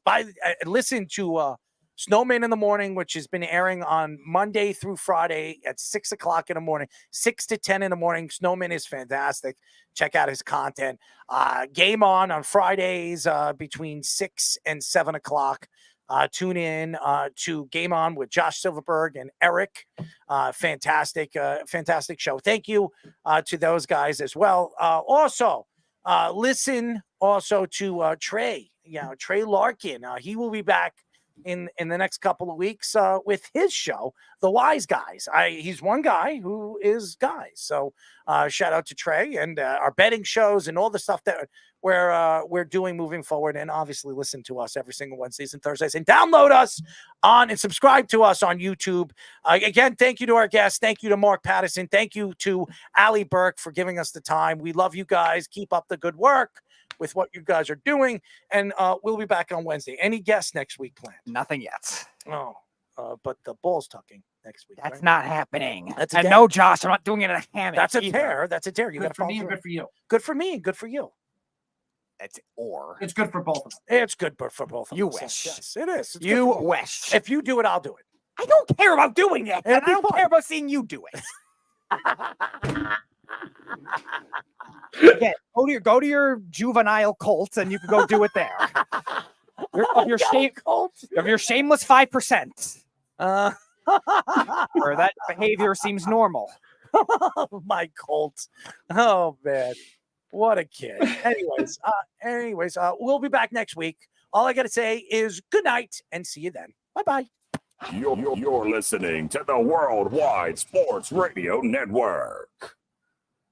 [SPEAKER 23] Listen to Snowman in the Morning, which has been airing on Monday through Friday at 6 o'clock in the morning, 6 to 10 in the morning. Snowman is fantastic. Check out his content. Game On Fridays between 6 and 7 o'clock. Tune in to Game On with Josh Silverberg and Eric. Fantastic show. Thank you to those guys as well. Also, listen also to Trey. Trey Larkin. He will be back in the next couple of weeks with his show, The Wise Guys. He's one guy who is guys. So shout out to Trey and our betting shows and all the stuff that we're doing moving forward. And obviously listen to us every single Wednesdays and Thursdays and download us and subscribe to us on YouTube. Again, thank you to our guests. Thank you to Mark Patterson. Thank you to Allie Burke for giving us the time. We love you guys. Keep up the good work with what you guys are doing. And we'll be back on Wednesday. Any guests next week planned?
[SPEAKER 1] Nothing yet.
[SPEAKER 23] Oh, but the ball's tucking next week.
[SPEAKER 1] That's
[SPEAKER 23] right?
[SPEAKER 1] not happening.
[SPEAKER 23] That's
[SPEAKER 1] and no, Josh, I'm not doing it in a hammock.
[SPEAKER 23] That's a
[SPEAKER 1] either.
[SPEAKER 23] tear. That's a tear. You got
[SPEAKER 12] Good
[SPEAKER 23] to
[SPEAKER 12] for me and good for you.
[SPEAKER 23] Good for me and good for you.
[SPEAKER 1] It's
[SPEAKER 12] good for both of us.
[SPEAKER 23] It's good for both of
[SPEAKER 1] You
[SPEAKER 23] us.
[SPEAKER 1] wish.
[SPEAKER 23] Yes, it is. It's
[SPEAKER 1] You
[SPEAKER 23] good for both.
[SPEAKER 1] wish.
[SPEAKER 23] If you do it, I'll do it.
[SPEAKER 1] I don't care about doing it. And I
[SPEAKER 23] It'll be
[SPEAKER 1] don't
[SPEAKER 23] fun.
[SPEAKER 1] care about seeing you do it. Again, go to your juvenile cult and you can go do it there. Of your shameless 5%. Where that behavior seems normal.
[SPEAKER 23] My cult. Oh man. What a kid. Anyways, we'll be back next week. All I got to say is good night and see you then. Bye-bye.
[SPEAKER 3] You're listening to the Worldwide Sports Radio Network.